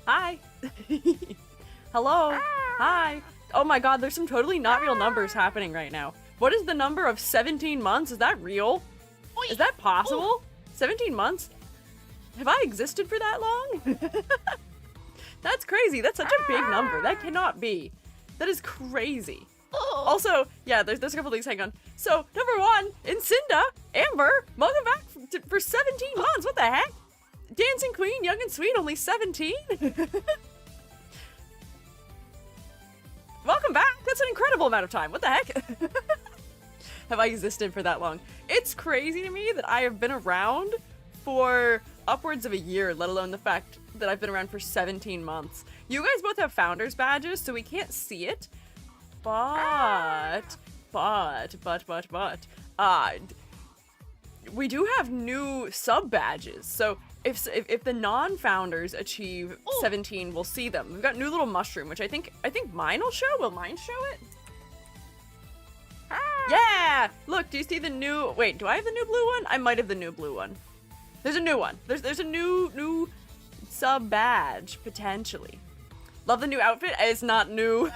Hi. Hello. Hi. Oh my god, there's some totally not real numbers happening right now. What is the number of 17 months? Is that real? Is that possible? 17 months? Have I existed for that long? That's crazy. That's such a big number. That cannot be. That is crazy. Also, yeah, there's a couple things. Hang on. So, number one, Incinda, Amber, welcome back for 17 months. What the heck? Dancing Queen, young and sweet, only 17? Welcome back. That's an incredible amount of time. What the heck? Have I existed for that long? It's crazy to me that I have been around for upwards of a year, let alone the fact that I've been around for 17 months. You guys both have founders badges, so we can't see it. But, we do have new sub badges. So if the non-founders achieve 17, we'll see them. We've got new little mushroom, which I think mine will show. Will mine show it? Yeah! Look, do you see the new? Wait, do I have the new blue one? I might have the new blue one. There's a new one. There's a new sub badge potentially. Love the new outfit. It's not new.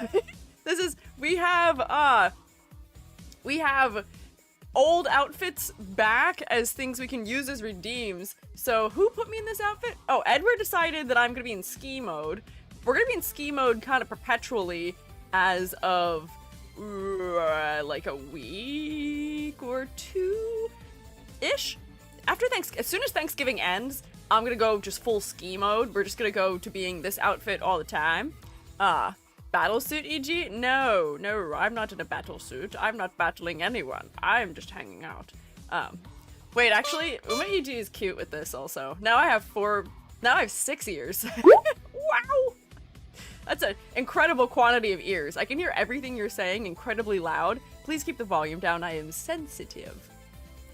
We have old outfits back as things we can use as redeems. So who put me in this outfit? Oh, Edward decided that I'm gonna be in ski mode. We're gonna be in ski mode kind of perpetually as of like a week or two-ish. As soon as Thanksgiving ends, I'm gonna go just full ski mode. We're just gonna go to being this outfit all the time. Battlesuit, e.g.? No, I'm not in a battlesuit. I'm not battling anyone. I'm just hanging out. Wait, actually, Uma e.g. is cute with this also. Now I have 6 ears. Wow! That's an incredible quantity of ears. I can hear everything you're saying incredibly loud. Please keep the volume down. I am sensitive.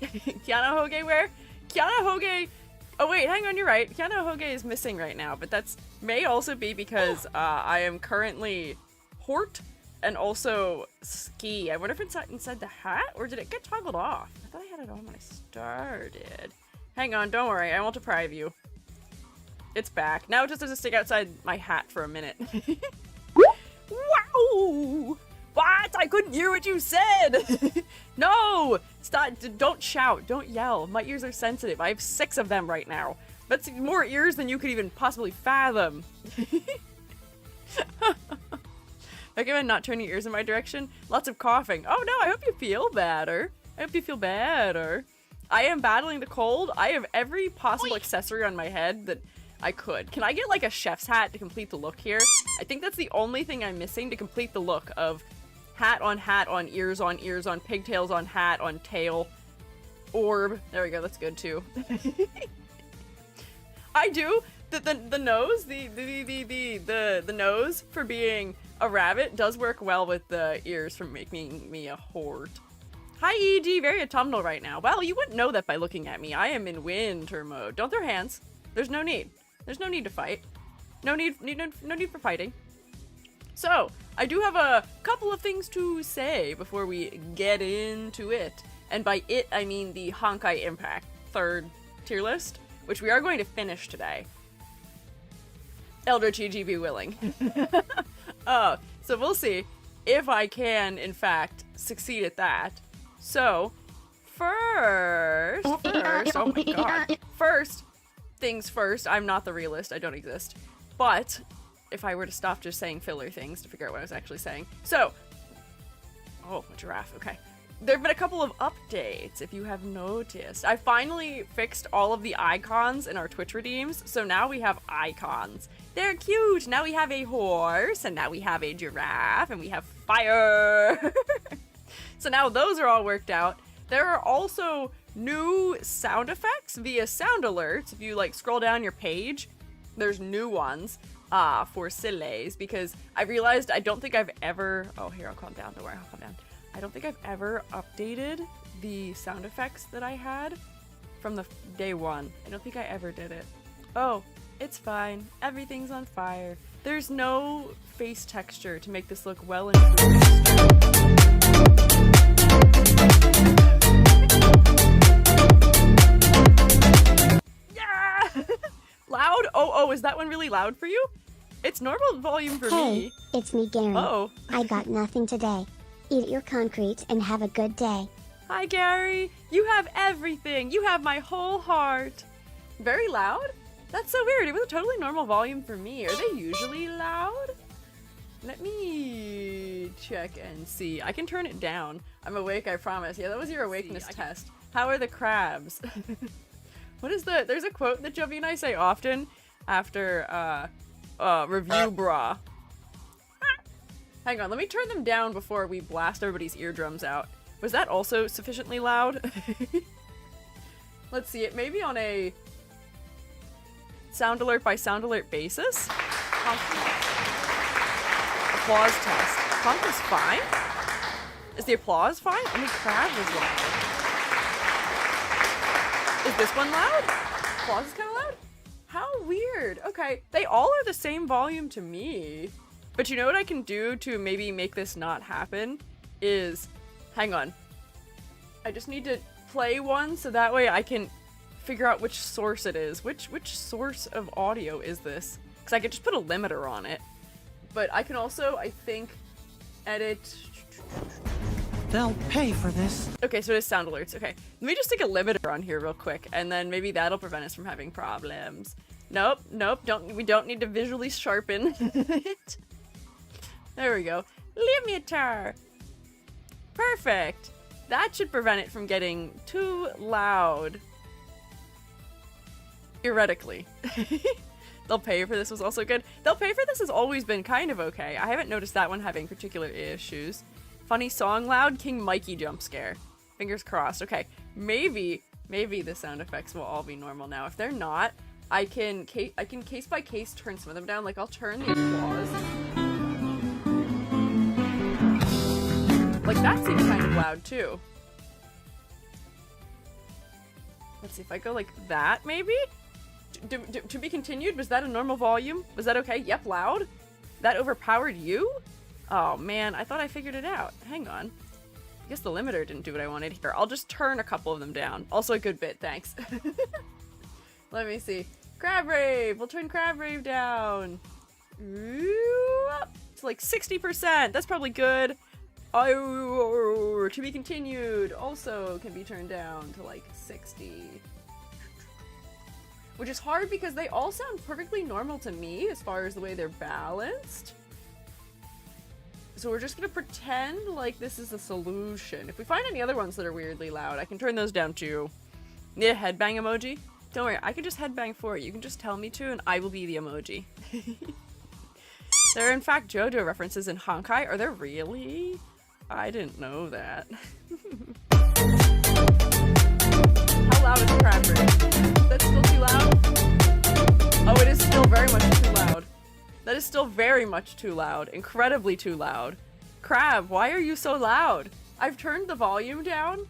Kiana Hoge where? Kiana Hoge... Oh wait, hang on, you're right. Kiana Hoge is missing right now, but that's may also be because I am currently Hort and also Ski. I wonder if it's inside the hat, or did it get toggled off? I thought I had it on when I started. Hang on, don't worry, I won't deprive you. It's back. Now it just has to stick outside my hat for a minute. Wow! What? I couldn't hear what you said! No! Stop, don't shout, don't yell. My ears are sensitive. I have 6 of them right now. That's more ears than you could even possibly fathom. Recommend not turning your ears in my direction. Lots of coughing. Oh no, I hope you feel better. I hope you feel better. I am battling the cold. I have every possible accessory on my head that I could. Can I get like a chef's hat to complete the look here? I think that's the only thing I'm missing to complete the look of hat on, ears on, pigtails on hat, on tail, orb. There we go, that's good too. I do. The nose, the nose for being a rabbit does work well with the ears for making me a horde. Hi EG, very autumnal right now. Well, you wouldn't know that by looking at me. I am in winter mode. Don't throw hands. There's no need. There's no need to fight. No need for fighting. So, I do have a couple of things to say before we get into it. And by it, I mean the Honkai Impact 3rd tier list, which we are going to finish today. Eldritch EG be willing. So we'll see if I can, in fact, succeed at that. So, first, oh my god. First things first, I'm not the realist, I don't exist. But if I were to stop just saying filler things to figure out what I was actually saying. So, oh, a giraffe, okay. There have been a couple of updates, if you have noticed. I finally fixed all of the icons in our Twitch redeems, so now we have icons. They're cute! Now we have a horse, and now we have a giraffe, and we have fire! So now those are all worked out. There are also new sound effects via sound alerts. If you, like, scroll down your page, there's new ones. For Sillays, because I realized I don't think I've ever... Oh, here, I'll calm down. Don't worry, I'll calm down. I don't think I've ever updated the sound effects that I had from the day one. I don't think I ever did it. Oh, it's fine. Everything's on fire. There's no face texture to make this look well improved. Yeah! Loud? Oh, is that one really loud for you? It's normal volume for Hey, me. it's me, Gary. Oh. I got nothing today. Eat your concrete and have a good day. Hi, Gary. You have everything. You have my whole heart. Very loud? That's so weird. It was a totally normal volume for me. Are they usually loud? Let me check and see. I can turn it down. I'm awake, I promise. Yeah, that was your awakeness test. How are the crabs? What is there's a quote that Jovi and I say often after, review bra. Hang on, let me turn them down before we blast everybody's eardrums out. Was that also sufficiently loud? Let's see, it may be on a sound alert by sound alert basis. Applause test. Honk is fine? Is the applause fine? I mean, crab is loud. Is this one loud? Applause is kind of loud? How weird. Okay, they all are the same volume to me. But you know what I can do to maybe make this not happen? Is, hang on. I just need to play one so that way I can figure out which source it is. Which source of audio is this? Because I could just put a limiter on it. But I can also, I think, edit... They'll pay for this. Okay, so it is sound alerts. Okay, let me just stick a limiter on here real quick, and then maybe that'll prevent us from having problems. Nope, we don't need to visually sharpen it. There we go. Limiter! Perfect! That should prevent it from getting too loud. Theoretically. They'll pay for this was also good. They'll pay for this has always been kind of okay. I haven't noticed that one having particular issues. Funny song loud, King Mikey jump scare. Fingers crossed. Okay, maybe the sound effects will all be normal now. If they're not, I can case by case turn some of them down. Like I'll turn the applause. Like that seems kind of loud too. Let's see if I go like that maybe? To be continued? Was that a normal volume? Was that okay? Yep, loud. That overpowered you? Oh man, I thought I figured it out. Hang on. I guess the limiter didn't do what I wanted here. I'll just turn a couple of them down. Also a good bit, thanks. Let me see. Crab Rave! We'll turn Crab Rave down. Ooh, it's like 60%. That's probably good. Oh, to be continued also can be turned down to like 60. Which is hard because they all sound perfectly normal to me as far as the way they're balanced. So we're just gonna pretend like this is a solution. If we find any other ones that are weirdly loud, I can turn those down too. Need a headbang emoji? Don't worry, I can just headbang for you. You can just tell me to and I will be the emoji. There are in fact JoJo references in Honkai. Are there really? I didn't know that. How loud is Crab Rave? That's still too loud? Oh, it is still very much too loud. That is still very much too loud. Incredibly too loud. Crab, why are you so loud? I've turned the volume down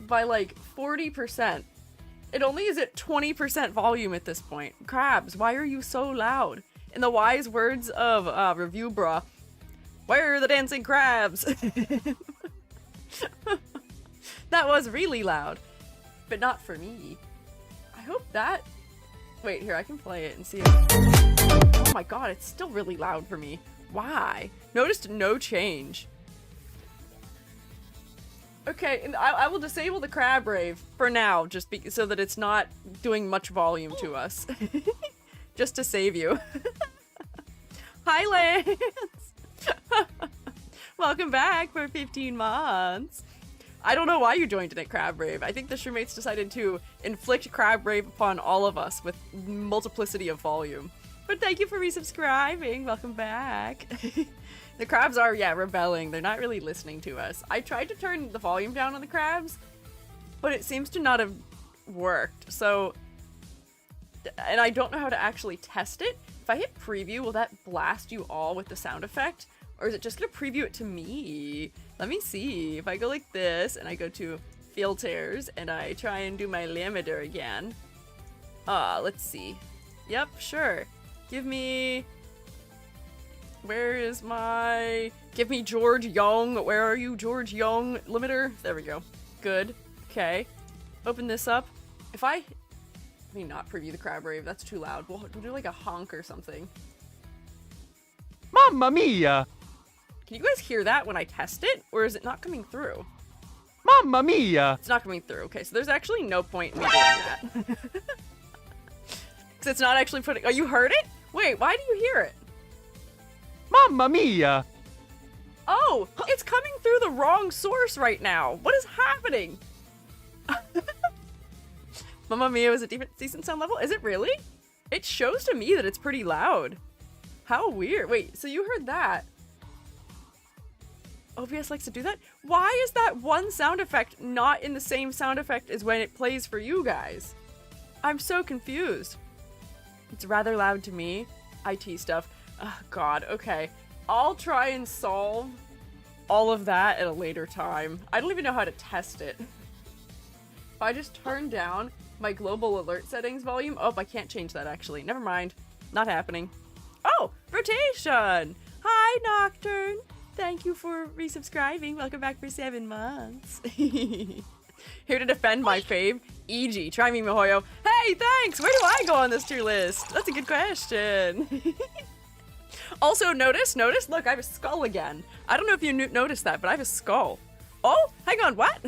by like 40%. It only is at 20% volume at this point. Crabs, why are you so loud? In the wise words of Review Bra, where are the dancing crabs? That was really loud. But not for me. I hope that... Wait, here, I can play it and see it. Oh my god, it's still really loud for me. Why? Noticed no change. Okay, and I will disable the Crab Rave for now, just so that it's not doing much volume to us. Just to save you. Hi, Lance! Welcome back for 15 months. I don't know why you joined in at Crab Rave. I think the Shroommates decided to inflict Crab Rave upon all of us with multiplicity of volume. But thank you for resubscribing. Welcome back. The crabs are, yeah, rebelling. They're not really listening to us. I tried to turn the volume down on the crabs, but it seems to not have worked. So, and I don't know how to actually test it. If I hit preview, will that blast you all with the sound effect? Or is it just gonna preview it to me? Let me see. If I go like this and I go to filters and I try and do my limiter again. Let's see. Yep, sure. Give me... Where is my... Give me George Young. Where are you, George Young? Limiter? There we go. Good. Okay. Open this up. If I... Let me not preview the Crab Rave. That's too loud. We'll do like a honk or something. Mamma mia! Can you guys hear that when I test it? Or is it not coming through? Mamma mia! It's not coming through. Okay, so there's actually no point in me doing that. Because it's not actually putting... Oh, you heard it? Wait, why do you hear it? Mamma mia! Oh, it's coming through the wrong source right now. What is happening? Mamma Mia is a decent sound level? Is it really? It shows to me that it's pretty loud. How weird. Wait, so you heard that? OBS likes to do that? Why is that one sound effect not in the same sound effect as when it plays for you guys? I'm so confused. It's rather loud to me. IT stuff. Oh, God. Okay. I'll try and solve all of that at a later time. I don't even know how to test it. If I just turn down my global alert settings volume... Oh, I can't change that, actually. Never mind. Not happening. Oh! Rotation! Hi, Nocturne! Thank you for resubscribing. Welcome back for 7 months. Here to defend my fave, E.G. Try me, Mihoyo. Hey, thanks! Where do I go on this tier list? That's a good question. Also, notice, look, I have a skull again. I don't know if you noticed that, but I have a skull. Oh, hang on, what?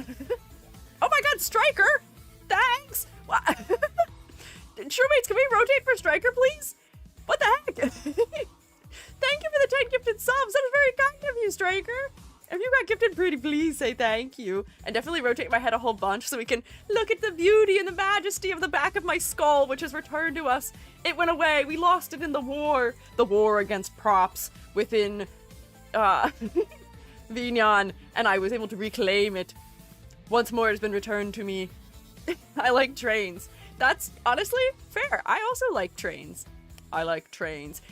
Oh my god, Striker! Thanks! What? Shroommates, can we rotate for Striker, please? What the heck? Thank you for the 10 gifted subs. That is very kind of you, Striker. If you got gifted pretty, please say thank you. And definitely rotate my head a whole bunch so we can look at the beauty and the majesty of the back of my skull, which has returned to us. It went away. We lost it in the war. The war against props within Vignon, and I was able to reclaim it. Once more, it has been returned to me. I like trains. That's honestly fair. I also like trains. I like trains.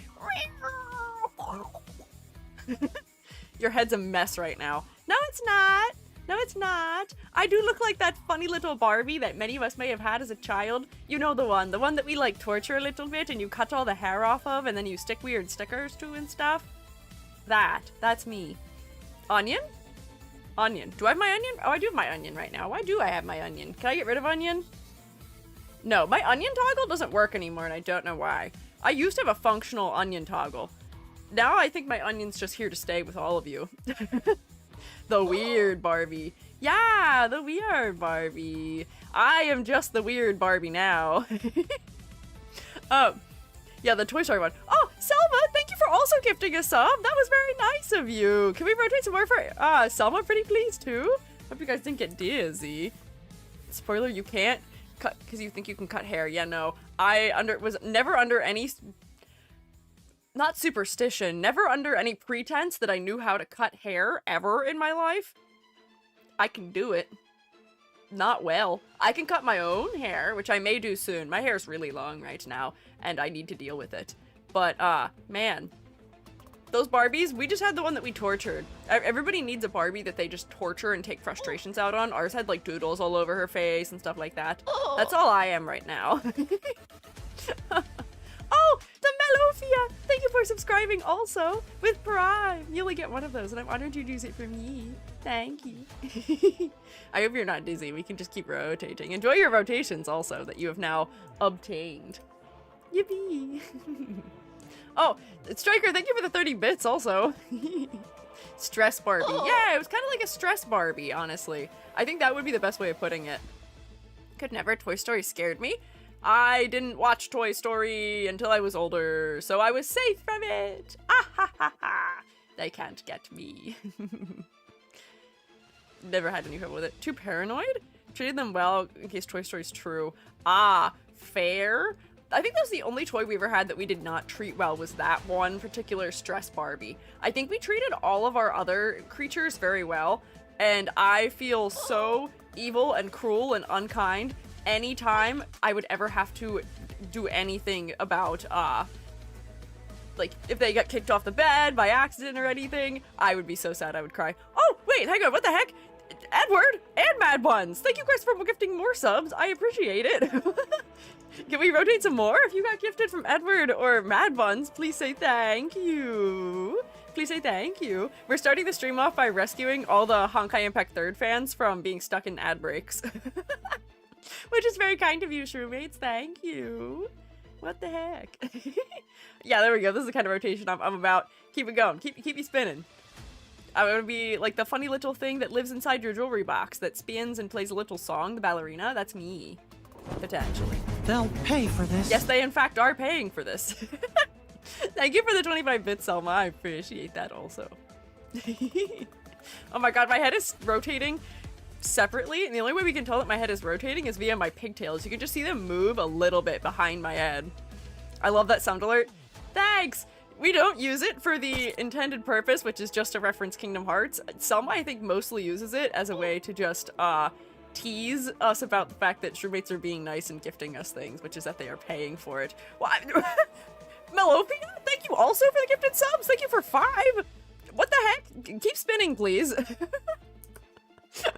Your head's a mess right now. No, it's not. No, it's not. I do look like that funny little Barbie that many of us may have had as a child. You know the one that we like torture a little bit and you cut all the hair off of and then you stick weird stickers to and stuff. That's me. Onion? Onion. Do I have my onion? Oh, I do have my onion right now. Why do I have my onion? Can I get rid of onion? No, my onion toggle doesn't work anymore and I don't know why. I used to have a functional onion toggle. Now I think my onion's just here to stay with all of you. The weird Barbie. Yeah, the weird Barbie. I am just the weird Barbie now. Yeah, the Toy Story one. Oh, Selma, thank you for also gifting a sub. That was very nice of you. Can we rotate some more for Selma, pretty please, too? Hope you guys didn't get dizzy. Spoiler, you can't cut because you think you can cut hair. Yeah, no. I was never under any... Not superstition, never under any pretense that I knew how to cut hair ever in my life. I can do it. Not well. I can cut my own hair, which I may do soon. My hair's really long right now, and I need to deal with it. But, man. Those Barbies, we just had the one that we tortured. Everybody needs a Barbie that they just torture and take frustrations out on. Ours had, like, doodles all over her face and stuff like that. Oh. That's all I am right now. Oh, the Melofia! Thank you for subscribing also with Prime. You only get one of those, and I'm honored you'd use it for me. Thank you. I hope you're not dizzy. We can just keep rotating. Enjoy your rotations also that you have now obtained. Yippee! Oh, Striker, thank you for the 30 bits also. Stress Barbie. Oh. Yeah, it was kind of like a stress Barbie, honestly. I think that would be the best way of putting it. Could never. Toy Story scared me. I didn't watch Toy Story until I was older, so I was safe from it. Ah ha ha ha. They can't get me. Never had any trouble with it. Too paranoid? Treated them well in case Toy Story's true. Ah, fair. I think that was the only toy we ever had that we did not treat well was that one particular stress Barbie. I think we treated all of our other creatures very well, and I feel so evil and cruel and unkind anytime I would ever have to do anything about, like, if they got kicked off the bed by accident or anything, I would be so sad I would cry. Oh, wait, hang on, what the heck? Edward and Mad Buns, thank you guys for gifting more subs. I appreciate it. Can we rotate some more? If you got gifted from Edward or Mad Buns, please say thank you. Please say thank you. We're starting the stream off by rescuing all the Honkai Impact 3rd fans from being stuck in ad breaks. Which is very kind of you, Shroommates. Thank you. What the heck? Yeah, there we go. This is the kind of rotation I'm about. Keep it going. Keep you spinning. I'm gonna be like the funny little thing that lives inside your jewelry box that spins and plays a little song, the ballerina. That's me. Potentially. They'll pay for this. Yes, they in fact are paying for this. Thank you for the 25 bits, Selma. I appreciate that also. Oh my god, my head is rotating separately, and the only way we can tell that my head is rotating is via my pigtails. You can just see them move a little bit behind my head. I love that sound alert. Thanks! We don't use it for the intended purpose, which is just to reference Kingdom Hearts. Selma, I think, mostly uses it as a way to just, tease us about the fact that roommates are being nice and gifting us things, which is that they are paying for it. Why? Melopia, thank you also for the gifted subs. Thank you for 5. What the heck? Keep spinning, please. Thank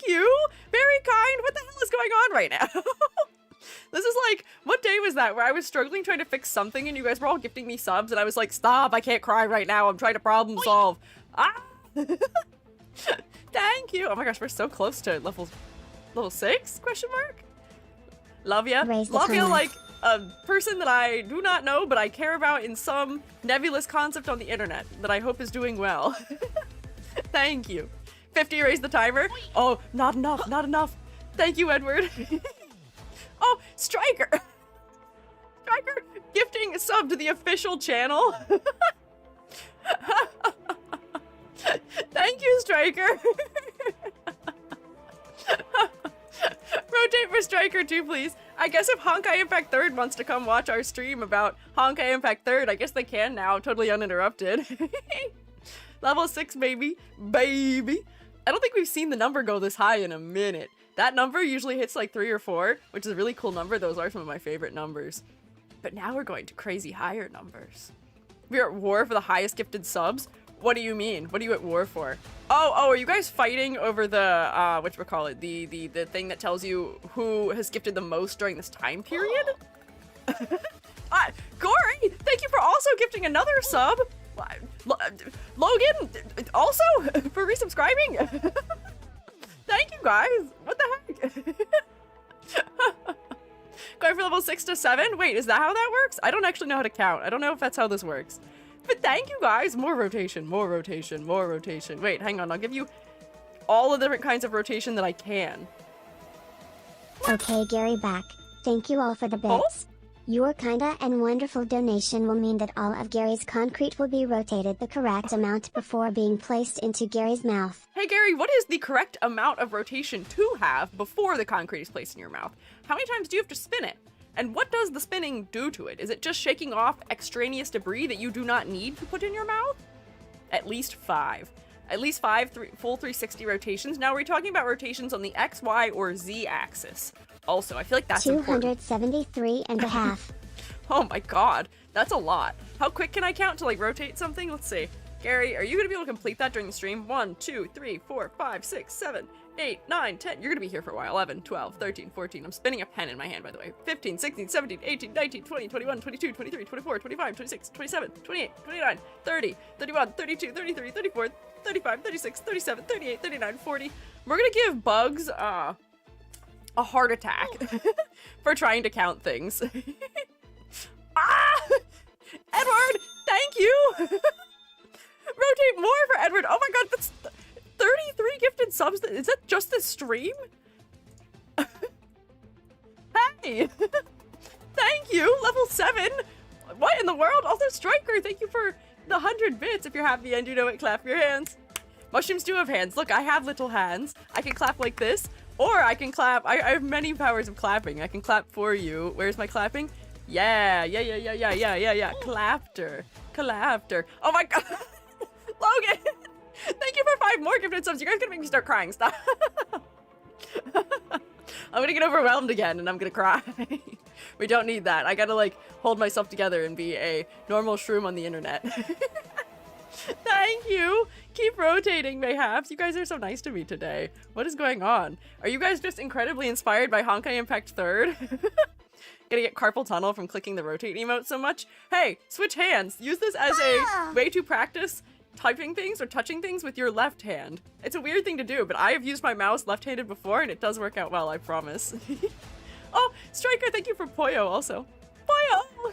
you. Very kind. What the hell is going on right now? This is like, what day was that where I was struggling trying to fix something and you guys were all gifting me subs and I was like, stop, I can't cry right now. I'm trying to problem solve. Ah. Thank you. Oh my gosh, we're so close to level 6? Question mark. Love ya. Love ya like a person that I do not know, but I care about in some nebulous concept on the internet that I hope is doing well. Thank you. 50, raise the timer. Oh, not enough, not enough. Thank you, Edward. Oh, Striker. Striker gifting a sub to the official channel. Thank you, Striker. Rotate for Striker too, please. I guess if Honkai Impact 3rd wants to come watch our stream about Honkai Impact 3rd, I guess they can now, totally uninterrupted. Level 6, baby. Baby. I don't think we've seen the number go this high in a minute. That number usually hits like 3 or 4, which is a really cool number. Those are some of my favorite numbers. But now we're going to crazy higher numbers. We're at war for the highest gifted subs. What do you mean? What are you at war for? Oh, are you guys fighting over the, whatchamacallit, the thing that tells you who has gifted the most during this time period? Gory, thank you for also gifting another sub. Logan, also for resubscribing. Thank you guys. What the heck? Going for level 6 to 7? Wait, is that how that works? I don't actually know how to count. I don't know if that's how this works. But thank you guys. More rotation, more rotation, more rotation. Wait, hang on. I'll give you all the different kinds of rotation that I can. Okay, Gary back. Thank you all for the bits. Your kinda and wonderful donation will mean that all of Gary's concrete will be rotated the correct amount before being placed into Gary's mouth. Hey Gary, what is the correct amount of rotation to have before the concrete is placed in your mouth? How many times do you have to spin it? And what does the spinning do to it? Is it just shaking off extraneous debris that you do not need to put in your mouth? At least 5. At least 5 full 360 rotations. Now, we're talking about rotations on the X, Y, or Z axis. Also, I feel like that's important. 273 and a half. Oh my god, that's a lot. How quick can I count to like rotate something? Let's see. Gary, are you gonna be able to complete that during the stream? 1, 2, 3, 4, 5, 6, 7, 8, 9, 10. You're gonna be here for a while. 11, 12, 13, 14. I'm spinning a pen in my hand, by the way. 15, 16, 17, 18, 19, 20, 21, 22, 23, 24, 25, 26, 27, 28, 29, 30, 31, 32, 33, 34, 35, 36, 37, 38, 39, 40. We're gonna give Bugs, a heart attack for trying to count things. Ah! Edward, thank you! Rotate more for Edward. Oh my god, that's 33 gifted subs. Is that just this stream? Hey! Thank you, level 7. What in the world? Also, Striker, thank you for the 100 bits. If you're happy and you know it, clap your hands. Mushrooms do have hands. Look, I have little hands. I can clap like this. Or I can clap. I have many powers of clapping. I can clap for you. Where's my clapping? Yeah. Clapter. Oh my god. Logan! Thank you for 5 more gifted subs. You guys are gonna make me start crying. Stop. I'm gonna get overwhelmed again and I'm gonna cry. We don't need that. I gotta like hold myself together and be a normal shroom on the internet. Thank you. Keep rotating, mayhaps. You guys are so nice to me today. What is going on? Are you guys just incredibly inspired by Honkai Impact 3rd? Gonna get carpal tunnel from clicking the rotate emote so much? Hey, switch hands. Use this as a way to practice typing things or touching things with your left hand. It's a weird thing to do, but I have used my mouse left-handed before and it does work out well, I promise. Oh, Striker, thank you for Poyo also. Poyo!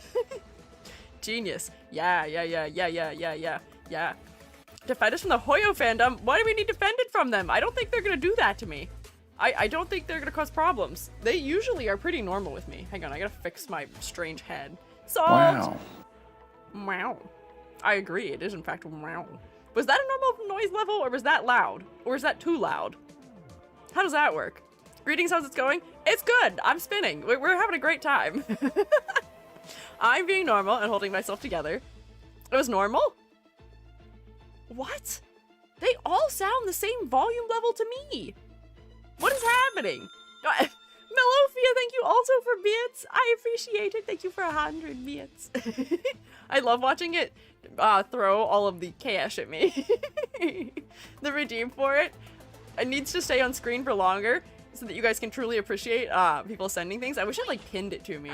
Genius. Yeah. Defend us from the Hoyo fandom? Why do we need defended from them? I don't think they're gonna do that to me. I don't think they're gonna cause problems. They usually are pretty normal with me. Hang on, I gotta fix my strange head. Solved! Wow. Meow. I agree, it is in fact meow. Was that a normal noise level, or was that loud? Or is that too loud? How does that work? Greetings, how's it going? It's good! I'm spinning. We're having a great time. I'm being normal and holding myself together. It was normal? What? They all sound the same volume level to me. What is happening? Melophia, thank you also for bits. I appreciate it. Thank you for 100 bits. I love watching it throw all of the cash at me. The redeem for it needs to stay on screen for longer so that you guys can truly appreciate people sending things. I wish it like pinned it to me.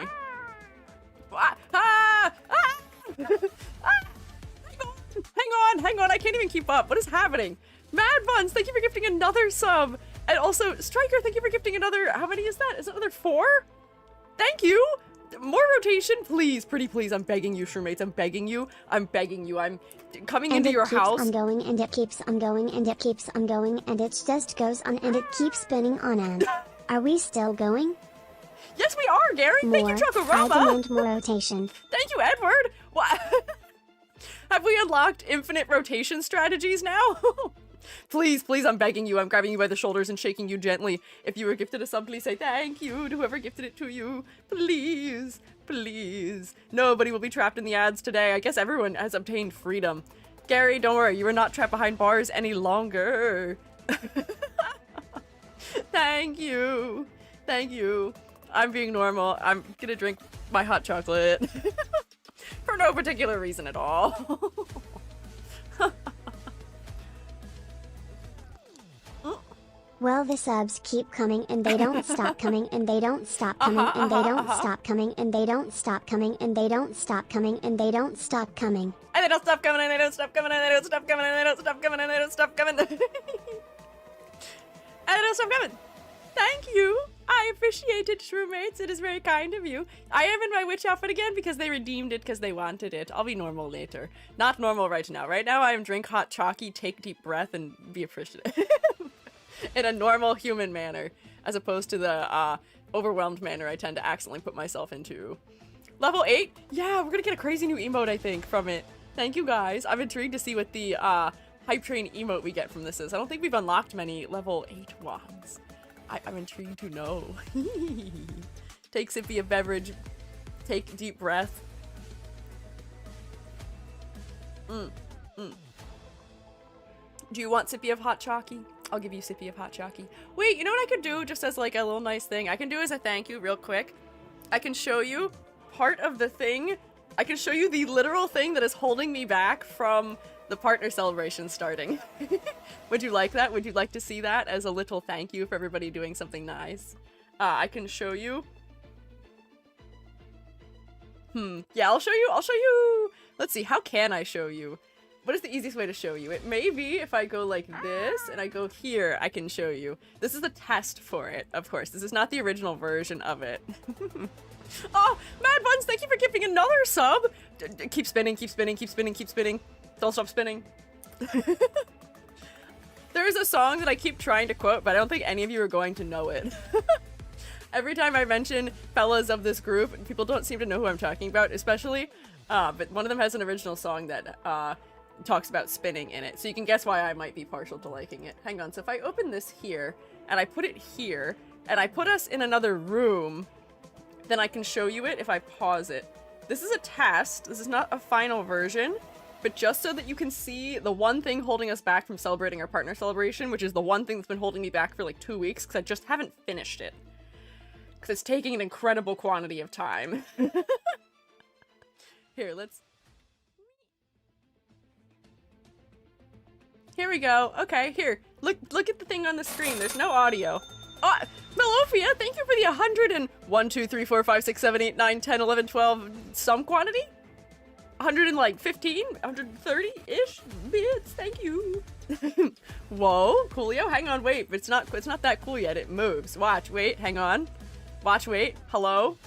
Hang on, I can't even keep up. What is happening? Mad Buns, thank you for gifting another sub. And also, Striker, thank you for gifting another, how many is that? Is it another 4? Thank you! More rotation, please, pretty please, I'm begging you, Shroomates, I'm begging you, I'm coming into your house. And it keeps on going, and it keeps on going, and it keeps on going, and it just goes on, and it keeps spinning on and. Are we still going? Yes, we are, Gary! Thank you, Chocorama! I demand more rotation. Thank you, Edward! What? Have we unlocked infinite rotation strategies now? Please, please, I'm begging you. I'm grabbing you by the shoulders and shaking you gently. If you were gifted a sub, please say thank you to whoever gifted it to you. Please, please. Nobody will be trapped in the ads today. I guess everyone has obtained freedom. Gary, don't worry. You are not trapped behind bars any longer. Thank you. Thank you. I'm being normal. I'm gonna drink my hot chocolate. For no particular reason at all. Well, the subs keep coming and they don't stop coming and they don't stop coming and they don't stop coming and they don't stop coming and they don't stop coming and they don't stop coming. And they don't stop coming and they don't stop coming and they don't stop coming and they don't stop coming and they don't stop coming. And they don't stop coming. Thank you. I appreciate it, Shroomates. It is very kind of you. I am in my witch outfit again because they redeemed it because they wanted it. I'll be normal later. Not normal right now. Right now I am drink hot chalky, take deep breath, and be appreciative. In a normal human manner, as opposed to the overwhelmed manner I tend to accidentally put myself into. Level 8? Yeah, we're gonna get a crazy new emote, I think, from it. Thank you, guys. I'm intrigued to see what the hype train emote we get from this is. I don't think we've unlocked many level 8 ones. I'm intrigued to know. Take sippy of beverage. Take deep breath. Do you want sippy of hot chalky? I'll give you sippy of hot chalky. Wait, you know what I could do just as like a little nice thing? I can do as a thank you real quick. I can show you part of the thing. I can show you the literal thing that is holding me back from the partner celebration starting. Would you like that? Would you like to see that as a little thank you for everybody doing something nice? I can show you. Yeah, I'll show you. Let's see, how can I show you? What is the easiest way to show you? It may be if I go like this and I go here, I can show you. This is a test for it, of course. This is not the original version of it. Oh, Mad Buns, thank you for giving another sub. Keep spinning, keep spinning, keep spinning, keep spinning. Don't stop spinning. There is a song that I keep trying to quote, but I don't think any of you are going to know it. Every time I mention fellas of this group, people don't seem to know who I'm talking about, especially. But one of them has an original song that talks about spinning in it, so you can guess why I might be partial to liking it. Hang on, so if I open this here, and I put it here, and I put us in another room, then I can show you it if I pause it. This is a test, this is not a final version, but just so that you can see the one thing holding us back from celebrating our partner celebration, which is the one thing that's been holding me back for like 2 weeks, because I just haven't finished it. Because it's taking an incredible quantity of time. Here, Here we go. Okay, here. Look at the thing on the screen. There's no audio. Oh, Melophia, thank you for the 101, 2, 3, 4, 5, 6, 7, 8, 9, 10, 11, 12, some quantity? 115? 130-ish bits? Thank you. Whoa, coolio. Hang on, wait. It's not that cool yet. It moves. Watch, wait, hang on. Watch, wait. Hello?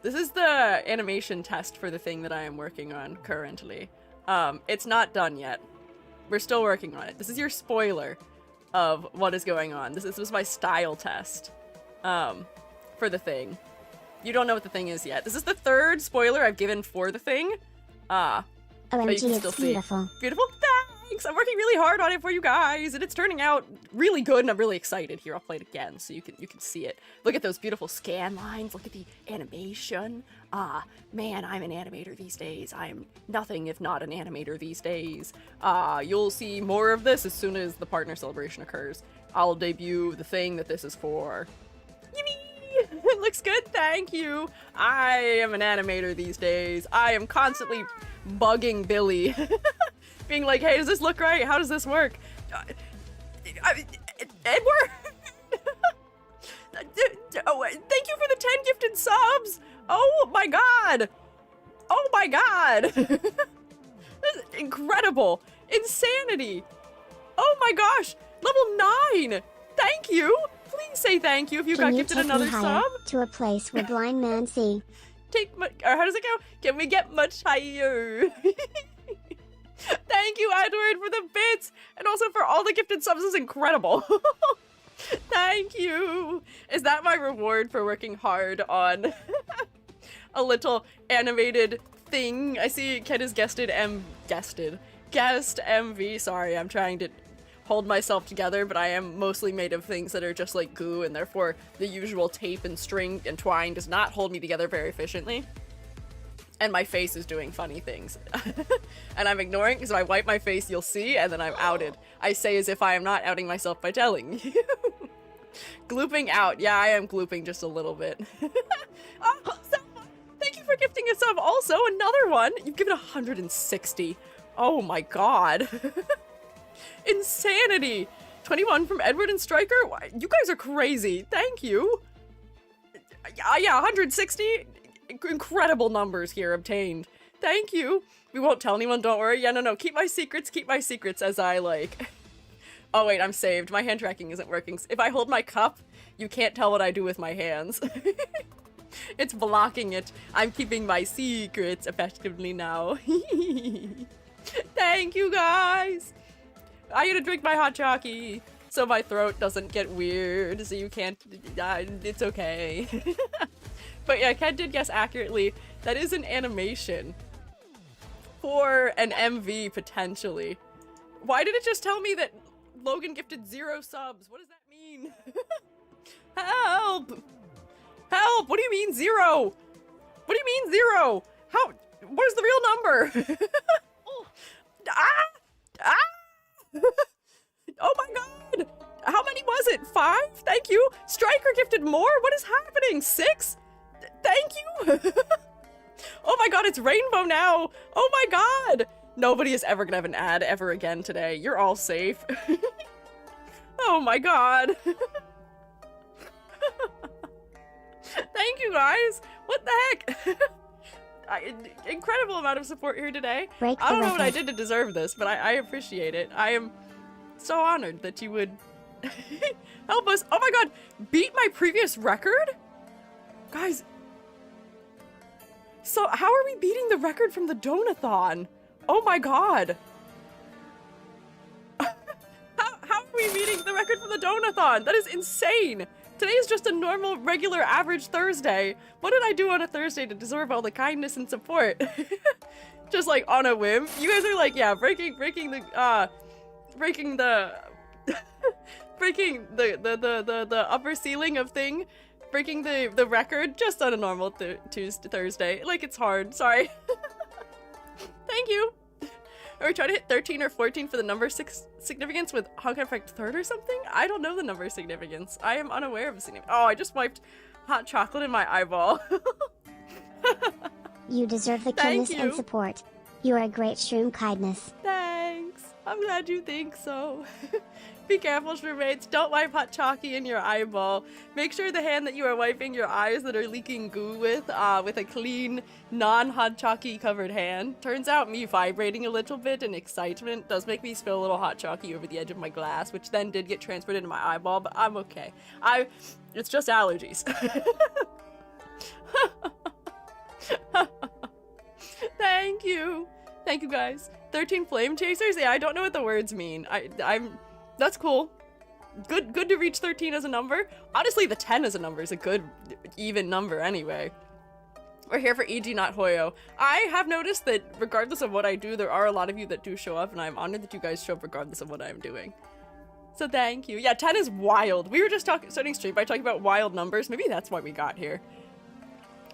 This is the animation test for the thing that I am working on currently. It's not done yet. We're still working on it. This is your spoiler of what is going on. This was my style test for the thing. You don't know what the thing is yet. This is the 3rd spoiler I've given for the thing. But you OMG, can still it's see. beautiful. Beautiful? Thanks! I'm working really hard on it for you guys, and it's turning out really good, and I'm really excited. Here, I'll play it again so you can see it. Look at those beautiful scan lines. Look at the animation. Man, I'm an animator these days. I am nothing if not an animator these days. You'll see more of this as soon as the partner celebration occurs. I'll debut the thing that this is for. Yippee! It looks good, thank you. I am an animator these days. I am constantly bugging Billy. Being like, hey, does this look right? How does this work? Edward? Oh, thank you for the 10 gifted subs! Oh my god! Oh my god! This is incredible! Insanity! Oh my gosh! Level 9! Thank you! Please say thank you if you got gifted another sub. To a place where blind man see. Or how does it go? Can we get much higher? Thank you, Edward, for the bits! And also for all the gifted subs. This is incredible. Thank you! Is that my reward for working hard on a little animated thing? I see Ken has guessed MV. Sorry, I'm trying to hold myself together, but I am mostly made of things that are just like goo, and therefore the usual tape and string and twine does not hold me together very efficiently. And my face is doing funny things. And I'm ignoring, because if I wipe my face, you'll see, and then I'm outed. I say as if I am not outing myself by telling you. Glooping out. Yeah, I am glooping just a little bit. Oh, thank you for gifting a sub. Also, another one. You've given 160. Oh my god. Insanity. 21 from Edward and Stryker. You guys are crazy. Thank you. Yeah, 160. Incredible numbers here obtained. Thank you. We won't tell anyone, don't worry. Yeah, no. Keep my secrets as I like. Oh wait, I'm saved. My hand tracking isn't working. If I hold my cup, you can't tell what I do with my hands. It's blocking it. I'm keeping my secrets effectively now. Thank you guys. I had to drink my hot chockey so my throat doesn't get weird, so you can't, it's okay. But yeah, Ken did guess accurately. That is an animation for an MV, potentially. Why did it just tell me that Logan gifted 0 subs? What does that mean? Help! Help! What do you mean 0? What do you mean 0? How? What is the real number? Oh my god! How many was it? 5? Thank you! Stryker gifted more? What is happening? 6? Thank you! Oh my god, it's rainbow now! Oh my god! Nobody is ever gonna have an ad ever again today. You're all safe. Oh my god. Thank you guys! What the heck? Incredible amount of support here today. I don't know what I did to deserve this, but I appreciate it. I am so honored that you would help us. Oh my god! Beat my previous record? Guys. So how are we beating the record from the Donathon? Oh my god. How are we beating the record from the Donathon? That is insane. Today is just a normal, regular, average Thursday. What did I do on a Thursday to deserve all the kindness and support? Just like on a whim. You guys are like, yeah, breaking the upper ceiling of thing. Breaking the record just on a normal Thursday. Like, it's hard. Sorry. Thank you. Are we trying to hit 13 or 14 for the number 6 significance with Honkai Impact 3rd or something? I don't know the number significance. I am unaware of the significance. Oh, I just wiped hot chocolate in my eyeball. You deserve the kindness and support. You are a great shroom kindness. Thanks. I'm glad you think so. Be careful, shroommates. Don't wipe hot chalky in your eyeball. Make sure the hand that you are wiping your eyes that are leaking goo with a clean, non-hot chalky covered hand. Turns out me vibrating a little bit in excitement does make me spill a little hot chalky over the edge of my glass, which then did get transferred into my eyeball, but I'm okay. It's just allergies. Thank you. Thank you guys. 13 flame chasers? Yeah, I don't know what the words mean. That's cool. Good to reach 13 as a number. Honestly, the 10 as a number is a good, even number anyway. We're here for EG, not Hoyo. I have noticed that regardless of what I do, there are a lot of you that do show up, and I'm honored that you guys show up regardless of what I'm doing. So thank you. Yeah, 10 is wild. We were just starting stream by talking about wild numbers. Maybe that's why we got here.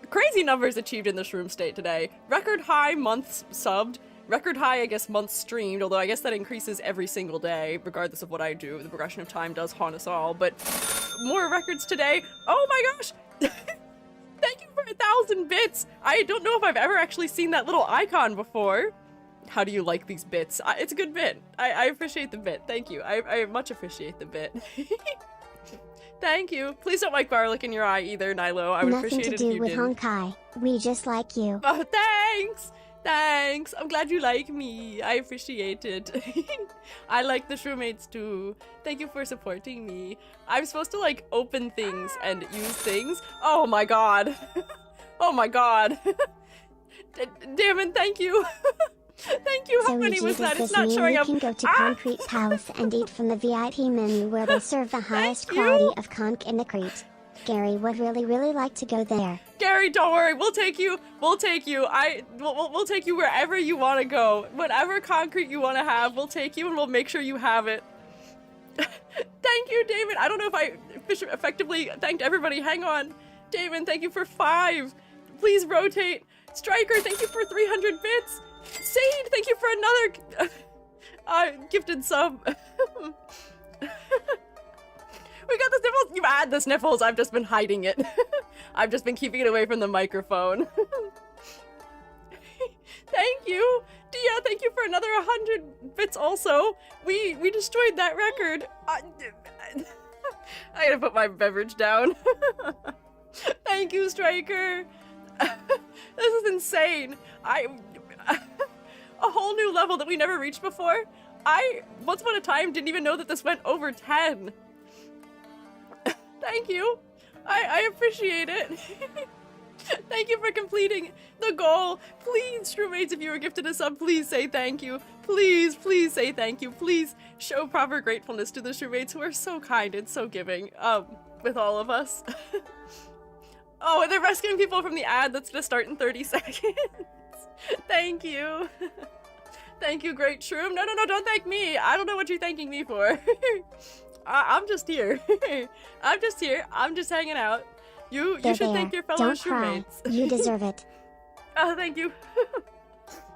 Crazy numbers achieved in the shroom state today. Record high months subbed. Record high, I guess, months streamed, although I guess that increases every single day, regardless of what I do. The progression of time does haunt us all, but more records today. Oh my gosh! Thank you for 1,000 bits! I don't know if I've ever actually seen that little icon before. How do you like these bits? It's a good bit. I appreciate the bit. Thank you. I much appreciate the bit. Thank you. Please don't like garlic in your eye either, Nilo. I would appreciate it if you didn't. Nothing to do with Honkai. We just like you. Oh, thanks! Thanks! I'm glad you like me. I appreciate it. I like the shroommates too. Thank you for supporting me. I'm supposed to like open things and use things. Oh my god. Oh my god. Damn it, thank you. Thank you. How many was that? It's not showing up. You can go to Concrete Palace and eat from the VIP menu where they serve the highest quality of conch in the Crete. Gary would really like to go there. Gary, don't worry. We'll take you. We'll take you. We'll take you wherever you want to go. Whatever concrete you want to have, we'll take you and we'll make sure you have it. Thank you, Damon. I don't know if I effectively thanked everybody. Hang on. Damon, thank you for 5. Please rotate. Striker, thank you for 300 bits. Sade, thank you for another gifted sub. We got the sniffles. You had the sniffles. I've just been hiding it. I've just been keeping it away from the microphone. Thank you. Dia, thank you for another 100 bits also. We destroyed that record. I gotta put my beverage down. Thank you, Striker. This is insane. A whole new level that we never reached before. Once upon a time, didn't even know that this went over 10. Thank you. I appreciate it. Thank you for completing the goal. Please, shroommates, if you were gifted a sub, please say thank you. Please say thank you. Please show proper gratefulness to the shroommates who are so kind and so giving, with all of us. Oh, they're rescuing people from the ad that's gonna start in 30 seconds. Thank you. Thank you, great shroom. No, don't thank me. I don't know what you're thanking me for. I'm just here. I'm just here. I'm just hanging out. You should thank your fellow shroommates. You deserve it. Oh, thank you.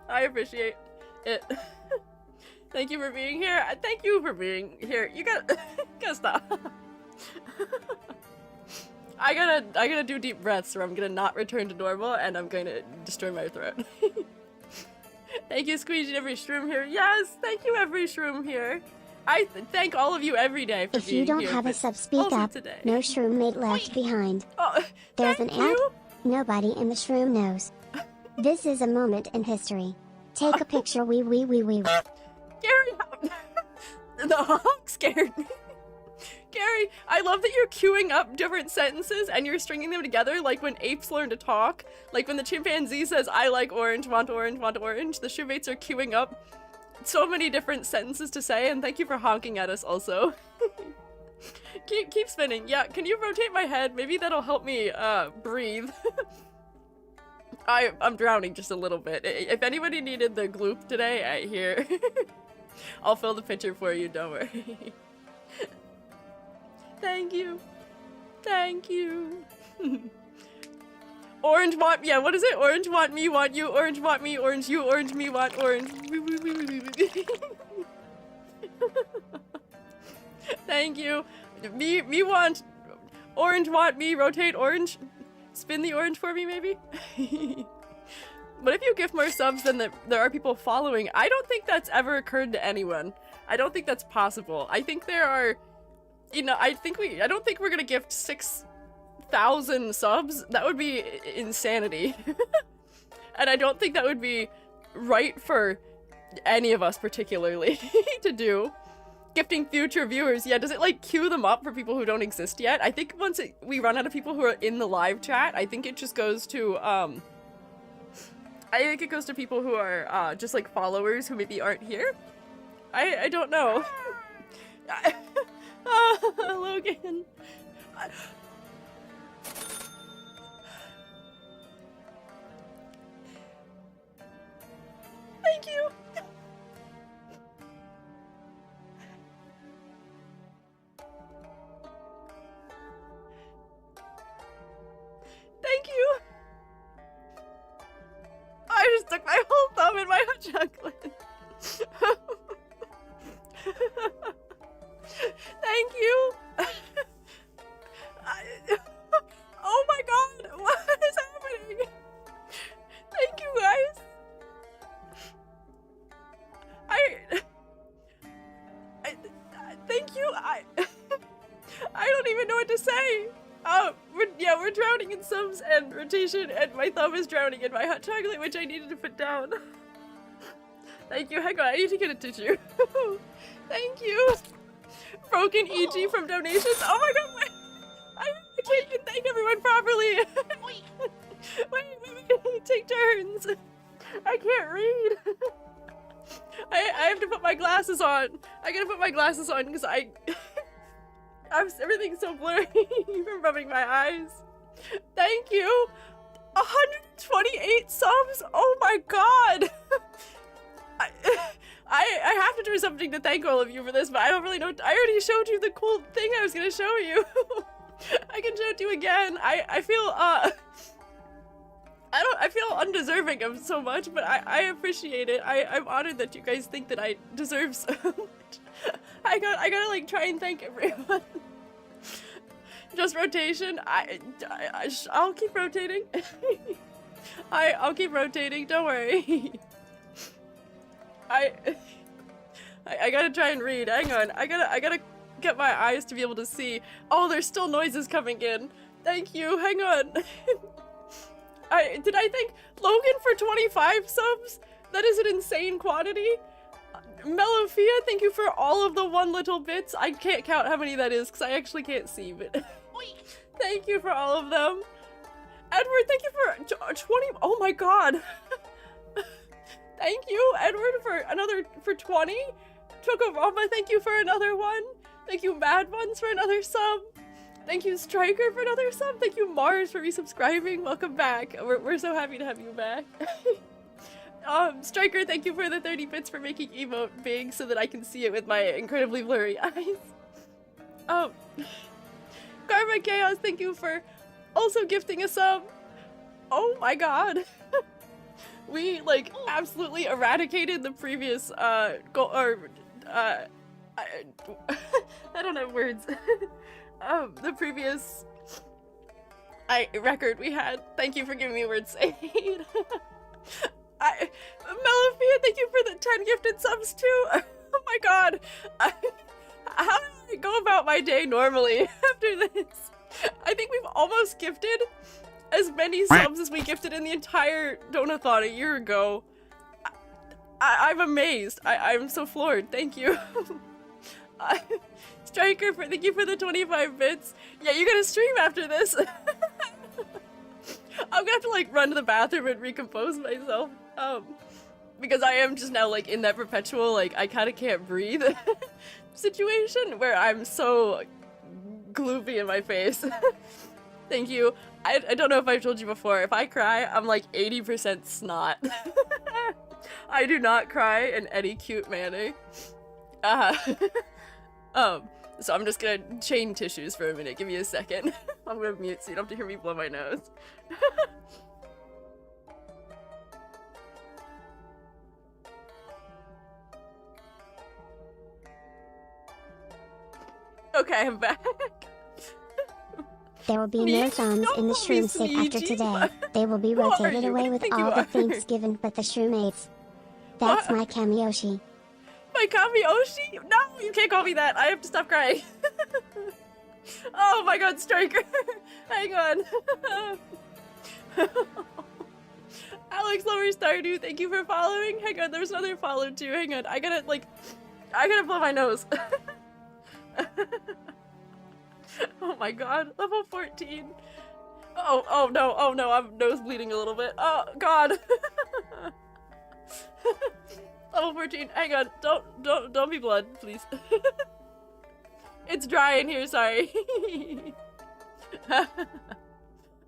I appreciate it. Thank you for being here. Thank you for being here. You gotta stop. I gotta do deep breaths or I'm gonna not return to normal and I'm gonna destroy my throat. Thank you, Squiiji, every shroom here. Yes, thank you, every shroom here. I thank all of you every day for being here. If you don't have a sub, speak up. Today. No shroommate left behind. Oh, there's an ad. Nobody in the shroom knows. This is a moment in history. Take a picture. Wee. Gary, the honk scared me. Gary, I love that you're queuing up different sentences and you're stringing them together like when apes learn to talk. Like when the chimpanzee says, I like orange, want orange, want orange. The shroommates are queuing up so many different sentences to say, and thank you for honking at us also. keep spinning. Yeah, can you rotate my head? Maybe that'll help me breathe. I'm drowning just a little bit. If anybody needed the gloop today, here. I'll fill the picture for you, don't worry. Thank you. Thank you. Orange want, yeah, what is it? Orange want me, want you. Orange want me, orange you. Orange me, want orange. Thank you. Me want. Orange want me, rotate orange. Spin the orange for me, maybe? What if you gift more subs than there are people following? I don't think that's ever occurred to anyone. I don't think that's possible. I think there are, you know, I don't think we're gonna gift 6,000 subs. That would be insanity. And I don't think that would be right for any of us particularly to do. Gifting future viewers, yeah, does it like queue them up for people who don't exist yet? I think once we run out of people who are in the live chat, I think it just goes to, I think it goes to people who are just like followers who maybe aren't here. I don't know. Logan. Thank you. Thank you. I just stuck my whole thumb in my hot chocolate. Thank you. Oh my god, what is happening? Thank you guys. Thank you. I don't even know what to say. We're drowning in subs and rotation, and my thumb is drowning in my hot chocolate, which I needed to put down. Thank you. Hang on, I need to get a tissue. Thank you. Broken EG from donations. Oh my god, I can't even thank everyone properly. Wait, take turns. I can't read. I have to put my glasses on. I gotta put my glasses on because everything's so blurry from rubbing my eyes. Thank you. 128 subs. Oh my god. I have to do something to thank all of you for this, but I don't really know. I already showed you the cool thing I was gonna show you. I can show it to you again. I feel I feel undeserving of so much, but I appreciate it. I'm honored that you guys think that I deserve so much. I gotta like try and thank everyone. Just rotation. I'll keep rotating. I'll keep rotating. Don't worry. I gotta try and read. Hang on. I gotta get my eyes to be able to see. Oh, there's still noises coming in. Thank you. Hang on. Did I thank Logan for 25 subs? That is an insane quantity. Mellofia, thank you for all of the one little bits. I can't count how many that is because I actually can't see, but thank you for all of them. Edward, thank you for 20. Oh my god. Thank you, Edward, for 20. Chokorama, thank you for another one. Thank you, Mad Ones, for another sub. Thank you, Striker, for another sub. Thank you, Mars, for resubscribing. Welcome back. We're so happy to have you back. Striker, thank you for the 30 bits for making emote big so that I can see it with my incredibly blurry eyes. Karma Chaos, thank you for also gifting a sub. Oh my god. We, like, absolutely eradicated the previous, I don't have words. The previous record we had. Thank you for giving me words to say. Mellofia, thank you for the 10 gifted subs too. Oh my god. How do I go about my day normally after this? I think we've almost gifted as many subs as we gifted in the entire Donathon a year ago. I'm amazed. I'm so floored. Thank you. Striker, thank you for the 25 bits. Yeah, you gotta stream after this. I'm gonna have to like run to the bathroom and recompose myself. Because I am just now like in that perpetual like I kinda can't breathe situation where I'm so gloopy in my face. Thank you. I don't know if I've told you before, if I cry, I'm like 80% snot. I do not cry in any cute manner. So I'm just gonna chain tissues for a minute. Give me a second. I'm gonna mute so you don't have to hear me blow my nose. Okay, I'm back. There will be no thumbs in the shroom safe after today. They will be rotated away with all the things given but the shroommates. That's my Kamiyoshi. My Kamiyoshi? No, you can't call me that. I have to stop crying. Oh my god, Striker. Hang on. Alex Lover Stardew, thank you for following. Hang on, there's another follow too. Hang on, I gotta blow my nose. Oh my god, level 14. Oh no, I'm nose bleeding a little bit. Oh god. Level 14, hang on, don't be blood, please. It's dry in here, sorry.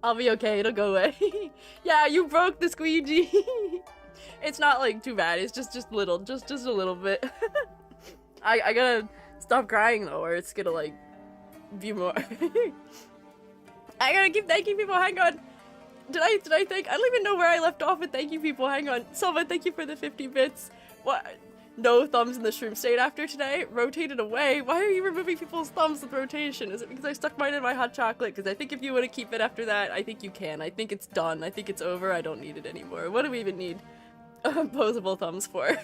I'll be okay, it'll go away. Yeah, you broke the Squiiji. It's not like too bad, it's just a little bit. I gotta stop crying though, or it's gonna like be more. I gotta keep thanking people, hang on. Did I thank? I don't even know where I left off with thanking people, hang on. Selma, thank you for the 50 bits. What? No thumbs in the shroom state after today? Rotated away? Why are you removing people's thumbs with rotation? Is it because I stuck mine in my hot chocolate? Because I think if you want to keep it after that, I think you can. I think it's done. I think it's over. I don't need it anymore. What do we even need opposable thumbs for?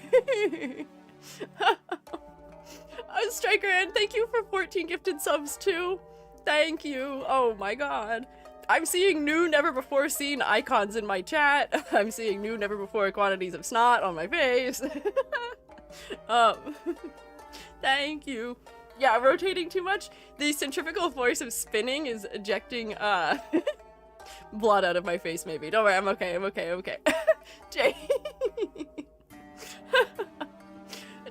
Striker, and thank you for 14 gifted subs too. Thank you. Oh my god. I'm seeing new, never before seen icons in my chat. I'm seeing new, never before quantities of snot on my face. Thank you. Yeah, rotating too much. The centrifugal force of spinning is ejecting blood out of my face maybe. Don't worry, I'm okay.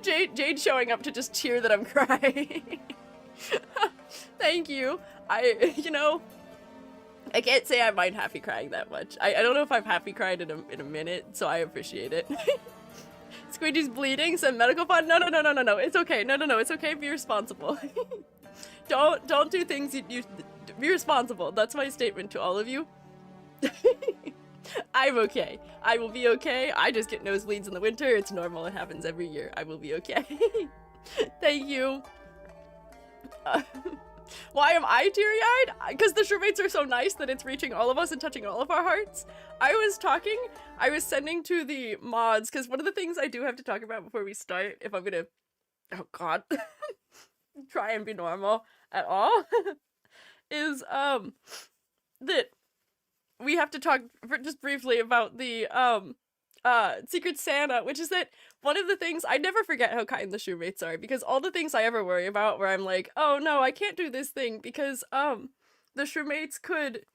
Jade showing up to just cheer that I'm crying. Thank you. I can't say I mind happy crying that much. I don't know if I've happy cried in a minute, so I appreciate it. Squiiji's bleeding, some medical fund? No, it's okay. No, it's okay, be responsible. Don't do things you be responsible. That's my statement to all of you. I'm okay. I will be okay. I just get nosebleeds in the winter. It's normal. It happens every year. I will be okay. Thank you. Why am I teary-eyed? Because the shroommates are so nice that it's reaching all of us and touching all of our hearts. I was sending to the mods, because one of the things I do have to talk about before we start, if I'm gonna, oh god, try and be normal at all, is, that we have to talk just briefly about the, Secret Santa, which is that one of the things, I never forget how kind the shroommates are, because all the things I ever worry about where I'm like, oh no, I can't do this thing because, the shroommates could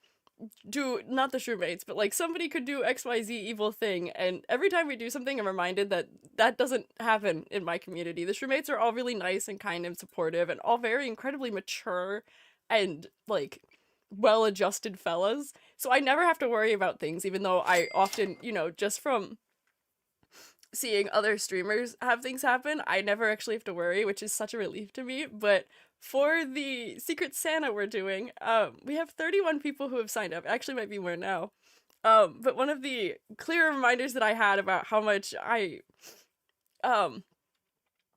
do, not the shroommates, but like somebody could do XYZ evil thing, and every time we do something I'm reminded that that doesn't happen in my community. The shroommates are all really nice and kind and supportive and all very incredibly mature and like well-adjusted fellas, so I never have to worry about things, even though I often, just from seeing other streamers have things happen, I never actually have to worry, which is such a relief to me. But for the Secret Santa we're doing, we have 31 people who have signed up. Actually might be more now. But one of the clear reminders that I had about how much I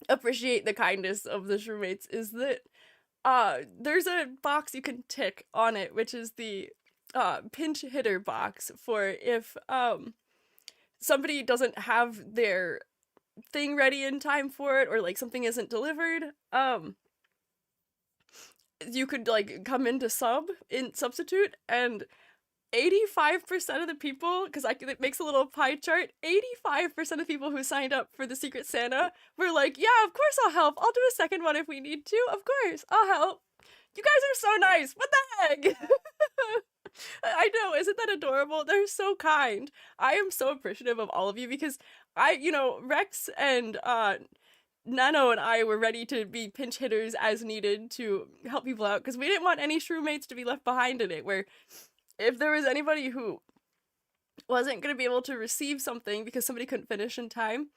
appreciate the kindness of the shroommates is that there's a box you can tick on it, which is the pinch hitter box for if somebody doesn't have their thing ready in time for it, or like something isn't delivered. You could like come into substitute, and 85% of the people, because it makes a little pie chart, 85% of people who signed up for the Secret Santa were like, yeah, of course I'll help. I'll do a second one if we need to. Of course, I'll help. You guys are so nice. What the heck? I know, isn't that adorable? They're so kind. I am so appreciative of all of you because Rex and Nano and I were ready to be pinch hitters as needed to help people out because we didn't want any shroommates to be left behind in it, where if there was anybody who wasn't going to be able to receive something because somebody couldn't finish in time,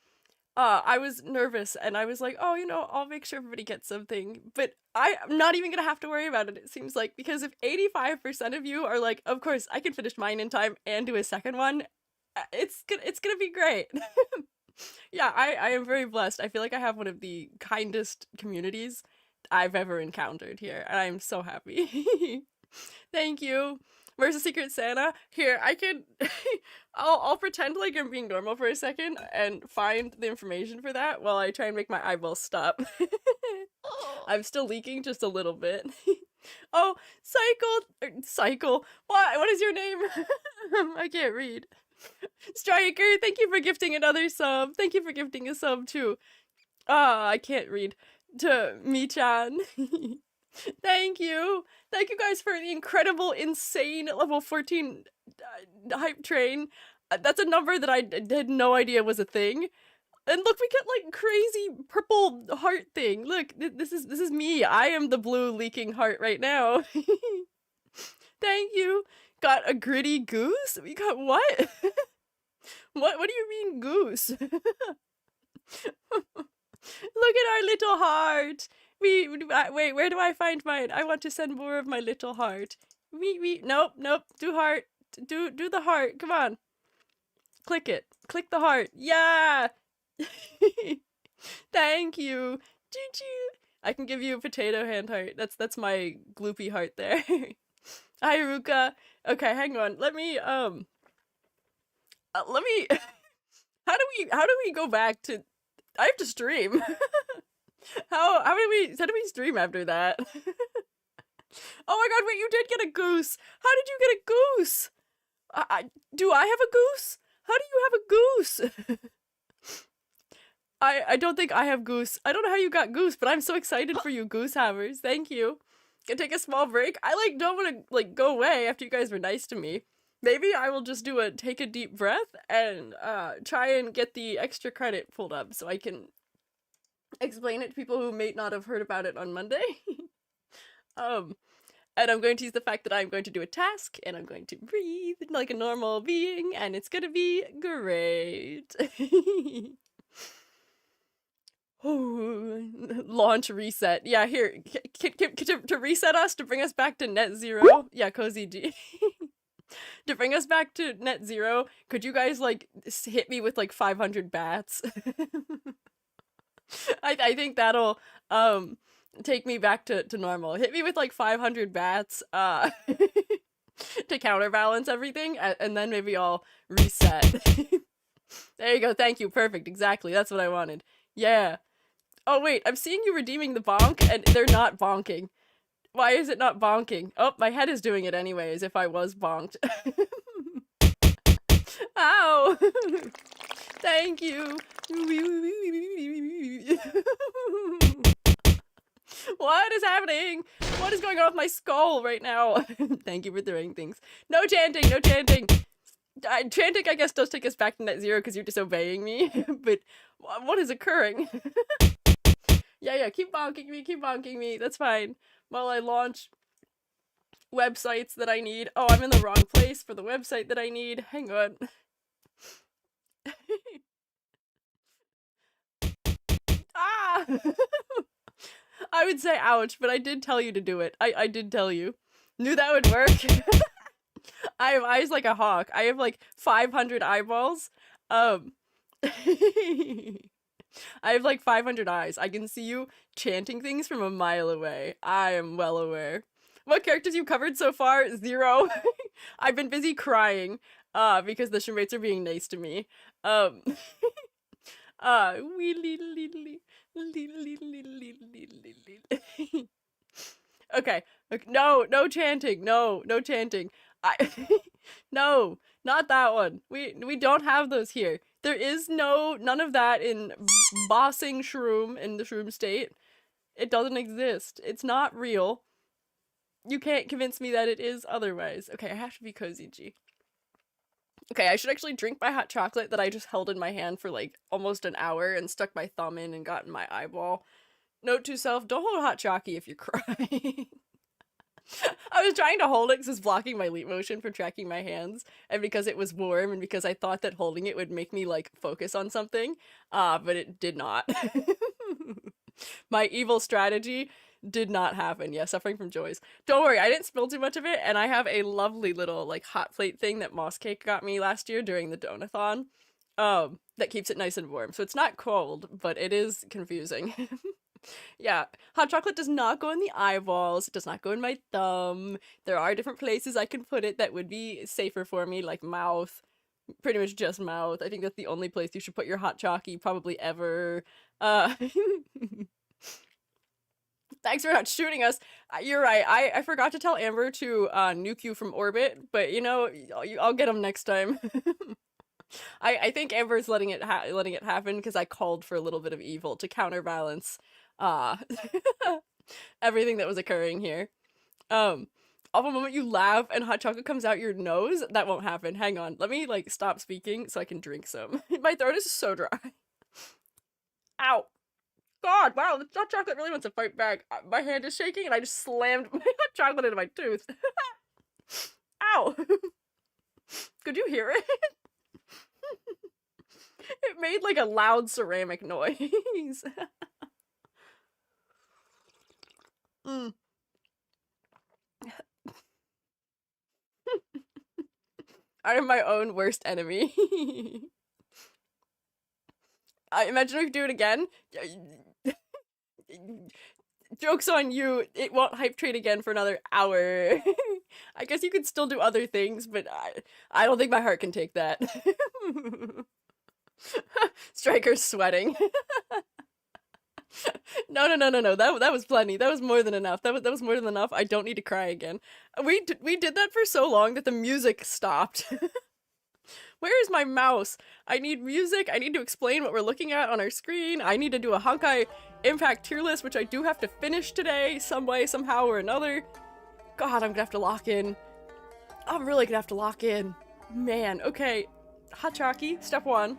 I was nervous and I was like, oh, I'll make sure everybody gets something. But I'm not even going to have to worry about it, it seems like, because if 85% of you are like, of course, I can finish mine in time and do a second one, it's gonna be great. Yeah, I am very blessed. I feel like I have one of the kindest communities I've ever encountered here, and I'm so happy. Thank you. Where's the Secret Santa? Here, I can. I'll pretend like I'm being normal for a second and find the information for that while I try and make my eyeballs stop. I'm still leaking just a little bit. Oh, Cycle. What is your name? I can't read. Striker, thank you for gifting another sub. Thank you for gifting a sub too. I can't read. To Mi-chan. Thank you. Thank you guys for the incredible, insane level 14 hype train. That's a number that I had no idea was a thing. And look, we get like crazy purple heart thing. Look, this is me. I am the blue leaking heart right now. Thank you. Got a gritty goose? We got what? What do you mean goose? Look at our little heart. Wait, where do I find mine? I want to send more of my little heart. Nope. Do heart. Do the heart. Come on. Click it. Click the heart. Yeah. Thank you. Choo-choo. I can give you a potato hand heart. That's my gloopy heart there. Hi, Ruka. Okay, hang on. Let me how do we go back to I have to stream. How do we stream after that? Oh my god, wait, you did get a goose. How did you get a goose? Do I have a goose? How do you have a goose? I don't think I have goose. I don't know how you got goose, but I'm so excited for you, goose havers. Thank you. Can take a small break. I don't want to go away after you guys were nice to me. Maybe I will just take a deep breath and try and get the extra credit pulled up so I can explain it to people who may not have heard about it on Monday. And I'm going to use the fact that I'm going to do a task and I'm going to breathe like a normal being and it's gonna be great. Launch reset. Yeah, here to reset us, to bring us back to net zero. Yeah, Cozy G. To bring us back to net zero, could you guys hit me with 500 bats? I think that'll take me back to normal. Hit me with 500 bats to counterbalance everything, and then maybe I'll reset. There you go. Thank you. Perfect. Exactly. That's what I wanted. Yeah. Oh wait, I'm seeing you redeeming the bonk, and they're not bonking. Why is it not bonking? Oh, my head is doing it anyway, as if I was bonked. Ow! Thank you. What is happening? What is going on with my skull right now? Thank you for throwing things. No chanting, no chanting. Chanting, I guess, does take us back to net zero because you're disobeying me. But what is occurring? Yeah, keep bonking me. That's fine. While I launch websites that I need. Oh, I'm in the wrong place for the website that I need. Hang on. Ah! I would say ouch, but I did tell you to do it. I did tell you. Knew that would work. I have eyes like a hawk. I have 500 eyeballs. I have 500 eyes. I can see you chanting things from a mile away. I am well aware. What characters you covered so far? 0. I've been busy crying because the shemmates are being nice to me. Okay. No chanting. No chanting. No, not that one. We don't have those here. There is none of that in bossing shroom in the shroom state. It doesn't exist. It's not real. You can't convince me that it is otherwise. Okay, I have to be Cozy G. Okay, I should actually drink my hot chocolate that I just held in my hand for almost an hour and stuck my thumb in and got in my eyeball. Note to self, don't hold hot chocolate if you're crying. I was trying to hold it because it's blocking my leap motion from tracking my hands, and because it was warm, and because I thought that holding it would make me focus on something, but it did not. My evil strategy did not happen. Yeah, suffering from joys. Don't worry, I didn't spill too much of it, and I have a lovely little hot plate thing that Moss Cake got me last year during the donathon, that keeps it nice and warm. So it's not cold, but it is confusing. Yeah, hot chocolate does not go in the eyeballs. It does not go in my thumb. There are different places I can put it that would be safer for me, like mouth. Pretty much just mouth. I think that's the only place you should put your hot chocky probably ever. Thanks for not shooting us. You're right. I forgot to tell Amber to nuke you from orbit, but you know, I'll get him next time. I think Amber's letting it happen because I called for a little bit of evil to counterbalance everything that was occurring here. Off a moment you laugh and hot chocolate comes out your nose, that won't happen. Hang on. Let me like stop speaking so I can drink some. My throat is so dry. Ow. God, wow, the hot chocolate really wants to fight back. My hand is shaking and I just slammed my hot chocolate into my tooth. Ow. Could you hear it? It made like a loud ceramic noise. I am my own worst enemy. I imagine if we do it again. Joke's on you. It won't hype trade again for another hour. I guess you could still do other things, but I don't think my heart can take that. Striker's sweating. No. That was plenty. That was more than enough. That was more than enough. I don't need to cry again. We did that for so long that the music stopped. Where is my mouse? I need music. I need to explain what we're looking at on our screen. I need to do a Honkai Impact tier list, which I do have to finish today, some way, somehow, or another. God, I'm gonna have to lock in. I'm really gonna have to lock in. Man, okay. Hot Chalky, step 1.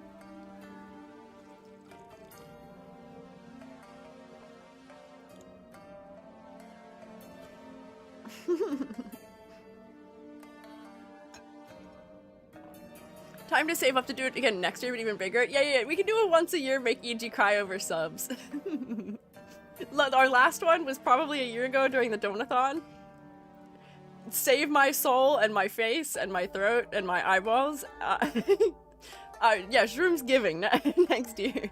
Time to save up to do it again next year, but even bigger. Yeah, we can do it once a year, make EG cry over subs. Our last one was probably a year ago during the Donathon. Save my soul and my face and my throat and my eyeballs. Yeah, Shroom's giving next year.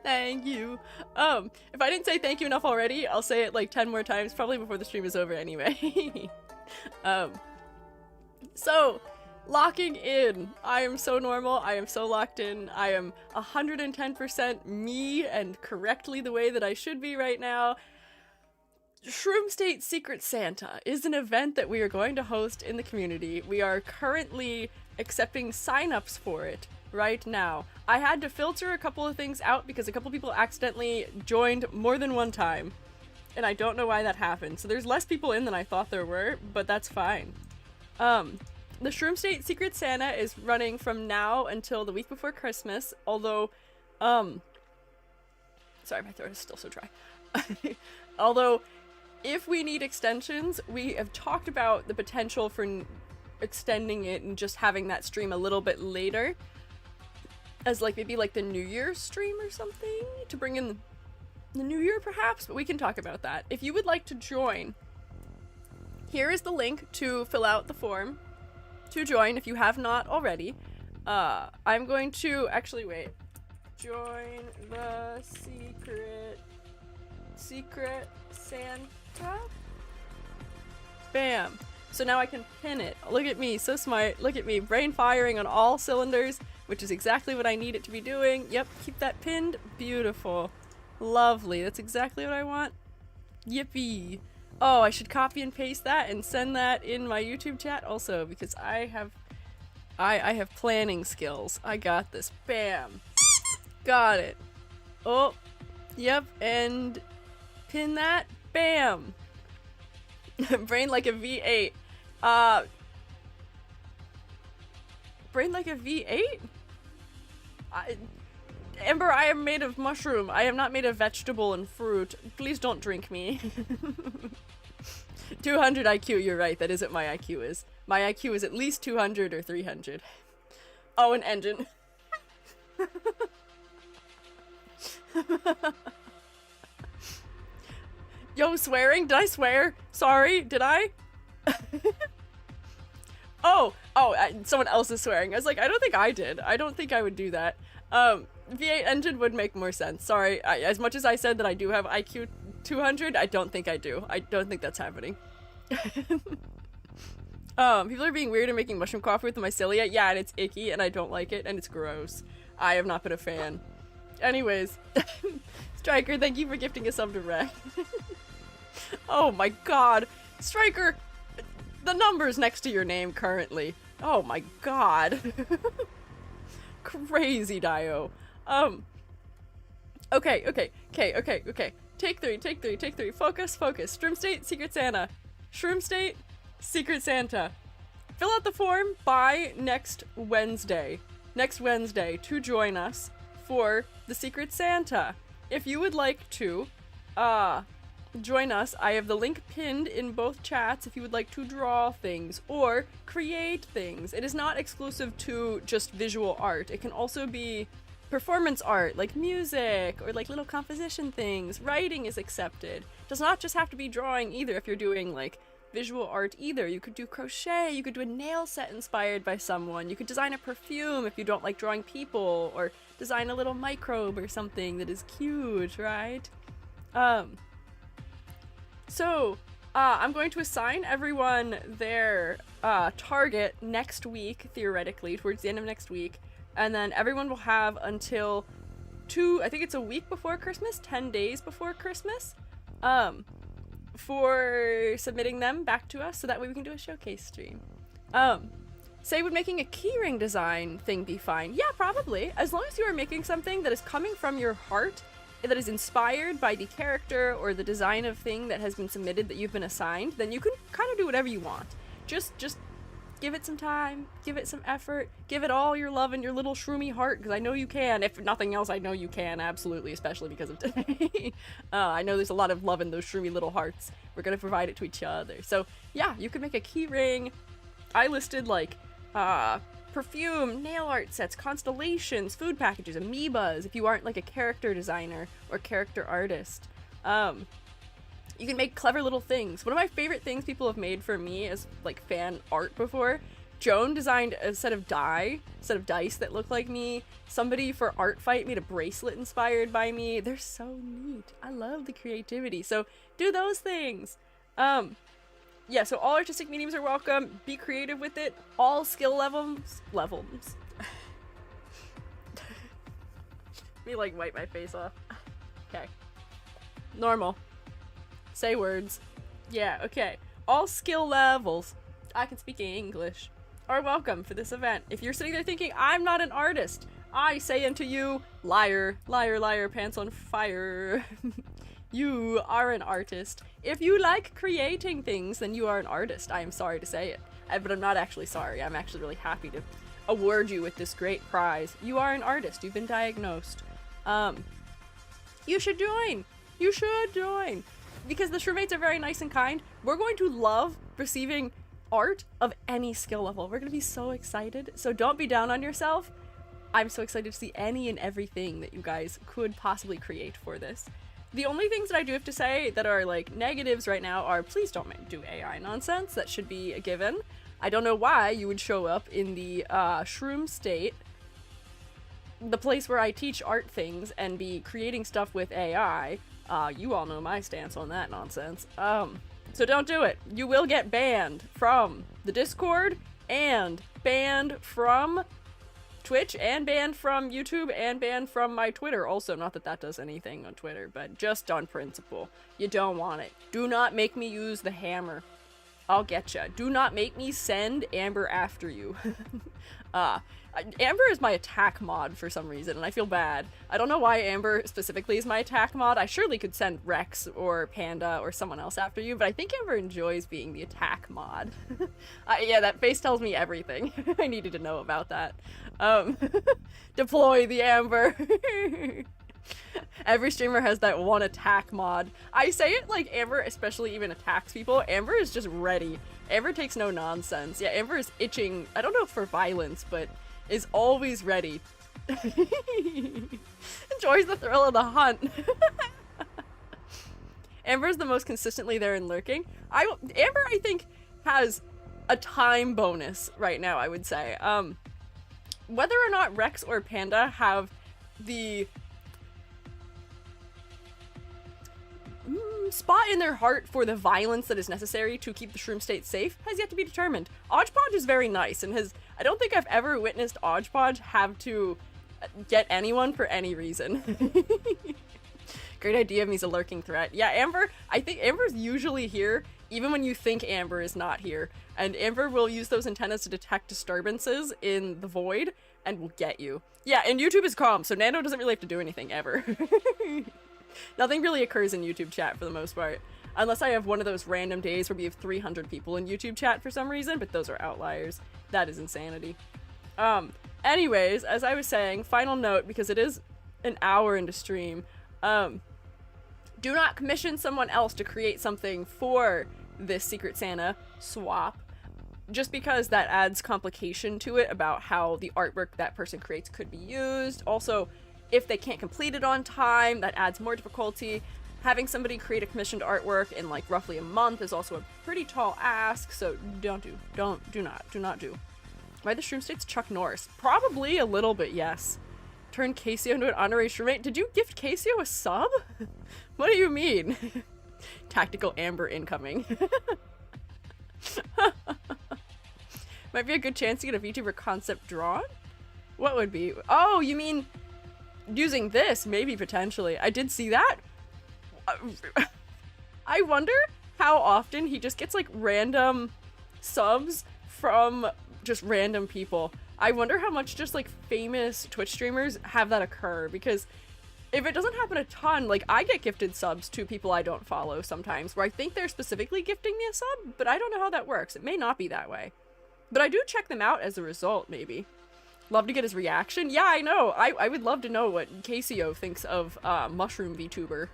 Thank you. If I didn't say thank you enough already, I'll say it like 10 more times, probably before the stream is over anyway. So, locking in. I am so normal. I am so locked in. I am 110% me and correctly the way that I should be right now. Shroom State Secret Santa is an event that we are going to host in the community. We are currently accepting signups for it right now. I had to filter a couple of things out because a couple people accidentally joined more than one time, and I don't know why that happened. So there's less people in than I thought there were, but that's fine. The Shroom State Secret Santa is running from now until the week before Christmas, although, sorry, my throat is still so dry. Although, if we need extensions, we have talked about the potential for extending it and just having that stream a little bit later, as like maybe like the New Year's stream or something, to bring in the New Year perhaps, but we can talk about that. If you would like to join, here is the link to fill out the form to join if you have not already. I'm going to actually wait. Join the secret Santa. Bam. So now I can pin it. Look at me, so smart. Look at me, brain firing on all cylinders, which is exactly what I need it to be doing. Yep, keep that pinned. Beautiful. Lovely. That's exactly what I want. Yippee. Oh, I should copy and paste that and send that in my YouTube chat also, because I have planning skills. I got this. Bam. Got it. Oh, yep, and pin that. Bam. Brain like a V8. Brain like a V8? Ember, I am made of mushroom. I am not made of vegetable and fruit. Please don't drink me. 200 IQ, you're right. That is what my IQ is. My IQ is at least 200 or 300. Oh, an engine. Yo, swearing? Did I swear? Sorry, did I? Oh, someone else is swearing. I was like, I don't think I did. I don't think I would do that. V8 engine would make more sense. Sorry, as much as I said that I do have IQ 200, I don't think I do. I don't think that's happening. People are being weird and making mushroom coffee with the mycelia. Yeah, and it's icky, and I don't like it, and it's gross. I have not been a fan. Anyways, Striker, thank you for gifting a sub to Rec. Oh my god. Striker, the number's next to your name currently. Oh my god. Crazy Dio. Okay. Take three. Focus. Shroom State, Secret Santa. Shroom State, Secret Santa. Fill out the form by next Wednesday to join us for the Secret Santa. If you would like to, join us, I have the link pinned in both chats if you would like to draw things or create things. It is not exclusive to just visual art. It can also be performance art, like music, or like little composition things. Writing is accepted. It does not just have to be drawing either if you're doing like visual art either. You could do crochet, you could do a nail set inspired by someone, you could design a perfume if you don't like drawing people, or design a little microbe or something that is cute, right? So, I'm going to assign everyone their target next week, theoretically, towards the end of next week, and then everyone will have until I think it's a week before Christmas, 10 days before Christmas, for submitting them back to us, so that way we can do a showcase stream. Say, would making a keyring design thing be fine? Yeah, probably. As long as you are making something that is coming from your heart, that is inspired by the character or the design of thing that has been submitted that you've been assigned, then you can kind of do whatever you want. Just give it some time, give it some effort, give it all your love and your little shroomy heart, because I know you can. If nothing else, I know you can, absolutely, especially because of today. I know there's a lot of love in those shroomy little hearts. We're gonna provide it to each other. So yeah, you can make a key ring. I listed like perfume, nail art sets, constellations, food packages, amoebas, if you aren't like a character designer or character artist. You can make clever little things. One of my favorite things people have made for me as like fan art before, Joan designed a set of dice that look like me. Somebody for Art Fight made a bracelet inspired by me. They're so neat. I love the creativity. So do those things. Yeah, so all artistic mediums are welcome. Be creative with it. All skill levels. Let me like wipe my face off. Okay. Normal. Say words. Yeah, okay. All skill levels, I can speak English, are welcome for this event. If you're sitting there thinking, I'm not an artist, I say unto you, liar, liar, liar, pants on fire. You are an artist. If you like creating things, then you are an artist. I am sorry to say it. But I'm not actually sorry. I'm actually really happy to award you with this great prize. You are an artist. You've been diagnosed. You should join. You should join. Because the Shroomates are very nice and kind. We're going to love receiving art of any skill level. We're going to be so excited. So don't be down on yourself. I'm so excited to see any and everything that you guys could possibly create for this. The only things that I do have to say that are like negatives right now are, please don't do AI nonsense. That should be a given. I don't know why you would show up in the Shroom State, the place where I teach art things, and be creating stuff with AI. You all know my stance on that nonsense. So don't do it. You will get banned from the Discord, and banned from Twitch, and banned from YouTube, and banned from my Twitter also. Not that that does anything on Twitter, but just on principle. You don't want it. Do not make me use the hammer. I'll getcha. Do not make me send Amber after you. Amber is my attack mod for some reason, and I feel bad. I don't know why Amber specifically is my attack mod. I surely could send Rex or Panda or someone else after you, but I think Amber enjoys being the attack mod. Yeah, that face tells me everything. I needed to know about that. Deploy the Amber. Every streamer has that one attack mod. I say it like Amber especially even attacks people. Amber is just ready. Amber takes no nonsense. Yeah, Amber is itching, I don't know if for violence, but is always ready. Enjoys the thrill of the hunt. Amber's the most consistently there and lurking. Amber, I think, has a time bonus right now, I would say. Whether or not Rex or Panda have the spot in their heart for the violence that is necessary to keep the shroom state safe has yet to be determined. Odgepodge is very nice and I don't think I've ever witnessed Odgepodge have to get anyone for any reason. Great idea of me as a lurking threat. Yeah, Amber, I think Amber's usually here even when you think Amber is not here. And Amber will use those antennas to detect disturbances in the void and will get you. Yeah, and YouTube is calm, so Nano doesn't really have to do anything ever. Nothing really occurs in YouTube chat for the most part. Unless I have one of those random days where we have 300 people in YouTube chat for some reason, but those are outliers. That is insanity. Anyways, as I was saying, final note, because it is an hour into stream, do not commission someone else to create something for this Secret Santa swap, just because that adds complication to it about how the artwork that person creates could be used. Also, if they can't complete it on time, that adds more difficulty. Having somebody create a commissioned artwork in like roughly a month is also a pretty tall ask, so do not do. Why the shroom state's Chuck Norris? Probably a little bit, yes. Turn Casio into an honorary shroomate. Did you gift Casio a sub? What do you mean? Tactical Amber incoming. Might be a good chance to get a VTuber concept drawn? What would be? Oh, you mean using this? Maybe, potentially. I did see that. I wonder how often he just gets like random subs from just random people. I wonder how much just like famous Twitch streamers have that occur, because if it doesn't happen a ton, like I get gifted subs to people I don't follow sometimes, where I think they're specifically gifting me a sub, but I don't know how that works. It may not be that way. But I do check them out as a result, maybe. Love to get his reaction. Yeah, I know. I would love to know what Casio thinks of Mushroom VTuber.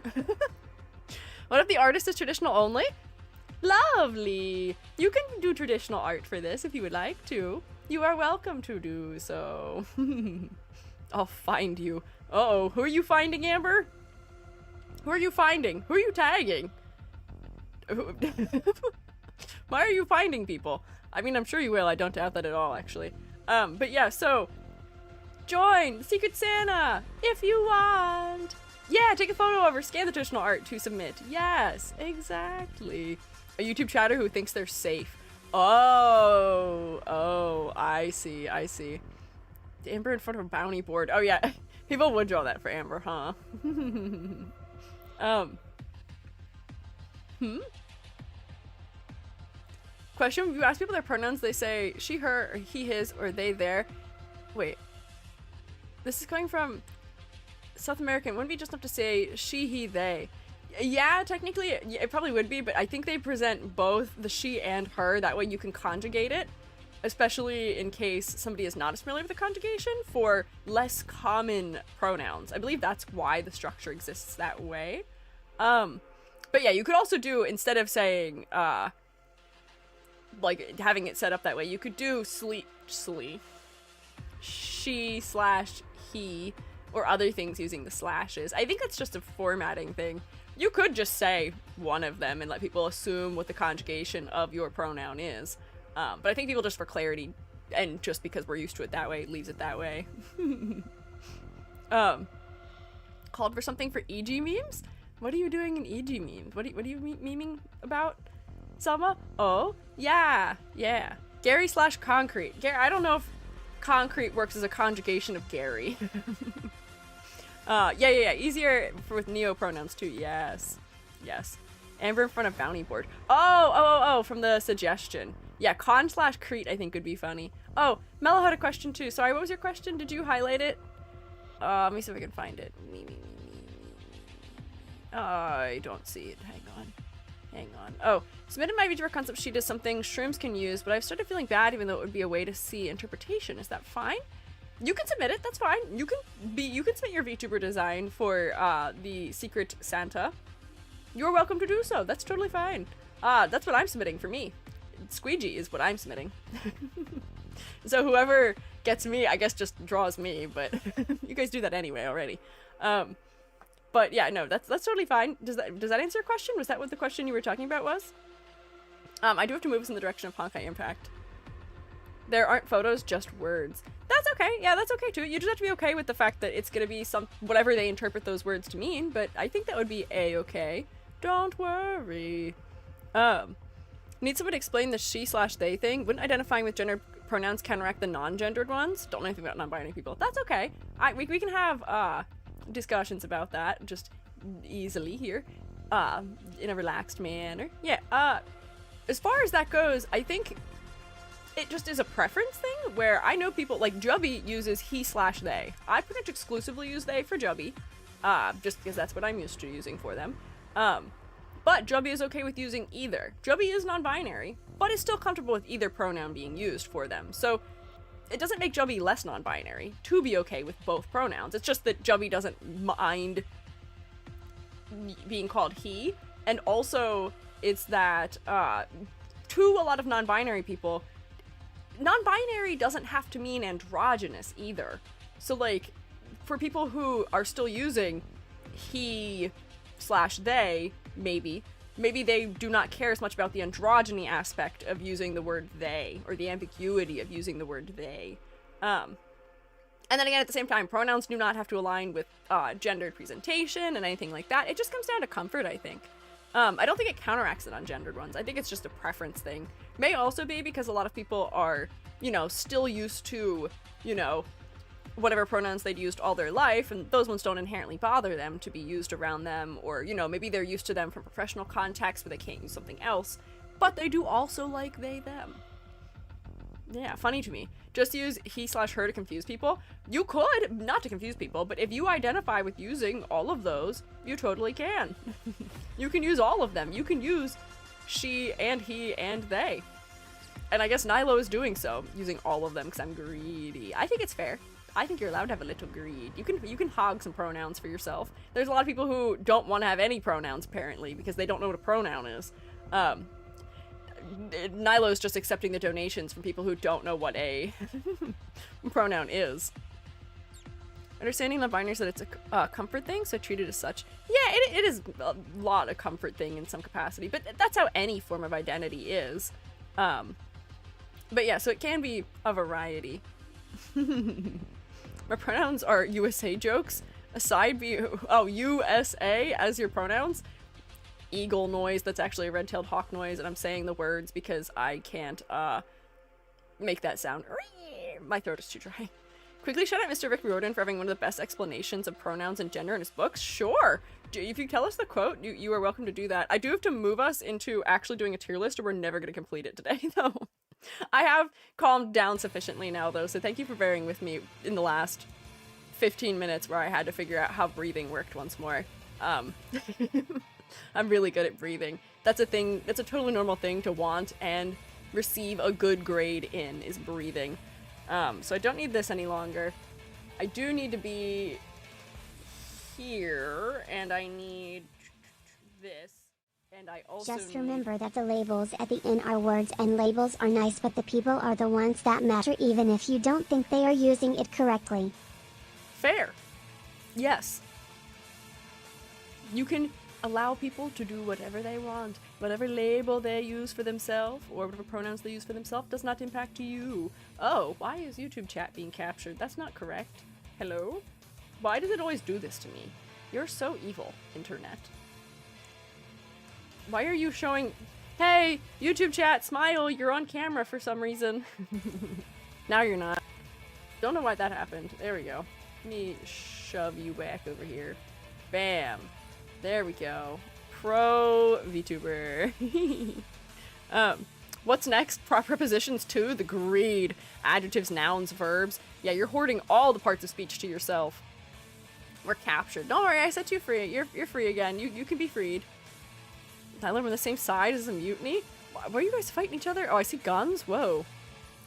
What if the artist is traditional only? Lovely! You can do traditional art for this if you would like to. You are welcome to do so. I'll find you. Uh-oh, who are you finding, Amber? Who are you finding? Who are you tagging? Why are you finding people? I mean, I'm sure you will. I don't doubt that at all, actually. But yeah, so join Secret Santa if you want. Yeah, take a photo of her, scan the traditional art to submit. Yes, exactly. A YouTube chatter who thinks they're safe. Oh, I see. Amber in front of a bounty board. Oh yeah, people would draw that for Amber, huh? Question, if you ask people their pronouns, they say she, her, or he, his, or they, their. Wait. This is coming from South American. Wouldn't be just enough to say she, he, they. Yeah, technically, it probably would be, but I think they present both the she and her. That way you can conjugate it, especially in case somebody is not as familiar with the conjugation for less common pronouns. I believe that's why the structure exists that way. But yeah, you could also do, instead of saying, like having it set up that way, you could do she/he, or other things using the slashes. I think that's just a formatting thing. You could just say one of them and let people assume what the conjugation of your pronoun is. But I think people, just for clarity, and just because we're used to it that way, leaves it that way. Called for something for EG memes? What are you doing in EG memes? What are you memeing about, Selma? Oh, yeah. Gary/concrete. Gary, I don't know if concrete works as a conjugation of Gary. Yeah. Easier with neo pronouns too. Yes. Amber in front of bounty board. Oh, from the suggestion. Yeah, con/crete I think would be funny. Oh, Mello had a question too. Sorry, what was your question? Did you highlight it? Let me see if I can find it. I don't see it. Hang on. Oh, submitted my VTuber concept sheet as something shrooms can use, but I've started feeling bad even though it would be a way to see interpretation. Is that fine? You can submit it, that's fine. You can submit your VTuber design for the Secret Santa. You're welcome to do so. That's totally fine. That's what I'm submitting for me. Squiiji is what I'm submitting. So whoever gets me, I guess, just draws me, but you guys do that anyway already. But yeah, no, that's totally fine. Does that answer your question? Was that what the question you were talking about was? I do have to move us in the direction of Honkai Impact. There aren't photos, just words. That's okay. Yeah, that's okay too. You just have to be okay with the fact that it's gonna be whatever they interpret those words to mean, but I think that would be a-okay. Don't worry. Need someone to explain the she/they thing. Wouldn't identifying with gender pronouns counteract the non-gendered ones? Don't know anything about non-binary people. That's okay. We can have discussions about that just easily here, in a relaxed manner. Yeah. As far as that goes, I think it just is a preference thing where I know people like Jubby uses he/they. I pretty much exclusively use they for Jubby, just because that's what I'm used to using for them. But Jubby is okay with using either. Jubby is non-binary, but is still comfortable with either pronoun being used for them. So it doesn't make Jubby less non-binary to be okay with both pronouns. It's just that Jubby doesn't mind being called he, and also it's that to a lot of non-binary people, non-binary doesn't have to mean androgynous either. So like for people who are still using he/they, maybe they do not care as much about the androgyny aspect of using the word they, or the ambiguity of using the word they. And then again, at the same time, pronouns do not have to align with gendered presentation and anything like that. It just comes down to comfort, I think. I don't think it counteracts the ungendered ones. I think it's just a preference thing. May also be because a lot of people are, still used to, whatever pronouns they'd used all their life, and those ones don't inherently bother them to be used around them, or, maybe they're used to them from professional context where they can't use something else, but they do also like they, them. Yeah, funny to me. Just use he/her to confuse people. You could, not to confuse people, but if you identify with using all of those, you totally can. You can use all of them. You can use she and he and they. And I guess Nilo is doing so, using all of them because I'm greedy. I think it's fair. I think you're allowed to have a little greed. You can hog some pronouns for yourself. There's a lot of people who don't want to have any pronouns, apparently, because they don't know what a pronoun is. Nilo's just accepting the donations from people who don't know what a pronoun is. Understanding the binaries that it's a comfort thing, so treat it as such. Yeah, it is a lot of comfort thing in some capacity, but that's how any form of identity is. But yeah, so it can be a variety. My pronouns are USA jokes. Aside view, USA as your pronouns. Eagle noise, that's actually a red-tailed hawk noise, and I'm saying the words because I can't make that sound. My throat is too dry. Quickly shout out Mr. Rick Riordan for having one of the best explanations of pronouns and gender in his books. Sure! If you tell us the quote, you are welcome to do that. I do have to move us into actually doing a tier list, or we're never going to complete it today, though. I have calmed down sufficiently now, though, so thank you for bearing with me in the last 15 minutes where I had to figure out how breathing worked once more. I'm really good at breathing. That's a thing, that's a totally normal thing to want and receive a good grade in, is breathing. So I don't need this any longer. I do need to be here, and I need this, and I also Just remember that the labels at the end are words, and labels are nice, but the people are the ones that matter, even if you don't think they are using it correctly. Fair. Yes. You can allow people to do whatever they want. Whatever label they use for themselves, or whatever pronouns they use for themselves, does not impact you. Oh, why is YouTube chat being captured? That's not correct. Hello? Why does it always do this to me? You're so evil, internet. Why are you showing... Hey, YouTube chat, smile, you're on camera for some reason. Now you're not. Don't know why that happened. There we go. Let me shove you back over here. Bam. There we go. Pro VTuber. What's next? Proper prepositions too? The greed. Adjectives, nouns, verbs. Yeah, you're hoarding all the parts of speech to yourself. We're captured. Don't worry, I set you free. You're free again. You can be freed. Tyler, we're on the same side as a mutiny? Why are you guys fighting each other? Oh, I see guns? Whoa.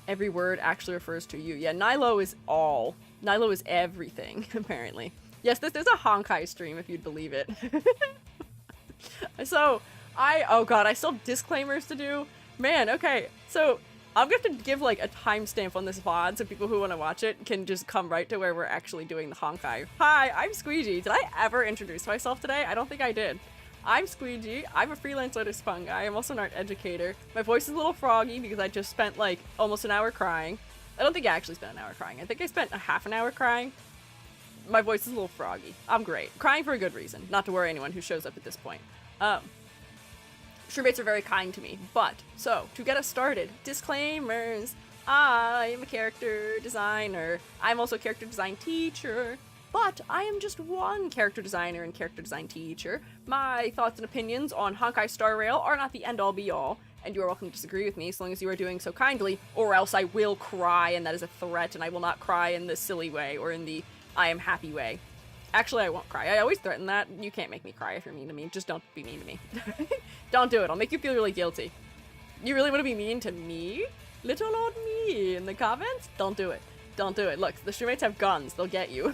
Every word actually refers to you. Yeah, Nilo is all. Nilo is everything, apparently. Yes, there's a Honkai stream, if you'd believe it. So, oh god, I still have disclaimers to do. Man, okay, so I'm gonna have to give like a timestamp on this VOD so people who want to watch it can just come right to where we're actually doing the Honkai. Hi, I'm Squiiji. Did I ever introduce myself today? I don't think I did. I'm Squiiji. I'm a freelance artist fun guy. I'm also an art educator. My voice is a little froggy because I just spent like almost an hour crying. I don't think I actually spent an hour crying. I think I spent a half an hour crying. My voice is a little froggy. I'm great. Crying for a good reason. Not to worry anyone who shows up at this point. Streammates are very kind to me. But, so, to get us started, disclaimers. I'm a character designer. I'm also a character design teacher. But I am just one character designer and character design teacher. My thoughts and opinions on Honkai Star Rail are not the end-all be-all, and you are welcome to disagree with me as long as you are doing so kindly, or else I will cry, and that is a threat, and I will not cry in the silly way or in the I am happy way. Actually, I won't cry. I always threaten that. You can't make me cry if you're mean to me. Just don't be mean to me. Don't do it. I'll make you feel really guilty. You really want to be mean to me? Little old me in the comments? Don't do it. Don't do it. Look, the streammates have guns. They'll get you.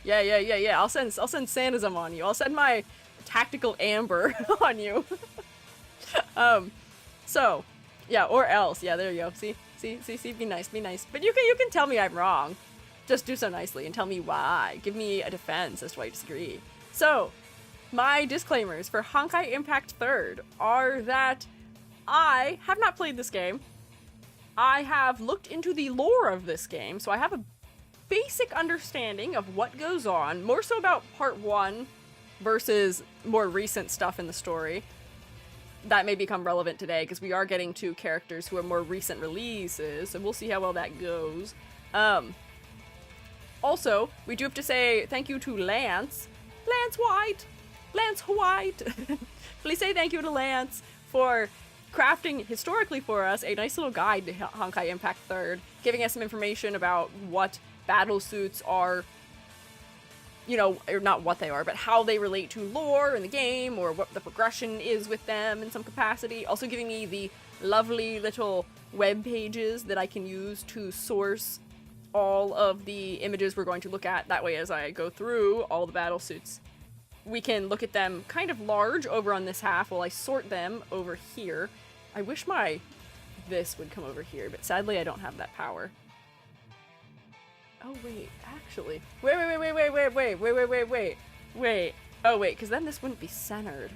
Yeah. I'll send Santism on you. I'll send my tactical amber on you. So, yeah, or else. Yeah, there you go. See, be nice. But you can tell me I'm wrong. Just do so nicely and tell me why. Give me a defense as to why you disagree. So, my disclaimers for Honkai Impact 3rd are that I have not played this game. I have looked into the lore of this game, so I have a basic understanding of what goes on, more so about part 1 versus more recent stuff in the story. That may become relevant today, because we are getting to characters who are more recent releases, and we'll see how well that goes. Also, we do have to say thank you to Lance White! Please say thank you to Lance for crafting historically for us a nice little guide to Honkai Impact 3rd, giving us some information about what battlesuits are, or not what they are, but how they relate to lore in the game, or what the progression is with them in some capacity. Also giving me the lovely little web pages that I can use to source all of the images we're going to look at. That way, as I go through all the battlesuits, we can look at them kind of large over on this half while I sort them over here. I wish this would come over here, but sadly I don't have that power. Oh wait, actually. Wait. Oh wait, because then this wouldn't be centered.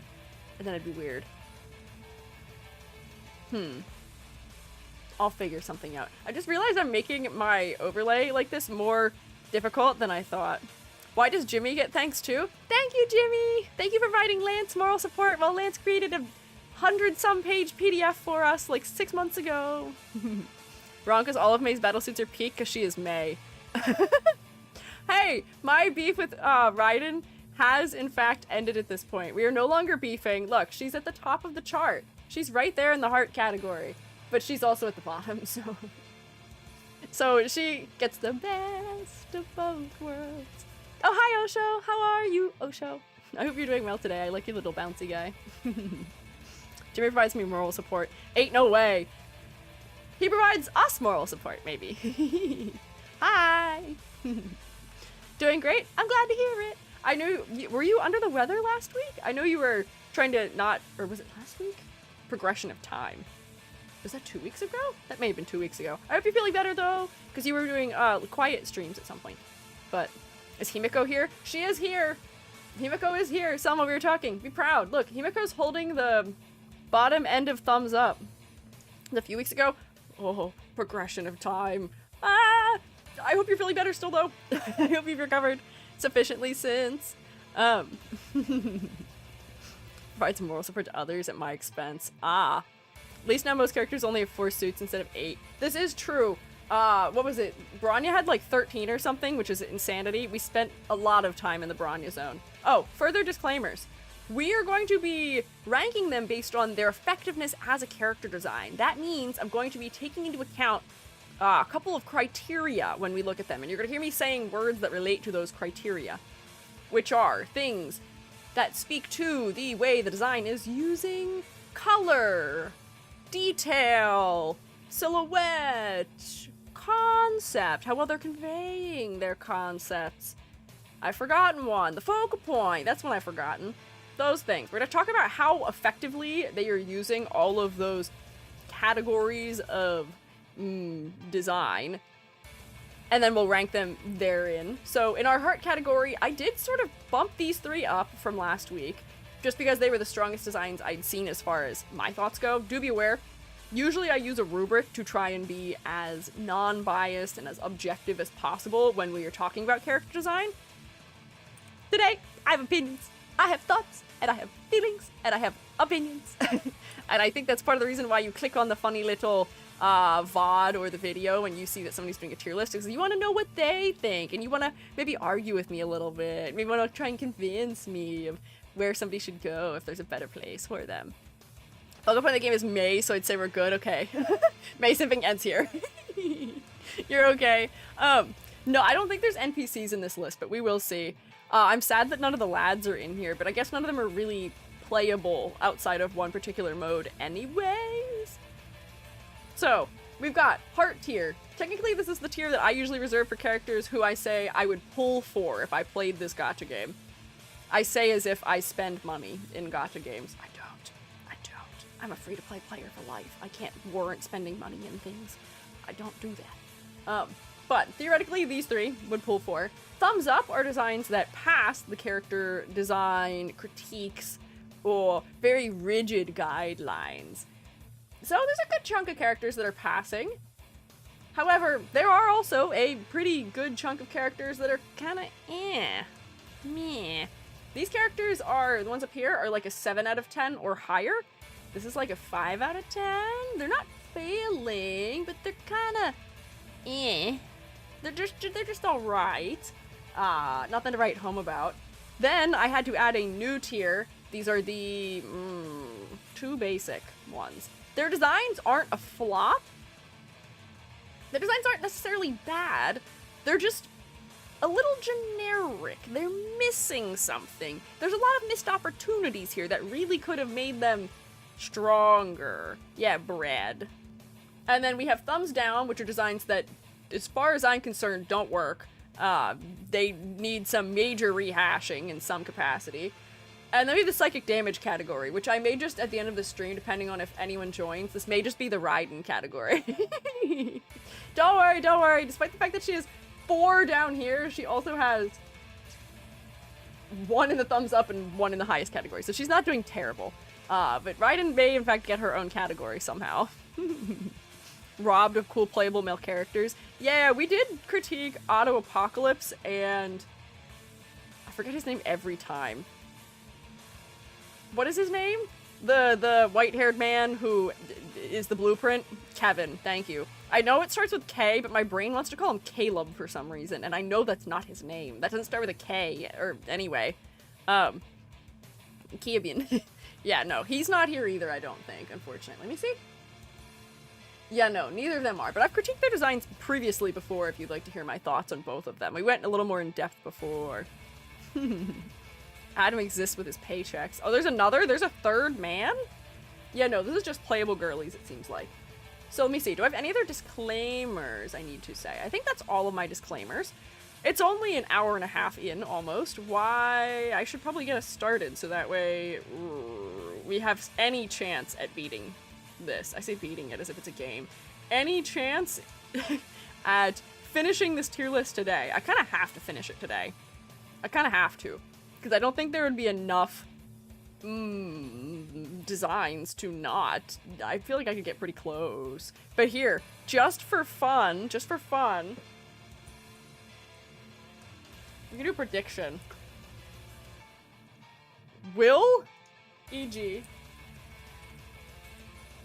And then it'd be weird. I'll figure something out. I just realized I'm making my overlay like this more difficult than I thought. Why does Jimmy get thanks too? Thank you, Jimmy! Thank you for providing Lance moral support while Lance created a 100-some page PDF for us like 6 months ago. Wrong, because all of May's battlesuits are peak because she is May. Hey, my beef with Raiden has in fact ended at this point. We are no longer beefing. Look, she's at the top of the chart. She's right there in the heart category. But she's also at the bottom, so... So she gets the best of both worlds. Oh, hi, Osho! How are you, Osho? I hope you're doing well today. I like your little bouncy guy. Jimmy provides me moral support. Ain't no way! He provides us moral support, maybe. Hi! Doing great? I'm glad to hear it! I knew... Were you under the weather last week? I know you were trying to not... Or was it last week? Progression of time. Was that 2 weeks ago? That may have been 2 weeks ago. I hope you're feeling better, though, because you were doing quiet streams at some point. But... Is Himiko here? She is here! Himiko is here! Selma, we were talking. Be proud. Look, Himiko's holding the bottom end of thumbs up. A few weeks ago. Oh, progression of time. Ah! I hope you're feeling better still, though. I hope you've recovered sufficiently since. Provide some moral support to others at my expense. Ah. At least now most characters only have 4 suits instead of 8. This is true. What was it? Bronya had like 13 or something, which is insanity. We spent a lot of time in the Bronya zone. Oh, further disclaimers. We are going to be ranking them based on their effectiveness as a character design. That means I'm going to be taking into account a couple of criteria when we look at them. And you're going to hear me saying words that relate to those criteria, which are things that speak to the way the design is using color, detail, silhouette, concept, how well they're conveying their concepts. I've forgotten one. The focal point. That's one I've forgotten. Those things. We're going to talk about how effectively they are using all of those categories of design. And then we'll rank them therein. So in our heart category, I did sort of bump these 3 up from last week, just because they were the strongest designs I'd seen as far as my thoughts go. Do be aware, Usually I use a rubric to try and be as non-biased and as objective as possible when we are talking about character design. Today, I have opinions, I have thoughts, and I have feelings, and I have opinions. And I think that's part of the reason why you click on the funny little VOD or the video and you see that somebody's doing a tier list, because you want to know what they think, and you want to maybe argue with me a little bit, maybe want to try and convince me of where somebody should go if there's a better place for them. Other point of the game is May, so I'd say we're good. Okay. May simping ends here. You're okay. No, I don't think there's NPCs in this list, but we will see. I'm sad that none of the lads are in here, but I guess none of them are really playable outside of one particular mode anyways. So, we've got Heart tier. Technically, this is the tier that I usually reserve for characters who I say I would pull for if I played this gacha game. I say as if I spend money in gacha games. I don't. I'm a free-to-play player for life. I can't warrant spending money in things. I don't do that. But theoretically, these three would pull for. Thumbs up are designs that pass the character design critiques or very rigid guidelines. So there's a good chunk of characters that are passing. However, there are also a pretty good chunk of characters that are kind of meh. These characters are, the ones up here, are like a 7 out of 10 or higher. This is like a 5 out of 10. They're not failing, but they're kind of They're just alright. Nothing to write home about. Then I had to add a new tier. These are the two basic ones. Their designs aren't a flop. Their designs aren't necessarily bad. They're just a little generic. They're missing something. There's a lot of missed opportunities here that really could have made them stronger. Yeah, bread. And then we have thumbs down, which are designs that, as far as I'm concerned, don't work. They need some major rehashing in some capacity. And then we have the psychic damage category, which I may just, at the end of the stream, depending on if anyone joins, this may just be the Raiden category. Don't worry. Despite the fact that she has 4 down here, she also has 1 in the thumbs up and 1 in the highest category. So she's not doing terrible. But Raiden may, in fact, get her own category somehow. Robbed of cool playable male characters. Yeah, we did critique Auto Apocalypse and I forget his name every time. What is his name? The white-haired man who is the blueprint? Kevin, thank you. I know it starts with K, but my brain wants to call him Caleb for some reason, and I know that's not his name. That doesn't start with a K, or anyway. Kiebian. Yeah, no, he's not here either, I don't think, unfortunately. Let me see. Yeah, no, neither of them are, but I've critiqued their designs previously before if you'd like to hear my thoughts on both of them. We went a little more in depth before. Adam exists with his paychecks. Oh, there's a third man? Yeah, no, this is just playable girlies, it seems like. So let me see, do I have any other disclaimers I need to say? I think that's all of my disclaimers. It's only an hour and a half in, almost. Why? I should probably get us started, so that way we have any chance at beating this. I say beating it as if it's a game. Any chance at finishing this tier list today. I kind of have to finish it today. I kind of have to. Because I don't think there would be enough designs to not. I feel like I could get pretty close. But here, just for fun, we can do a prediction. Will EG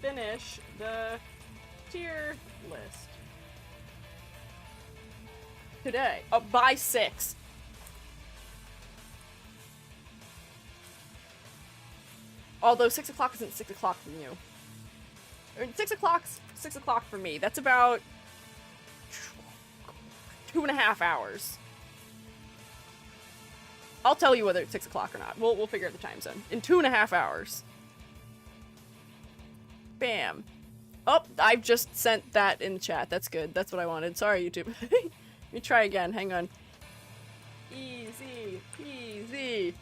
finish the tier list today? Oh, by 6. Although 6 o'clock isn't 6 o'clock for you. I mean, 6 o'clock's 6 o'clock for me. That's about 2.5 hours. I'll tell you whether it's 6 o'clock or not. We'll figure out the time zone. In 2.5 hours. Bam. Oh, I've just sent that in the chat. That's good. That's what I wanted. Sorry, YouTube. Let me try again. Hang on. Easy peasy.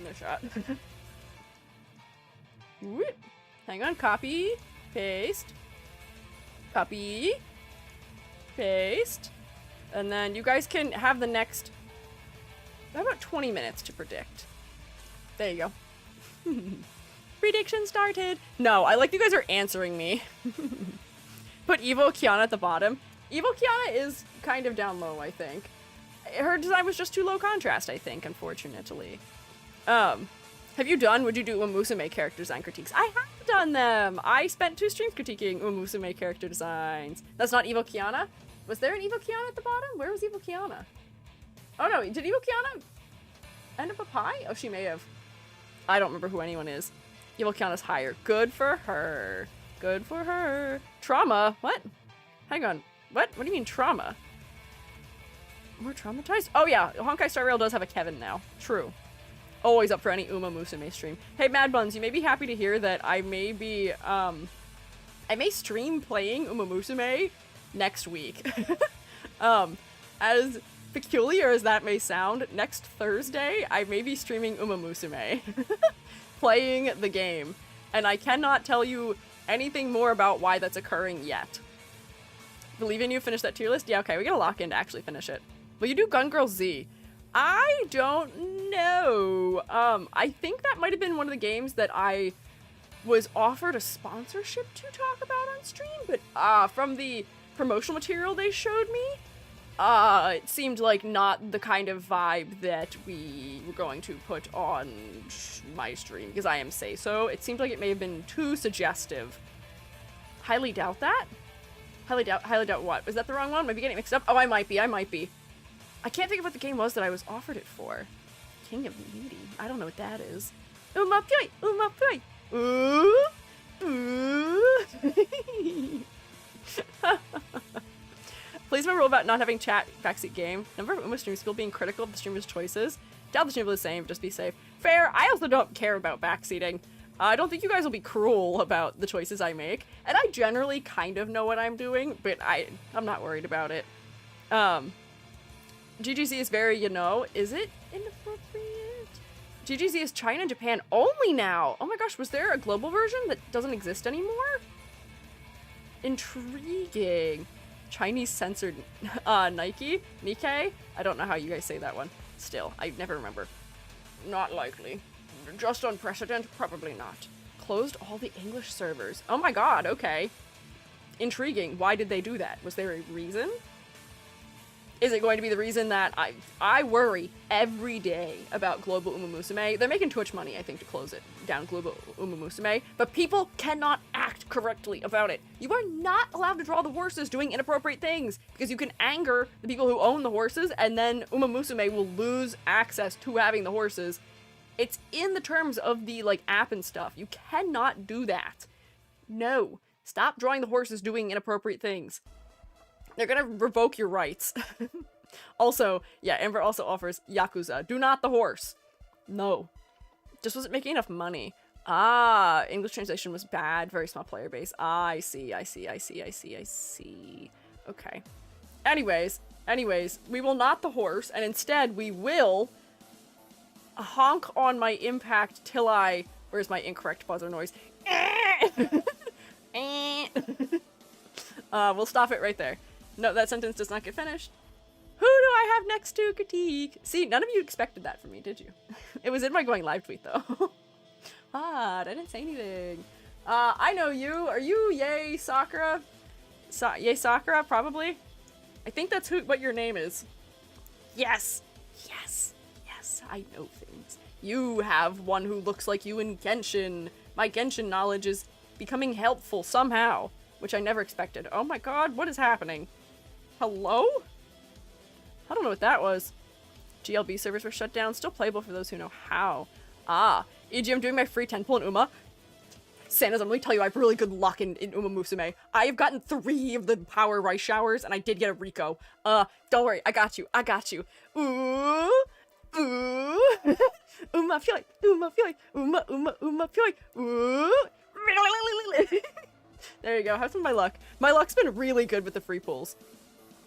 No shot. Whoop. Hang on. Copy. Paste. Copy. Paste. And then you guys can have the next about 20 minutes to predict. There you go. Prediction started. No, I like you guys are answering me. Put Evo Kiana at the bottom. Evo Kiana is kind of down low, I think. Her design was just too low contrast, I think, unfortunately. Have you done, would you do Uma Musume character design critiques? I have done them! I spent 2 streams critiquing Uma Musume character designs. That's not Evo Kiana? Was there an Evo Kiana at the bottom? Where was Evo Kiana? Oh no, did Evo Kiana end up a pie? Oh, she may have. I don't remember who anyone is. Evo Kiana's higher. Good for her. Good for her. Trauma? What? Hang on. What? What do you mean trauma? More traumatized? Oh yeah, Honkai Star Rail does have a Kevin now. True. Always up for any Uma Musume stream. Hey Mad Buns, you may be happy to hear that I may be, I may stream playing Uma Musume next week. As peculiar as that may sound, next Thursday, I may be streaming Uma Musume. Playing the game. And I cannot tell you anything more about why that's occurring yet. Believe in you, finish that tier list? Yeah, okay, we gotta lock in to actually finish it. Will you do Gun Girl Z? I don't know. I think that might have been one of the games that I was offered a sponsorship to talk about on stream, but from the promotional material they showed me, it seemed like not the kind of vibe that we were going to put on my stream, because I am say-so. It seemed like it may have been too suggestive. Highly doubt that. Highly doubt what? Was that the wrong one? Maybe getting mixed up? Oh, I might be. I can't think of what the game was that I was offered it for. King of Meaty. I don't know what that is. Uma Pyoy! Uma Pyoy! Ooh! Ooh! Please remember about not having chat backseat game. Number of Uma streams, people being critical of the streamer's choices. Doubt the streamer is the same, just be safe. Fair, I also don't care about backseating. I don't think you guys will be cruel about the choices I make. And I generally kind of know what I'm doing, but I'm not worried about it. GGZ is very, is it inappropriate? GGZ is China and Japan only now. Oh my gosh, was there a global version that doesn't exist anymore? Intriguing. Chinese censored Nike? Nikkei? I don't know how you guys say that one. Still, I never remember. Not likely. Just on precedent? Probably not. Closed all the English servers. Oh my god, okay. Intriguing. Why did they do that? Was there a reason? Is it going to be the reason that I worry every day about Global Uma Musume? They're making too much money, I think, to close it down, Global Uma Musume, but people cannot act correctly about it. You are not allowed to draw the horses doing inappropriate things, because you can anger the people who own the horses, and then Uma Musume will lose access to having the horses. It's in the terms of the, app and stuff. You cannot do that. No. Stop drawing the horses doing inappropriate things. They're gonna revoke your rights. Also, yeah, Amber also offers Yakuza. Do not the horse. No. Just wasn't making enough money. English translation was bad. Very small player base. I see. Okay. Anyways, we will not the horse, and instead we will honk on my impact till I... Where's my incorrect buzzer noise? We'll stop it right there. No, that sentence does not get finished. Who do I have next to critique? See, none of you expected that from me, did you? It was in my going live tweet, though. I didn't say anything. I know you. Are you Yay Sakura? Yay Sakura, probably? I think that's what your name is. Yes. I know things. You have one who looks like you in Genshin. My Genshin knowledge is becoming helpful somehow, which I never expected. Oh my god, what is happening? Hello? I don't know what that was. GLB servers were shut down. Still playable for those who know how. E.g. I'm doing my free 10 pull in Uma. Santa's, I'm going to tell you I have really good luck in Uma Musume. I have gotten 3 of the power rice showers, and I did get a Rico. Don't worry, I got you. Ooh! Uma Pyoy! Uma Pyoy! Ooh! There you go, have some of my luck. My luck's been really good with the free pulls.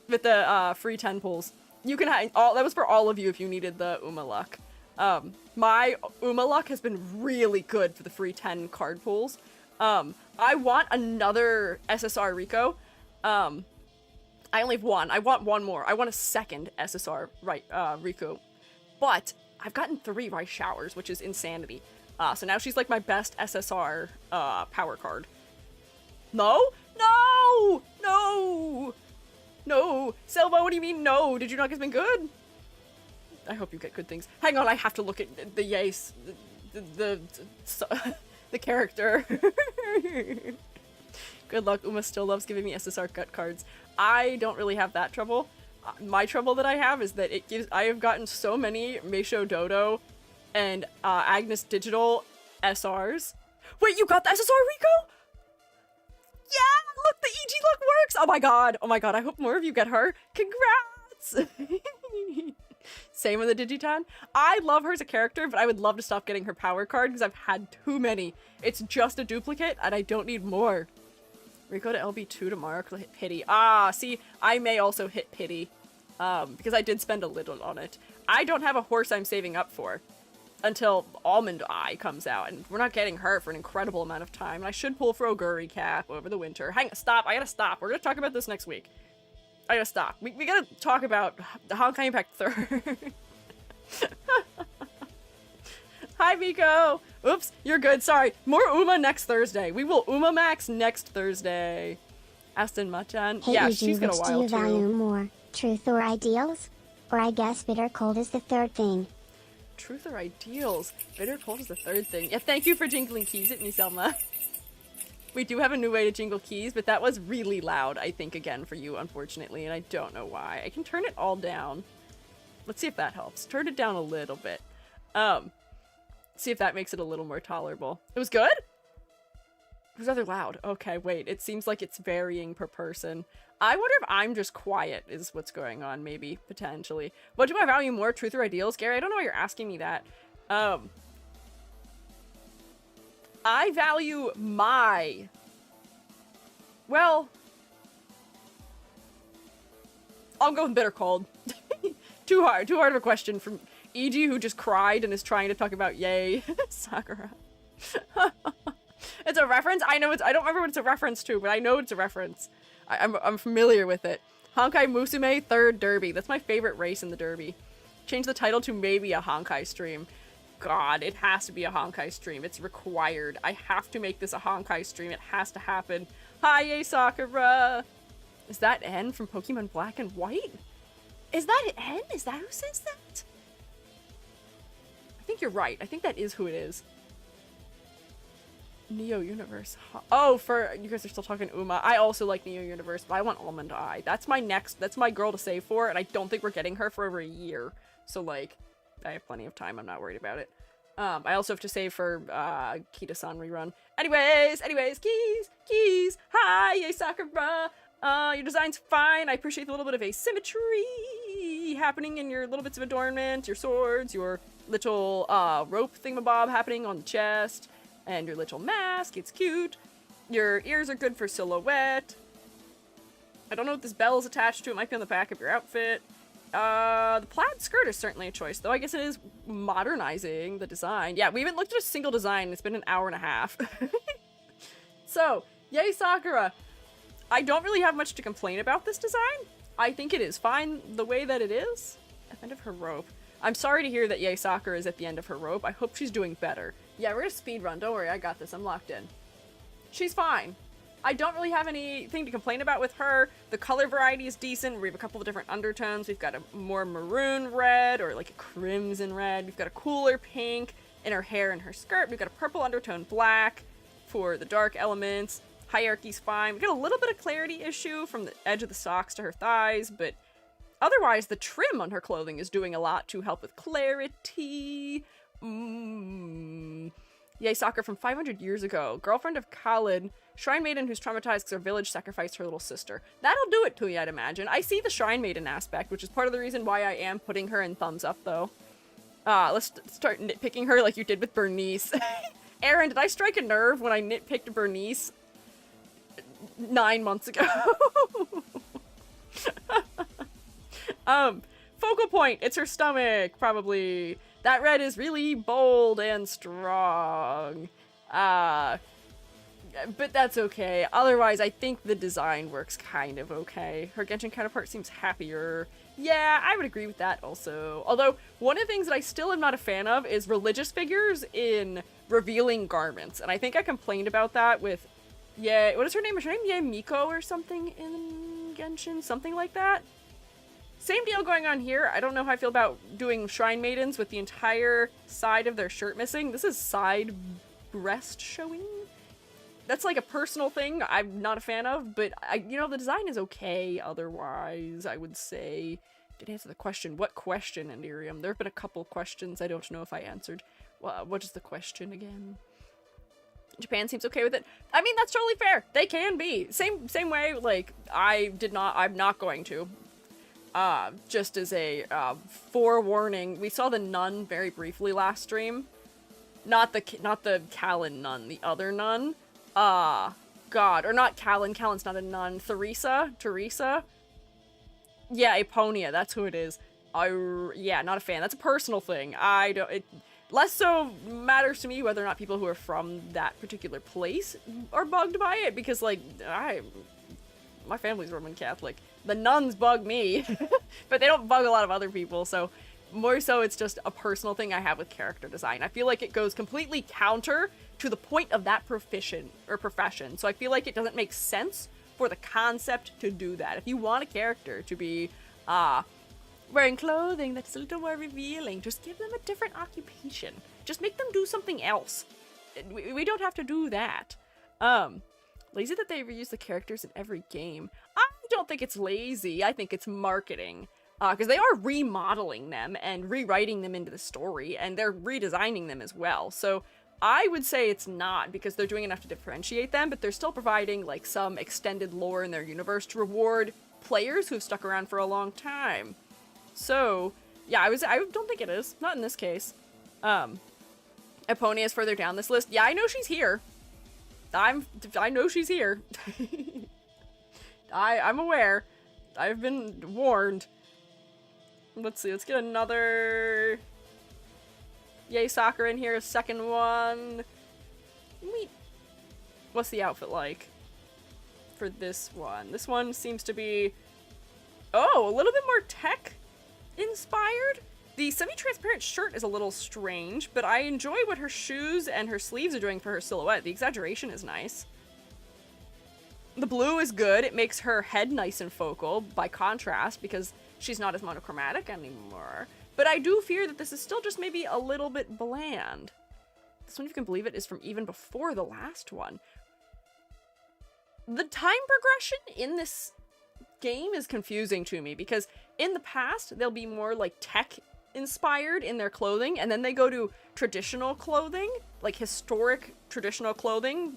With the, free 10 pulls. You can have, that was for all of you if you needed the Uma luck. My Uma luck has been really good for the free 10 card pulls. I want another SSR Rico. I only have one. I want one more. I want a second SSR Rico. But I've gotten 3 rice showers, which is insanity. So now she's like my best SSR power card. No? No! No! No! Selva, what do you mean no? Did you not get something good? I hope you get good things. Hang on, I have to look at the Yace, the character. Good luck. Uma still loves giving me SSR gut cards. I don't really have that trouble. My trouble that I have is that I have gotten so many Meisho Dodo and Agnes Digital SRs. Wait, you got the SSR Rico? Yeah, look, the EG look works. Oh my god, I hope more of you get her. Congrats. Same with the Digitan. I love her as a character, but I would love to stop getting her power card because I've had too many. It's just a duplicate and I don't need more. Rico to LB2 tomorrow, hit pity. Ah, see, I may also hit pity because I did spend a little on it. I don't have a horse I'm saving up for until Almond Eye comes out, and we're not getting her for an incredible amount of time. And I should pull for Oguri Cap over the winter. Stop, I gotta stop. We're gonna talk about this next week. I gotta stop. We gotta talk about the Honkai Impact 3rd. Hi, Miko! Oops, you're good, sorry. More Uma next Thursday. We will Uma Max next Thursday. Aston Machan. Hey, yeah, EG, she's got a which while do you value too. more, truth or ideals? Or I guess bitter cold is the third thing. Truth or ideals? Bitter cold is the third thing. Yeah, thank you for jingling keys at me, Selma. We do have a new way to jingle keys, but that was really loud, I think, again, for you, unfortunately, and I don't know why. I can turn it all down. Let's see if that helps. Turn it down a little bit. See if that makes it a little more tolerable. It was good? It was rather loud. Okay, wait. It seems like it's varying per person. I wonder if I'm just quiet is what's going on, maybe, potentially. What do I value more, truth or ideals? Gary, I don't know why you're asking me that. I value my... Well... I'll go with bitter cold. Too hard of a question from EG, who just cried and is trying to talk about yay Sakura. It's a reference? I know it's- I don't remember what it's a reference to, but I know it's a reference. I'm familiar with it. Honkai Musume 3rd Derby. That's my favorite race in the Derby. Change the title to maybe a Honkai stream. God, it has to be a Honkai stream. It's required. I have to make this a Honkai stream. It has to happen. Hi, yay Sakura! Is that N from Pokemon Black and White? Is that N? Is that who says that? I think you're right. I think that is who it is. Neo Universe. Oh, for you guys are still talking Uma. I also like Neo Universe, but I want Almond Eye. That's my girl to save for, and I don't think we're getting her for over a year. So like, I have plenty of time. I'm not worried about it. I also have to save for Kita-san rerun. Anyways, keys. Hi, yay Sakura. Your design's fine. I appreciate the little bit of asymmetry happening in your little bits of adornment, your swords, your little rope thingamabob happening on the chest, and your little mask. It's cute. Your ears are good for silhouette. I don't know what this bell is attached to. It might be on the back of your outfit. The plaid skirt is certainly a choice, though I guess it is modernizing the design. Yeah, we haven't looked at a single design. It's been an hour and a half. So, yay Sakura. I don't really have much to complain about this design. I think it is fine the way that it is. At the end of her rope. I'm sorry to hear that Yay Sakura is at the end of her rope. I hope she's doing better. Yeah, we're gonna speedrun. Don't worry, I got this. I'm locked in. She's fine. I don't really have anything to complain about with her. The color variety is decent. We have a couple of different undertones. We've got a more maroon red or like a crimson red. We've got a cooler pink in her hair and her skirt. We've got a purple undertone black for the dark elements. Hierarchy's fine. We got a little bit of clarity issue from the edge of the socks to her thighs, but otherwise the trim on her clothing is doing a lot to help with clarity. Yay Sakura from 500 years ago. Girlfriend of Khalid. Shrine Maiden who's traumatized because her village sacrificed her little sister. That'll do it to you, I'd imagine. I see the Shrine Maiden aspect, which is part of the reason why I am putting her in thumbs up, though. Let's start nitpicking her like you did with Bernice. Aaron, did I strike a nerve when I nitpicked Bernice 9 months ago? Focal point. It's her stomach, probably. That red is really bold and strong. But that's okay. Otherwise, I think the design works kind of okay. Her Genshin counterpart seems happier. Yeah, I would agree with that also. Although, one of the things that I still am not a fan of is religious figures in revealing garments. And I think I complained about that with, yeah, what is her name? Is her name Miko or something in Genshin? Something like that? Same deal going on here. I don't know how I feel about doing Shrine Maidens with the entire side of their shirt missing. This is side breast showing. That's like a personal thing I'm not a fan of, but you know, the design is okay otherwise, I would say. Didn't answer the question. What question, Enderium? There have been a couple questions I don't know if I answered. Well, what is the question again? Japan seems okay with it. I mean, that's totally fair. They can be. Same way, like, I'm not going to. Just as a forewarning, we saw the nun very briefly last stream. Not the Callan nun, the other nun. God, or not Callan. Callan's not a nun. Teresa. Yeah, Aponia. That's who it is. Yeah, not a fan. That's a personal thing. It less so matters to me whether or not people who are from that particular place are bugged by it, because like my family's Roman Catholic. The nuns bug me, but they don't bug a lot of other people. So more so, it's just a personal thing I have with character design. I feel like it goes completely counter to the point of that profession. So I feel like it doesn't make sense for the concept to do that. If you want a character to be wearing clothing that's a little more revealing, just give them a different occupation. Just make them do something else. We don't have to do that. Lazy that they reuse the characters in every game. I don't think it's lazy. I think it's marketing. Because they are remodeling them and rewriting them into the story, and they're redesigning them as well. So I would say it's not, because they're doing enough to differentiate them, but they're still providing like some extended lore in their universe to reward players who've stuck around for a long time. So yeah, I don't think it is. Not in this case. Eponia is further down this list. Yeah, I know she's here. I know she's here. I'm aware. I've been warned. Let's see, let's get another Yay Soccer in here, a second one. What's the outfit like for this one? This one seems to be, oh, a little bit more tech inspired. The semi-transparent shirt is a little strange, but I enjoy what her shoes and her sleeves are doing for her silhouette. The exaggeration is nice. The blue is good. It makes her head nice and focal by contrast, because she's not as monochromatic anymore. But I do fear that this is still just maybe a little bit bland. This one, if you can believe it, is from even before the last one. The time progression in this game is confusing to me, because in the past, they'll be more like tech inspired in their clothing, and then they go to traditional clothing, like historic traditional clothing,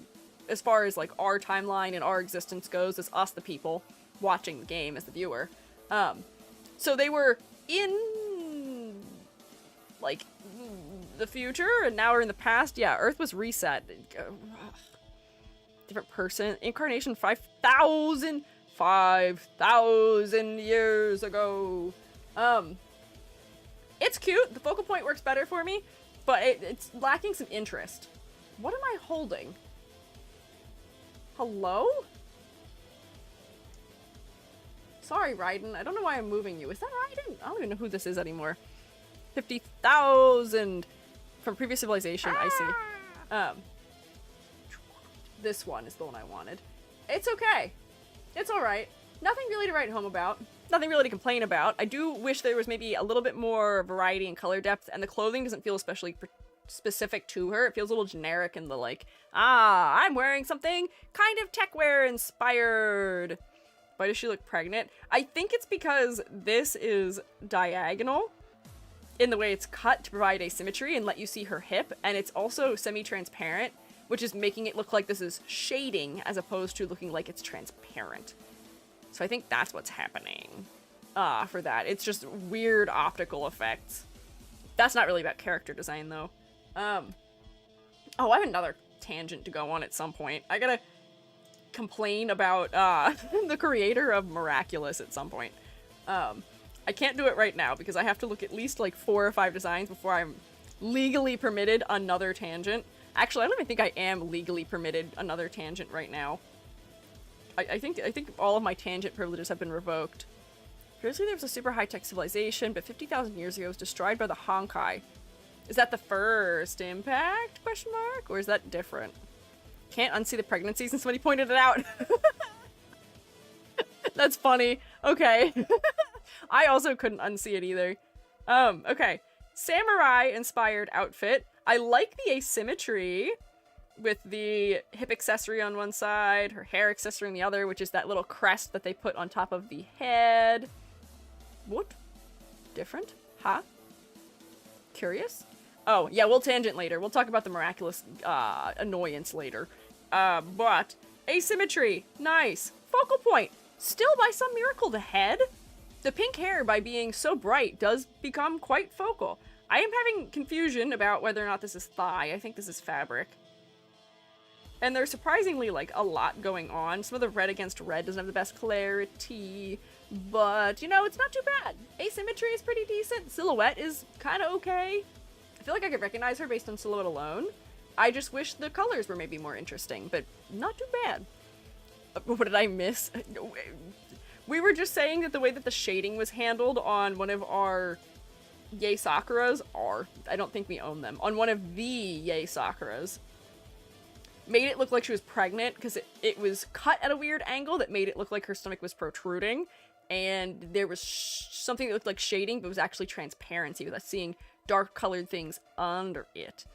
as far as like our timeline and our existence goes as us, the people watching the game as the viewer. So they were in like the future, and now we're in the past. Yeah, Earth was reset. Different person. Incarnation 5,000 years ago. It's cute. The focal point works better for me, but it's lacking some interest. What am I holding? Hello? Sorry, Raiden. I don't know why I'm moving you. Is that Raiden? I don't even know who this is anymore. 50,000 from previous civilization. I see. This one is the one I wanted. It's okay. It's alright. Nothing really to write home about. Nothing really to complain about. I do wish there was maybe a little bit more variety and color depth, and the clothing doesn't feel especially specific to her. It feels a little generic in the like, I'm wearing something kind of techwear inspired. Why does she look pregnant? I think it's because this is diagonal in the way it's cut to provide asymmetry and let you see her hip, and it's also semi-transparent, which is making it look like this is shading as opposed to looking like it's transparent. So I think that's what's happening for that. It's just weird optical effects. That's not really about character design, though. Oh, I have another tangent to go on at some point. I gotta complain about the creator of Miraculous at some point. I can't do it right now because I have to look at least like 4 or 5 designs before I'm legally permitted another tangent. Actually, I don't even think I am legally permitted another tangent right now. I think all of my tangent privileges have been revoked. Previously, there was a super high-tech civilization, but 50,000 years ago it was destroyed by the Honkai. Is that the first impact, question mark? Or is that different? Can't unsee the pregnancy since somebody pointed it out. That's funny. Okay. I also couldn't unsee it either. Okay. Samurai-inspired outfit. I like the asymmetry with the hip accessory on one side, her hair accessory on the other, which is that little crest that they put on top of the head. What? Different? Huh? Curious? Oh, yeah, we'll tangent later. We'll talk about the miraculous annoyance later. But asymmetry. Nice. Focal point. Still, by some miracle, the head. The pink hair, by being so bright, does become quite focal. I am having confusion about whether or not this is thigh. I think this is fabric. And there's surprisingly, like, a lot going on. Some of the red against red doesn't have the best clarity. But, you know, it's not too bad. Asymmetry is pretty decent. Silhouette is kind of okay. I feel like I could recognize her based on silhouette alone. I just wish the colors were maybe more interesting, but not too bad. What did I miss? We were just saying that the way that the shading was handled on one of our Yay Sakuras, I don't think we own them, on one of the Yay Sakuras, made it look like she was pregnant because it was cut at a weird angle that made it look like her stomach was protruding, and there was something that looked like shading but was actually transparency with us seeing dark colored things under it.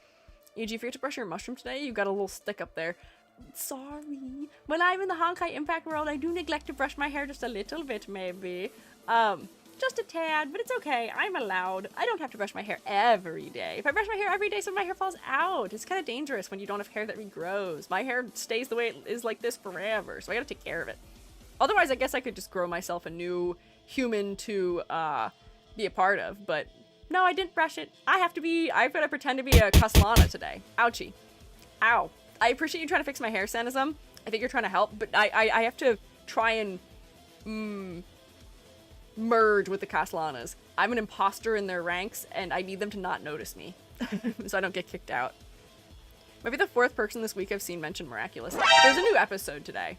EG, if you forget to brush your mushroom today, you've got a little stick up there. Sorry. When I'm in the Honkai Impact world, I do neglect to brush my hair just a little bit, maybe. Just a tad, but it's okay. I'm allowed. I don't have to brush my hair every day. If I brush my hair every day, some of my hair falls out. It's kind of dangerous when you don't have hair that regrows. My hair stays the way it is like this forever, so I gotta take care of it. Otherwise, I guess I could just grow myself a new human to be a part of, but no, I didn't brush it. I've gotta pretend to be a Caslana today. Ouchie. Ow. I appreciate you trying to fix my hair, Sanism. I think you're trying to help, but I have to try and merge with the Caslanas. I'm an imposter in their ranks, and I need them to not notice me, so I don't get kicked out. Maybe the fourth person this week I've seen mention Miraculous. There's a new episode today.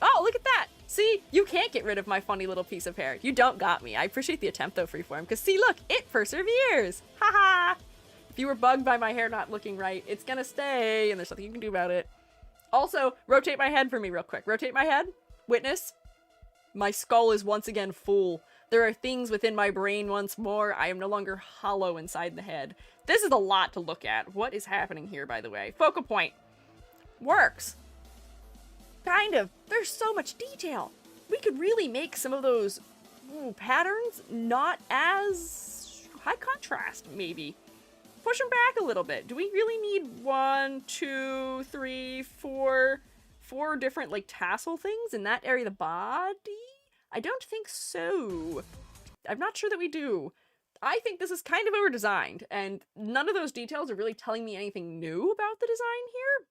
Oh, look at that! See, you can't get rid of my funny little piece of hair. You don't got me. I appreciate the attempt, though, Freeform, because see, look, it perseveres! Haha! If you were bugged by my hair not looking right, it's gonna stay, and there's nothing you can do about it. Also, rotate my head for me real quick. Rotate my head. Witness. My skull is once again full. There are things within my brain once more. I am no longer hollow inside the head. This is a lot to look at. What is happening here, by the way? Focal point. Works. Kind of. There's so much detail. We could really make some of those patterns not as high contrast, maybe. Push them back a little bit. Do we really need 1, 2, 3, 4 different, like, tassel things in that area of the body? I don't think so. I'm not sure that we do. I think this is kind of over-designed, and none of those details are really telling me anything new about the design here.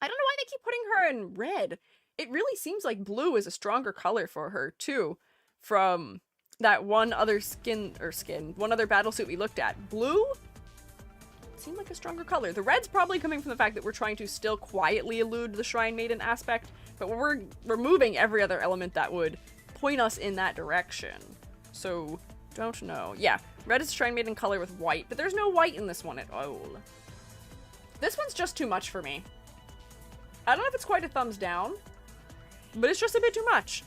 I don't know why they keep putting her in red. It really seems like blue is a stronger color for her, too, from that one other one other battlesuit we looked at. Blue seemed like a stronger color. The red's probably coming from the fact that we're trying to still quietly elude the Shrine Maiden aspect, but we're removing every other element that would point us in that direction. So, don't know. Yeah, red is Shrine Maiden color with white, but there's no white in this one at all. This one's just too much for me. I don't know if it's quite a thumbs down, but it's just a bit too much.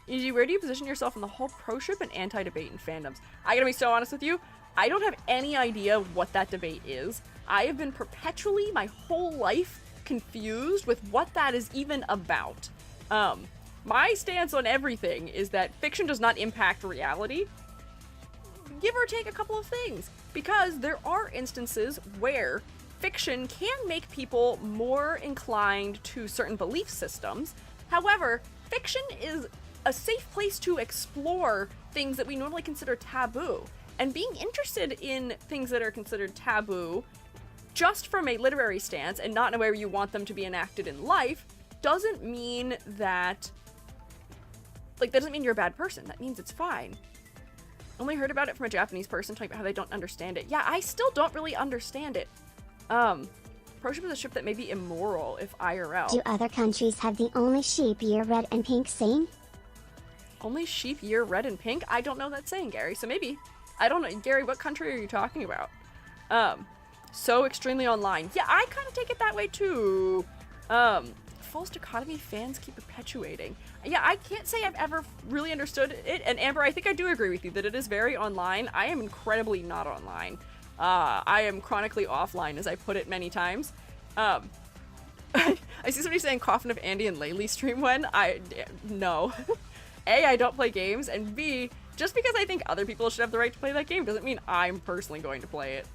EG, where do you position yourself in the whole pro-ship and anti-debate in fandoms? I gotta be so honest with you, I don't have any idea what that debate is. I have been perpetually, my whole life, confused with what that is even about. My stance on everything is that fiction does not impact reality, give or take a couple of things, because there are instances where fiction can make people more inclined to certain belief systems. However, fiction is a safe place to explore things that we normally consider taboo. And being interested in things that are considered taboo, just from a literary stance and not in a way where you want them to be enacted in life, doesn't mean that, like, that doesn't mean you're a bad person. That means it's fine. Only heard about it from a Japanese person talking about how they don't understand it. Yeah, I still don't really understand it. Pro-ship is a ship that may be immoral if IRL. Do other countries have the only sheep year red and pink saying? Only sheep year red and pink? I don't know that saying, Gary. So maybe. I don't know. Gary, what country are you talking about? So extremely online. Yeah, I kind of take it that way too. False dichotomy fans keep perpetuating. Yeah, I can't say I've ever really understood it. And Amber, I think I do agree with you that it is very online. I am incredibly not online. I am chronically offline, as I put it many times. I see somebody saying Coffin of Andy and Laylee stream when. No. A, I don't play games, and B, just because I think other people should have the right to play that game doesn't mean I'm personally going to play it.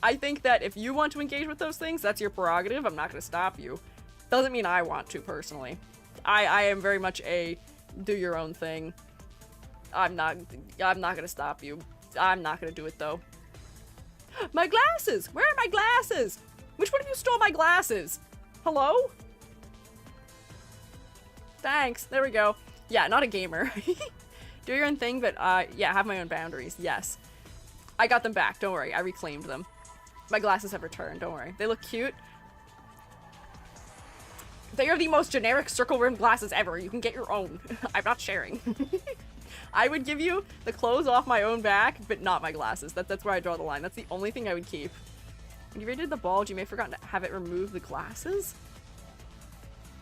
I think that if you want to engage with those things, that's your prerogative. I'm not going to stop you. Doesn't mean I want to personally. I am very much a do your own thing. I'm not going to stop you. I'm not going to do it though. My glasses! Where are my glasses? Which one of you stole my glasses? Hello? Thanks. There we go. Yeah, not a gamer. Do your own thing, but yeah, have my own boundaries. Yes. I got them back. Don't worry. I reclaimed them. My glasses have returned. Don't worry. They look cute. They are the most generic circle-rimmed glasses ever. You can get your own. I'm not sharing. I would give you the clothes off my own back, but not my glasses. That's where I draw the line. That's the only thing I would keep. When you raided the bulge, you may have forgotten to have it remove the glasses?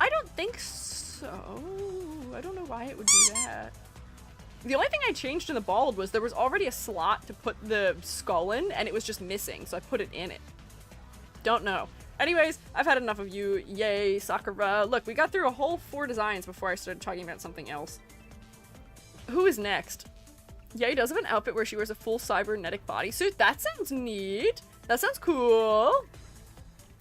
I don't think so. I don't know why it would do that. The only thing I changed in the bald was there was already a slot to put the skull in, and it was just missing, so I put it in it. Don't know. Anyways, I've had enough of you. Yay, Sakura. Look, we got through a whole 4 designs before I started talking about something else. Who is next? Yay does have an outfit where she wears a full cybernetic bodysuit. That sounds neat. That sounds cool.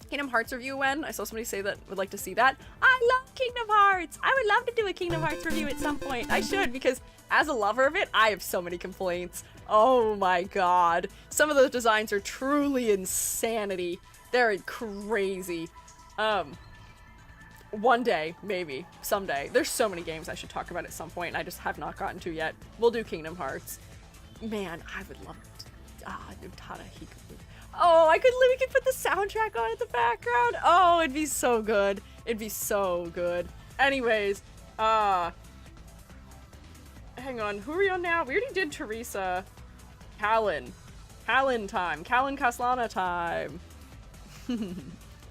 Kingdom Hearts review when? I saw somebody say that would like to see that. I love Kingdom Hearts. I would love to do a Kingdom Hearts review at some point. I should, because as a lover of it, I have so many complaints. Oh my god. Some of those designs are truly insanity. They're crazy. One day, maybe. Someday. There's so many games I should talk about at some point, and I just have not gotten to yet. We'll do Kingdom Hearts. Man, I would love it. Utada Hikaru. Oh, we could put the soundtrack on in the background. Oh, it'd be so good. It'd be so good. Anyways, hang on. Who are we on now? We already did Teresa. Callan. Callan time. Callan Kaslana time.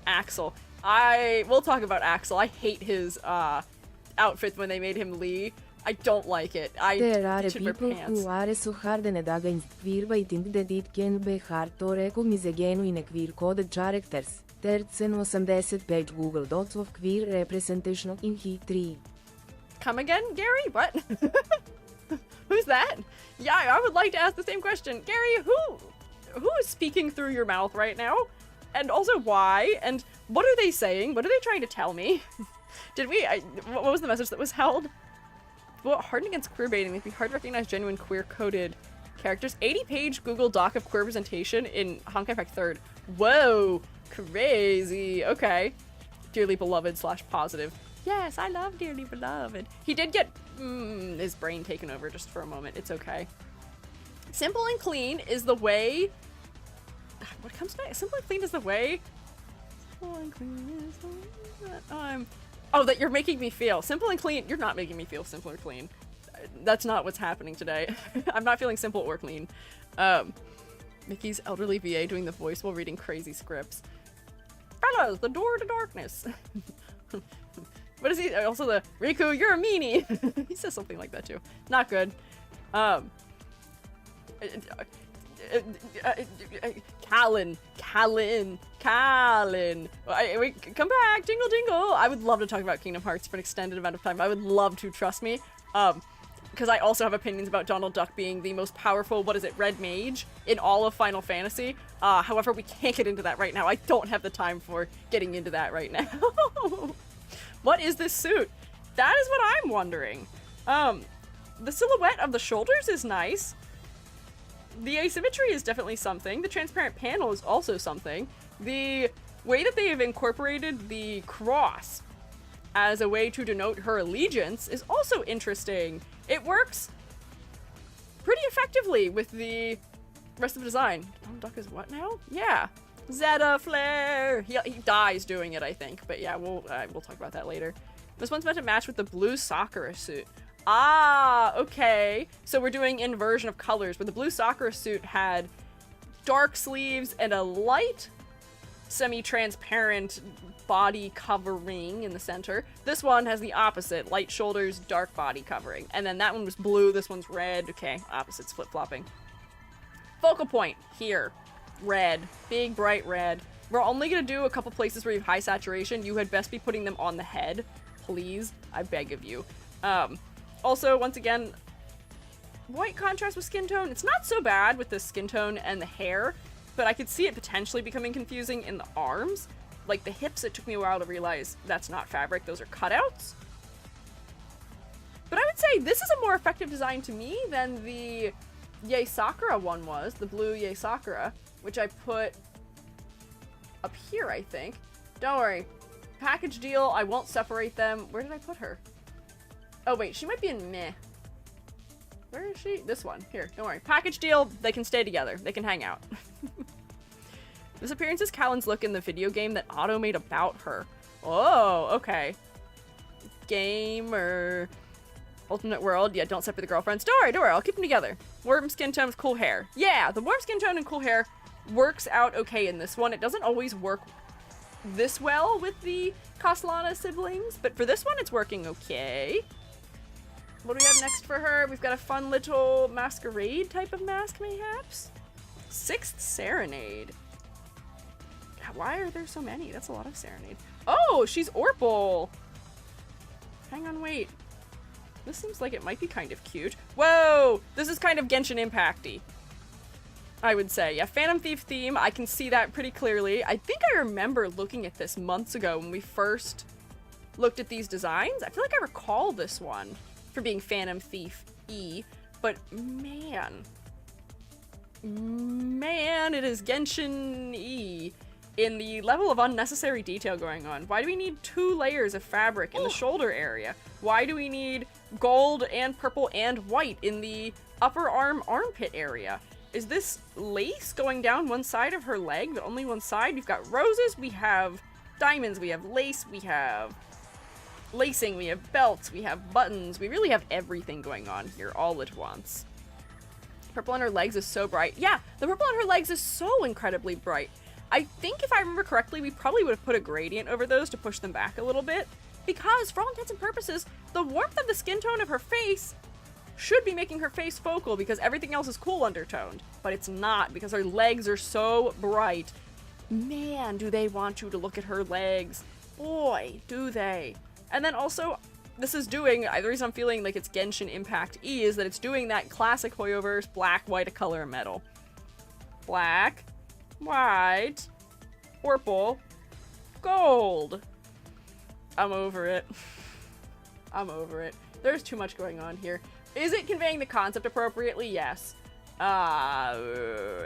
Axel. We'll talk about Axel. I hate his outfit when they made him Lee. I don't like it. There are people who are so hardened against queer by think that it can be hard to recognize genuine queer coded characters. There's an 80-page Google Docs of queer representation in Hi3rd. Come again, Gary? What? Who's that? Yeah, I would like to ask the same question. Gary, who is speaking through your mouth right now? And also why? And what are they saying? What are they trying to tell me? What was the message that was held? Well, hardened against queer baiting. It'd be hard to recognize genuine queer-coded characters. 80-page Google Doc of queer representation in Honkai Impact 3rd. Whoa, crazy. Okay. Dearly beloved / positive. Yes, I love Dearly Beloved. He did get his brain taken over just for a moment. It's okay. Simple and clean is the way... What comes next? Simple and clean is the way... Simple and clean is the way... Oh, that you're making me feel. Simple and clean. You're not making me feel simple or clean. That's not what's happening today. I'm not feeling simple or clean. Mickey's elderly VA doing the voice while reading crazy scripts. Fellas, the door to darkness. What is he? Also the Riku, you're a meanie. He says something like that too. Not good. Callan. Wait, come back, jingle jingle. I would love to talk about Kingdom Hearts for an extended amount of time. I would love to, trust me. Because I also have opinions about Donald Duck being the most powerful, red mage in all of Final Fantasy. However, we can't get into that right now. I don't have the time for getting into that right now. What is this suit? That is what I'm wondering. The silhouette of the shoulders is nice. The asymmetry is definitely something. The transparent panel is also something. The way that they have incorporated the cross as a way to denote her allegiance is also interesting. It works pretty effectively with the rest of the design. Donald Duck is what now? Yeah. Zeta Flare! He dies doing it, I think. But yeah, we'll talk about that later. This one's meant to match with the blue Sakura suit. Ah, okay. So we're doing inversion of colors, where the blue Sakura suit had dark sleeves and a light semi-transparent body covering in the center. This one has the opposite, light shoulders, dark body covering. And then that one was blue, this one's red. Okay, opposites flip-flopping. Focal point, here. Red. Big, bright red. We're only gonna do a couple places where you have high saturation. You had best be putting them on the head. Please, I beg of you. Also, once again, white contrast with skin tone. It's not so bad with the skin tone and the hair, but I could see it potentially becoming confusing in the arms. Like the hips, it took me a while to realize that's not fabric, those are cutouts. But I would say this is a more effective design to me than the Yae Sakura one was, the blue Yae Sakura, which I put up here, I think. Don't worry. Package deal, I won't separate them. Where did I put her? Oh wait, she might be in meh. Where is she? This one. Here, don't worry. Package deal, they can stay together. They can hang out. This appearance is Callan's look in the video game that Otto made about her. Oh, okay. Gamer. Alternate world. Yeah, don't separate the girlfriends. Don't worry, I'll keep them together. Warm skin tone with cool hair. Yeah, the warm skin tone and cool hair works out okay in this one. It doesn't always work this well with the Castellana siblings, but for this one, it's working okay. What do we have next for her? We've got a fun little masquerade type of mask, mayhaps? Sixth Serenade. Why are there so many? That's a lot of Serenade. Oh, she's Orpal. Hang on, wait. This seems like it might be kind of cute. Whoa! This is kind of Genshin Impact-y, I would say. Yeah, Phantom Thief theme. I can see that pretty clearly. I think I remember looking at this months ago when we first looked at these designs. I feel like I recall this one for being Phantom Thief-y, but man, it is Genshin-y in the level of unnecessary detail going on. Why do we need 2 layers of fabric in the shoulder area? Why do we need gold and purple and white in the upper arm armpit area? Is this lace going down one side of her leg, but only one side? We've got roses, we have diamonds, we have lace, we have lacing, we have belts, we have buttons. We really have everything going on here all at once. Purple on her legs is so bright. Yeah, the purple on her legs is so incredibly bright. I think if I remember correctly, we probably would have put a gradient over those to push them back a little bit, because for all intents and purposes, the warmth of the skin tone of her face should be making her face focal because everything else is cool undertoned, but it's not because her legs are so bright. Man, do they want you to look at her legs. Boy, do they. And then also, this is doing, the reason I'm feeling like it's Genshin Impact E is that it's doing that classic Hoyoverse black, white, color metal. Black, white, purple, gold. I'm over it. I'm over it. There's too much going on here. Is it conveying the concept appropriately? Yes.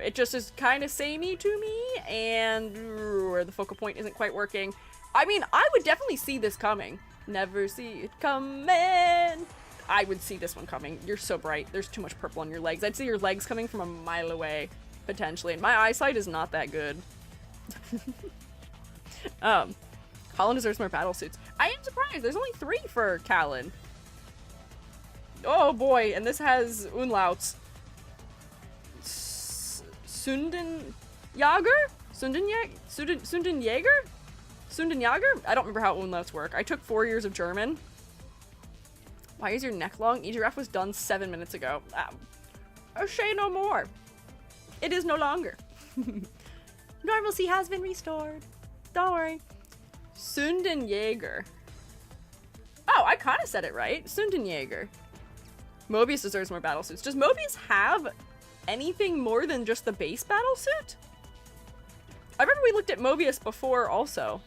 It just is kind of samey to me, and the focal point isn't quite working. I mean, I would definitely see this coming. Never see it coming. I would see this one coming. You're so bright. There's too much purple on your legs. I'd see your legs coming from a mile away, potentially, and my eyesight is not that good. Callan deserves more battlesuits. I am surprised. There's only 3 for Callan. Oh boy, and this has Unlauts. Sunden Jager? Sunden Jager? Sunden Jager? I don't remember how Unlauts work. I took 4 years of German. Why is your neck long? EGRF was done 7 minutes ago. Say no more. It is no longer. Normalcy has been restored. Don't worry. Sunden Jaeger. Oh, I kind of said it right. Sunden Jaeger. Mobius deserves more battlesuits. Does Mobius have anything more than just the base battlesuit? I remember we looked at Mobius before also.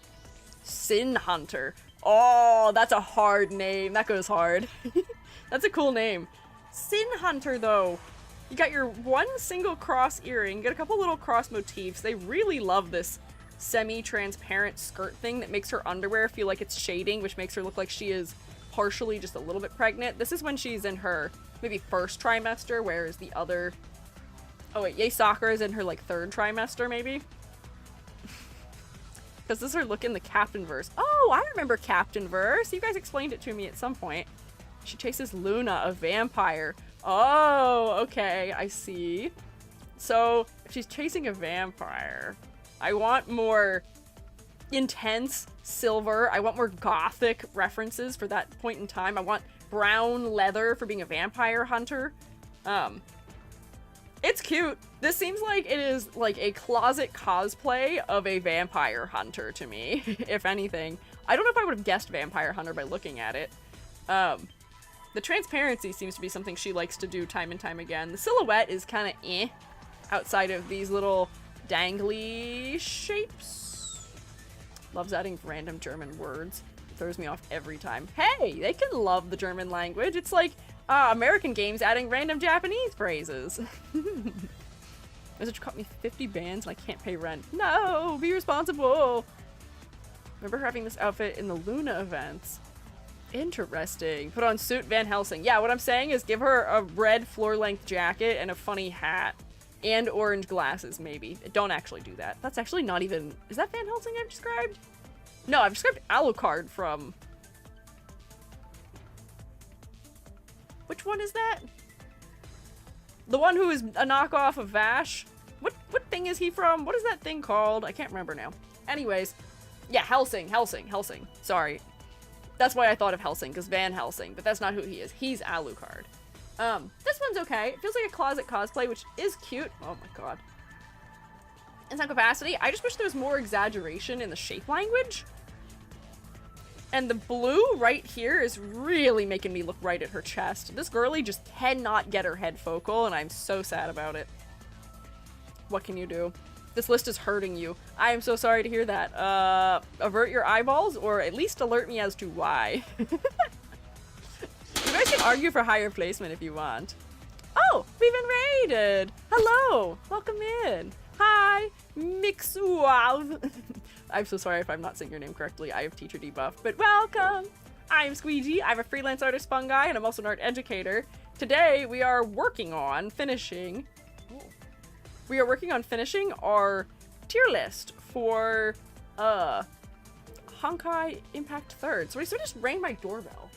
Sin Hunter. Oh, that's a hard name. That goes hard. That's a cool name. Sin Hunter, though. You got your one single cross earring. You got a couple little cross motifs. They really love this semi-transparent skirt thing that makes her underwear feel like it's shading, which makes her look like she is partially just a little bit pregnant. This is when she's in her maybe first trimester, whereas the other... Oh wait, Yae Sakura is in her like 3rd trimester maybe? Because this is her look in the Captain verse. Oh, I remember Captain verse. You guys explained it to me at some point. She chases Luna, a vampire. Oh, okay, I see. So, if she's chasing a vampire, I want more intense silver. I want more gothic references for that point in time. I want brown leather for being a vampire hunter. It's cute. This seems like it is like a closet cosplay of a vampire hunter to me, if anything. I don't know if I would have guessed vampire hunter by looking at it. The transparency seems to be something she likes to do time and time again. The silhouette is kind of eh, outside of these little dangly shapes. Loves adding random German words. Throws me off every time. Hey, they can love the German language. It's like American games adding random Japanese phrases. Message caught me 50 bands and I can't pay rent. No, be responsible. Remember her having this outfit in the Luna events. Interesting. Put on suit Van Helsing. Yeah, what I'm saying is give her a red floor-length jacket and a funny hat. And orange glasses, maybe. Don't actually do that. That's actually not even... Is that Van Helsing I've described? No, I've described Alucard from... Which one is that? The one who is a knockoff of Vash? What thing is he from? What is that thing called? I can't remember now. Anyways. Yeah, Helsing. Sorry. That's why I thought of Helsing, because Van Helsing, but that's not who he is. He's Alucard. This one's okay. It feels like a closet cosplay, which is cute. Oh my god. In some capacity, I just wish there was more exaggeration in the shape language. And the blue right here is really making me look right at her chest. This girly just cannot get her head focal, and I'm so sad about it. What can you do? This list is hurting you. I am so sorry to hear that. Avert your eyeballs, or at least alert me as to why. You guys can argue for higher placement if you want. Oh, we've been raided! Hello! Welcome in! Hi! Mixuav! I'm so sorry if I'm not saying your name correctly. I have teacher debuff, but welcome! I'm Squiiji. I'm a freelance artist fungi, and I'm also an art educator. Today, we are working on finishing... We are working on finishing our tier list for Honkai Impact 3rd. So somebody just rang my doorbell.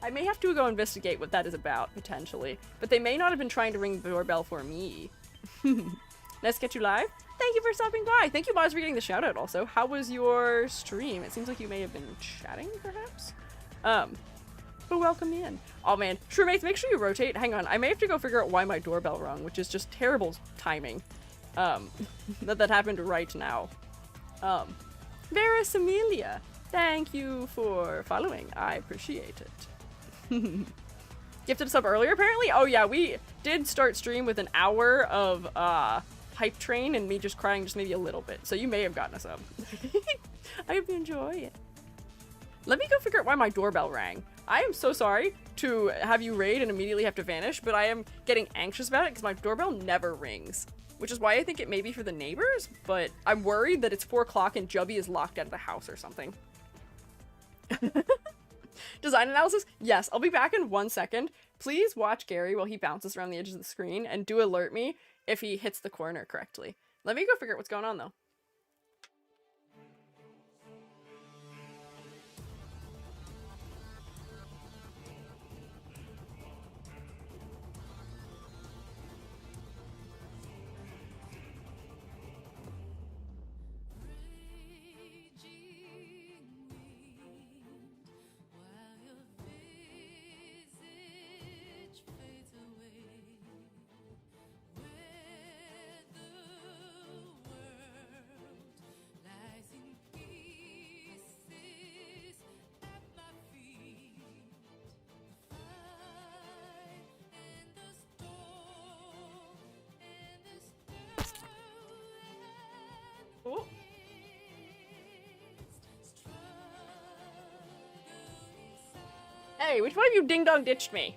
I may have to go investigate what that is about, potentially. But they may not have been trying to ring the doorbell for me. Nice to get you live. Thank you for stopping by. Thank you, Moz, for getting the shout out also. How was your stream? It seems like you may have been chatting, perhaps? But welcome in. Oh man, Shrewmates, make sure you rotate. Hang on, I may have to go figure out why my doorbell rung, which is just terrible timing. That happened right now. Varys Amelia, thank you for following. I appreciate it. Gifted a sub earlier, apparently? Oh yeah, we did start stream with an hour of hype train and me just crying just maybe a little bit. So you may have gotten a sub. I hope you enjoy it. Let me go figure out why my doorbell rang. I am so sorry to have you raid and immediately have to vanish, but I am getting anxious about it because my doorbell never rings. Which is why I think it may be for the neighbors, but I'm worried that it's 4 o'clock and Jubby is locked out of the house or something. Design analysis? Yes, I'll be back in 1 second. Please watch Gary while he bounces around the edges of the screen and do alert me if he hits the corner correctly. Let me go figure out what's going on though. Oh. Hey, which one of you ding-dong ditched me?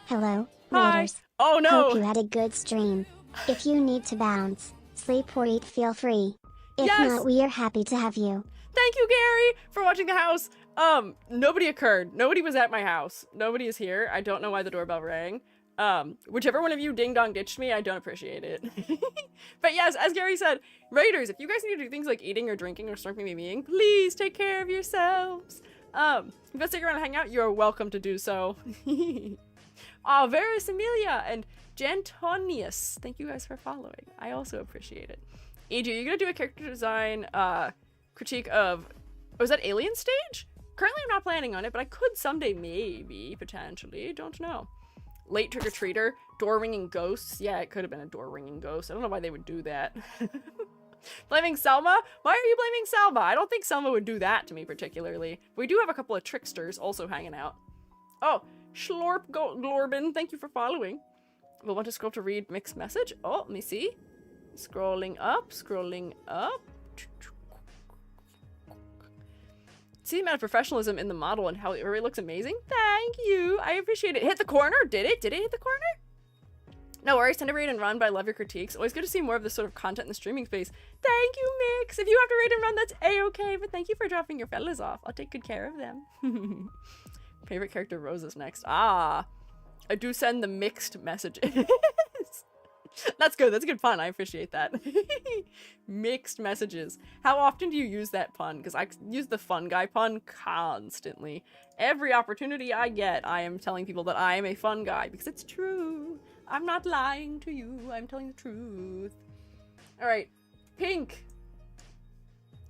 Hello, Hi. raiders. Oh no! Hope you had a good stream. If you need to bounce, sleep or eat, feel free. If Yes! not, we are happy to have you. Thank you, Gary, for watching the house. Nobody occurred. Nobody was at my house. Nobody is here. I don't know why the doorbell rang. Whichever one of you ding dong ditched me, I don't appreciate it. But yes, as Gary said, Raiders, if you guys need to do things like eating or drinking or snorking me being, please take care of yourselves. If you guys stick around and hang out, you're welcome to do so. Oh, Varys Amelia and Jantonius, thank you guys for following. I also appreciate it. AJ, you're gonna do a character design critique of, was that Alien Stage? Currently I'm not planning on it, but I could someday, maybe, potentially, don't know. Late trick-or-treater, door-ringing ghosts. Yeah, it could have been a door-ringing ghost. I don't know why they would do that. Blaming Selma? Why are you blaming Selma? I don't think Selma would do that to me particularly. We do have a couple of tricksters also hanging out. Oh, Schlorp Glorbin, thank you for following. We'll want to scroll to read mixed message. Oh, let me see. Scrolling up, scrolling up. See the amount of professionalism in the model and how it really looks amazing. Thank you. I appreciate it. Hit the corner. Did it? Did it hit the corner? No worries. Tend to rate and run, but I love your critiques. Always good to see more of this sort of content in the streaming space. Thank you, Mix. If you have to rate and run, that's a-okay. But thank you for dropping your fellas off. I'll take good care of them. Favorite character Roses next. Ah, I do send the mixed messages. That's good. That's good fun. I appreciate that. Mixed messages. How often do you use that pun? Because I use the fun guy pun constantly. Every opportunity I get, I am telling people that I am a fun guy because it's true. I'm not lying to you. I'm telling the truth. All right. Pink.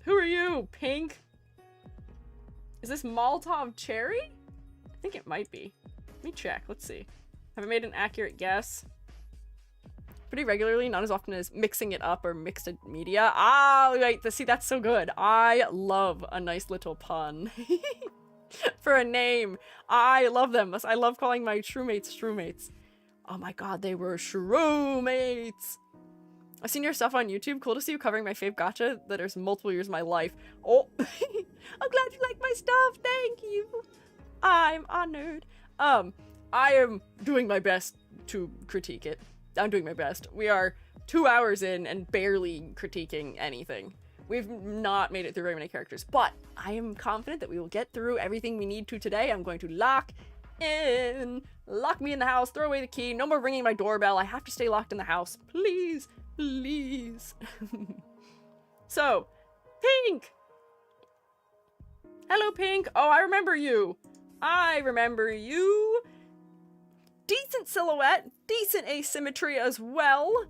Who are you, Pink? Is this Molotov Cherry? I think it might be. Let me check. Let's see. Have I made an accurate guess? Pretty regularly, not as often as mixing it up or mixed media. Ah, wait, see, that's so good. I love a nice little pun. For a name. I love them. I love calling my shroommates shroommates. Oh my god, they were shroommates. I've seen your stuff on YouTube. Cool to see you covering my fave gacha that is multiple years of my life. Oh, I'm glad you like my stuff. Thank you. I'm honored. I am doing my best to critique it. I'm doing my best. We are 2 hours in and barely critiquing anything. We've not made it through very many characters, but I am confident that we will get through everything we need to today. I'm going to lock in. Lock me in the house. Throw away the key. No more ringing my doorbell. I have to stay locked in the house. Please. Please. So, Pink. Hello, Pink. Oh, I remember you. I remember you. Decent silhouette, decent asymmetry as well.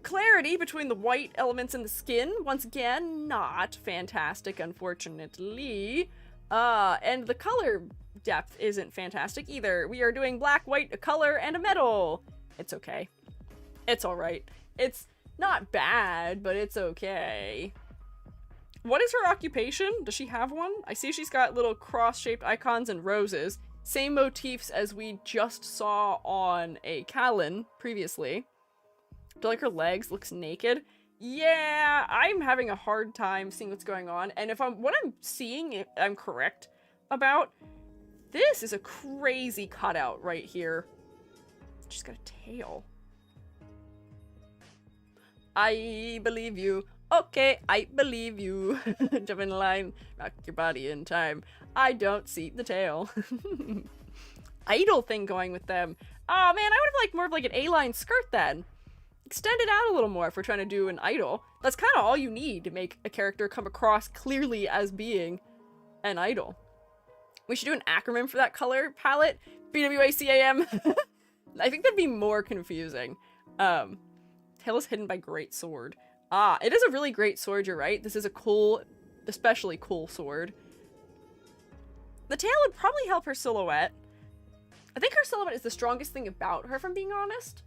Clarity between the white elements in the skin, once again, not fantastic, unfortunately. And the color depth isn't fantastic either. We are doing black, white, a color, and a metal. It's okay. It's alright. It's not bad, but it's okay. What is her occupation? Does she have one? I see she's got little cross-shaped icons and roses. Same motifs as we just saw on a Callan previously. Do like her legs? Looks naked. Yeah, I'm having a hard time seeing what's going on. And if what I'm seeing, if I'm correct about, this is a crazy cutout right here. She's got a tail. I believe you. Okay, I believe you. Jump in line, rock your body in time. I don't see the tail. Idol thing going with them. Oh man, I would have liked more of like an A-line skirt then. Extend it out a little more if we're trying to do an idol. That's kind of all you need to make a character come across clearly as being an idol. We should do an acronym for that color palette. BWACAM. I think that'd be more confusing. Tail is hidden by great sword. Ah, it is a really great sword, you're right. This is a cool, especially cool sword. The tail would probably help her silhouette. I think her silhouette is the strongest thing about her, if I'm being honest.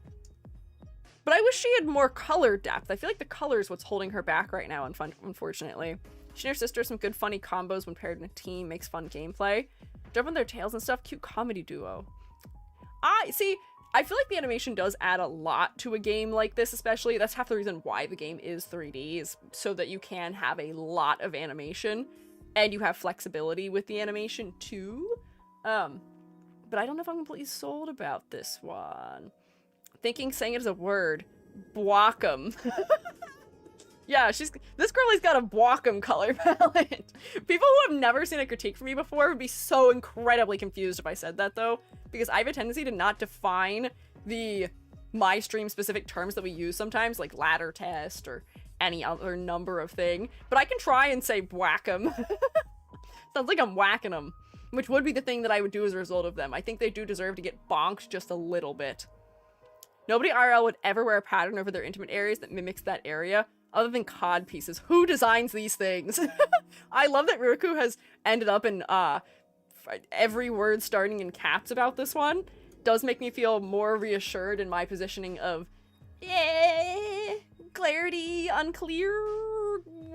But I wish she had more color depth. I feel like the color is what's holding her back right now, unfortunately. She and her sister, some good funny combos when paired in a team, makes fun gameplay. Jump on their tails and stuff, cute comedy duo. I feel like the animation does add a lot to a game like this, especially. That's half the reason why the game is 3D, is so that you can have a lot of animation, and you have flexibility with the animation too. But I don't know if I'm completely sold about this one. Saying it as a word. Bwackum. Yeah, this girlie's got a Bwackum color palette. People who have never seen a critique from me before would be so incredibly confused if I said that, though. because I have a tendency to not define the my stream specific terms that we use sometimes, like ladder test or any other number of thing, but I can try and say whack 'em. Sounds like I'm whacking them, which would be the thing that I would do as a result of them. I think they do deserve to get bonked just a little bit. Nobody IRL would ever wear a pattern over their intimate areas that mimics that area, other than cod pieces. Who designs these things? I love that Riku has ended up in every word starting in caps about this one. Does make me feel more reassured in my positioning of clarity, unclear.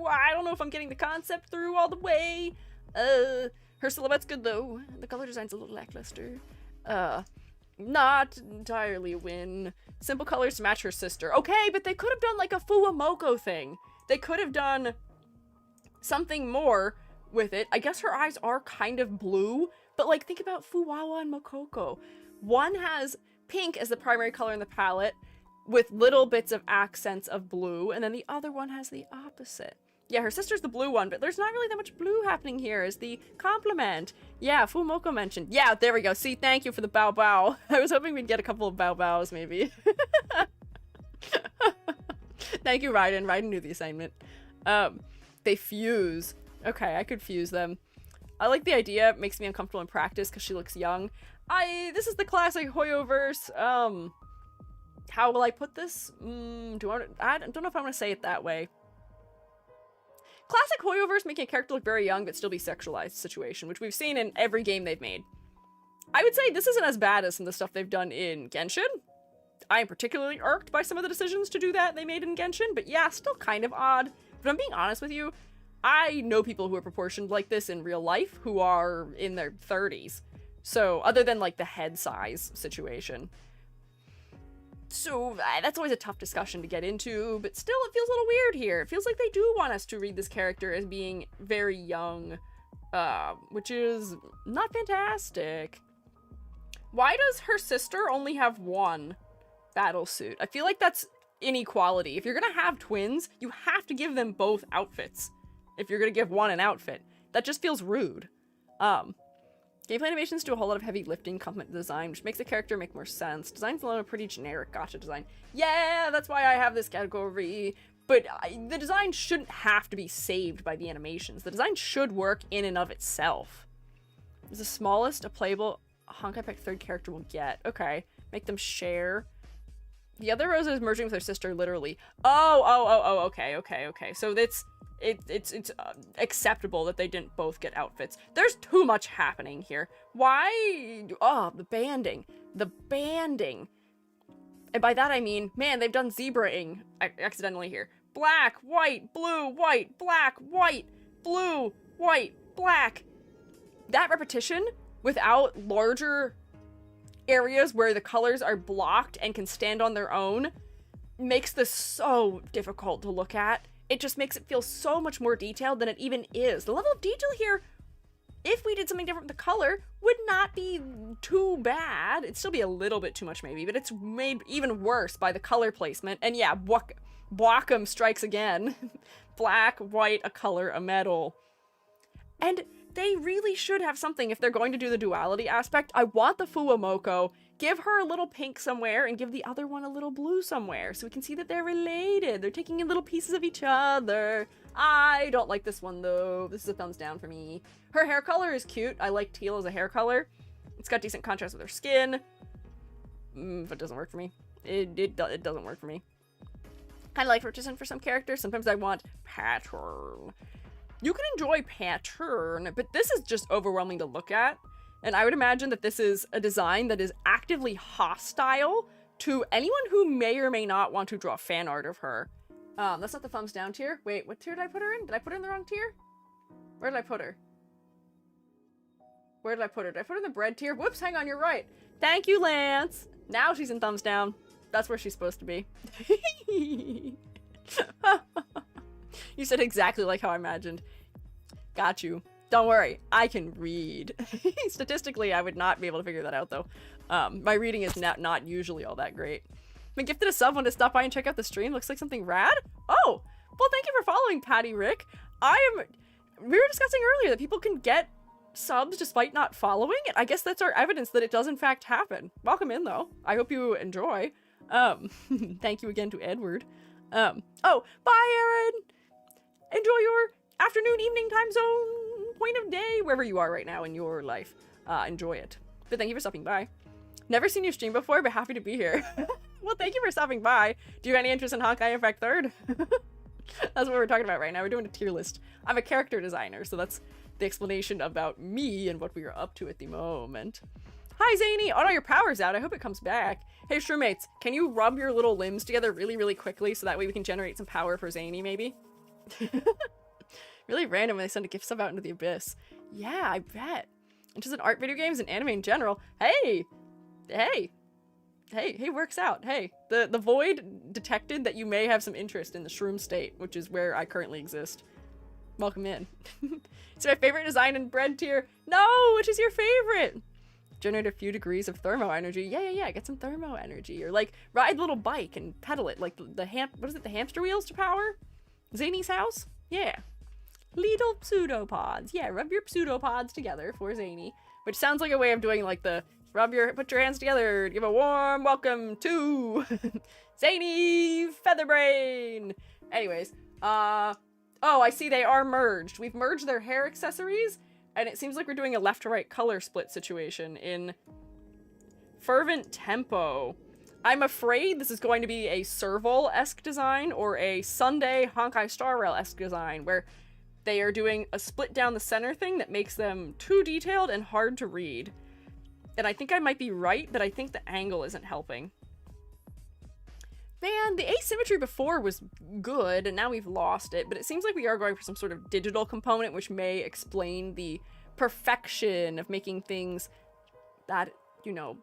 I don't know if I'm getting the concept through all the way. Her silhouette's good though. The color design's a little lackluster. Not entirely a win. Simple colors to match her sister. Okay, but they could have done like a Fuwamoko thing. They could have done something more with it. I guess her eyes are kind of blue, but like think about Fuwawa and Makoko. One has pink as the primary color in the palette with little bits of accents of blue, and then the other one has the opposite. Yeah, her sister's the blue one, but there's not really that much blue happening here as the compliment. Yeah, Fumoko mentioned. Yeah, there we go. See, thank you for the bow bow. I was hoping we'd get a couple of bow bows, maybe. Thank you, Raiden. Raiden knew the assignment. They fuse. Okay, I could fuse them. I like the idea. It makes me uncomfortable in practice because she looks young. This is the classic Hoyoverse. How will I put this? I don't know if I want to say it that way. Classic Hoyoverse making a character look very young but still be sexualized situation, which we've seen in every game they've made. I would say this isn't as bad as some of the stuff they've done in Genshin. I am particularly irked by some of the decisions to do that they made in Genshin, but yeah, still kind of odd. But I'm being honest with you, I know people who are proportioned like this in real life who are in their 30s. So, other than like the head size situation. So, that's always a tough discussion to get into, but still it feels a little weird here. It feels like they do want us to read this character as being very young, which is not fantastic. Why does her sister only have one battlesuit? I feel like that's inequality. If you're gonna have twins, you have to give them both outfits. If you're gonna give one an outfit. That just feels rude. Gameplay animations do a whole lot of heavy lifting, complement the design, which makes the character make more sense. Design's alone a pretty generic gacha design. Yeah, that's why I have this category. But the design shouldn't have to be saved by the animations. The design should work in and of itself. Is the smallest a playable Honkai Impact 3rd character will get. Okay, make them share. The other Rosa is merging with her sister, literally. Oh, okay. So it's acceptable that they didn't both get outfits. There's too much happening here. Why? Oh, the banding. The banding. And by that I mean, man, they've done zebra-ing accidentally here. Black, white, blue, white, black, white, blue, white, black. That repetition without larger areas where the colors are blocked and can stand on their own makes this so difficult to look at. It just makes it feel so much more detailed than it even is. The level of detail here, if we did something different with the color, would not be too bad. It'd still be a little bit too much maybe, but it's made even worse by the color placement. And yeah, Wacom strikes again. Black, white, a color, a metal. And they really should have something if they're going to do the duality aspect. I want the Fuwamoko. Give her a little pink somewhere and give the other one a little blue somewhere so we can see that they're related. They're taking in little pieces of each other. I don't like this one though. This is a thumbs down for me. Her hair color is cute. I like teal as a hair color. It's got decent contrast with her skin. But it doesn't work for me. It doesn't work for me. Kind of like rotation for some characters. Sometimes I want pattern. You can enjoy pattern, but this is just overwhelming to look at. And I would imagine that this is a design that is actively hostile to anyone who may or may not want to draw fan art of her. That's not the thumbs down tier. Wait, what tier did I put her in? Did I put her in the wrong tier? Where did I put her? Where did I put her? Did I put her in the bread tier? Whoops, hang on, you're right. Thank you, Lance. Now she's in thumbs down. That's where she's supposed to be. You said exactly like how I imagined. Got you. Don't worry, I can read. Statistically, I would not be able to figure that out, though. My reading is not usually all that great. Been gifted a sub. Want to stop by and check out the stream? Looks like something rad. Oh, well, thank you for following, Patty Rick. We were discussing earlier that people can get subs despite not following it. I guess that's our evidence that it does in fact happen. Welcome in though. I hope you enjoy. Thank you again to Edward. Oh, bye Aaron! Enjoy your afternoon, evening time zone, point of day, wherever you are right now in your life. Enjoy it. But thank you for stopping by. Never seen you stream before, but happy to be here. Well, thank you for stopping by. Do you have any interest in Honkai Impact 3rd? That's what we're talking about right now. We're doing a tier list. I'm a character designer, so that's the explanation about me and what we are up to at the moment. Hi, Zany! Oh no, your power's out. I hope it comes back. Hey, Shroomates, can you rub your little limbs together really, really quickly so that way we can generate some power for Zany, maybe? Really random when they send a gift sub out into the abyss. Yeah, I bet. Interested in art, video games, and anime in general. Hey! Hey! Hey, works out. Hey, the void detected that you may have some interest in the shroom state, which is where I currently exist. Welcome in. It's my favorite design in bread tier. No, which is your favorite? Generate a few degrees of thermo energy. Yeah, get some thermo energy. Or like ride a little bike and pedal it like the hamster wheels to power? Zany's house? Yeah. Little pseudopods. Yeah, rub your pseudopods together for Zany. Which sounds like a way of doing like the put your hands together, give a warm welcome to Zany Featherbrain. Anyways, oh, I see they are merged. We've merged their hair accessories, and it seems like we're doing a left to right color split situation in Fervent Tempo. I'm afraid this is going to be a Serval-esque design or a Sunday Honkai Star Rail-esque design, where they are doing a split down the center thing that makes them too detailed and hard to read. And I think I might be right, but I think the angle isn't helping. Man, the asymmetry before was good, and now we've lost it, but it seems like we are going for some sort of digital component, which may explain the perfection of making things that, you know,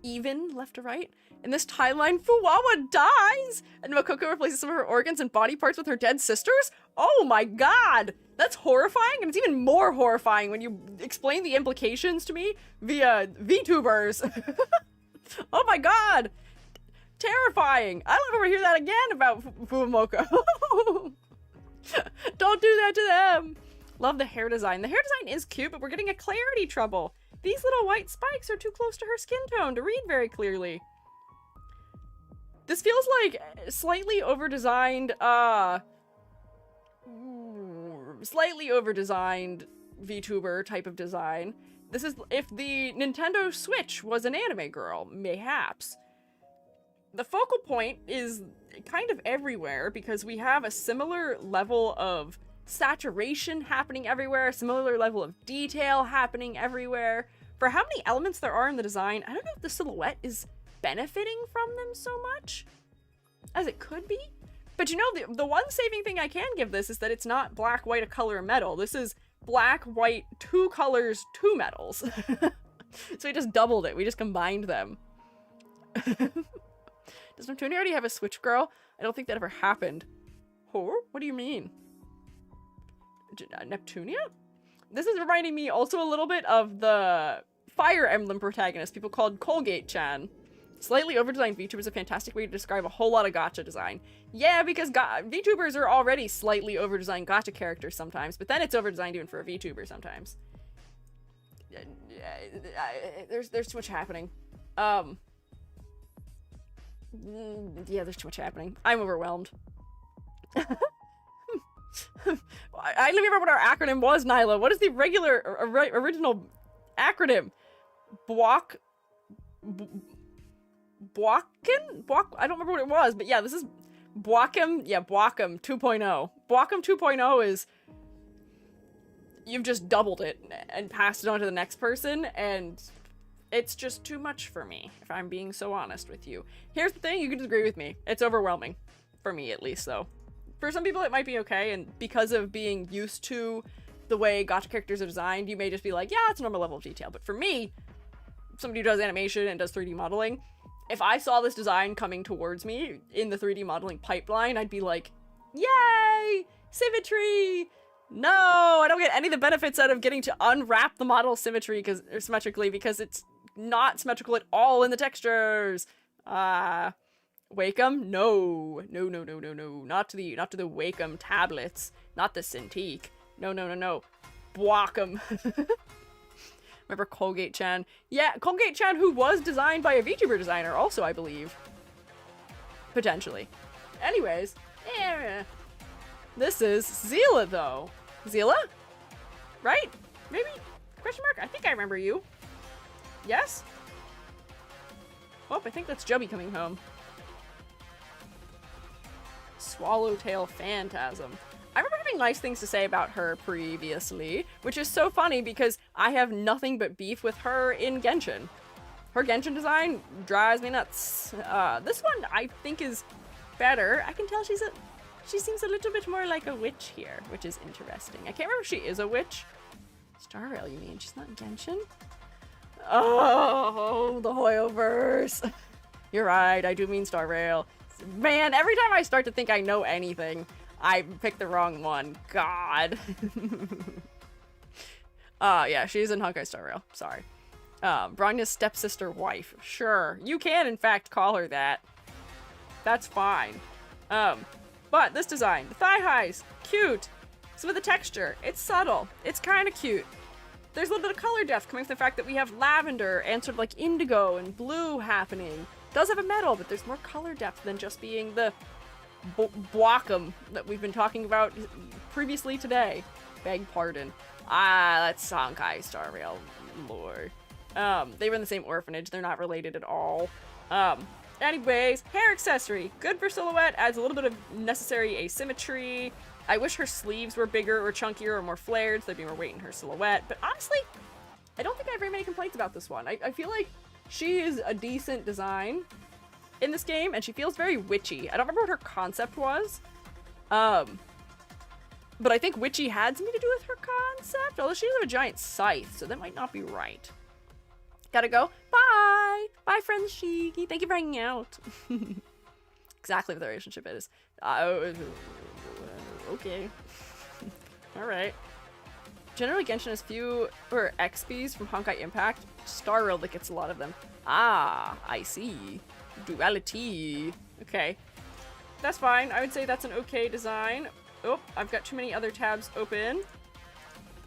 even left to right. In this timeline, Fuwawa dies, and Makoko replaces some of her organs and body parts with her dead sisters? Oh my god! That's horrifying, and it's even more horrifying when you explain the implications to me via VTubers. Oh my god! Terrifying! I don't ever hear that again about Fuwamoka. Don't do that to them! Love the hair design. The hair design is cute, but we're getting a clarity trouble. These little white spikes are too close to her skin tone to read very clearly. This feels like slightly over-designed, VTuber type of design. This is if the Nintendo Switch was an anime girl, mayhaps. The focal point is kind of everywhere because we have a similar level of saturation happening everywhere, a similar level of detail happening everywhere. For how many elements there are in the design, I don't know if the silhouette is benefiting from them so much as it could be. But you know, the one saving thing I can give this is that it's not black, white, a color, a metal. This is black, white, two colors, two metals. So we just doubled it. We just combined them. Does Neptunia already have a Switch girl? I don't think that ever happened. What do you mean? Neptunia? This is reminding me also a little bit of the Fire Emblem protagonist, people called Colgate-chan. Slightly overdesigned VTuber is a fantastic way to describe a whole lot of gacha design. Yeah, because VTubers are already slightly overdesigned gacha characters sometimes, but then it's overdesigned even for a VTuber sometimes. There's too much happening. Yeah, there's too much happening. I'm overwhelmed. I don't remember what our acronym was, Nyla. What is the regular, original acronym? I don't remember what it was, but yeah, this is Bwakim. Yeah, Bwakim 2.0. Bwakim 2.0 is you've just doubled it and passed it on to the next person, and it's just too much for me, if I'm being so honest with you. Here's the thing, you can disagree with me. It's overwhelming. For me, at least, though. For some people, it might be okay, and because of being used to the way gacha characters are designed, you may just be like, yeah, it's a normal level of detail. But for me, somebody who does animation and does 3D modeling, if I saw this design coming towards me in the 3D modeling pipeline, I'd be like, yay! Symmetry! No, I don't get any of the benefits out of getting to unwrap the model symmetrically because it's not symmetrical at all in the textures. Wacom? No. No. Not to the Wacom tablets. Not the Cintiq. No. Bwalkum. Remember Colgate-chan? Yeah, Colgate-chan, who was designed by a VTuber designer also, I believe. Potentially. Anyways, this is Zila, though. Zila? Right? Maybe? Question mark? I think I remember you. Yes? Oh, I think that's Jubby coming home. Swallowtail Phantasm. I remember having nice things to say about her previously, which is so funny because I have nothing but beef with her in Genshin. Her Genshin design drives me nuts. This one I think is better. I can tell she seems a little bit more like a witch here, which is interesting. I can't remember if she is a witch. Star Rail, you mean? She's not in Genshin? Oh, the Hoyoverse. You're right, I do mean Star Rail. Man, every time I start to think I know anything, I pick the wrong one. God. Yeah, she's in Honkai Star Rail. Sorry. Bronya's stepsister wife. Sure, you can in fact call her that. That's fine. But this design, the thigh highs, cute. Some of the texture, it's subtle. It's kind of cute. There's a little bit of color depth coming from the fact that we have lavender and sort of like indigo and blue happening. It does have a metal, but there's more color depth than just being the Bwalkum that we've been talking about previously today. Beg pardon. That's Honkai Star Rail lore. They were in the same orphanage. They're not related at all. Anyways, hair accessory. Good for silhouette. Adds a little bit of necessary asymmetry. I wish her sleeves were bigger or chunkier or more flared so there'd be more weight in her silhouette. But honestly, I don't think I have very many complaints about this one. I feel like she is a decent design in this game, and she feels very witchy. I don't remember what her concept was. But I think witchy had something to do with her concept, although she does have a giant scythe, so that might not be right. Gotta go. Bye! Bye, friends Shiki. Thank you for hanging out. Exactly what the relationship is. Okay. Alright. Generally, Genshin has fewer XPs from Honkai Impact. Star Rail that gets a lot of them. Ah, I see. Duality. Okay. That's fine. I would say that's an okay design. Oh, I've got too many other tabs open.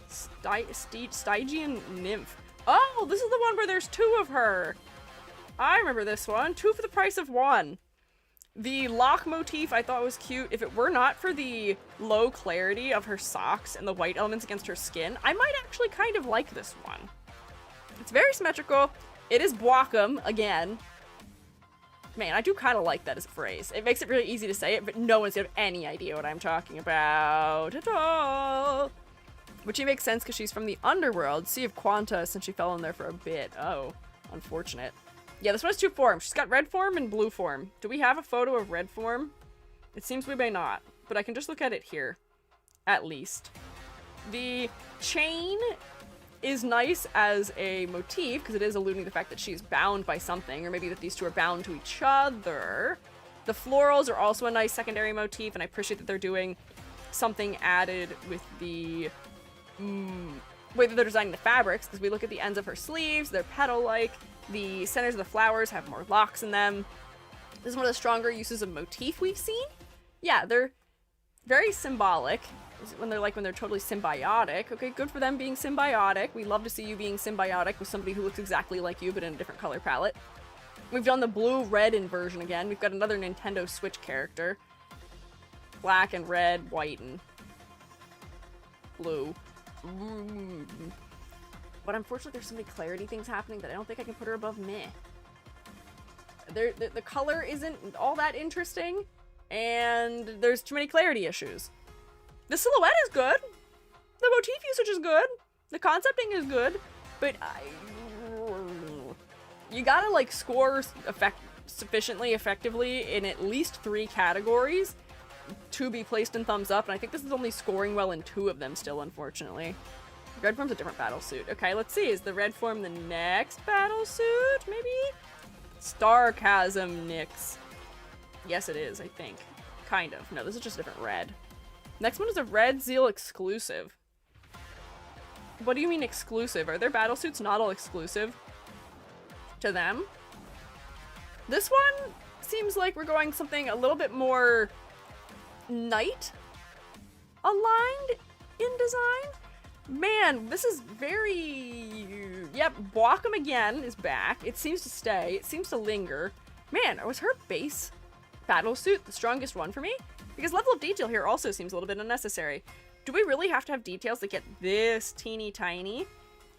Stygian Nymph. Oh, this is the one where there's two of her. I remember this one. 2 for the price of 1. The lock motif I thought was cute. If it were not for the low clarity of her socks and the white elements against her skin, I might actually kind of like this one. It's very symmetrical. It is Bwalkum again. Man, I do kind of like that as a phrase. It makes it really easy to say it, but no one's gonna have any idea what I'm talking about at all. Which makes sense because she's from the underworld, Sea of Quanta, since she fell in there for a bit. Oh, unfortunate. Yeah, this one has 2 forms. She's got red form and blue form. Do we have a photo of red form? It seems we may not, but I can just look at it here. At least. The chain is nice as a motif, because it is alluding to the fact that she's bound by something, or maybe that these two are bound to each other. The florals are also a nice secondary motif, and I appreciate that they're doing something added with the way that they're designing the fabrics, because we look at the ends of her sleeves, they're petal-like. The centers of the flowers have more locks in them. This is one of the stronger uses of motif we've seen. Yeah, they're very symbolic. When they're totally symbiotic. Okay, good for them being symbiotic. We love to see you being symbiotic with somebody who looks exactly like you, but in a different color palette. We've done the blue-red inversion again. We've got another Nintendo Switch character. Black and red, white and blue. But unfortunately, there's so many clarity things happening that I don't think I can put her above meh. The color isn't all that interesting, and there's too many clarity issues. The silhouette is good. The motif usage is good. The concepting is good, but you gotta like score sufficiently effectively in at least 3 categories to be placed in thumbs up, and I think this is only scoring well in 2 of them still, unfortunately. Red form's a different battlesuit. Okay, let's see. Is the red form the next battlesuit? Maybe? Starchasm Nyx. Yes, it is, I think. Kind of. No, this is just a different red. Next one is a Red Zeal exclusive. What do you mean exclusive? Are their battlesuits not all exclusive to them? This one seems like we're going something a little bit more knight aligned in design. Man, this is very... Yep, Bwackum again is back. It seems to stay. It seems to linger. Man, was her base Battlesuit the strongest one for me? Because level of detail here also seems a little bit unnecessary. Do we really have to have details that get this teeny tiny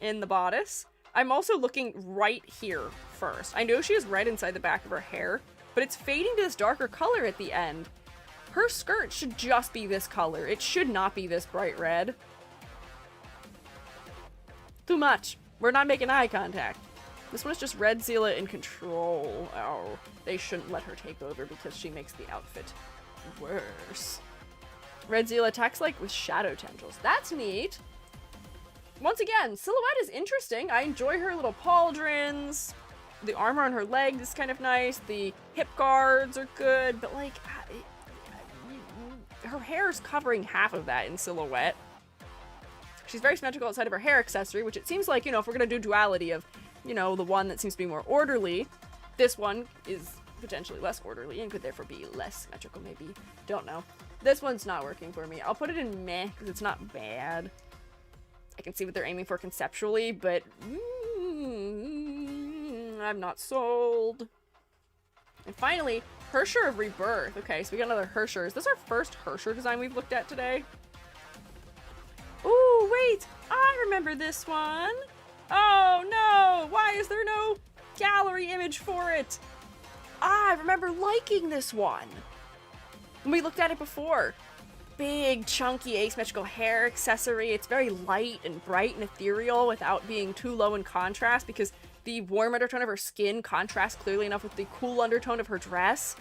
in the bodice? I'm also looking right here first. I know she has red inside the back of her hair, but it's fading to this darker color at the end. Her skirt should just be this color. It should not be this bright red. Too much. We're not making eye contact. This one's just Red Zila in control. Oh, they shouldn't let her take over because she makes the outfit worse. Red Zila attacks like with shadow tendrils. That's neat. Once again, silhouette is interesting. I enjoy her little pauldrons. The armor on her legs is kind of nice. The hip guards are good, but like, her hair is covering half of that in silhouette. She's very symmetrical outside of her hair accessory, which it seems like, you know, if we're gonna do duality of, you know, the one that seems to be more orderly, this one is potentially less orderly and could therefore be less symmetrical, maybe. Don't know. This one's not working for me. I'll put it in meh, because it's not bad. I can see what they're aiming for conceptually, but I'm not sold. And finally, Hirscher of Rebirth. Okay, so we got another Hirscher. Is this our first Hirscher design we've looked at today? Ooh, wait! I remember this one! Oh no! Why is there no gallery image for it? I remember liking this one! When we looked at it before. Big, chunky, asymmetrical hair accessory. It's very light and bright and ethereal without being too low in contrast because the warm undertone of her skin contrasts clearly enough with the cool undertone of her dress.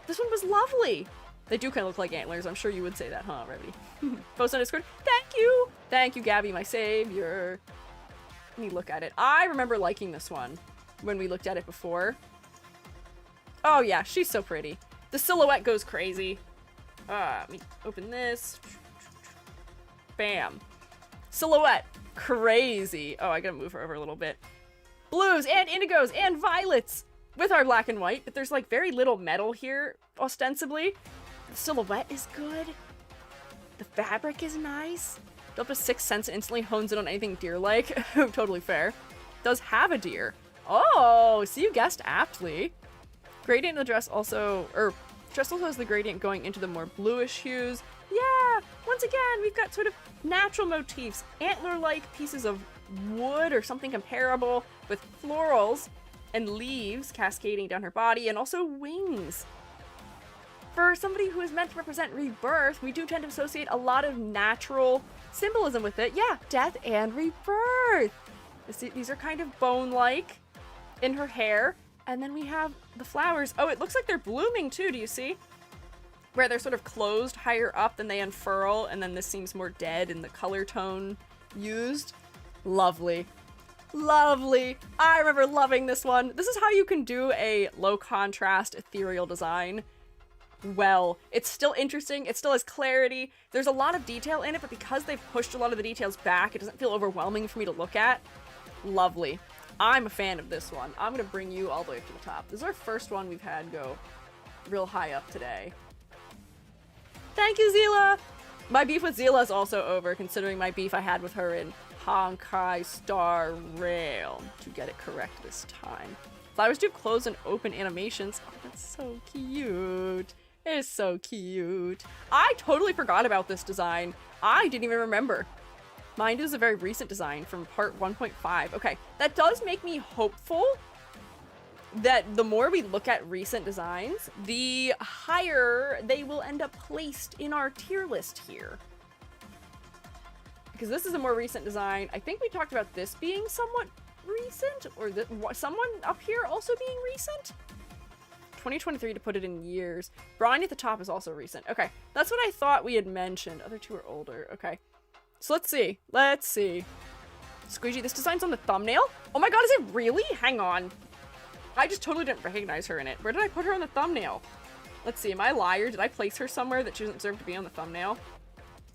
This one was lovely! They do kind of look like antlers. I'm sure you would say that, huh, Revy? Post on Discord. Thank you! Thank you, Gabby, my savior. Let me look at it. I remember liking this one when we looked at it before. Oh yeah, she's so pretty. The silhouette goes crazy. Let me open this. Bam. Silhouette. Crazy. Oh, I gotta move her over a little bit. Blues and indigos and violets with our black and white, but there's like very little metal here, ostensibly. The silhouette is good. The fabric is nice. Delta 6 sense instantly hones in on anything deer-like. Totally fair. Does have a deer. Oh, so you guessed aptly. Gradient in the dress also, dress also has the gradient going into the more bluish hues. Yeah, once again, we've got sort of natural motifs, antler-like pieces of wood or something comparable with florals and leaves cascading down her body and also wings. For somebody who is meant to represent rebirth, we do tend to associate a lot of natural symbolism with it. Yeah, death and rebirth. These are kind of bone-like in her hair. And then we have the flowers. Oh, it looks like they're blooming too, do you see? Where they're sort of closed higher up, then they unfurl, and then this seems more dead in the color tone used. Lovely. Lovely. I remember loving this one. This is how you can do a low contrast ethereal design. Well, it's still interesting. It still has clarity. There's a lot of detail in it, but because they've pushed a lot of the details back, it doesn't feel overwhelming for me to look at. Lovely. I'm a fan of this one. I'm gonna bring you all the way to the top. This is our first one we've had go real high up today. Thank you, Zila! My beef with Zila is also over, considering my beef I had with her in Honkai Star Rail. To get it correct this time. Flowers do close and open animations. Oh, that's so cute. It is so cute. I totally forgot about this design. I didn't even remember. Mine is a very recent design from part 1.5. Okay, that does make me hopeful that the more we look at recent designs, the higher they will end up placed in our tier list here. Because this is a more recent design. I think we talked about this being somewhat recent, or someone up here also being recent? 2023 to put it in years. Brawny at the top is also recent. Okay, that's what I thought we had mentioned. Other two are older. Okay. So let's see. Let's see. Squiiji, this design's on the thumbnail? Oh my god, is it really? Hang on. I just totally didn't recognize her in it. Where did I put her on the thumbnail? Let's see, am I a liar? Did I place her somewhere that she doesn't deserve to be on the thumbnail?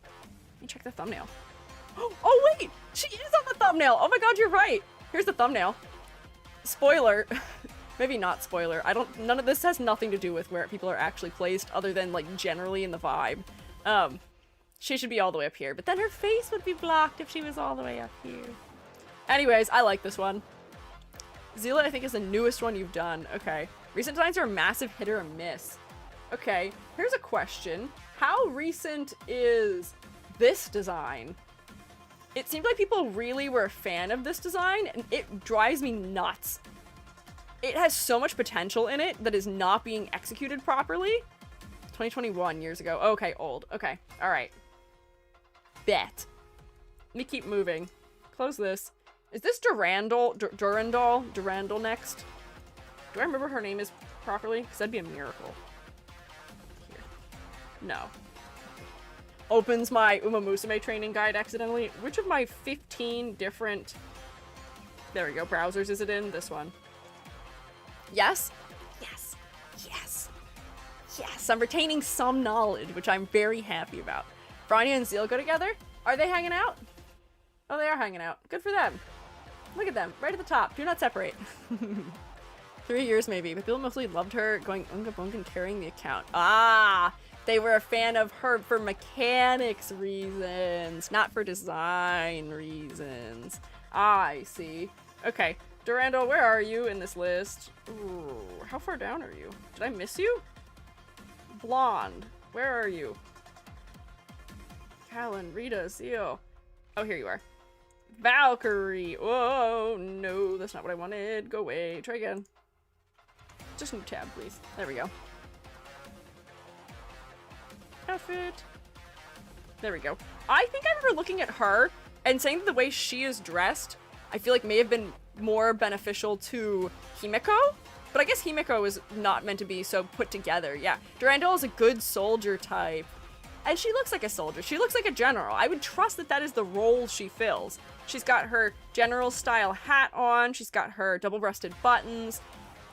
Let me check the thumbnail. Oh wait! She is on the thumbnail! Oh my god, you're right! Here's the thumbnail. Spoiler. Maybe not spoiler. None of this has nothing to do with where people are actually placed other than like generally in the vibe. She should be all the way up here, but then her face would be blocked if she was all the way up here. Anyways, I like this one. Zila, I think, is the newest one you've done. Okay. Recent designs are a massive hit or a miss. Okay, here's a question. How recent is this design? It seemed like people really were a fan of this design, and it drives me nuts. It has so much potential in it that is not being executed properly. 2021, years ago. Okay, old. Okay, alright. Bet. Let me keep moving. Close this. Is this Durandal next? Do I remember her name is properly? Because that'd be a miracle. Here. No. Opens my Uma Musume training guide accidentally. Which of my 15 different... There we go. Browsers is it in? This one. Yes? Yes. Yes. Yes. I'm retaining some knowledge, which I'm very happy about. Brania and Zeal go together? Are they hanging out? Oh, they are hanging out. Good for them. Look at them. Right at the top. Do not separate. 3 years maybe, but people mostly loved her going unga bunga and carrying the account. Ah! They were a fan of her for mechanics reasons, not for design reasons. Ah, I see. Okay. Durandal, where are you in this list? Ooh, how far down are you? Did I miss you? Blonde. Where are you? Callan, Rita, Zeal. Oh, here you are. Valkyrie. Oh, no, that's not what I wanted. Go away. Try again. Just new tab, please. There we go. Outfit. There we go. I think I remember looking at her and saying that the way she is dressed, I feel like may have been more beneficial to Himeko. But I guess Himeko is not meant to be so put together. Yeah, Durandal is a good soldier type. And she looks like a soldier. She looks like a general. I would trust that that is the role she fills. She's got her general style hat on. She's got her double-breasted buttons.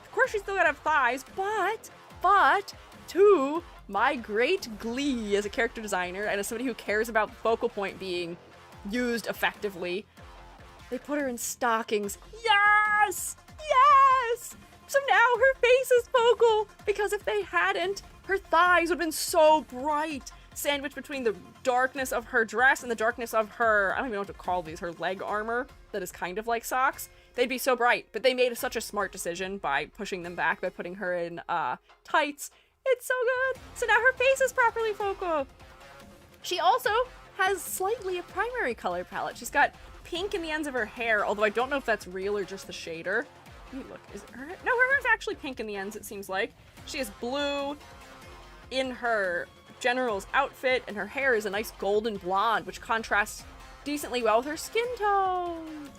Of course, she's still gotta have thighs, but, to my great glee as a character designer and as somebody who cares about the focal point being used effectively, they put her in stockings. Yes! Yes! So now her face is focal, because if they hadn't, her thighs would have been so bright, sandwiched between the darkness of her dress and the darkness of her, I don't even know what to call these, her leg armor that is kind of like socks. They'd be so bright, but they made such a smart decision by pushing them back, by putting her in tights. It's so good. So now her face is properly focal. She also has slightly a primary color palette. She's got pink in the ends of her hair, although I don't know if that's real or just the shader. Let me look. Is it her? No, her hair's actually pink in the ends, it seems like. She has blue in her general's outfit, and her hair is a nice golden blonde, which contrasts decently well with her skin tone.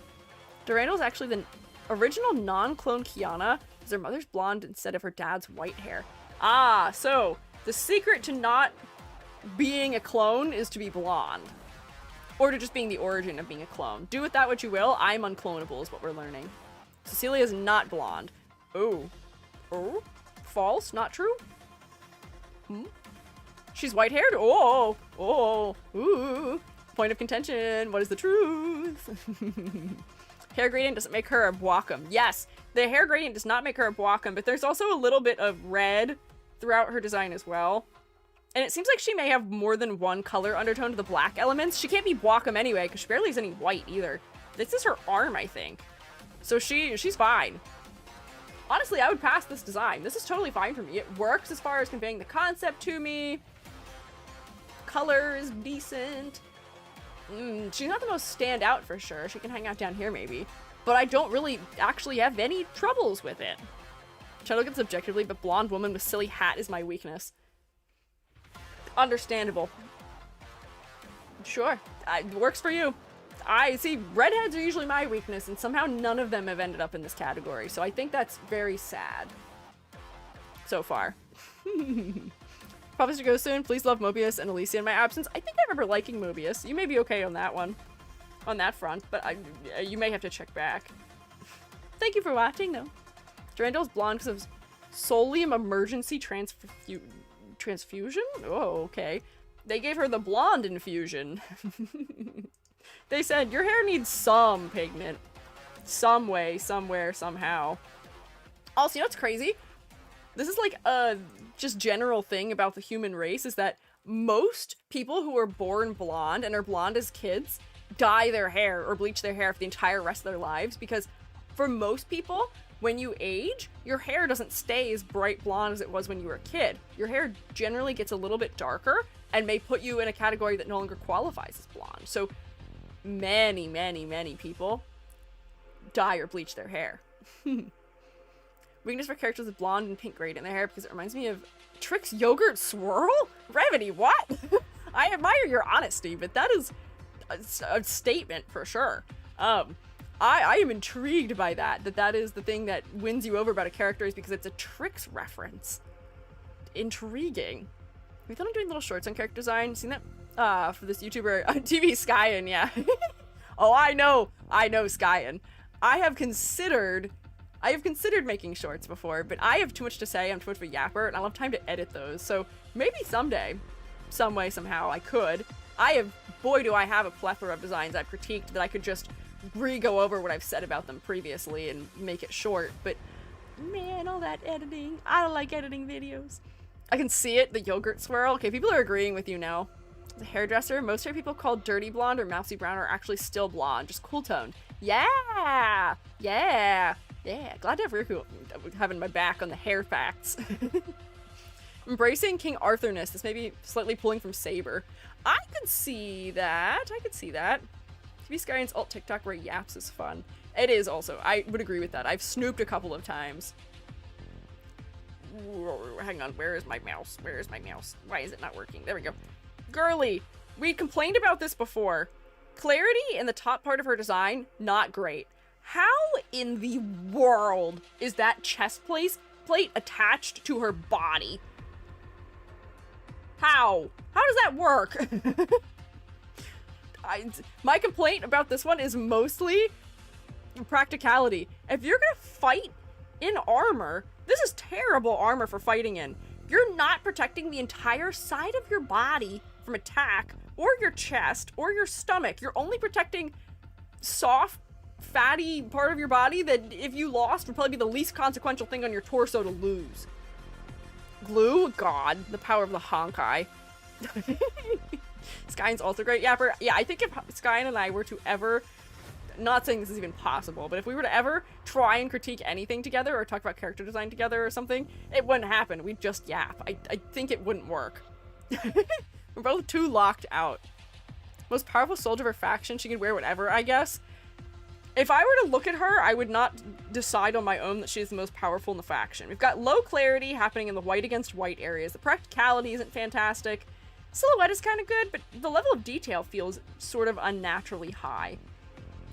Durandal's actually the original non-clone Kiana, because her mother's blonde instead of her dad's white hair. Ah, so the secret to not being a clone is to be blonde. Or to just being the origin of being a clone. Do with that what you will. I'm unclonable is what we're learning. Cecilia is not blonde. Oh. Oh? False? Not true? Hmm? She's white-haired? Oh! Oh! Ooh! Point of contention. What is the truth? Hair gradient doesn't make her a Bwakam. Yes, the hair gradient does not make her a Bwakam, but there's also a little bit of red throughout her design as well. And it seems like she may have more than one color undertone to the black elements. She can't be Bwakam anyway, because she barely has any white either. This is her arm, I think. So she's fine. Honestly, I would pass this design. This is totally fine for me. It works as far as conveying the concept to me. Color is decent. She's not the most standout for sure. She can hang out down here maybe. But I don't really actually have any troubles with it. Try to look at this objectively, but blonde woman with silly hat is my weakness. Understandable. Sure. It works for you. I see, redheads are usually my weakness, and somehow none of them have ended up in this category, so I think that's very sad. So far. Promise to go soon. Please love Mobius and Alicia in my absence. I think I remember liking Mobius. You may be okay on that one. On that front, but you may have to check back. Thank you for watching, though. Durandal's blonde because of solium emergency transfusion? Oh, okay. They gave her the blonde infusion. They said, your hair needs some pigment. Some way, somewhere, somehow. Also, you know what's crazy? This is like a just general thing about the human race, is that most people who are born blonde and are blonde as kids dye their hair or bleach their hair for the entire rest of their lives, because for most people, when you age, your hair doesn't stay as bright blonde as it was when you were a kid. Your hair generally gets a little bit darker and may put you in a category that no longer qualifies as blonde. So many, many, many people dye or bleach their hair. Weakness for characters with blonde and pink grade in their hair because it reminds me of Trix Yogurt Swirl? Revity, what? I admire your honesty, but that is a statement for sure. I am intrigued by that is the thing that wins you over about a character, is because it's a Trix reference. Intriguing. We thought I'm doing little shorts on character design. Seen that? For this YouTuber, TV Skyen, yeah. Oh, I know Skyen. I have considered making shorts before, but I have too much to say. I'm too much of a yapper, and I'll have time to edit those. So maybe someday, some way, somehow, I could. Boy, do I have a plethora of designs I've critiqued that I could just re-go over what I've said about them previously and make it short. But man, all that editing. I don't like editing videos. I can see it, the yogurt swirl. Okay, people are agreeing with you now. The hairdresser, most hair people called dirty blonde or mousy brown are actually still blonde, just cool toned. Yeah! Yeah! Yeah, glad to have Riku having my back on the hair facts. Embracing King Arthurness. This may be slightly pulling from Saber. I could see that. TV Skyen's alt TikTok where yaps is fun. It is also. I would agree with that. I've snooped a couple of times. Hang on, where is my mouse? Why is it not working? There we go. Girly, we complained about this before. Clarity in the top part of her design, not great. How in the world is that chest plate attached to her body? How? How does that work? My complaint about this one is mostly practicality. If you're gonna fight in armor, this is terrible armor for fighting in. You're not protecting the entire side of your body from attack, or your chest, or your stomach. You're only protecting soft, fatty part of your body that, if you lost, would probably be the least consequential thing on your torso to lose. Glue? God, the power of the Honkai. Skyen's also great yapper. Yeah, I think if Skyen and I were to ever, not saying this is even possible, but if we were to ever try and critique anything together or talk about character design together or something, it wouldn't happen. We'd just yap. I think it wouldn't work. We're both too locked out. Most powerful soldier of her faction. She can wear whatever, I guess. If I were to look at her, I would not decide on my own that she's the most powerful in the faction. We've got low clarity happening in the white against white areas. The practicality isn't fantastic. Silhouette is kind of good, but the level of detail feels sort of unnaturally high.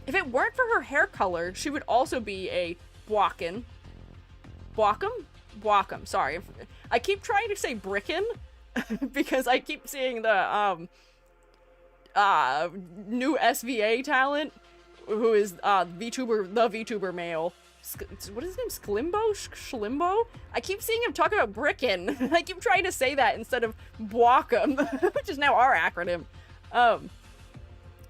If it weren't for her hair color, she would also be a Bwaken. Bwakum, sorry. I keep trying to say Bricken, because I keep seeing the, new SVA talent, who is, the VTuber male. What is his name? Schlimbo? I keep seeing him talk about Bricken. I keep trying to say that instead of Bwakum, which is now our acronym.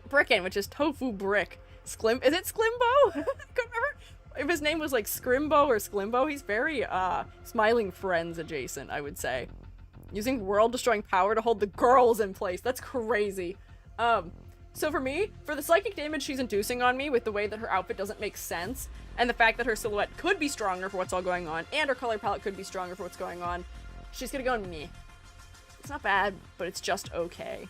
Bricken, which is tofu brick. Is it Sklimbo? I can't remember if his name was like Scrimbo or Sklimbo. He's very, Smiling Friends adjacent, I would say. Using world-destroying power to hold the girls in place. That's crazy. So for me, for the psychic damage she's inducing on me with the way that her outfit doesn't make sense, and the fact that her silhouette could be stronger for what's all going on, and her color palette could be stronger for what's going on, she's gonna go meh. It's not bad, but it's just okay.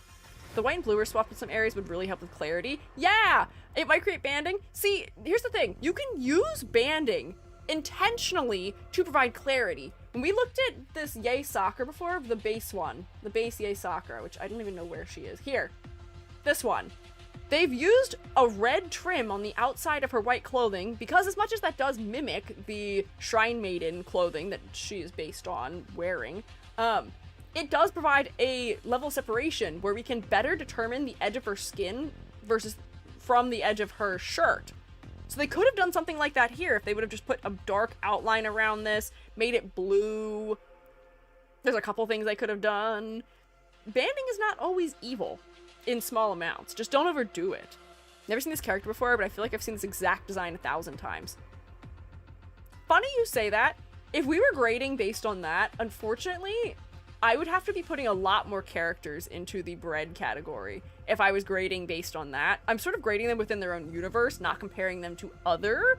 The white and blue are swapped in some areas would really help with clarity. Yeah! It might create banding. See, here's the thing. You can use banding intentionally to provide clarity. When we looked at this Yay Sakura before, the base one, the base Yay Sakura, which I don't even know where she is. Here. This one. They've used a red trim on the outside of her white clothing because, as much as that does mimic the Shrine Maiden clothing that she is based on wearing, it does provide a level of separation where we can better determine the edge of her skin versus from the edge of her shirt. So they could have done something like that here if they would have just put a dark outline around this, made it blue. There's a couple things they could have done. Banding is not always evil in small amounts. Just don't overdo it. Never seen this character before, but I feel like I've seen this exact design 1,000 times. Funny you say that. If we were grading based on that, unfortunately, I would have to be putting a lot more characters into the bread category if I was grading based on that. I'm sort of grading them within their own universe, not comparing them to others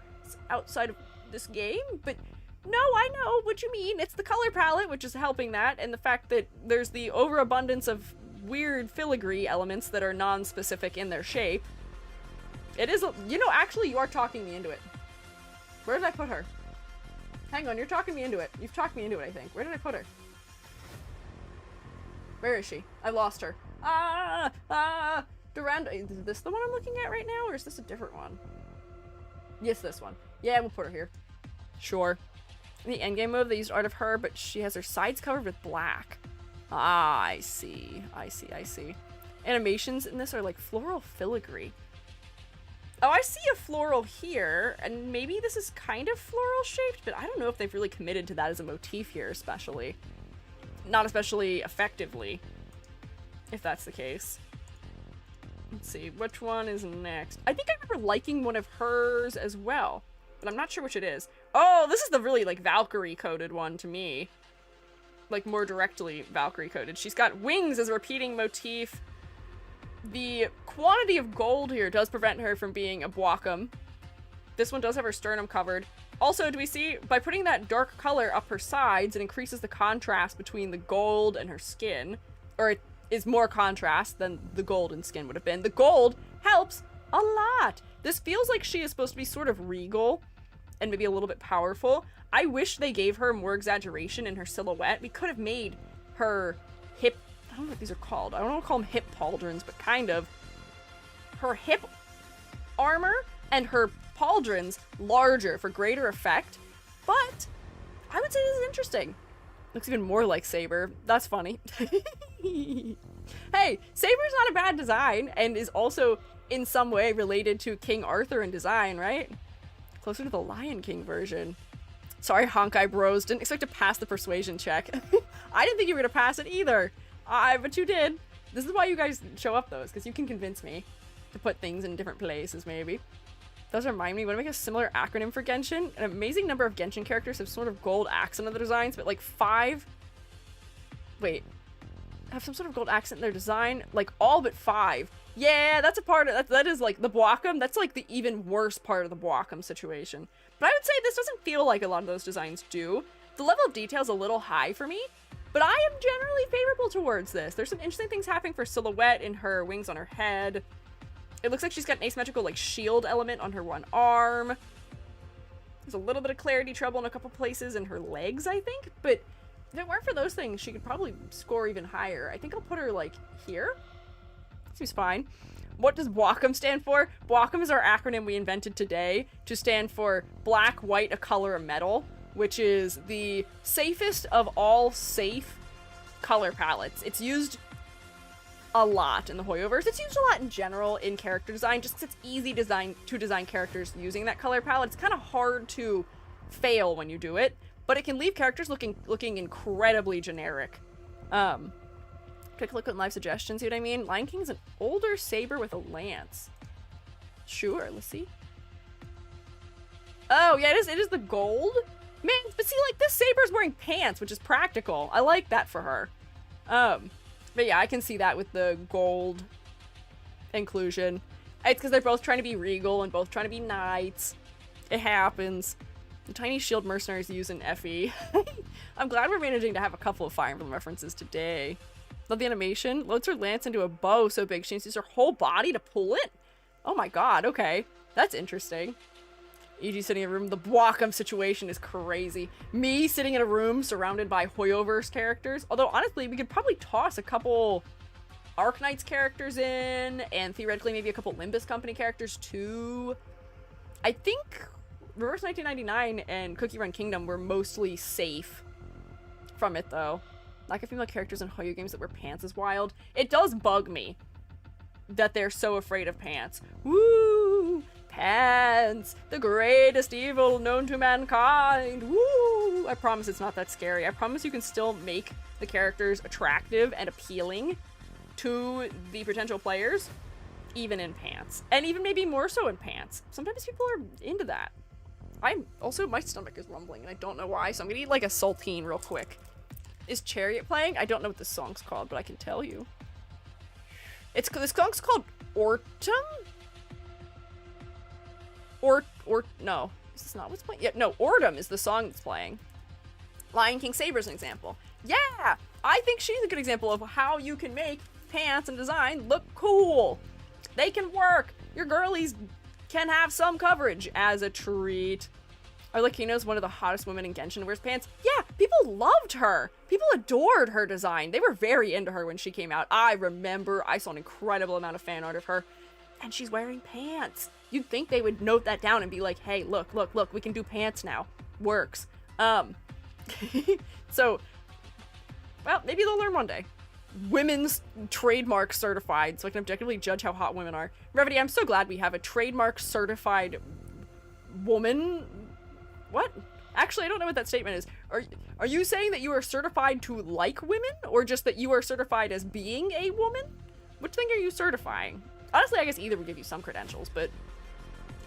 outside of this game, but no, I know what you mean. It's the color palette, which is helping that, and the fact that there's the overabundance of weird filigree elements that are non-specific in their shape. It is, you know, actually you are talking me into it. Where did I put her? Hang on, you're talking me into it. You've talked me into it, I think. Where did I put her? Where is she? I lost her. Durand, is this the one I'm looking at right now, or is this a different one? Yes, this one. Yeah, we'll put her here. Sure. In the endgame mode, they used art of her, but she has her sides covered with black. Ah, I see. I see. Animations in this are like floral filigree. Oh, I see a floral here, and maybe this is kind of floral shaped, but I don't know if they've really committed to that as a motif here, especially. Not especially effectively, if that's the case. Let's see, which one is next? I think I remember liking one of hers as well, but I'm not sure which it is. Oh, this is the really, like, Valkyrie-coded one to me. Like, more directly Valkyrie-coded. She's got wings as a repeating motif. The quantity of gold here does prevent her from being a Bwaakum. This one does have her sternum covered. Also, do we see, by putting that dark color up her sides, it increases the contrast between the gold and her skin. Or it is more contrast than the gold and skin would have been. The gold helps a lot. This feels like she is supposed to be sort of regal and maybe a little bit powerful. I wish they gave her more exaggeration in her silhouette. We could have made her hip, I don't know what these are called. I don't want to call them hip pauldrons, but kind of. Her hip armor and her pauldrons larger for greater effect, but I would say this is interesting. Looks even more like Saber. That's funny. Hey, Saber's not a bad design and is also in some way related to King Arthur in design, right? Closer to the Lion King version. Sorry, Honkai bros. Didn't expect to pass the persuasion check. I didn't think you were gonna pass it either. But you did. This is why you guys show up, though, because you can convince me to put things in different places, maybe. Does remind me, want to make a similar acronym for Genshin? An amazing number of Genshin characters have sort of gold accent on their designs, but like 5... Wait. Have some sort of gold accent in their design? Like all but 5. Yeah, that's a part of that. That is like the Bwaakum. That's like the even worse part of the Bwaakum situation. But I would say this doesn't feel like a lot of those designs do. The level of detail is a little high for me, but I am generally favorable towards this. There's some interesting things happening for silhouette in her wings on her head. It looks like she's got an asymmetrical like shield element on her one arm. There's a little bit of clarity trouble in a couple places in her legs, I think, but if it weren't for those things, she could probably score even higher. I think I'll put her like here. Seems fine. What does Bwaakum stand for? Bwaakum is our acronym we invented today to stand for black, white, a color, a metal, which is the safest of all safe color palettes. It's used a lot in the Hoyoverse. It's used a lot in general in character design, just because it's easy to design characters using that color palette. It's kind of hard to fail when you do it, but it can leave characters looking incredibly generic. Quick look at live suggestions, see what I mean? Lion King's an older saber with a lance. Sure, let's see. Oh, yeah, it is the gold. Man, but see, like, this saber's wearing pants, which is practical. I like that for her. But yeah, I can see that with the gold inclusion. It's because they're both trying to be regal and both trying to be knights. It happens. The tiny shield mercenaries using FE. I'm glad we're managing to have a couple of Fire Emblem references today. Love the animation. Loads her lance into a bow so big she needs to use her whole body to pull it. Oh my god, okay. That's interesting. E.g. sitting in a room. The Bwaakum situation is crazy. Me sitting in a room surrounded by Hoyoverse characters. Although, honestly, we could probably toss a couple Arknights characters in, and theoretically maybe a couple Limbus Company characters too. I think Reverse 1999 and Cookie Run Kingdom were mostly safe from it, though. Like a female characters in Hoyo games that wear pants is wild. It does bug me that they're so afraid of pants. Woo! Pants! The greatest evil known to mankind! Woo! I promise it's not that scary. I promise you can still make the characters attractive and appealing to the potential players, even in pants. And even maybe more so in pants. Sometimes people are into that. My stomach is rumbling and I don't know why, so I'm gonna eat like a saltine real quick. Is Chariot playing? I don't know what this song's called, but I can tell you. This song's called Autumn? No. Is this not what's playing? Yeah, no, Autumn is the song that's playing. Lion King Saber's an example. Yeah! I think she's a good example of how you can make pants and design look cool. They can work. Your girlies can have some coverage as a treat. Arlecchino's one of the hottest women in Genshin and wears pants. Yeah, people loved her. People adored her design. They were very into her when she came out. I remember I saw an incredible amount of fan art of her. And she's wearing pants. You'd think they would note that down and be like, hey, look, we can do pants now. Works. So, well, maybe they'll learn one day. Women's trademark certified, so I can objectively judge how hot women are. Revity, I'm so glad we have a trademark certified woman. What? Actually, I don't know what that statement is. Are you saying that you are certified to like women, or just that you are certified as being a woman? Which thing are you certifying? Honestly, I guess either would give you some credentials, but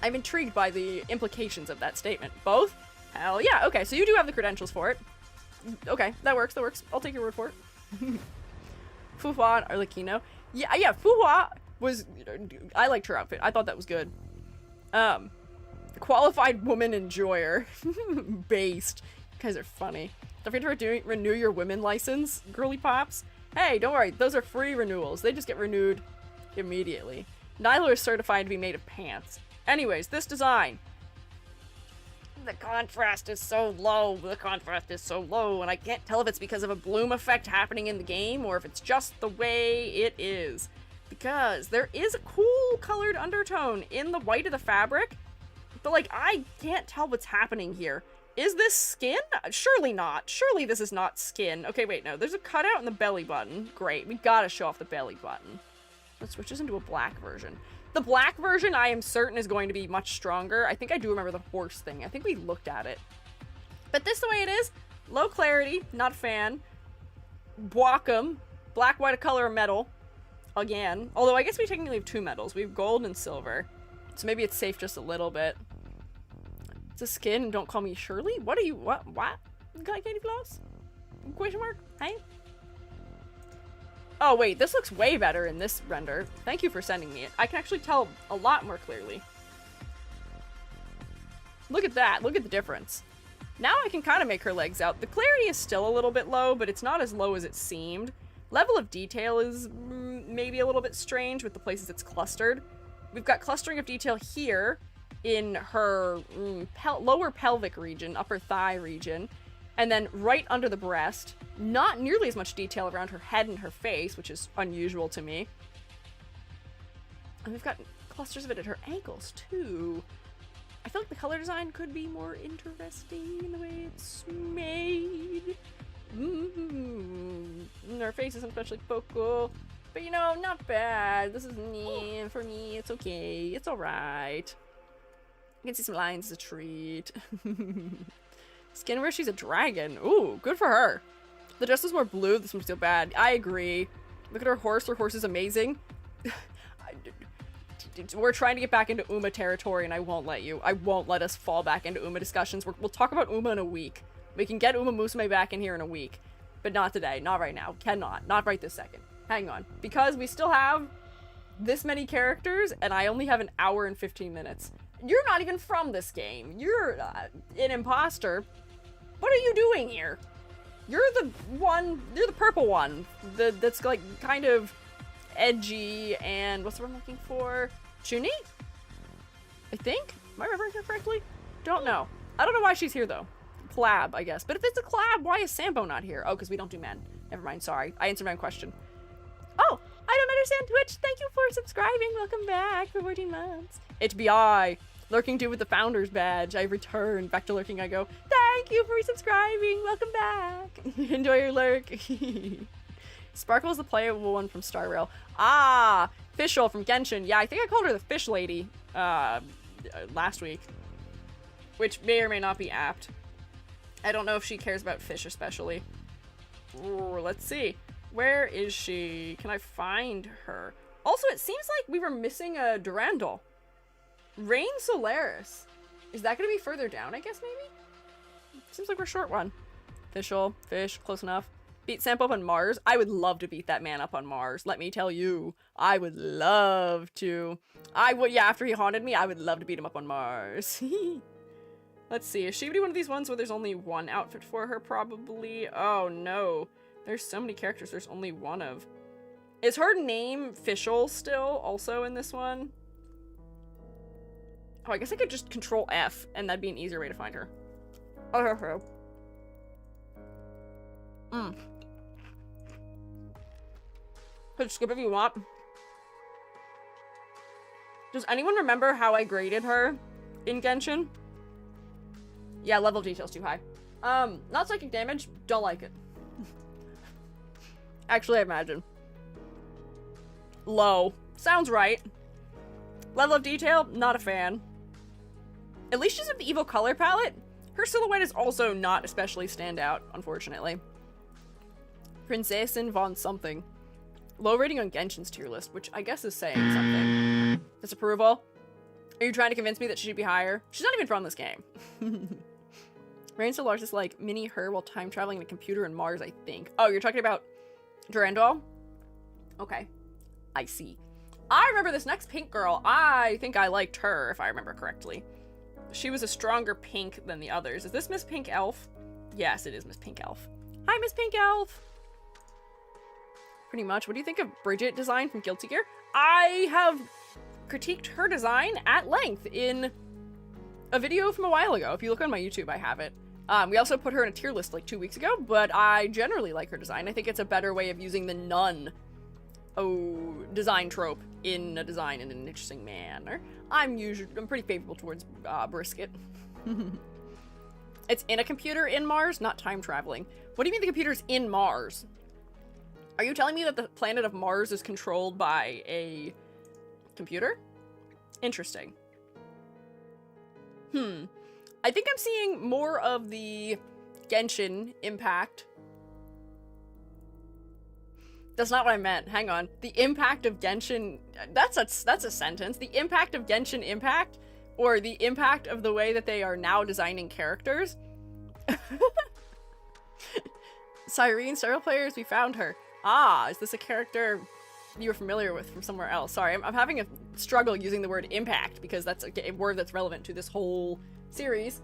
I'm intrigued by the implications of that statement. Both? Hell yeah. Okay, so you do have the credentials for it. Okay, that works. I'll take your word for it. Fuhua and Arlecchino. Yeah, Fuhua was... I liked her outfit. I thought that was good. Qualified woman enjoyer. Based. You guys are funny. Don't forget to renew your women license, girly pops. Hey, don't worry. Those are free renewals. They just get renewed immediately. Nyla is certified to be made of pants. Anyways, this design. The contrast is so low, and I can't tell if it's because of a bloom effect happening in the game or if it's just the way it is. Because there is a cool colored undertone in the white of the fabric, but like, I can't tell what's happening here. Is this skin? Surely not. Surely this is not skin. Okay, wait, no. There's a cutout in the belly button. Great, we gotta show off the belly button. Let's switch this into a black version. The black version, I am certain, is going to be much stronger. I think I do remember the horse thing. I think we looked at it. But this the way it is. Low clarity, not a fan. Wacom, black, white, a color, a metal. Again. Although I guess we technically have two metals. We have gold and silver. So maybe it's safe just a little bit. It's a skin, and don't call me Shirley? What are you, what? You got candy floss? Question mark? Hey? Oh wait, this looks way better in this render. Thank you for sending me it. I can actually tell a lot more clearly. Look at that, look at the difference. Now I can kind of make her legs out. The clarity is still a little bit low, but it's not as low as it seemed. Level of detail is maybe a little bit strange with the places it's clustered. We've got clustering of detail here in her lower pelvic region, upper thigh region. And then right under the breast, not nearly as much detail around her head and her face, which is unusual to me. And we've got clusters of it at her ankles, too. I feel like the color design could be more interesting in the way it's made. Her face isn't especially focal. But, you know, not bad. This is neat. For me, it's okay. It's alright. You can see some lines as a treat. Skin where she's a dragon. Ooh, good for her. The dress was more blue. This one's still bad. I agree. Look at her horse. Her horse is amazing. We're trying to get back into Uma territory, and I won't let you. I won't let us fall back into Uma discussions. We'll talk about Uma in a week. We can get Uma Musume back in here in a week. But not today. Not right now. Cannot. Not right this second. Hang on. Because we still have this many characters, and I only have an hour and 15 minutes. You're not even from this game. You're an imposter. What are you doing here? You're the purple one. That's like kind of edgy and what's the word I'm looking for? Chuni? I think? Am I remembering her correctly? Don't know. I don't know why she's here though. Collab, I guess. But if it's a collab, why is Sampo not here? Oh, because we don't do men. Never mind, sorry. I answered my own question. Oh, I don't understand Twitch. Thank you for subscribing. Welcome back for 14 months. HBI. Lurking dude with the founder's badge. I return. Back to lurking I go. Thank you for subscribing. Welcome back. Enjoy your lurk. Sparkle is the playable one from Star Rail. Ah, Fishel from Genshin. Yeah, I think I called her the fish lady last week. Which may or may not be apt. I don't know if she cares about fish especially. Ooh, let's see. Where is she? Can I find her? Also, it seems like we were missing a Durandal. Rain Solaris. Is that going to be further down, I guess, maybe? Seems like we're short one. Fishel, fish, close enough. Beat Samp up on Mars? I would love to beat that man up on Mars. Let me tell you. I would love to. I would, yeah, after he haunted me, I would love to beat him up on Mars. Let's see. Is she gonna be one of these ones where there's only one outfit for her? Probably. Oh, no. There's so many characters there's only one of. Is her name Fischl still also in this one? Oh, I guess I could just control F, and that'd be an easier way to find her. Oh, Could skip if you want. Does anyone remember how I graded her in Genshin? Yeah, level of detail's too high. Not psychic damage, don't like it. Actually, I imagine. Low. Sounds right. Level of detail, not a fan. At least she's with the evil color palette. Her silhouette is also not especially standout, unfortunately. Prinzessin von something. Low rating on Genshin's tier list, which I guess is saying something. Disapproval? Are you trying to convince me that she should be higher? She's not even from this game. Rain so large is like mini her while time traveling in a computer in Mars, I think. Oh, you're talking about Durandal? Okay. I see. I remember this next pink girl. I think I liked her, if I remember correctly. She was a stronger pink than the others. Is this Miss Pink Elf? Yes, it is Miss Pink Elf. Hi, Miss Pink Elf! Pretty much. What do you think of Bridget design from Guilty Gear? I have critiqued her design at length in a video from a while ago. If you look on my YouTube, I have it. We also put her in a tier list like 2 weeks ago, but I generally like her design. I think it's a better way of using the nun design trope in a design in an interesting manner. I'm pretty favorable towards Brisket. It's in a computer in Mars, not time traveling. What do you mean the computer's in Mars? Are you telling me that the planet of Mars is controlled by a computer? Interesting. I think I'm seeing more of the Genshin Impact. That's not what I meant. Hang on. The impact of Genshin... That's a sentence. The impact of Genshin Impact, or the impact of the way that they are now designing characters. Cyrene, several players, we found her. Ah, is this a character you were familiar with from somewhere else? Sorry, I'm having a struggle using the word impact because that's a word that's relevant to this whole series.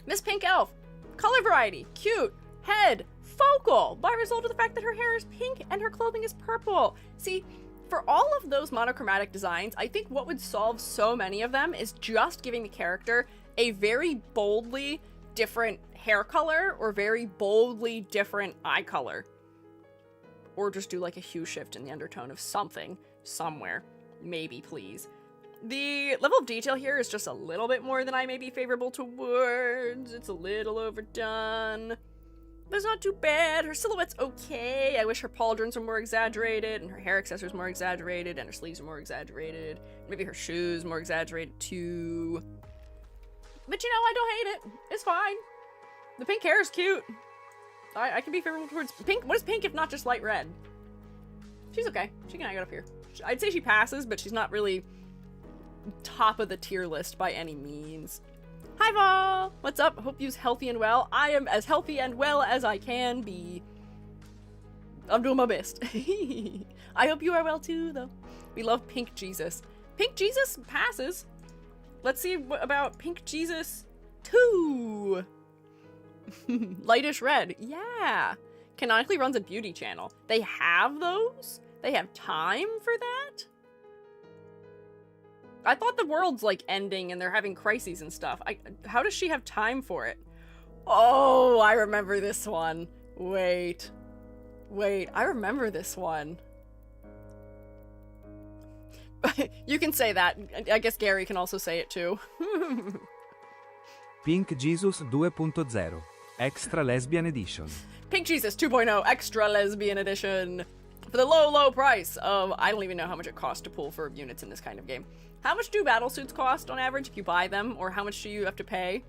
Miss Pink Elf. Color variety. Cute. Head. Focal. By result of the fact that her hair is pink and her clothing is purple. See, for all of those monochromatic designs, I think what would solve so many of them is just giving the character a very boldly different hair color or very boldly different eye color. Or just do like a hue shift in the undertone of something, somewhere. Maybe, please. The level of detail here is just a little bit more than I may be favorable towards. It's a little overdone. But it's not too bad. Her silhouette's okay. I wish her pauldrons were more exaggerated, and her hair accessories more exaggerated, and her sleeves are more exaggerated. Maybe her shoes more exaggerated too. But you know, I don't hate it. It's fine. The pink hair is cute. I can be favorable towards pink. What is pink if not just light red? She's okay. She can hang out up here. I'd say she passes, but she's not really top of the tier list by any means. Hi, Vol! What's up? Hope you's healthy and well. I am as healthy and well as I can be. I'm doing my best. I hope you are well too, though. We love Pink Jesus. Pink Jesus passes. Let's see about Pink Jesus 2. Lightish red. Yeah. Canonically runs a beauty channel. They have those? They have time for that? I thought the world's like ending and they're having crises and stuff. How does she have time for it? Oh, I remember this one. Wait, I remember this one. You can say that. I guess Gary can also say it too. Pink Jesus 2.0 Extra Lesbian Edition. Pink Jesus 2.0 Extra Lesbian Edition. For the low, low price of... I don't even know how much it costs to pull for units in this kind of game. How much do battlesuits cost on average if you buy them? Or how much do you have to pay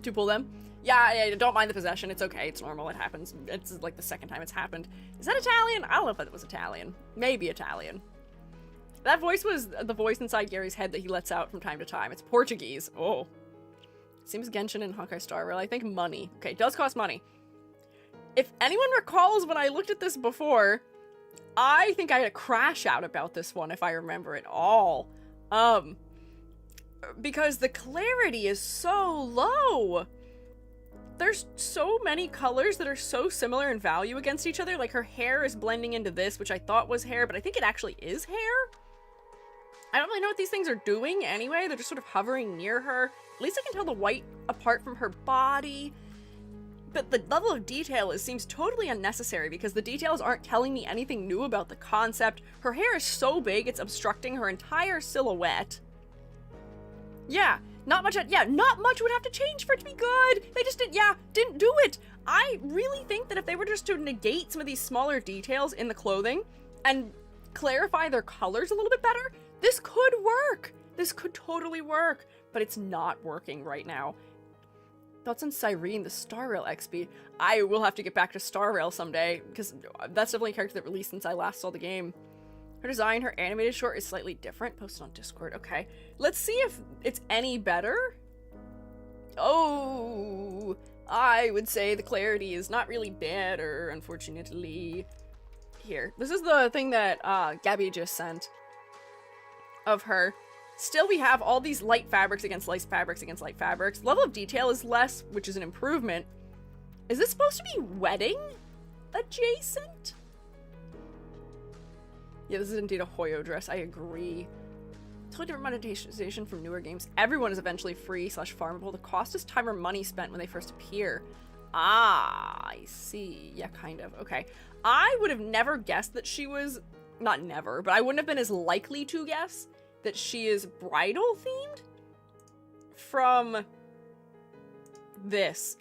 to pull them? Yeah, I don't mind the possession. It's okay. It's normal. It happens. It's like the second time it's happened. Is that Italian? I don't know if it was Italian. Maybe Italian. That voice was the voice inside Gary's head that he lets out from time to time. It's Portuguese. Oh. Seems Genshin and Honkai Star Rail. I think money. Okay, it does cost money. If anyone recalls when I looked at this before, I think I had a crash out about this one, if I remember it all. Because the clarity is so low. There's so many colors that are so similar in value against each other. Like, her hair is blending into this, which I thought was hair, but I think it actually is hair. I don't really know what these things are doing anyway. They're just sort of hovering near her. At least I can tell the white apart from her body. But the level of detail seems totally unnecessary because the details aren't telling me anything new about the concept. Her hair is so big, it's obstructing her entire silhouette. Yeah, not much would have to change for it to be good. They just didn't do it. I really think that if they were just to negate some of these smaller details in the clothing and clarify their colors a little bit better, this could work. This could totally work, but it's not working right now. Thoughts on Cyrene, the Star Rail XP. I will have to get back to Star Rail someday, because that's definitely a character that released since I last saw the game. Her design, her animated short is slightly different. Posted on Discord. Okay. Let's see if it's any better. Oh, I would say the clarity is not really better, unfortunately. Here. This is the thing that Gabby just sent of her. Still, we have all these light fabrics against light fabrics against light fabrics. Level of detail is less, which is an improvement. Is this supposed to be wedding adjacent? Yeah, this is indeed a Hoyo dress. I agree. Totally different monetization from newer games. Everyone is eventually free / farmable. The cost is time or money spent when they first appear. Ah, I see. Yeah, kind of. Okay. I would have never guessed that she was... Not never, but I wouldn't have been as likely to guess that she is bridal themed from this.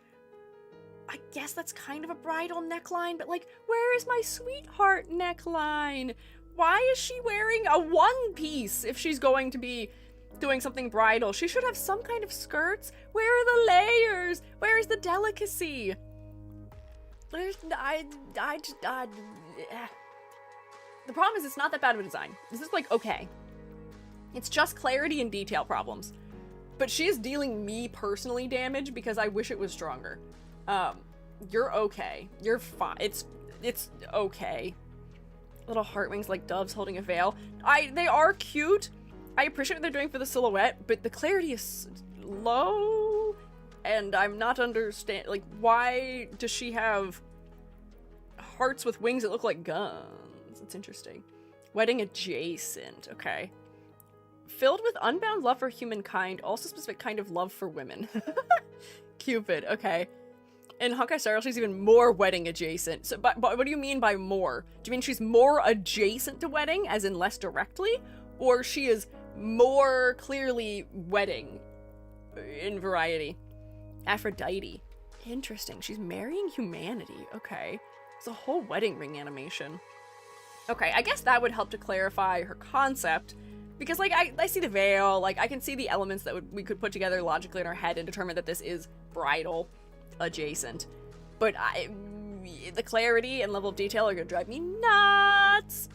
I guess that's kind of a bridal neckline, but like, where is my sweetheart neckline? Why is she wearing a one piece if she's going to be doing something bridal? She should have some kind of skirts. Where are the layers? Where is the delicacy? The problem is it's not that bad of a design. This is like, okay. It's just clarity and detail problems. But she is dealing me personally damage because I wish it was stronger. You're okay. You're fine. It's okay. Little heart wings like doves holding a veil. They are cute. I appreciate what they're doing for the silhouette, but the clarity is low, and I'm not understand. Like, why does she have hearts with wings that look like guns? It's interesting. Wedding adjacent. Okay. Filled with unbound love for humankind, also specific kind of love for women. Cupid. Okay. In Honkai Star Rail, she's even more wedding adjacent. So, but what do you mean by more? Do you mean she's more adjacent to wedding, as in less directly? Or she is more clearly wedding in variety? Aphrodite. Interesting. She's marrying humanity. Okay. It's a whole wedding ring animation. Okay, I guess that would help to clarify her concept. Because, like, I see the veil. Like, I can see the elements that we could put together logically in our head and determine that this is bridal adjacent. But the clarity and level of detail are gonna drive me nuts.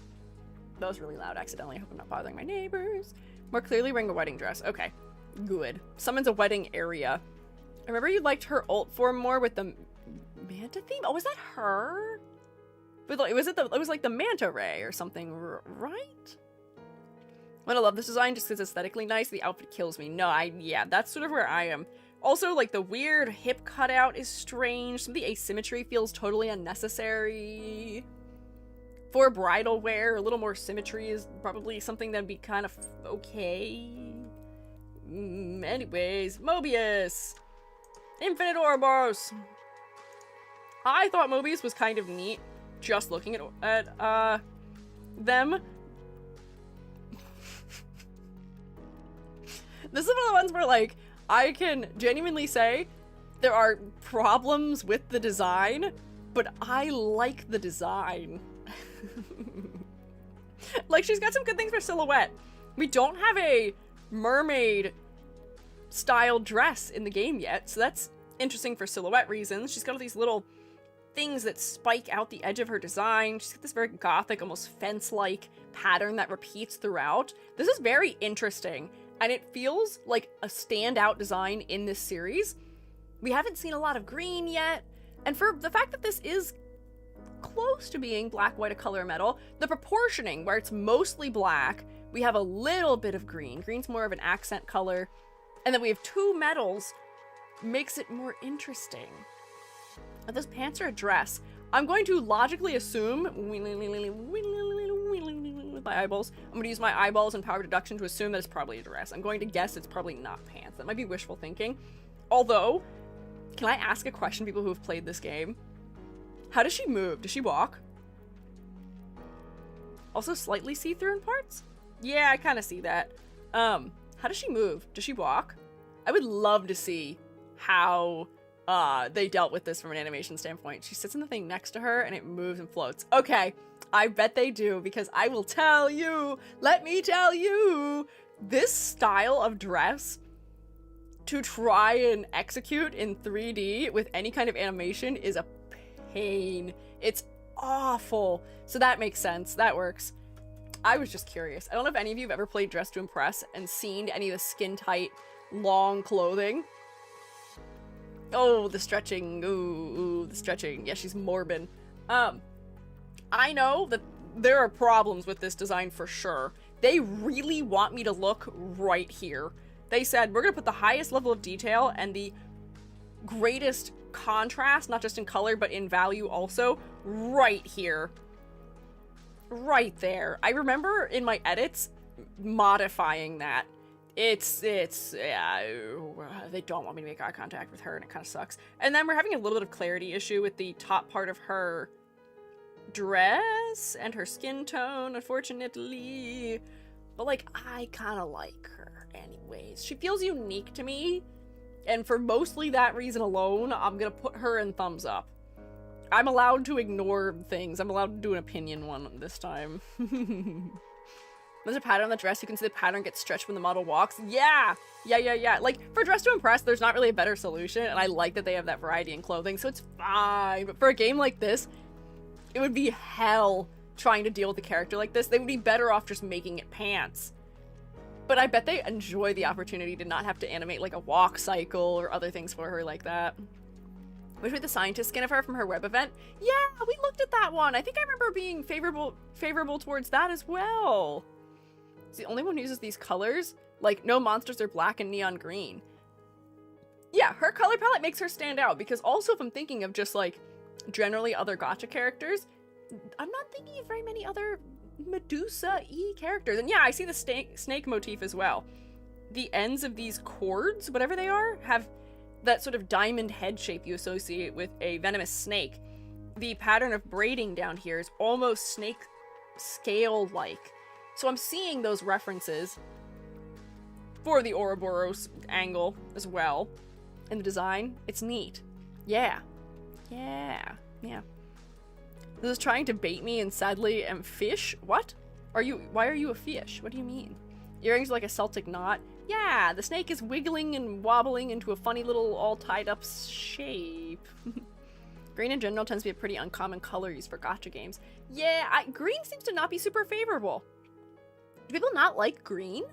That was really loud accidentally. I hope I'm not bothering my neighbors. More clearly wearing a wedding dress. Okay, good. Summons a wedding area. I remember you liked her ult form more with the manta theme. Oh, was that her? It was like the manta ray or something, right? I love this design just because it's aesthetically nice. The outfit kills me. No, yeah, that's sort of where I am. Also, like, the weird hip cutout is strange. Some of the asymmetry feels totally unnecessary. For bridal wear, a little more symmetry is probably something that'd be kind of okay. Anyways, Mobius! Infinite Ouroboros! I thought Mobius was kind of neat, just looking at them. This is one of the ones where, like, I can genuinely say there are problems with the design, but I like the design. Like, she's got some good things for silhouette. We don't have a mermaid style dress in the game yet, so that's interesting for silhouette reasons. She's got all these little things that spike out the edge of her design. She's got this very gothic, almost fence-like pattern that repeats throughout. This is very interesting. And it feels like a standout design in this series. We haven't seen a lot of green yet. And for the fact that this is close to being black, white, a color metal, the proportioning where it's mostly black, we have a little bit of green. Green's more of an accent color. And then we have 2 metals, makes it more interesting. If those pants are a dress, I'm going to logically assume, with my eyeballs, I'm going to use my eyeballs and power deduction to assume that it's probably a dress. I'm going to guess it's probably not pants. That might be wishful thinking. Although, can I ask a question, people who have played this game? How does she move? Does she walk? Also slightly see-through in parts? Yeah, I kind of see that. How does she move? Does she walk? I would love to see how they dealt with this from an animation standpoint. She sits in the thing next to her and it moves and floats. Okay, I bet they do, because I will tell you, let me tell you, this style of dress to try and execute in 3D with any kind of animation is a pain. It's awful. So that makes sense. That works. I was just curious. I don't know if any of you have ever played Dress to Impress and seen any of the skin-tight, long clothing. Oh, the stretching. Ooh, the stretching. Yeah, she's morbid. I know that there are problems with this design for sure. They really want me to look right here. They said, we're going to put the highest level of detail and the greatest contrast, not just in color, but in value also, right here. Right there. I remember in my edits modifying that. Yeah, they don't want me to make eye contact with her, and it kind of sucks. And then we're having a little bit of clarity issue with the top part of her dress and her skin tone, unfortunately. But, like, I kind of like her anyways. She feels unique to me, and for mostly that reason alone, I'm gonna put her in thumbs up. I'm allowed to ignore things. I'm allowed to do an opinion one this time. There's a pattern on the dress. You can see the pattern gets stretched when the model walks. Yeah! Yeah. Like, for Dress to Impress, there's not really a better solution, and I like that they have that variety in clothing, so it's fine. But for a game like this, it would be hell trying to deal with a character like this. They would be better off just making it pants. But I bet they enjoy the opportunity to not have to animate, like, a walk cycle or other things for her like that. Wish we had the scientist skin of her from her web event. Yeah, we looked at that one. I think I remember being favorable towards that as well. It's the only one who uses these colors. Like, no monsters are black and neon green. Yeah, her color palette makes her stand out, because also if I'm thinking of just, like, generally other gacha characters, I'm not thinking of very many other Medusa-y characters. And yeah, I see the snake motif as well. The ends of these cords, whatever they are, have that sort of diamond head shape you associate with a venomous snake. The pattern of braiding down here is almost snake scale-like. So I'm seeing those references for the Ouroboros angle as well. In the design, it's neat. Yeah. This is trying to bait me and sadly am fish? What? Why are you a fish? What do you mean? Earrings are like a Celtic knot. Yeah, the snake is wiggling and wobbling into a funny little all tied up shape. Green in general tends to be a pretty uncommon color used for gacha games. Yeah, green seems to not be super favorable. Do people not like green?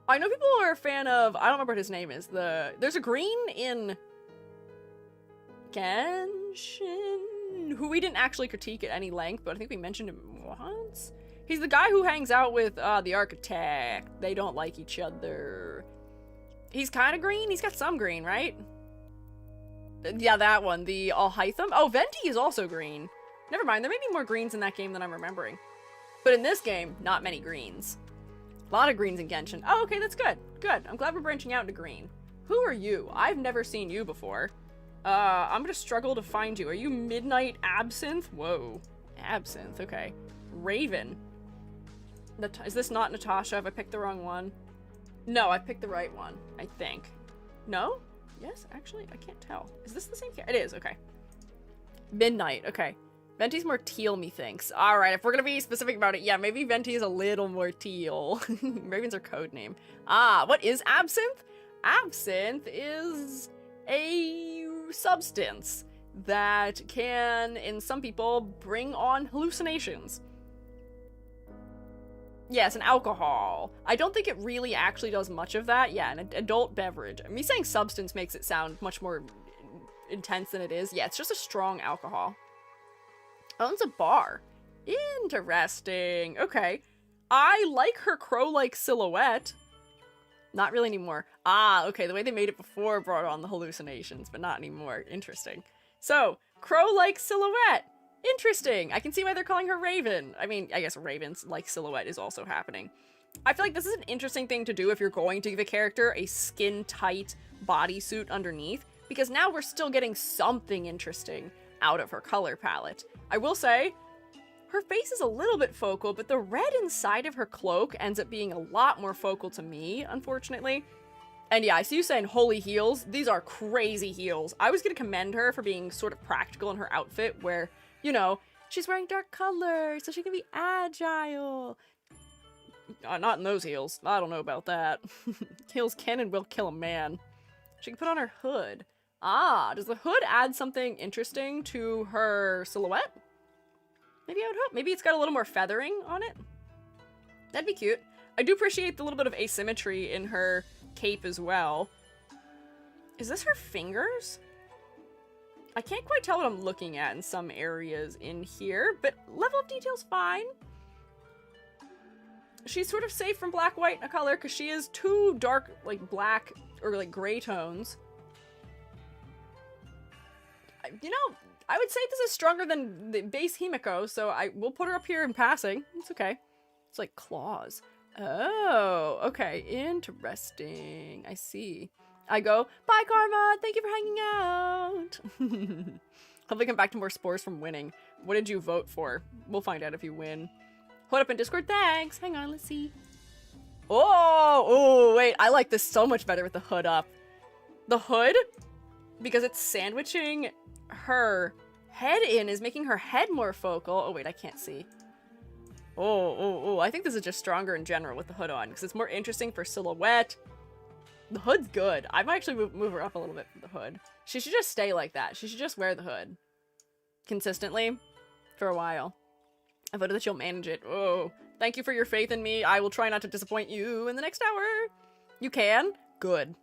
I know people are a fan of, I don't remember what his name is. There's a green in Genshin, who we didn't actually critique at any length, but I think we mentioned him once. He's the guy who hangs out with the architect. They don't like each other. He's kind of green. He's got some green, right? Yeah, that one. The Hi3rd. Oh, Venti is also green. Never mind. There may be more greens in that game than I'm remembering. But in this game, not many greens. A lot of greens in Genshin. Oh, okay, that's good. Good. I'm glad we're branching out into green. Who are you? I've never seen you before. I'm gonna struggle to find you. Are you Midnight Absinthe? Whoa. Absinthe, okay. Raven. Is this not Natasha? Have I picked the wrong one? No, I picked the right one, I think. No? Yes, actually, I can't tell. Is this the same character? It is, okay. Midnight, okay. Venti's more teal, methinks. Alright, if we're gonna be specific about it, yeah, maybe Venti is a little more teal. Raven's her code name. Ah, what is Absinthe? Absinthe is a substance that can, in some people, bring on hallucinations. Yeah, it's an alcohol. I don't think it really actually does much of that. Yeah, an adult beverage. Me saying substance makes it sound much more intense than it is. Yeah, it's just a strong alcohol. Owns a bar. Interesting. Okay. I like her crow-like silhouette. Not really anymore. Ah, okay, the way they made it before brought on the hallucinations, but not anymore. Interesting. So, crow-like silhouette. Interesting. I can see why they're calling her Raven. I mean, I guess Raven's like silhouette is also happening. I feel like this is an interesting thing to do if you're going to give a character a skin-tight bodysuit underneath, because now we're still getting something interesting out of her color palette. I will say, her face is a little bit focal, but the red inside of her cloak ends up being a lot more focal to me, unfortunately. And yeah, I see you saying holy heels. These are crazy heels. I was gonna commend her for being sort of practical in her outfit where, you know, she's wearing dark colors so she can be agile. Not in those heels. I don't know about that. Heels can and will kill a man. She can put on her hood. Ah, does the hood add something interesting to her silhouette? Maybe I would hope. Maybe it's got a little more feathering on it. That'd be cute. I do appreciate the little bit of asymmetry in her cape as well. Is this her fingers? I can't quite tell what I'm looking at in some areas in here, but level of detail's fine. She's sort of safe from black, white, and a color because she is too dark, like black or like gray tones. You know, I would say this is stronger than the base Himiko, so I will put her up here in passing. It's okay. It's like claws. Oh, okay. Interesting. I see. I go, bye, Karma. Thank you for hanging out. Hopefully come back to more spores from winning. What did you vote for? We'll find out if you win. Hold up in Discord. Thanks. Hang on. Let's see. Oh, wait. I like this so much better with the hood up. The hood, because it's sandwiching her head in, is making her head more focal. Oh, wait. I can't see. Oh, I think this is just stronger in general with the hood on, because it's more interesting for silhouette. The hood's good. I might actually move her up a little bit for the hood. She should just stay like that. She should just wear the hood consistently for a while. I voted that you'll manage it. Oh, thank you for your faith in me. I will try not to disappoint you in the next hour. You can? Good.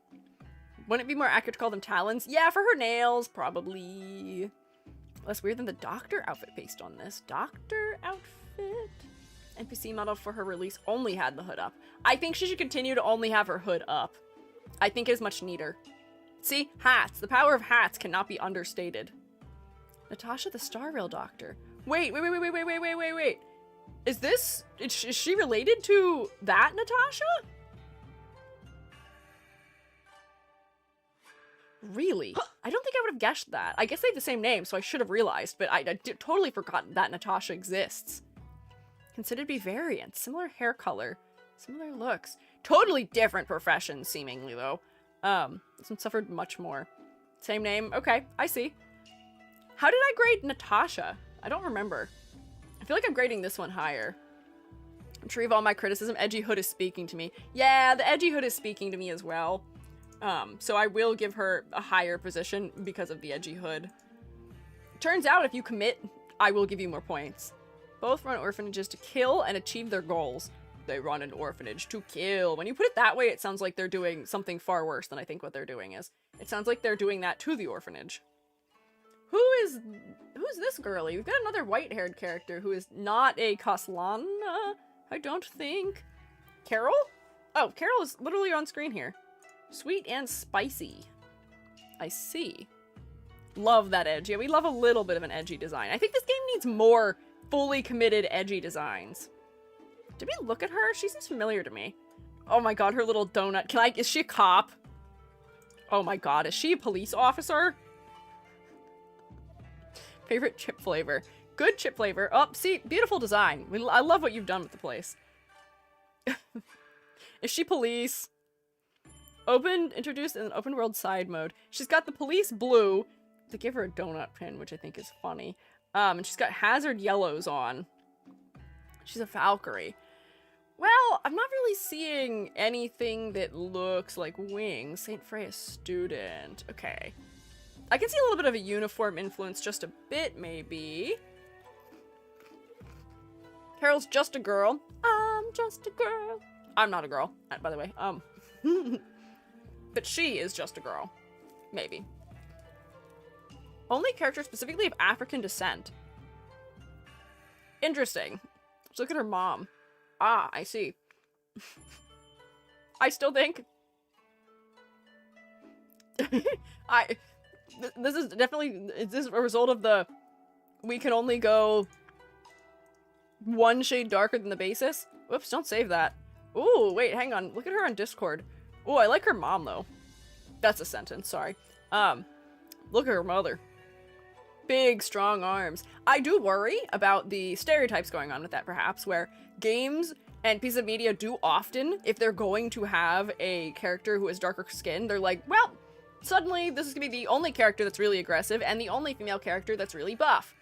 Wouldn't it be more accurate to call them talons? Yeah, for her nails, probably. Less weird than the doctor outfit based on this. Doctor outfit? NPC model for her release only had the hood up. I think she should continue to only have her hood up. I think it is much neater. See? Hats. The power of hats cannot be understated. Natasha the Star Rail Doctor. Wait. Is she related to that Natasha? Really? I don't think I would have guessed that. I guess they have the same name, so I should have realized, but I totally forgot that Natasha exists. Considered to be variants. Similar hair color. Similar looks. Totally different professions, seemingly, though. This one suffered much more. Same name. Okay, I see. How did I grade Natasha? I don't remember. I feel like I'm grading this one higher. Retrieve all my criticism. Edgy hood is speaking to me. Yeah, the edgy hood is speaking to me as well. So I will give her a higher position because of the edgy hood. Turns out if you commit, I will give you more points. Both run orphanages to kill and achieve their goals. They run an orphanage to kill. When you put it that way, it sounds like they're doing something far worse than I think what they're doing is. It sounds like they're doing that to the orphanage. Who's this girly? We've got another white-haired character who is not a Kaslana, I don't think. Carol? Oh, Carol is literally on screen here. Sweet and spicy. I see. Love that edge. Yeah, we love a little bit of an edgy design. I think this game needs more fully committed edgy designs. Did we look at her? She seems familiar to me. Oh my god, her little donut. Is she a cop? Oh my god, is she a police officer? Favorite chip flavor. Good chip flavor. Oh, see, beautiful design. I love what you've done with the place. Is she police? Introduced in an open world side mode. She's got the police blue. They give her a donut pin, which I think is funny. And she's got hazard yellows on. She's a Valkyrie. Well, I'm not really seeing anything that looks like wings. St. Freya's student. Okay. I can see a little bit of a uniform influence, just a bit, maybe. Carol's just a girl. I'm just a girl. I'm not a girl, by the way. But she is just a girl. Maybe. Only characters specifically of African descent. Interesting. Let's look at her mom. Ah, I see. I still think... This is definitely... Is this a result of the... We can only go... one shade darker than the basis? Whoops, don't save that. Ooh, wait, hang on. Look at her on Discord. Ooh, I like her mom, though. That's a sentence, sorry. Look at her mother. Big, strong arms. I do worry about the stereotypes going on with that, perhaps, where games and pieces of media do often, if they're going to have a character who has darker skin, they're like, well, suddenly this is gonna be the only character that's really aggressive and the only female character that's really buff.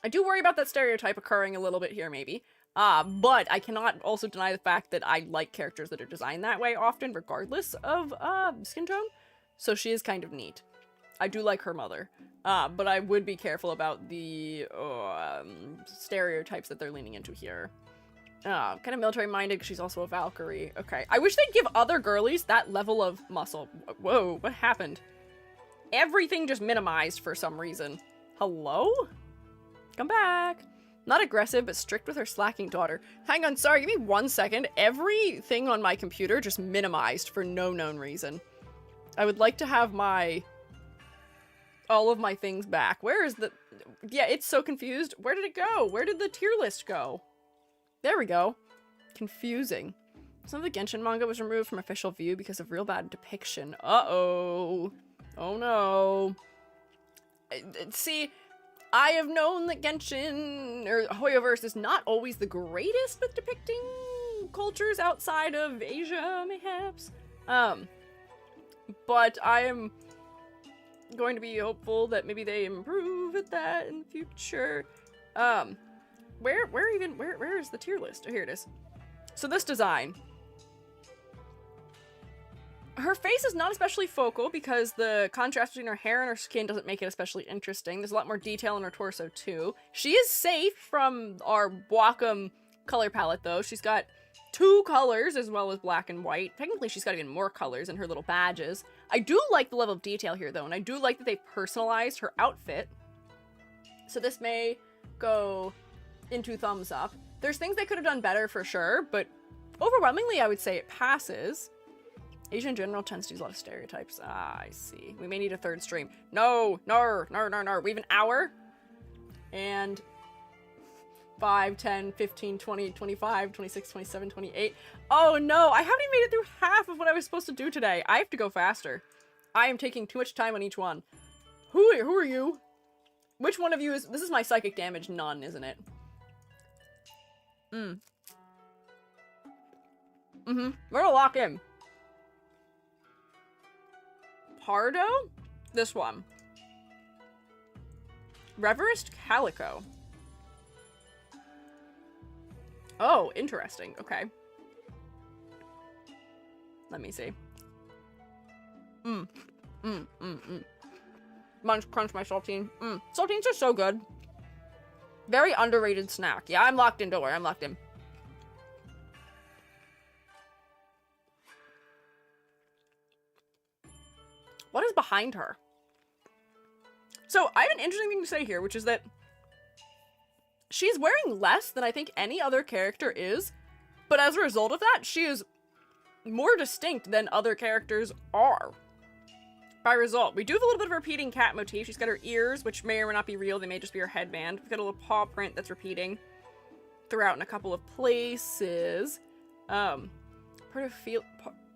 I do worry about that stereotype occurring a little bit here, maybe. But I cannot also deny the fact that I like characters that are designed that way often, regardless of, skin tone. So she is kind of neat. I do like her mother. But I would be careful about the, stereotypes that they're leaning into here. Kind of military-minded because she's also a Valkyrie. Okay. I wish they'd give other girlies that level of muscle. Whoa, what happened? Everything just minimized for some reason. Hello? Come back. Not aggressive, but strict with her slacking daughter. Hang on, sorry, give me 1 second. Everything on my computer just minimized for no known reason. I would like to have all of my things back. Where is the... Yeah, it's so confused. Where did it go? Where did the tier list go? There we go. Confusing. Some of the Genshin manga was removed from official view because of real bad depiction. Uh-oh. Oh no. See... I have known that Genshin, or Hoyoverse, is not always the greatest with depicting cultures outside of Asia, mayhaps. But I am going to be hopeful that maybe they improve at that in the future. Where is the tier list? Oh, here it is. So this design. Her face is not especially focal because the contrast between her hair and her skin doesn't make it especially interesting. There's a lot more detail in her torso, too. She is safe from our Wacom color palette, though. She's got 2 colors as well as black and white. Technically, she's got even more colors in her little badges. I do like the level of detail here, though, and I do like that they personalized her outfit. So this may go into thumbs up. There's things they could have done better for sure, but overwhelmingly, I would say it passes. Asia in general tends to use a lot of stereotypes. Ah, I see. We may need a 3rd stream. No. We have an hour. And 5, 10, 15, 20, 25, 26, 27, 28. Oh no, I haven't even made it through half of what I was supposed to do today. I have to go faster. I am taking too much time on each one. Who are you? Which one of you is... This is my psychic damage none, isn't it? We're gonna lock in. Pardo? This one. Reverest Calico. Oh, interesting. Okay. Let me see. Crunch my saltine. Saltines are so good. Very underrated snack. Yeah, I'm locked in. Don't worry, I'm locked in. What is behind her? So, I have an interesting thing to say here, which is that she's wearing less than I think any other character is, but as a result of that, she is more distinct than other characters are. By result, we do have a little bit of a repeating cat motif. She's got her ears, which may or may not be real. They may just be her headband. We've got a little paw print that's repeating throughout in a couple of places.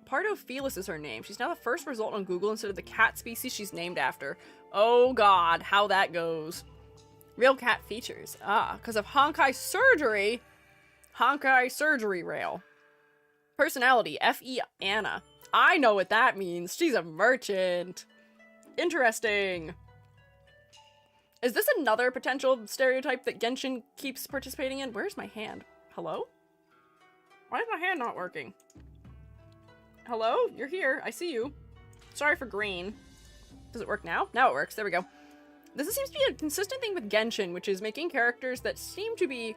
Pardophilis is her name. She's now the first result on Google instead of the cat species she's named after. Oh god, how that goes. Real cat features. Ah, because of Honkai surgery. Honkai surgery rail. Personality, F.E. Anna. I know what that means. She's a merchant. Interesting. Is this another potential stereotype that Genshin keeps participating in? Where's my hand? Hello? Why is my hand not working? Hello? You're here. I see you. Sorry for green. Does it work now? Now it works. There we go. This seems to be a consistent thing with Genshin, which is making characters that seem to be,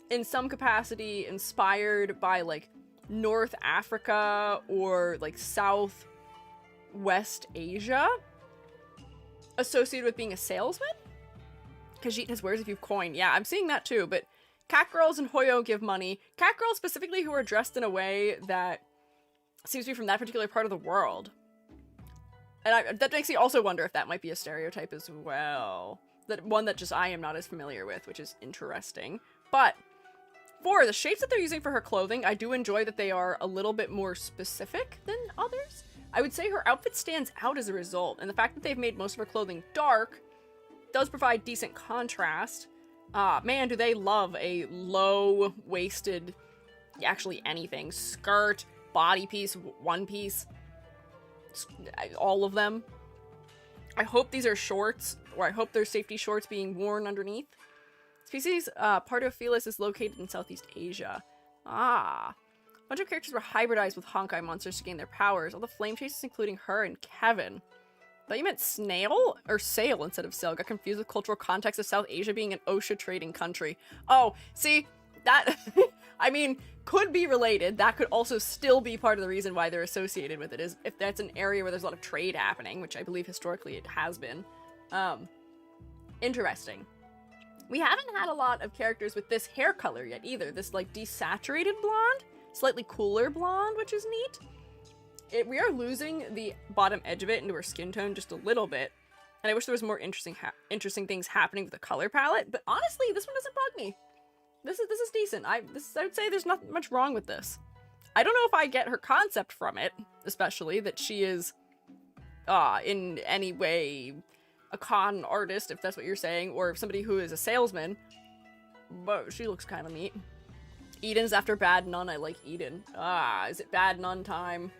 in some capacity, inspired by, like, North Africa or, like, Southwest Asia. associated with being a salesman? Khajiit has wares if you've coin. Yeah, I'm seeing that too, but cat girls and Hoyo give money. Cat girls specifically who are dressed in a way that seems to be from that particular part of the world. And that makes me also wonder if that might be a stereotype as well. That one that just I am not as familiar with, which is interesting. But for the shapes that they're using for her clothing, I do enjoy that they are a little bit more specific than others. I would say her outfit stands out as a result, and the fact that they've made most of her clothing dark does provide decent contrast. Man, do they love a low-waisted, actually anything, skirt, body piece, one piece, all of them. I hope these are shorts, or I hope there's safety shorts being worn underneath. Species Partophilis is located in Southeast Asia. A bunch of characters were hybridized with Honkai monsters to gain their powers. All the flame chasers, including her and Kevin. I thought you meant snail or sail instead of sail. Got confused with cultural context of South Asia being an OSHA trading country. Oh, see, that, I mean, could be related. That could also still be part of the reason why they're associated with it, is if that's an area where there's a lot of trade happening, which I believe historically it has been. Interesting. We haven't had a lot of characters with this hair color yet either. This like desaturated blonde, slightly cooler blonde, which is neat. We are losing the bottom edge of it into her skin tone just a little bit, and I wish there was more interesting things happening with the color palette. But honestly, this one doesn't bug me. This is decent. I would say there's not much wrong with this. I don't know if I get her concept from it, especially that she is in any way a con artist, if that's what you're saying, or somebody who is a salesman. But she looks kind of neat. Eden's after Bad Nun. I like Eden. Is it Bad Nun time?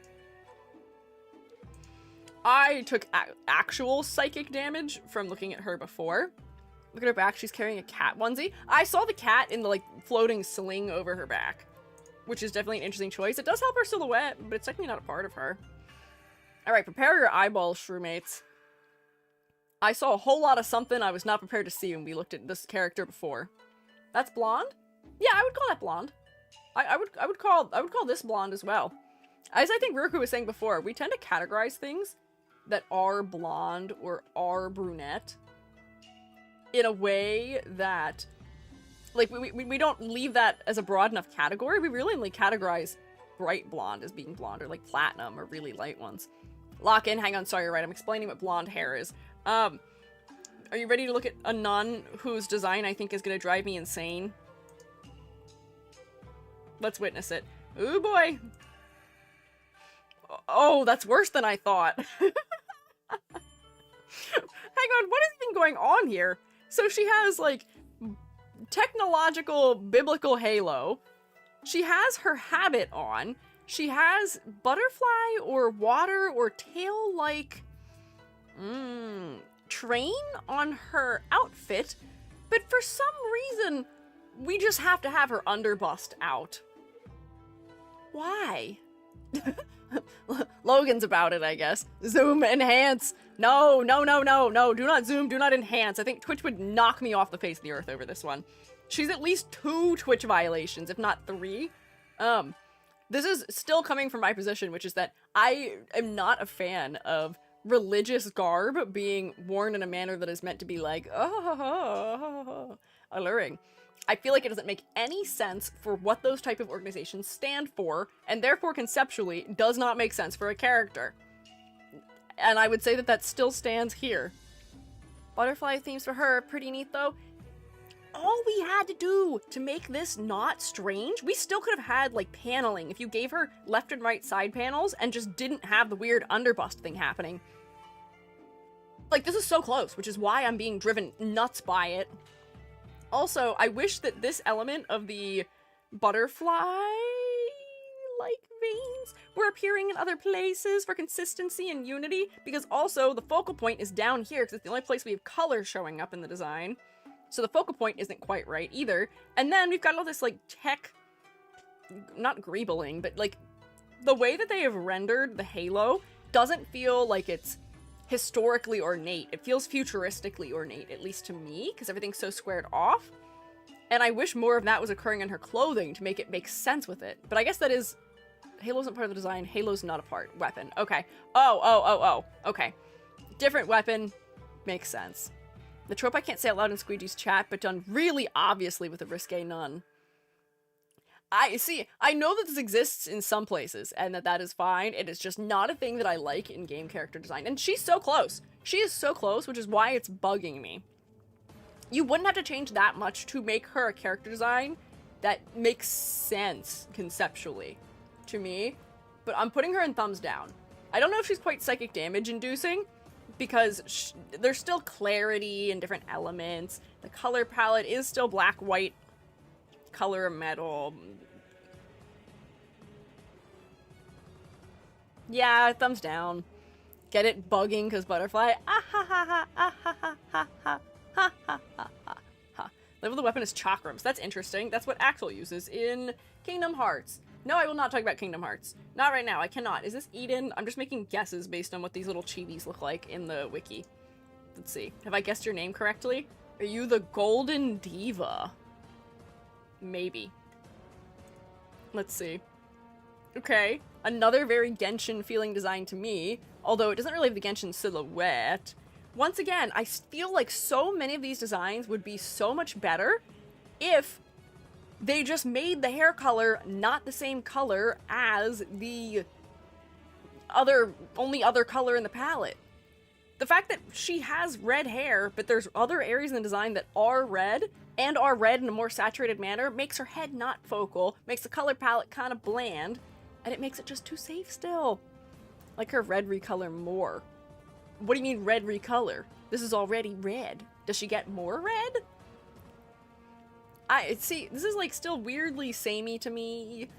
I took actual psychic damage from looking at her before. Look at her back. She's carrying a cat onesie. I saw the cat in the, like, floating sling over her back, which is definitely an interesting choice. It does help her silhouette, but it's technically not a part of her. All right, prepare your eyeballs, shroommates. I saw a whole lot of something I was not prepared to see when we looked at this character before. That's blonde? Yeah, I would call that blonde. I would call this blonde as well. As I think Ruku was saying before, we tend to categorize things that are blonde or are brunette in a way that, like, we don't leave that as a broad enough category. We really only categorize bright blonde as being blonde, or like platinum, or really light ones. Lock in, hang on, sorry, you're right, I'm explaining what blonde hair is. Are you ready to look at a nun whose design I think is gonna drive me insane? Let's witness it. Ooh boy! Oh, that's worse than I thought. Hang on, what is even going on here? So she has, like, technological, biblical halo. She has her habit on. She has butterfly or water or tail-like train on her outfit, but for some reason, we just have to have her underbust out. Why? Logan's about it, I guess. Zoom, enhance. No, no, no, no, no. Do not zoom, do not enhance. I think Twitch would knock me off the face of the earth over this one. She's at least 2 Twitch violations, if not 3. This is still coming from my position, which is that I am not a fan of religious garb being worn in a manner that is meant to be like, alluring. I feel like it doesn't make any sense for what those type of organizations stand for, and therefore conceptually does not make sense for a character. And I would say that that still stands here. Butterfly themes for her, pretty neat though. All we had to do to make this not strange, we still could have had, like, paneling if you gave her left and right side panels and just didn't have the weird underbust thing happening. Like, this is so close, which is why I'm being driven nuts by it. Also, I wish that this element of the butterfly-like veins were appearing in other places for consistency and unity, because also the focal point is down here, because it's the only place we have color showing up in the design. So the focal point isn't quite right either. And then we've got all this, like, tech, not greebling, but, like, the way that they have rendered the halo doesn't feel like it's historically ornate. It feels futuristically ornate, at least to me, because everything's so squared off. And I wish more of that was occurring in her clothing to make it make sense with it. But I guess that is... Halo isn't part of the design. Halo's not a part. Weapon. Okay. Oh. Okay. Different weapon. Makes sense. The trope I can't say out loud in Squiiji's chat, but done really obviously with a risque nun. I know that this exists in some places, and that is fine. It is just not a thing that I like in game character design. And she's so close. She is so close, which is why it's bugging me. You wouldn't have to change that much to make her a character design that makes sense conceptually to me. But I'm putting her in thumbs down. I don't know if she's quite psychic damage inducing, because there's still clarity and different elements. The color palette is still black, white, color metal. Yeah, thumbs down. Get it? Bugging because butterfly. Ah ha ha ha ah ha ha ha ha ha ha ha ha ha. Level of the weapon is chakrams. That's interesting. That's what Axel uses in Kingdom Hearts. No, I will not talk about Kingdom Hearts. Not right now. I cannot. Is this Eden? I'm just making guesses based on what these little chibis look like in the wiki. Let's see. Have I guessed your name correctly? Are you the Golden Diva? Maybe. Let's see. Okay. Another very Genshin feeling design to me, although it doesn't really have the Genshin silhouette. Once again, I feel like so many of these designs would be so much better if they just made the hair color not the same color as the only other color in the palette. The fact that she has red hair, but there's other areas in the design that are red, and are red in a more saturated manner, makes her head not focal, makes the color palette kind of bland, and it makes it just too safe still. Like her red recolor more. What do you mean red recolor? This is already red. Does she get more red? See, this is like still weirdly samey to me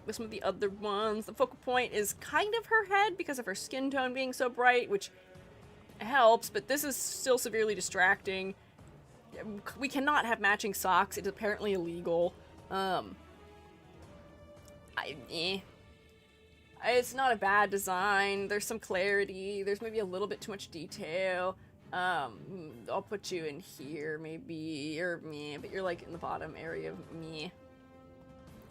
with some of the other ones. The focal point is kind of her head because of her skin tone being so bright, which helps, but this is still severely distracting. We cannot have matching socks. It's apparently illegal. It's not a bad design. There's some clarity. There's maybe a little bit too much detail. I'll put you in here, maybe, or me, but you're like in the bottom area of me.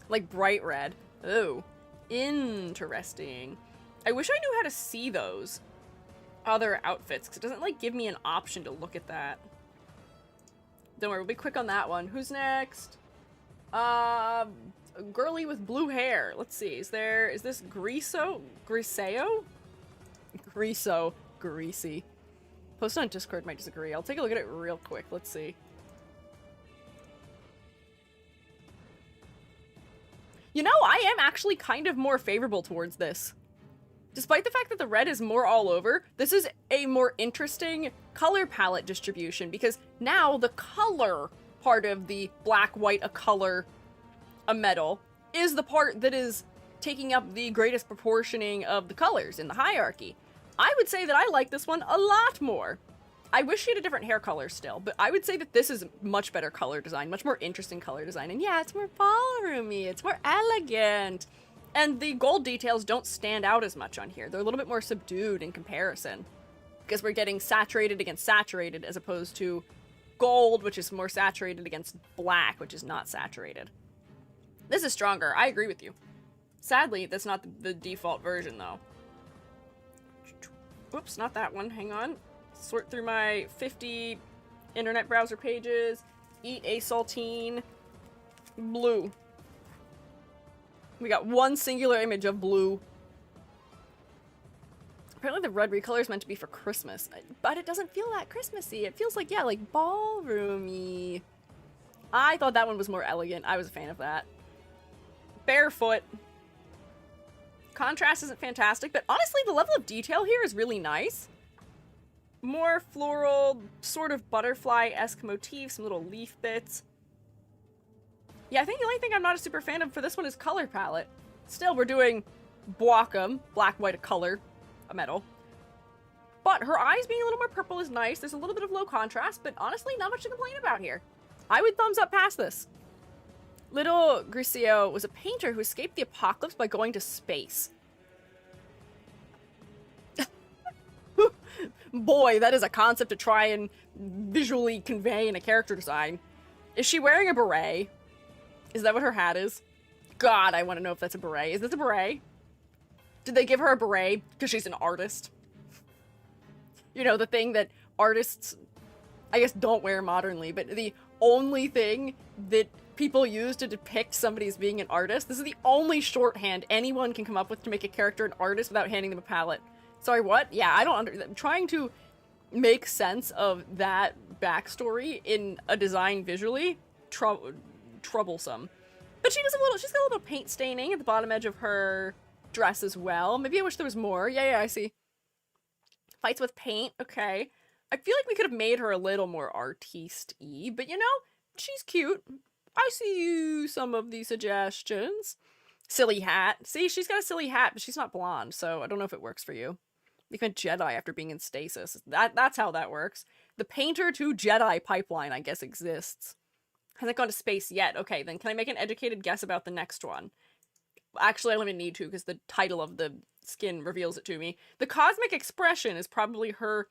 Like bright red. Oh, interesting. I wish I knew how to see those other outfits, because it doesn't like give me an option to look at that. Don't worry, we'll be quick on that one. Who's next? A girly with blue hair. Let's see. Is this Griseo? Greasy. Post on Discord might disagree. I'll take a look at it real quick. Let's see. You know, I am actually kind of more favorable towards this. Despite the fact that the red is more all over, this is a more interesting color palette distribution, because now the color part of the black, white, a color, a metal, is the part that is taking up the greatest proportioning of the colors in the hierarchy. I would say that I like this one a lot more. I wish she had a different hair color still, but I would say that this is much better color design, much more interesting color design, and yeah, it's more ballroomy, it's more elegant. And the gold details don't stand out as much on here. They're a little bit more subdued in comparison, because we're getting saturated against saturated as opposed to gold, which is more saturated against black, which is not saturated. This is stronger. I agree with you. Sadly, that's not the default version, though. Whoops, not that one. Hang on. Sort through my 50 internet browser pages. Eat a saltine. Blue. We got one singular image of blue. Apparently the red recolor is meant to be for Christmas, but it doesn't feel that Christmassy. It feels like, yeah, like ballroomy. I thought that one was more elegant. I was a fan of that. Barefoot. Contrast isn't fantastic, but honestly, the level of detail here is really nice. More floral, sort of butterfly-esque motifs, some little leaf bits. Yeah, I think the only thing I'm not a super fan of for this one is color palette. Still, we're doing Boakum, black, white, a color, a metal. But her eyes being a little more purple is nice. There's a little bit of low contrast, but honestly, not much to complain about here. I would thumbs up past this. Little Griseo was a painter who escaped the apocalypse by going to space. Boy, that is a concept to try and visually convey in a character design. Is she wearing a beret? Is that what her hat is? God, I want to know if that's a beret. Is this a beret? Did they give her a beret because she's an artist? You know, the thing that artists, I guess, don't wear modernly, but the only thing that people use to depict somebody as being an artist, this is the only shorthand anyone can come up with to make a character an artist without handing them a palette. Sorry, what? Yeah, I don't I'm trying to make sense of that backstory in a design visually, troublesome. But she's got a little paint staining at the bottom edge of her dress as well. Maybe I wish there was more. Yeah, I see. Fights with paint, okay. I feel like we could have made her a little more artiste-y, but you know, she's cute. I see some of the suggestions. Silly hat. See, she's got a silly hat, but she's not blonde, so I don't know if it works for you. Become a Jedi after being in stasis. That's how that works. The painter to Jedi pipeline, I guess, exists. Hasn't gone to space yet. Okay, then can I make an educated guess about the next one? Actually, I don't even need to, because the title of the skin reveals it to me. The cosmic expression is probably her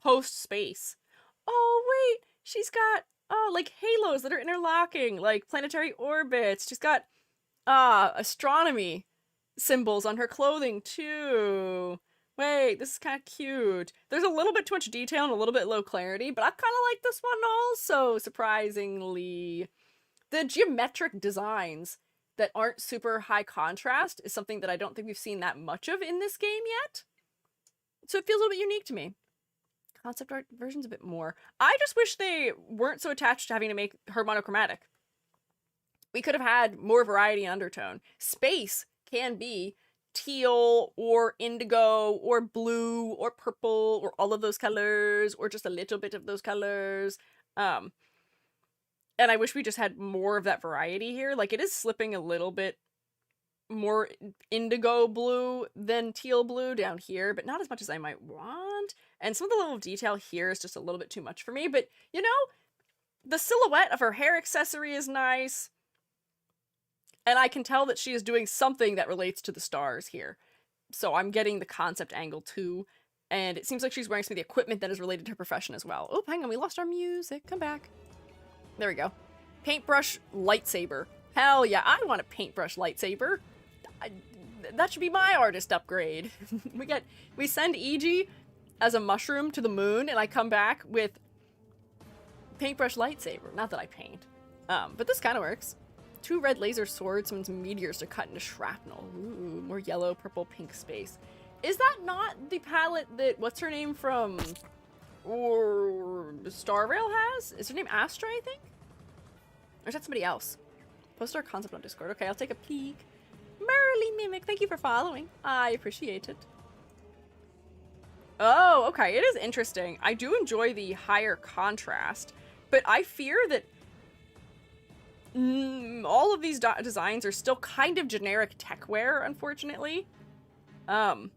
post-space. Oh, wait! She's got, like halos that are interlocking, like planetary orbits. She's got, astronomy symbols on her clothing, too. Wait, this is kind of cute. There's a little bit too much detail and a little bit low clarity, but I kind of like this one also, surprisingly. The geometric designs that aren't super high contrast is something that I don't think we've seen that much of in this game yet. So it feels a little bit unique to me. Concept art version's a bit more. I just wish they weren't so attached to having to make her monochromatic. We could have had more variety and undertone. Space can be teal or indigo or blue or purple or all of those colors or just a little bit of those colors. And I wish we just had more of that variety here. Like, it is slipping a little bit more indigo blue than teal blue down here, but not as much as I might want. And some of the level of detail here is just a little bit too much for me. But, you know, the silhouette of her hair accessory is nice. And I can tell that she is doing something that relates to the stars here. So I'm getting the concept angle too. And it seems like she's wearing some of the equipment that is related to her profession as well. Oh, hang on, we lost our music. Come back. There we go. Paintbrush lightsaber. Hell yeah, I want a paintbrush lightsaber. That should be my artist upgrade. We send EG as a mushroom to the moon, and I come back with paintbrush lightsaber. Not that I paint. But this kind of works. 2 red laser swords and some meteors to cut into shrapnel. Ooh, more yellow, purple, pink space. Is that not the palette that, what's her name from Star Rail has? Is her name Astra, I think? Or is that somebody else? Post our concept on Discord. Okay, I'll take a peek. Merrily Mimic, thank you for following. I appreciate it. Oh, okay, it is interesting. I do enjoy the higher contrast, but I fear that all of these designs are still kind of generic techwear, unfortunately. And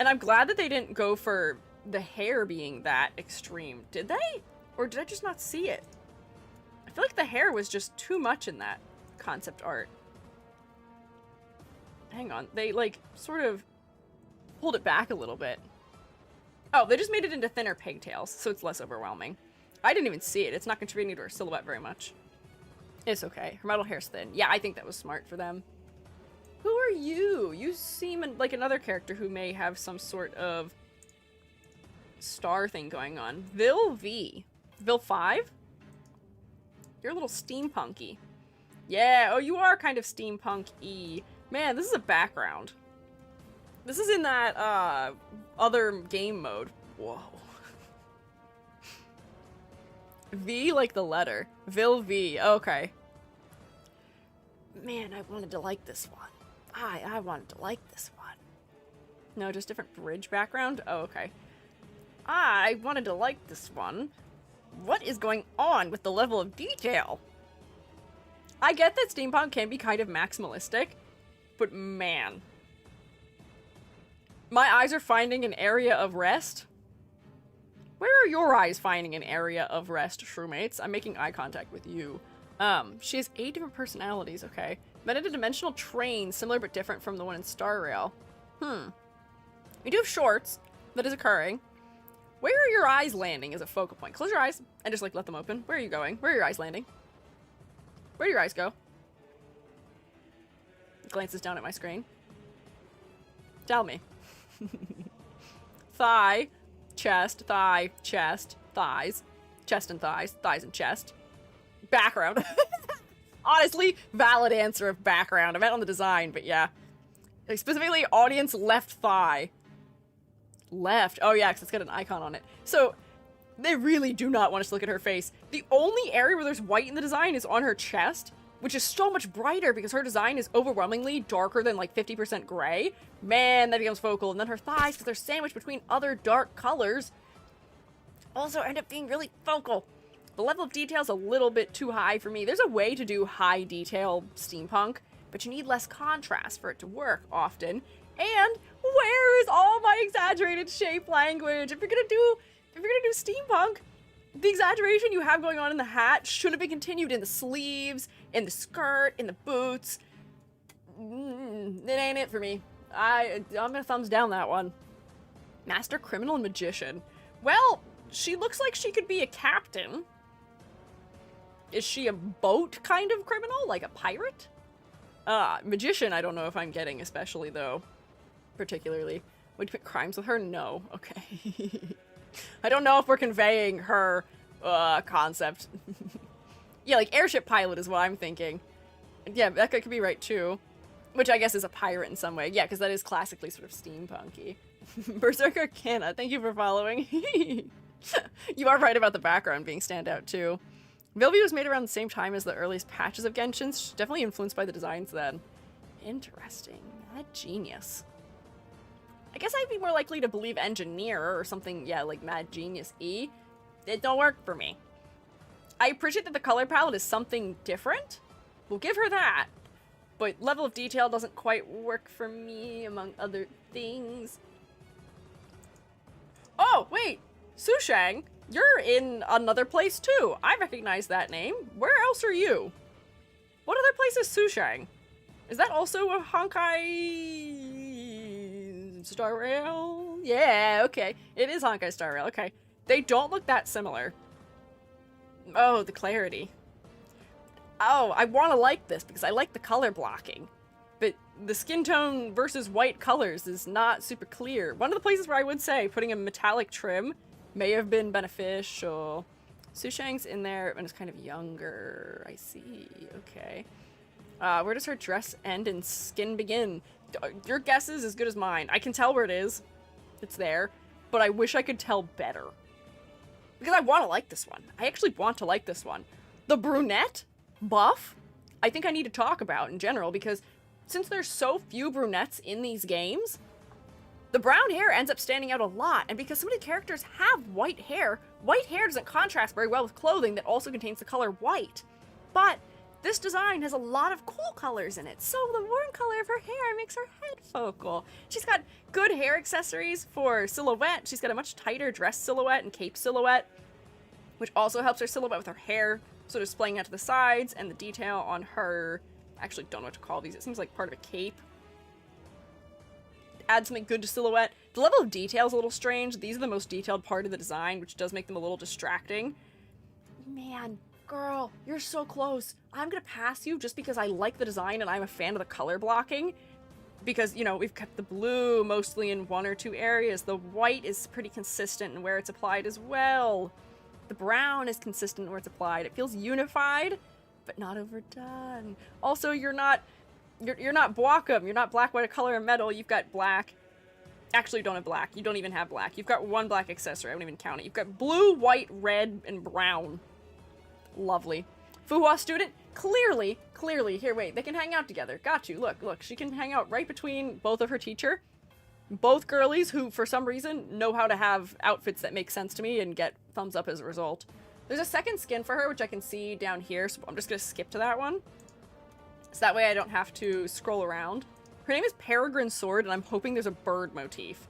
I'm glad that they didn't go for the hair being that extreme. Did they? Or did I just not see it? I feel like the hair was just too much in that concept art. Hang on. They, like, sort of pulled it back a little bit. Oh, they just made it into thinner pigtails, so it's less overwhelming. I didn't even see it. It's not contributing to her silhouette very much. It's okay. Her metal hair's thin. Yeah, I think that was smart for them. Who are you? You seem like another character who may have some sort of star thing going on. Vil V. Vil 5? You're a little steampunky. Yeah, oh, you are kind of steampunk-y. Man, this is a background. This is in that, other game mode. Whoa. V like the letter. Vil V. Okay. Man, I wanted to like this one. I wanted to like this one. No, just different bridge background? Oh, okay. I wanted to like this one. What is going on with the level of detail? I get that steampunk can be kind of maximalistic, but man. My eyes are finding an area of rest. Where are your eyes finding an area of rest, Shrewmates? I'm making eye contact with you. She has 8 different personalities, okay. Meta-dimensional train, similar but different from the one in Star Rail. We do have shorts that is occurring. Where are your eyes landing as a focal point? Close your eyes and just, like, let them open. Where are you going? Where are your eyes landing? Where do your eyes go? Glances down at my screen. Tell me. Thigh. chest, thigh, chest, thighs, chest and thighs, thighs and chest. Background. Honestly, valid answer of background. I meant on the design, but yeah. Like, specifically, audience left thigh. Left. Oh yeah, because it's got an icon on it. So, they really do not want us to look at her face. The only area where there's white in the design is on her chest, which is so much brighter because her design is overwhelmingly darker than like 50% gray. Man, that becomes focal. And then her thighs, because they're sandwiched between other dark colors, also end up being really focal. The level of detail is a little bit too high for me. There's a way to do high detail steampunk, but you need less contrast for it to work often. And where is all my exaggerated shape language? If you're gonna do steampunk, the exaggeration you have going on in the hat should have been continued in the sleeves, in the skirt, in the boots. It ain't it for me. I'm gonna thumbs down that one. Master Criminal and Magician. Well, she looks like she could be a captain. Is she a boat kind of criminal? Like a pirate? Magician I don't know if I'm getting, especially though. Particularly. Would you pick crimes with her? No. Okay. I don't know if we're conveying her, concept. Yeah, like airship pilot is what I'm thinking. Yeah, that could be right too. Which I guess is a pirate in some way. Yeah, because that is classically sort of steampunky. Berserker Canna, thank you for following. You are right about the background being standout too. Vilvie was made around the same time as the earliest patches of Genshin, so definitely influenced by the designs then. Interesting. Mad genius. I guess I'd be more likely to believe engineer or something, yeah, like Mad Genius-y. It don't work for me. I appreciate that the color palette is something different. We'll give her that. But level of detail doesn't quite work for me, among other things. Oh, wait! Sushang, you're in another place too. I recognize that name. Where else are you? What other place is Sushang? Is that also a Honkai Star Rail? Yeah, okay. It is Honkai Star Rail, okay. They don't look that similar. Oh, the clarity. Oh, I want to like this because I like the color blocking. But the skin tone versus white colors is not super clear. One of the places where I would say putting a metallic trim may have been beneficial. Sushang's in there and is kind of younger. I see. Okay. Where does her dress end and skin begin? Your guess is as good as mine. I can tell where it is. It's there. But I wish I could tell better. Because I want to like this one. I actually want to like this one. The brunette buff, I think I need to talk about in general, because since there's so few brunettes in these games, the brown hair ends up standing out a lot, and because so many characters have white hair doesn't contrast very well with clothing that also contains the color white. But this design has a lot of cool colors in it, so the warm color of her hair makes her head focal. She's got good hair accessories for silhouette. She's got a much tighter dress silhouette and cape silhouette, which also helps her silhouette with her hair sort of splaying out to the sides, and the detail on her, I actually don't know what to call these. It seems like part of a cape. Add something good to silhouette. The level of detail is a little strange. These are the most detailed part of the design, which does make them a little distracting. Man, girl, you're so close. I'm gonna pass you just because I like the design and I'm a fan of the color blocking. Because, you know, we've kept the blue mostly in one or two areas. The white is pretty consistent in where it's applied as well. The brown is consistent where it's applied. It feels unified, but not overdone. Also, you're not Bwackum. You're not black, white, color, and metal. You've got black. Actually, you don't have black. You don't even have black. You've got one black accessory. I wouldn't even count it. You've got blue, white, red, and brown. Lovely. Fuhua student, clearly, here, wait, they can hang out together. Got you. Look, she can hang out right between both of her teacher. Both girlies who, for some reason, know how to have outfits that make sense to me and get thumbs up as a result. There's a second skin for her, which I can see down here, so I'm just gonna skip to that one. So that way I don't have to scroll around. Her name is Peregrine Sword, and I'm hoping there's a bird motif.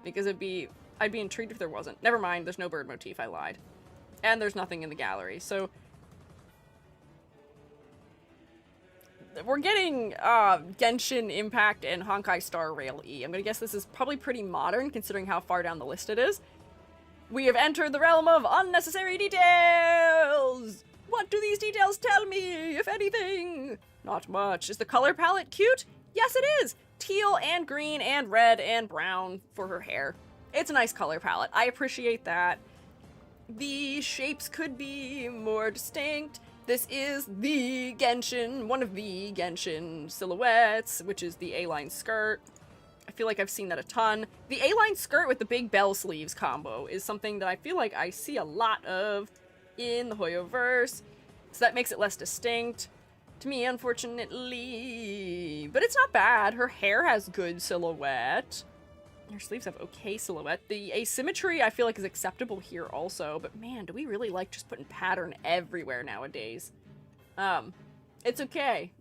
Because I'd be intrigued if there wasn't. Never mind, there's no bird motif, I lied. And there's nothing in the gallery, so... We're getting Genshin Impact and Honkai Star Rail E. I'm gonna guess this is probably pretty modern, considering how far down the list it is. We have entered the realm of unnecessary details! What do these details tell me, if anything? Not much. Is the color palette cute? Yes, it is! Teal and green and red and brown for her hair. It's a nice color palette. I appreciate that. The shapes could be more distinct. This is the Genshin, one of the Genshin silhouettes, which is the A-line skirt. I feel like I've seen that a ton. The A-line skirt with the big bell sleeves combo is something that I feel like I see a lot of in the Hoyoverse, so that makes it less distinct to me, unfortunately. But it's not bad. Her hair has good silhouette. Her sleeves have okay silhouette. The asymmetry I feel like is acceptable here also, but man, do we really like just putting pattern everywhere nowadays? It's okay.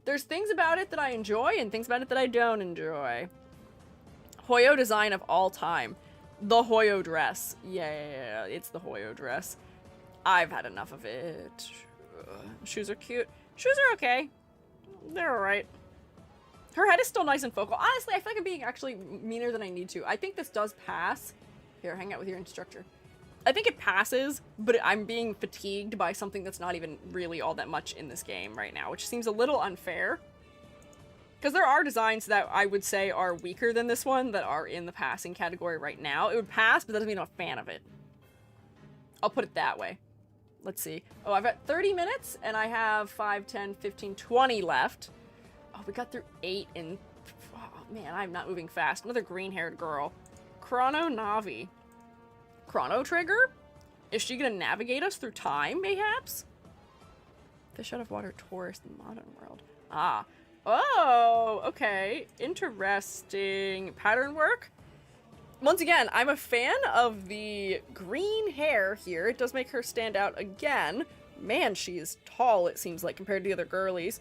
There's things about it that I enjoy and things about it that I don't enjoy. Hoyo design of all time. The Hoyo dress. Yeah, it's the Hoyo dress. I've had enough of it. Shoes are cute. Shoes are okay. They're alright. Her head is still nice and focal. Honestly, I feel like I'm being actually meaner than I need to. I think this does pass. Here, hang out with your instructor. I think it passes, but I'm being fatigued by something that's not even really all that much in this game right now, which seems a little unfair. Because there are designs that I would say are weaker than this one that are in the passing category right now. It would pass, but that doesn't mean I'm a fan of it. I'll put it that way. Let's see. Oh, I've got 30 minutes, and I have 5, 10, 15, 20 left. Oh, we got through 8 in... Oh, man, I'm not moving fast. Another green-haired girl. Chrono Navi. Chrono Trigger? Is she gonna navigate us through time, mayhaps? Fish out of water tourist in the modern world. Ah. Oh, okay. Interesting. Pattern work? Once again, I'm a fan of the green hair here. It does make her stand out again. Man, she is tall, it seems like, compared to the other girlies.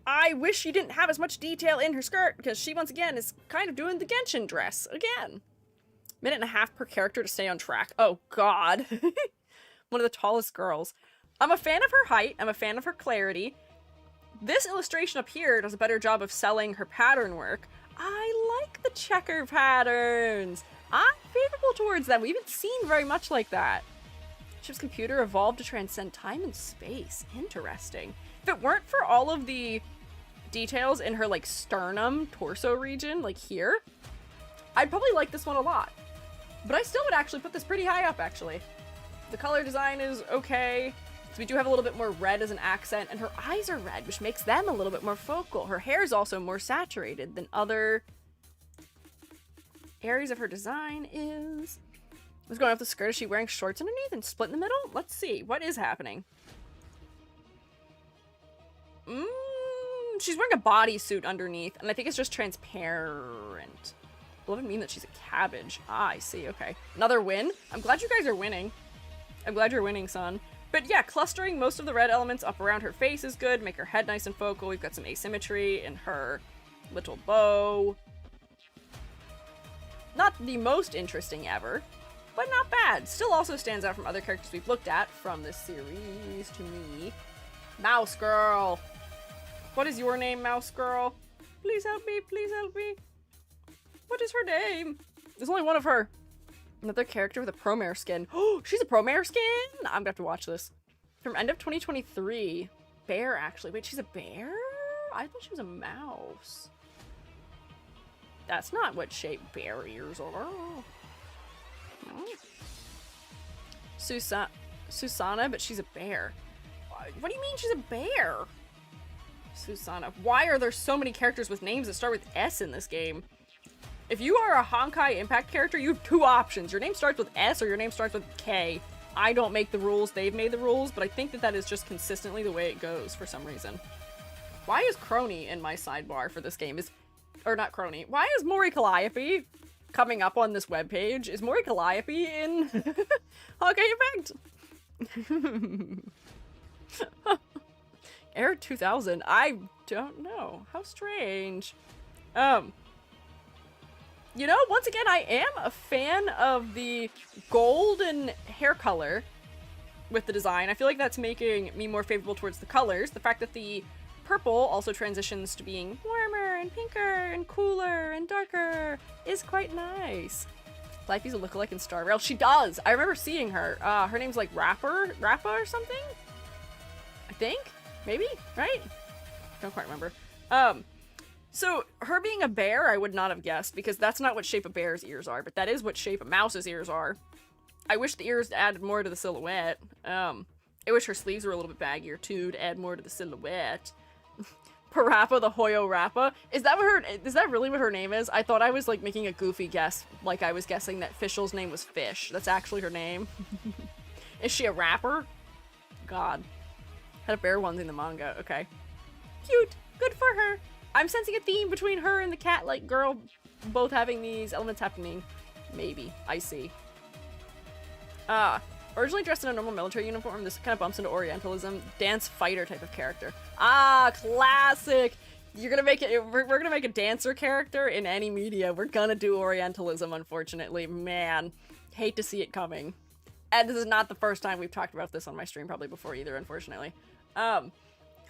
I wish she didn't have as much detail in her skirt, because she, once again, is kind of doing the Genshin dress again. Minute and a half per character to stay on track. Oh, God. One of the tallest girls. I'm a fan of her height. I'm a fan of her clarity. This illustration up here does a better job of selling her pattern work. I like the checker patterns. I'm favorable towards them. We haven't seen very much like that. Ship's computer evolved to transcend time and space. Interesting. If it weren't for all of the details in her, like, sternum, torso region, like here, I'd probably like this one a lot. But I still would actually put this pretty high up, actually. The color design is okay. So we do have a little bit more red as an accent, and her eyes are red, which makes them a little bit more focal. Her hair is also more saturated than other areas of her design is. What's going on with the skirt? Is she wearing shorts underneath and split in the middle? Let's see. What is happening? She's wearing a bodysuit underneath, and I think it's just transparent. Will it mean that she's a cabbage? Ah, I see. Okay. Another win? I'm glad you guys are winning. I'm glad you're winning, son. But yeah, clustering most of the red elements up around her face is good. Make her head nice and focal. We've got some asymmetry in her little bow. Not the most interesting ever, but not bad. Still also stands out from other characters we've looked at from this series to me. Mouse Girl. What is your name, Mouse Girl? Please help me, please help me. What is her name? There's only one of her. Another character with a Promare skin. Oh, she's a Promare skin? I'm gonna have to watch this. From end of 2023. Bear, actually. Wait, she's a bear? I thought she was a mouse. That's not what shape bear ears are. Susanna, but she's a bear. What do you mean she's a bear? Susanna. Why are there so many characters with names that start with S in this game? If you are a Honkai Impact character, you have two options. Your name starts with S or your name starts with K. I don't make the rules, they've made the rules, but I think that that is just consistently the way it goes for some reason. Why is Crony in my sidebar for this game? Or not Crony. Why is Mori Calliope coming up on this webpage? Is Mori Calliope in Honkai Impact? Air 2000. I don't know. How strange. You know, once again, I am a fan of the golden hair color with the design. I feel like that's making me more favorable towards the colors. The fact that the purple also transitions to being warmer and pinker and cooler and darker is quite nice. Lifey's a lookalike in Star Rail. She does! I remember seeing her. Her name's like Rappa or something? I think? Maybe? Right? Don't quite remember. So, her being a bear, I would not have guessed, because that's not what shape a bear's ears are, but that is what shape a mouse's ears are. I wish the ears added more to the silhouette. I wish her sleeves were a little bit baggier, too, to add more to the silhouette. Parappa the Hoyo Rappa? Is that really what her name is? I thought I was, like, making a goofy guess, like I was guessing that Fischl's name was Fish. That's actually her name. Is she a rapper? God. Had a bear onesie in the manga, okay. Cute! Good for her! I'm sensing a theme between her and the cat-like girl both having these elements happening. Maybe. I see. Originally dressed in a normal military uniform, this kind of bumps into Orientalism. Dance fighter type of character. Ah, classic! You're gonna make it- we're gonna make a dancer character in any media. We're gonna do Orientalism, unfortunately. Man. Hate to see it coming. And this is not the first time we've talked about this on my stream probably before either, unfortunately.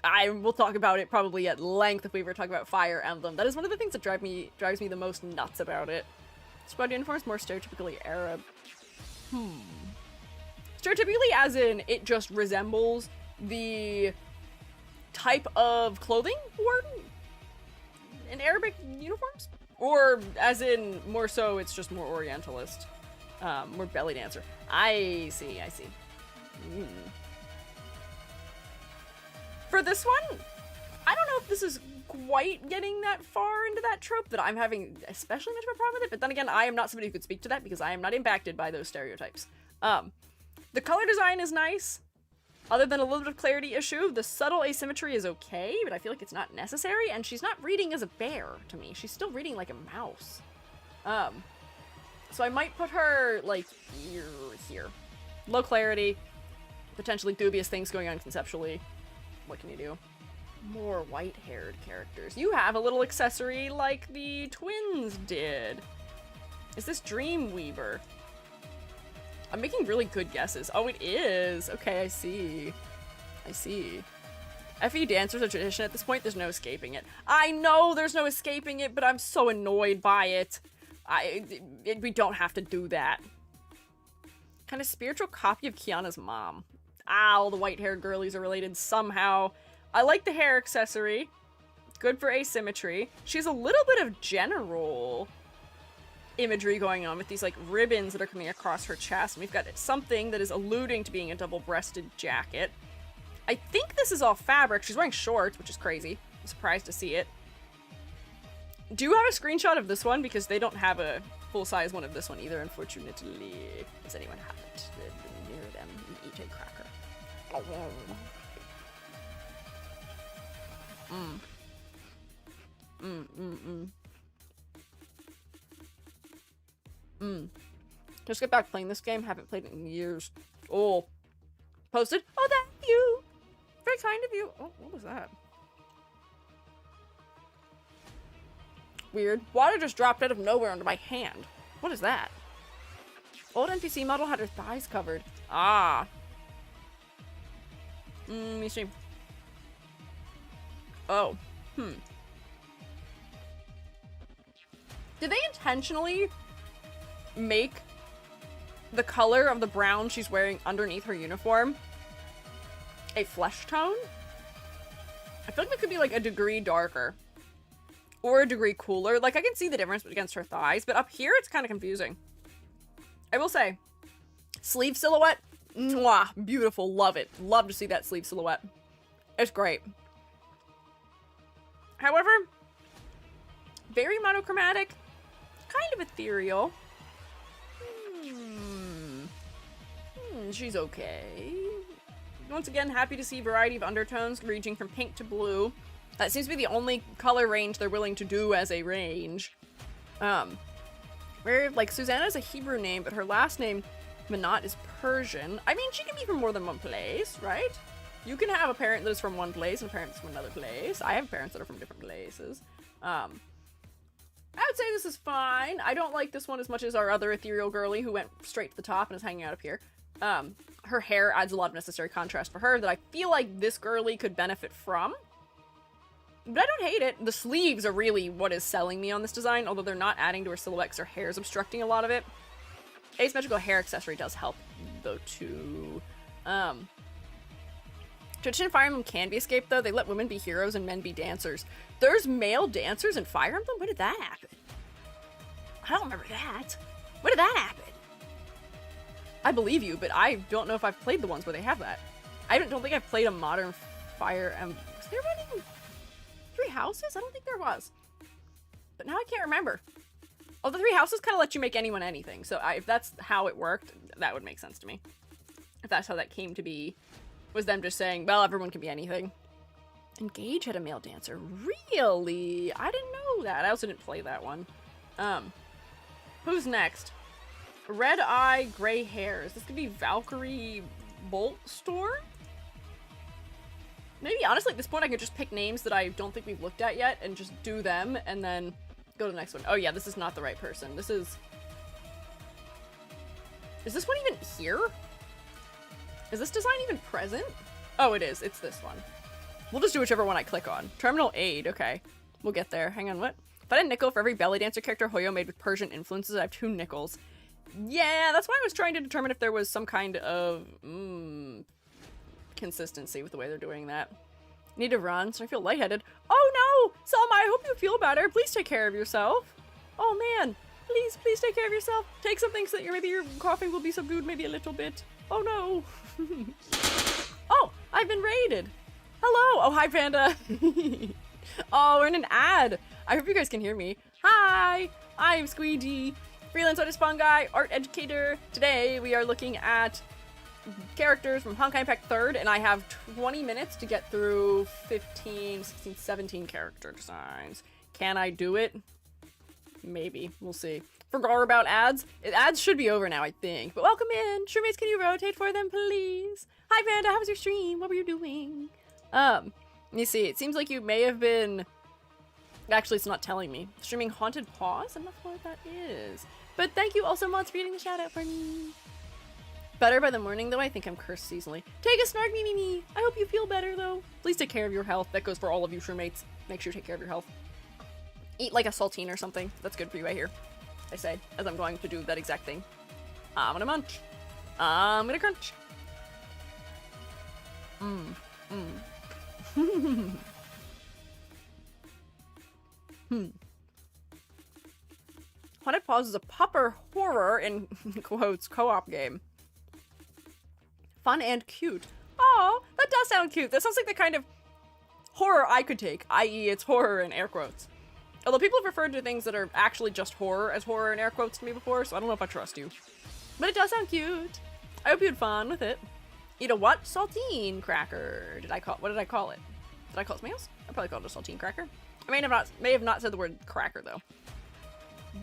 I will talk about it probably at length if we were talking about Fire Emblem. That is one of the things that drives me the most nuts about it. Squad uniform is more stereotypically Arab. Stereotypically as in, it just resembles the type of clothing worn in Arabic uniforms? Or as in, more so, it's just more Orientalist. More belly dancer. I see. For this one, I don't know if this is quite getting that far into that trope that I'm having especially much of a problem with it, but then again, I am not somebody who could speak to that because I am not impacted by those stereotypes. The color design is nice. Other than a little bit of clarity issue, the subtle asymmetry is okay, but I feel like it's not necessary, and she's not reading as a bear to me. She's still reading like a mouse. So I might put her, like, here. Low clarity, potentially dubious things going on conceptually. What can you do? More white-haired characters. You have a little accessory like the twins did. Is this Dreamweaver? I'm making really good guesses. Oh, it is. Okay, I see. FE dancers are tradition at this point. There's no escaping it. I know there's no escaping it, but I'm so annoyed by it. We don't have to do that. Kind of spiritual copy of Kiana's mom. All the white-haired girlies are related somehow. I like the hair accessory. Good for asymmetry. She has a little bit of general imagery going on with these, like, ribbons that are coming across her chest. And we've got something that is alluding to being a double-breasted jacket. I think this is all fabric. She's wearing shorts, which is crazy. I'm surprised to see it. Do you have a screenshot of this one? Because they don't have a full-size one of this one either, unfortunately. Does anyone have it? Near them, eat a cracker. Just get back playing this game. Haven't played it in years. Oh. Posted? Oh, thank you! Very kind of you. Oh, what was that? Weird. Water just dropped out of nowhere onto my hand. What is that? Old NPC model had her thighs covered. Ah. Let me see. Oh. Did they intentionally make the color of the brown she's wearing underneath her uniform a flesh tone? I feel like it could be like a degree darker. Or a degree cooler. Like, I can see the difference against her thighs, but up here it's kind of confusing. I will say, sleeve silhouette, mwah, beautiful, love it. Love to see that sleeve silhouette. It's great. However, very monochromatic, kind of ethereal. She's okay. Once again, happy to see variety of undertones ranging from pink to blue. That seems to be the only color range they're willing to do as a range. Where, like, Susanna's a Hebrew name, but her last name, Manat, is Persian. I mean, she can be from more than one place, right? You can have a parent that is from one place and a parent that's from another place. I have parents that are from different places. I would say this is fine. I don't like this one as much as our other ethereal girly who went straight to the top and is hanging out up here. Her hair adds a lot of necessary contrast for her that I feel like this girly could benefit from. But I don't hate it. The sleeves are really what is selling me on this design, although they're not adding to her silhouette because her hair is obstructing a lot of it. Asymmetrical hair accessory does help, though, too. Tradition in Fire Emblem can be escaped, though. They let women be heroes and men be dancers. There's male dancers in Fire Emblem? When did that happen? I don't remember that. When did that happen? I believe you, but I don't know if I've played the ones where they have that. I don't think I've played a modern Fire Emblem. Was there one in Three Houses? I don't think there was. But now I can't remember. Oh, the Three Houses kind of let you make anyone anything. So if that's how it worked, that would make sense to me. If that's how that came to be, was them just saying, well, everyone can be anything. Engage had a male dancer. Really? I didn't know that. I also didn't play that one. Who's next? Red Eye, Gray Hair. Is this gonna be Valkyrie Boltstorm? Maybe, honestly, at this point I could just pick names that I don't think we've looked at yet and just do them and then go to the next one. Oh yeah, this is not the right person. This is... Is this one even here? Is this design even present? Oh, it is. It's this one. We'll just do whichever one I click on. Terminal Aid. Okay. We'll get there. Hang on, what? If I had a nickel for every belly dancer character Hoyo made with Persian influences, I have 2 nickels. Yeah, that's why I was trying to determine if there was some kind of consistency with the way they're doing that. Need to run, so I feel lightheaded. Oh no! Selma, I hope you feel better. Please take care of yourself. Oh man. Please take care of yourself. Take something so that maybe your coughing will be subdued maybe a little bit. Oh no. Oh, I've been raided. Hello. Oh, hi, Panda. Oh, we're in an ad. I hope you guys can hear me. Hi, I'm Squiiji, freelance artist spawn guy, art educator. Today we are looking at characters from Honkai Impact 3rd, and I have 20 minutes to get through 15, 16, 17 character designs. Can I do it? Maybe. We'll see. Forgot about ads. Ads should be over now, I think. But welcome in. Streammates, can you rotate for them, please? Hi, Panda. How was your stream? What were you doing? Let me see. It seems like you may have been... Actually, it's not telling me. Streaming Haunted Paws? I'm not sure what that is. But thank you also, mods, for reading the shout out for me. Better by the morning, though. I think I'm cursed seasonally. Take a snark, me. I hope you feel better, though. Please take care of your health. That goes for all of you, shroommates. Make sure you take care of your health. Eat like a saltine or something. That's good for you, I hear. I say, as I'm going to do that exact thing. I'm gonna munch. I'm gonna crunch. Haunted Paws is a pupper horror, in quotes, co-op game. Fun and cute. Oh, that does sound cute. That sounds like the kind of horror I could take, i.e. it's horror in air quotes. Although people have referred to things that are actually just horror as horror in air quotes to me before, so I don't know if I trust you. But it does sound cute. I hope you had fun with it. Eat a what? Saltine cracker. What did I call it? Did I call it something else? I probably called it a saltine cracker. I may have not said the word cracker though.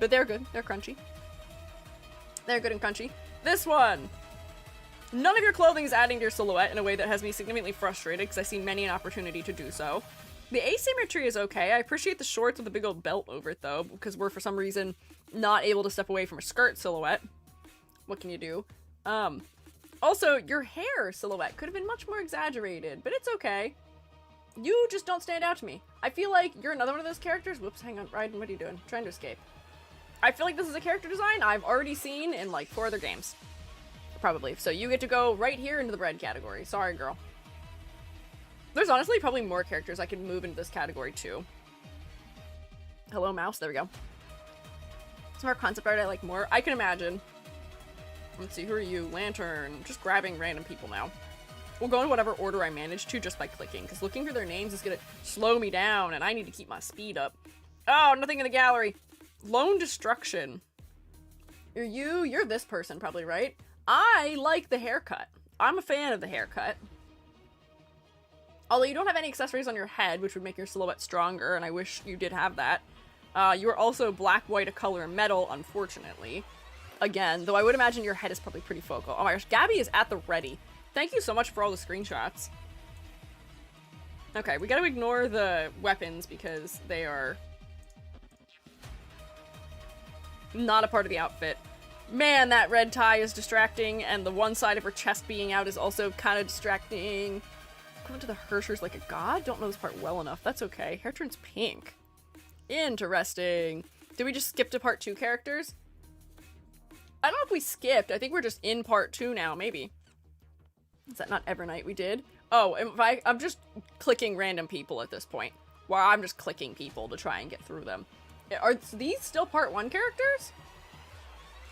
But they're good. They're crunchy. They're good and crunchy. This one! None of your clothing is adding to your silhouette in a way that has me significantly frustrated because I see many an opportunity to do so. The asymmetry is okay. I appreciate the shorts with a big old belt over it though, because we're for some reason not able to step away from a skirt silhouette. What can you do? Also, your hair silhouette could have been much more exaggerated, but it's okay. You just don't stand out to me. I feel like you're another one of those characters. Whoops, hang on, Raiden, what are you doing? Trying to escape. I feel like this is a character design I've already seen in like 4 other games. Probably. So you get to go right here into the bread category. Sorry, girl. There's honestly probably more characters I could move into this category too. Hello, mouse. There we go. Some more concept art I like more. I can imagine. Let's see, who are you? Lantern. Just grabbing random people now. We'll go in whatever order I manage to just by clicking, because looking for their names is gonna slow me down, and I need to keep my speed up. Oh, nothing in the gallery. Lone Destruction. You're this person probably, right? I like the haircut. I'm a fan of the haircut. Although you don't have any accessories on your head, which would make your silhouette stronger, and I wish you did have that. You are also black, white, a color, and metal, unfortunately. Again, though I would imagine your head is probably pretty focal. Oh my gosh, Gabby is at the ready. Thank you so much for all the screenshots. Okay, we gotta ignore the weapons because they are not a part of the outfit. Man, that red tie is distracting, and the one side of her chest being out is also kind of distracting. Going to the Hershers like a god? Don't know this part well enough. That's okay. Hair turns pink. Interesting. Did we just skip to part 2 characters? I don't know if we skipped. I think we're just in part 2 now, maybe. Is that not Evernight we did? Oh, I'm just clicking random people at this point. Well, I'm just clicking people to try and get through them. Are these still part 1 characters?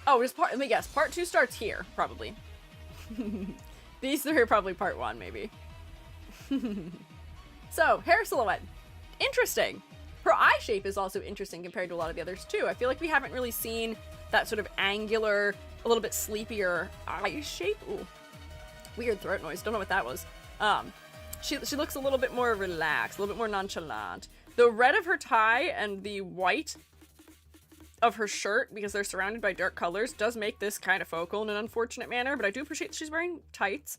Oh, just part, let me guess, part 2 starts here, probably. These 3 are probably part 1, maybe. So, hair silhouette. Interesting. Her eye shape is also interesting compared to a lot of the others, too. I feel like we haven't really seen that sort of angular, a little bit sleepier eye shape. Ooh. Weird throat noise. Don't know what that was. She looks a little bit more relaxed, a little bit more nonchalant. The red of her tie and the white of her shirt, because they're surrounded by dark colors, does make this kind of focal in an unfortunate manner, but I do appreciate that she's wearing tights.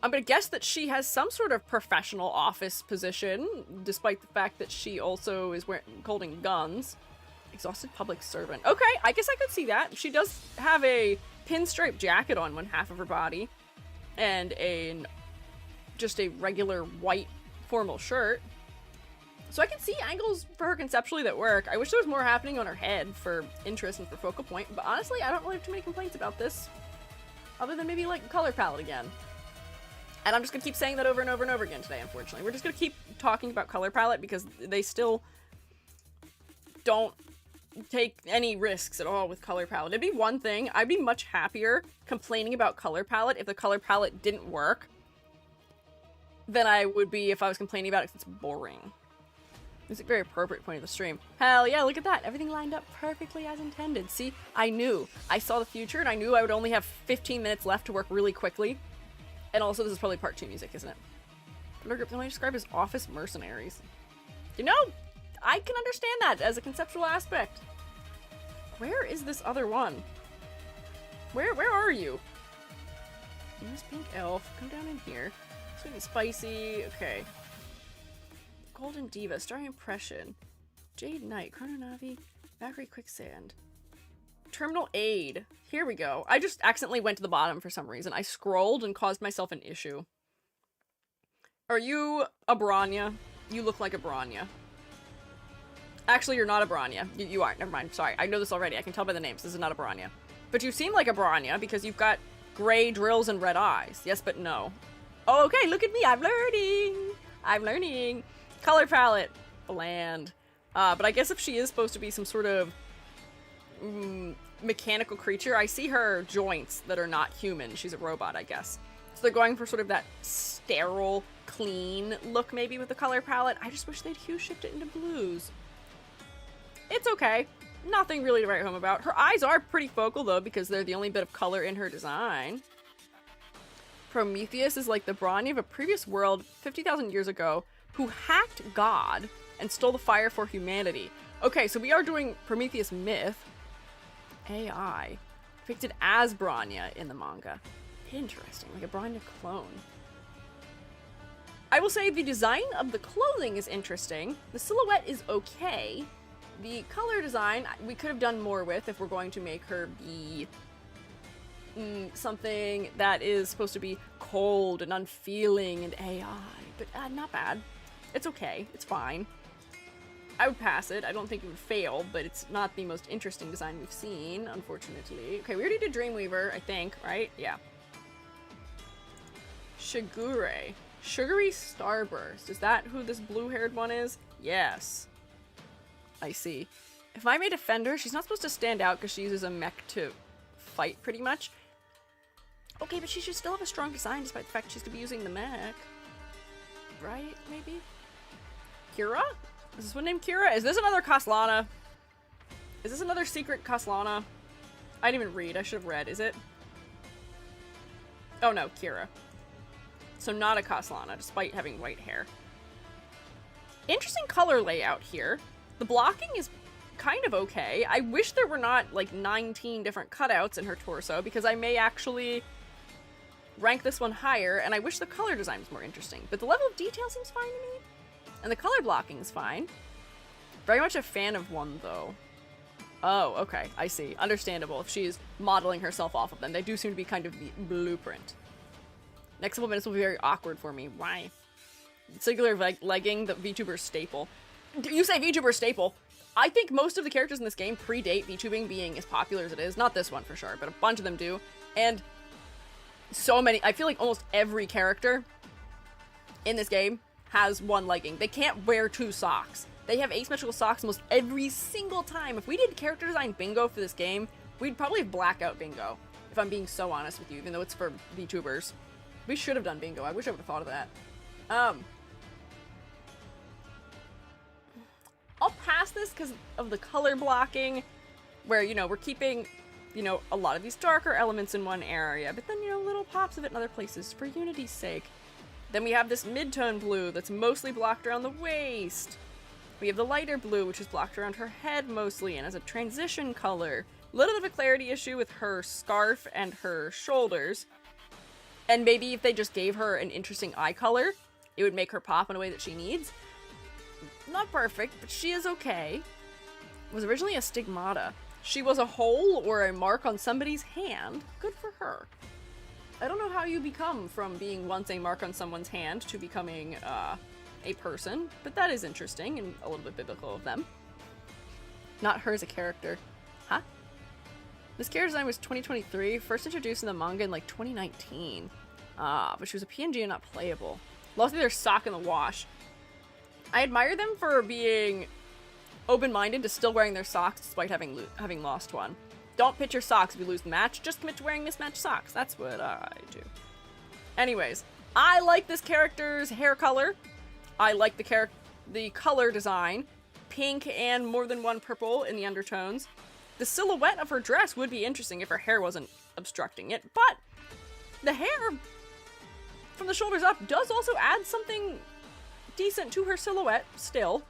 I'm gonna guess that she has some sort of professional office position, despite the fact that she also is holding guns. Exhausted public servant. Okay, I guess I could see that. She does have a pinstripe jacket on one half of her body, and just a regular white formal shirt. So I can see angles for her conceptually that work. I wish there was more happening on her head for interest and for focal point, but honestly, I don't really have too many complaints about this. Other than maybe like color palette again. And I'm just gonna keep saying that over and over and over again today, unfortunately. We're just gonna keep talking about color palette because they still don't take any risks at all with color palette. It'd be one thing. I'd be much happier complaining about color palette if the color palette didn't work than I would be if I was complaining about it because it's boring. It's a very appropriate point of the stream. Hell yeah, look at that. Everything lined up perfectly as intended. See, I knew. I saw the future and I knew I would only have 15 minutes left to work really quickly. And also, this is probably part 2 music, isn't it? Thunder Group can only describe as office mercenaries. You know, I can understand that as a conceptual aspect. Where is this other one? Where are you? Use Pink Elf. Come down in here. Sweet and spicy. Okay. Golden Diva. Starry Impression. Jade Knight. Chrononavi. Valkyrie Quicksand. Terminal Aid. Here we go. I just accidentally went to the bottom for some reason. I scrolled and caused myself an issue. Are you a Branya? You look like a Branya. Actually, you're not a Branya. You aren't. Never mind. Sorry. I know this already. I can tell by the names. This is not a Branya. But you seem like a Branya because you've got gray drills and red eyes. Yes, but no. Oh, okay. Look at me. I'm learning. I'm learning. Color palette. Bland. But I guess if she is supposed to be some sort of mechanical creature, I see her joints that are not human. She's a robot, I guess. So they're going for sort of that sterile, clean look maybe with the color palette. I just wish they'd hue shift it into blues. It's okay. Nothing really to write home about. Her eyes are pretty focal though because they're the only bit of color in her design. Prometheus is like the Branya of a previous world 50,000 years ago who hacked God and stole the fire for humanity. Okay, so we are doing Prometheus myth. AI. Depicted as Branya in the manga. Interesting, like a Branya clone. I will say the design of the clothing is interesting. The silhouette is okay. The color design, we could have done more with if we're going to make her be something that is supposed to be cold and unfeeling and AI. But not bad. It's okay. It's fine. I would pass it. I don't think it would fail, but it's not the most interesting design we've seen, unfortunately. Okay, we already did Dreamweaver, I think, right? Yeah. Shigure. Sugary Starburst. Is that who this blue-haired one is? Yes. I see. If I may defend her, she's not supposed to stand out because she uses a mech to fight, pretty much. Okay, but she should still have a strong design despite the fact she's to be using the mech. Right, maybe? Kira? Is this one named Kira? Is this another Kaslana? Is this another secret Kaslana? I didn't even read. I should have read. Is it? Oh no, Kira. So not a Kaslana, despite having white hair. Interesting color layout here. The blocking is kind of okay. I wish there were not like 19 different cutouts in her torso because I may actually rank this one higher, and I wish the color design was more interesting. But the level of detail seems fine to me. And the color blocking is fine. Very much a fan of one, though. Oh, okay. I see. Understandable if she's modeling herself off of them. They do seem to be kind of the blueprint. Next couple minutes will be very awkward for me. Why? Singular legging, the VTuber staple. You say VTuber staple. I think most of the characters in this game predate VTubing being as popular as it is. Not this one for sure, but a bunch of them do. And so many, I feel like almost every character in this game has one legging. They can't wear 2 socks. They have asymmetrical socks almost every single time. If we did character design bingo for this game, we'd probably have blackout bingo, if I'm being so honest with you, even though it's for VTubers. We should have done bingo. I wish I would have thought of that. I'll pass this because of the color blocking, where, you know, we're keeping, you know, a lot of these darker elements in one area, but then, you know, little pops of it in other places for unity's sake. Then we have this mid-tone blue that's mostly blocked around the waist. We have the lighter blue, which is blocked around her head mostly, and as a transition color. A little bit of a clarity issue with her scarf and her shoulders. And maybe if they just gave her an interesting eye color, it would make her pop in a way that she needs. Not perfect, but she is okay. It was originally a stigmata. She was a hole or a mark on somebody's hand. Good for her. I don't know how you become from being once a mark on someone's hand to becoming a person, but that is interesting and a little bit biblical of them. Not her as a character. Huh? This character design was 2023, first introduced in the manga in like 2019. But she was a PNG and not playable. Lost their sock in the wash. I admire them for being open-minded to still wearing their socks despite having lost one. Don't pitch your socks if you lose the match, just commit to wearing mismatched socks. That's what I do. Anyways, I like this character's hair color. I like the color design. Pink and more than one purple in the undertones. The silhouette of her dress would be interesting if her hair wasn't obstructing it, but the hair from the shoulders up does also add something decent to her silhouette still,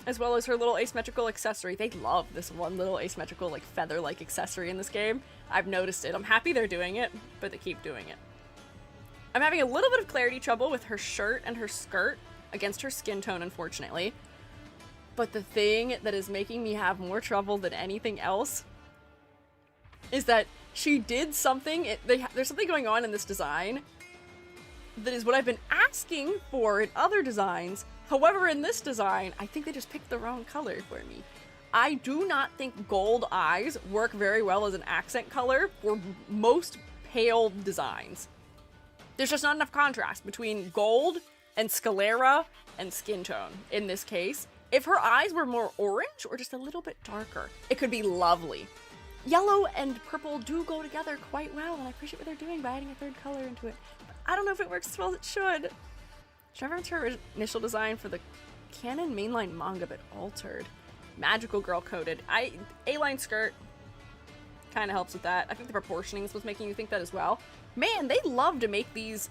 as well as her little asymmetrical accessory. They love this one little asymmetrical, like, feather-like accessory in this game. I've noticed it. I'm happy they're doing it, but they keep doing it. I'm having a little bit of clarity trouble with her shirt and her skirt against her skin tone, unfortunately. But the thing that is making me have more trouble than anything else is that she did something, there's something going on in this design that is what I've been asking for in other designs. However, in this design, I think they just picked the wrong color for me. I do not think gold eyes work very well as an accent color for most pale designs. There's just not enough contrast between gold and sclera and skin tone in this case. If her eyes were more orange or just a little bit darker, it could be lovely. Yellow and purple do go together quite well, and I appreciate what they're doing by adding a third color into it. But I don't know if it works as well as it should. She referenced her initial design for the canon mainline manga, but altered. Magical girl coded. A-line skirt kind of helps with that. I think the proportioning is what's making you think that as well. Man, they love to make these,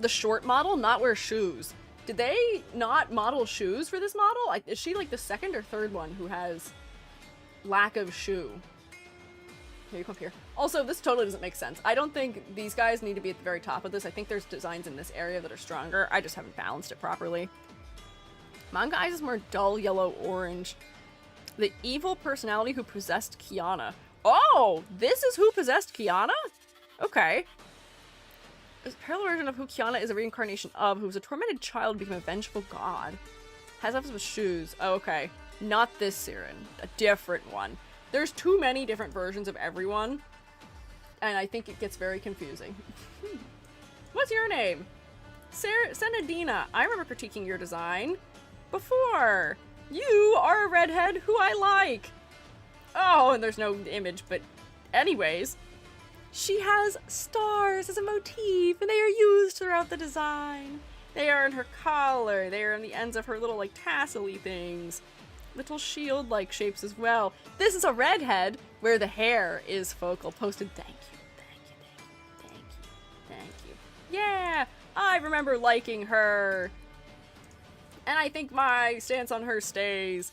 the short model, not wear shoes. Did they not model shoes for this model? Is she like the second or third one who has lack of shoe? Here, you come up here. Also, this totally doesn't make sense. I don't think these guys need to be at the very top of this. I think there's designs in this area that are stronger. I just haven't balanced it properly. Manga Eyes is more dull yellow-orange. The evil personality who possessed Kiana. Oh! This is who possessed Kiana? Okay. There's a parallel version of who Kiana is a reincarnation of, who was a tormented child became a vengeful god. Has eyes with shoes. Oh, okay. Not this Siren. A different one. There's too many different versions of everyone, and I think it gets very confusing. What's your name? Senadina. I remember critiquing your design before. You are a redhead who I like. Oh, and there's no image, but anyways. She has stars as a motif, and they are used throughout the design. They are in her collar. They are on the ends of her little, like, tassel-y things. Little shield-like shapes as well. This is a redhead where the hair is focal. Posted. Thank you, thank you, thank you, thank you, thank you. Yeah, I remember liking her. And I think my stance on her stays.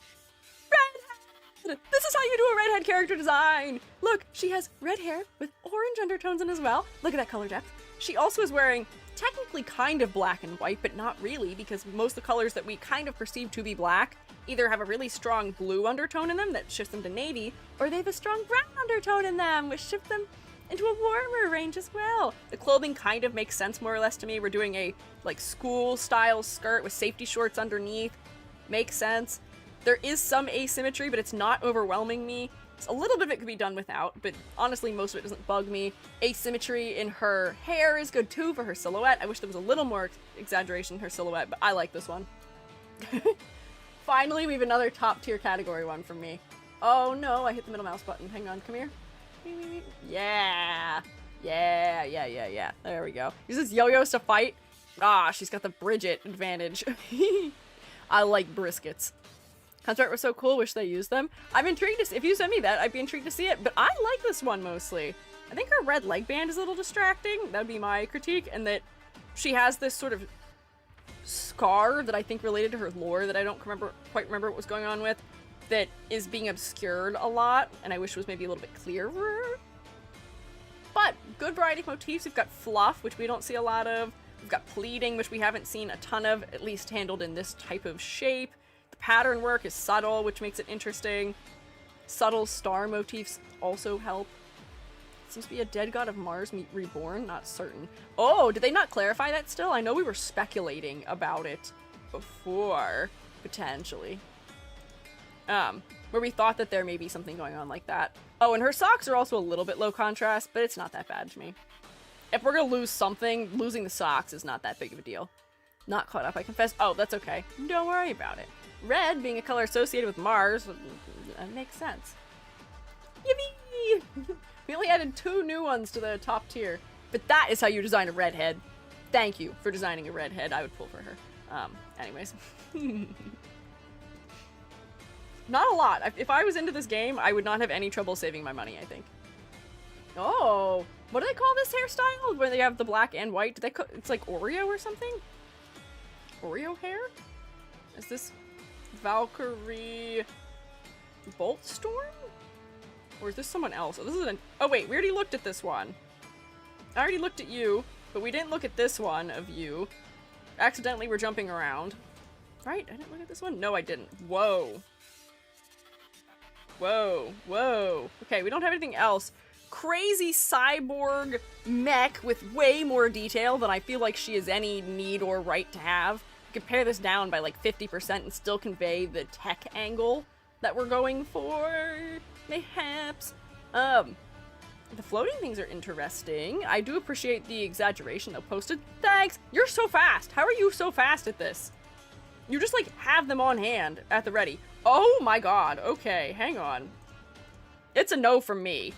Redhead! This is how you do a redhead character design. Look, she has red hair with orange undertones in as well. Look at that color depth. She also is wearing technically kind of black and white, but not really, because most of the colors that we kind of perceive to be black either have a really strong blue undertone in them that shifts them to navy, or they have a strong brown undertone in them, which shifts them into a warmer range as well. The clothing kind of makes sense more or less to me. We're doing a, like, school-style skirt with safety shorts underneath. Makes sense. There is some asymmetry, but it's not overwhelming me. A little bit of it could be done without, but honestly, most of it doesn't bug me. Asymmetry in her hair is good too for her silhouette. I wish there was a little more exaggeration in her silhouette, but I like this one. Finally, we have another top tier category one from me. Oh no, I hit the middle mouse button. Hang on, come here. Yeah. Yeah. There we go. Uses yo-yos to fight. Ah, she's got the Bridget advantage. I like briskets. Construct was so cool, wish they used them. I'm intrigued to see, if you send me that, I'd be intrigued to see it, but I like this one mostly. I think her red leg band is a little distracting, that would be my critique, and that she has this sort of scar that I think related to her lore that I don't quite remember what was going on with, that is being obscured a lot, and I wish was maybe a little bit clearer. But, good variety of motifs. We've got fluff, which we don't see a lot of. We've got pleating, which we haven't seen a ton of, at least handled in this type of shape. Pattern work is subtle, which makes it interesting. Subtle star motifs also help. Seems to be a dead god of Mars reborn, not certain. Oh, did they not clarify that still? I know we were speculating about it before, potentially. Where we thought that there may be something going on like that. Oh, and her socks are also a little bit low contrast, but it's not that bad to me. If we're gonna lose something, losing the socks is not that big of a deal. Not caught up, I confess. Oh, that's okay. Don't worry about it. Red, being a color associated with Mars, that makes sense. Yippee! We only added 2 new ones to the top tier. But that is how you design a redhead. Thank you for designing a redhead. I would pull for her. Anyways. Not a lot. If I was into this game, I would not have any trouble saving my money, I think. Oh! What do they call this hairstyle? Where they have the black and white? It's like Oreo or something? Oreo hair? Is this Valkyrie Boltstorm? Or is this someone else? Oh, this is oh wait, we already looked at this one. I already looked at you, but we didn't look at this one of you. Accidentally, we're jumping around. Right? I didn't look at this one? No, I didn't. Whoa. Whoa. Okay, we don't have anything else. Crazy cyborg mech with way more detail than I feel like she has any need or right to have. Could pare this down by like 50% and still convey the tech angle that we're going for, mayhaps. The floating things are interesting. I do appreciate the exaggeration though posted. Thanks! You're so fast! How are you so fast at this? You just like have them on hand at the ready. Oh my god, okay, hang on. It's a no from me.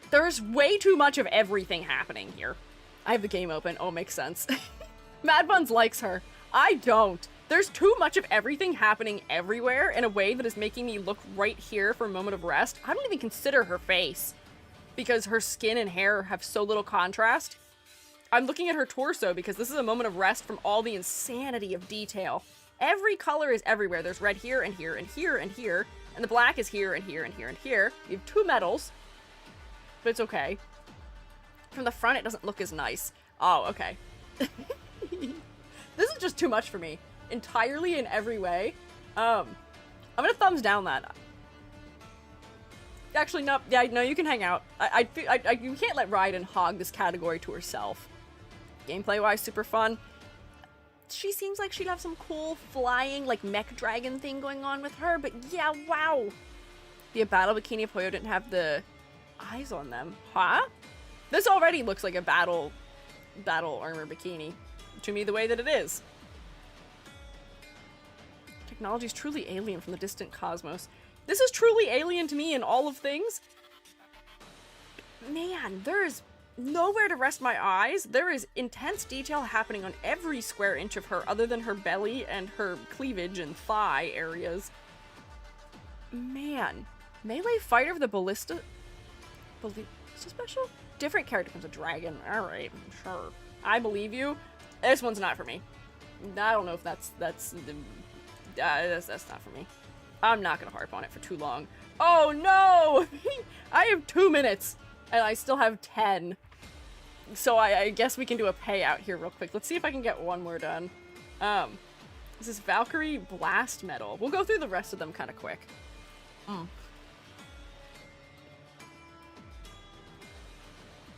There's way too much of everything happening here. I have the game open. Oh, makes sense. Mad Buns likes her. I don't. There's too much of everything happening everywhere in a way that is making me look right here for a moment of rest. I don't even consider her face because her skin and hair have so little contrast. I'm looking at her torso because this is a moment of rest from all the insanity of detail. Every color is everywhere. There's red here and here and here and here, and the black is here and here and here and here. You have 2 metals, but it's okay. From the front, it doesn't look as nice. Oh, okay. This is just too much for me. Entirely in every way. I'm gonna thumbs down that. Actually, no. Yeah, no, you can hang out. You can't let Raiden hog this category to herself. Gameplay-wise, super fun. She seems like she'd have some cool flying, like, mech dragon thing going on with her, but yeah, wow. The battle bikini of Hoyo didn't have the eyes on them. Huh? This already looks like a battle armor bikini. To me, the way that it is. Technology is truly alien from the distant cosmos. This is truly alien to me in all of things. Man, there is nowhere to rest my eyes. There is intense detail happening on every square inch of her other than her belly and her cleavage and thigh areas. Man. Melee fighter with the ballista special? Different character becomes a dragon. Alright, sure. I believe you. This one's not for me. I don't know if that's not for me. I'm not gonna harp on it for too long. Oh no! I have 2 minutes, and I still have 10. So I guess we can do a payout here real quick. Let's see if I can get one more done. This is Valkyrie Blast Metal. We'll go through the rest of them kind of quick.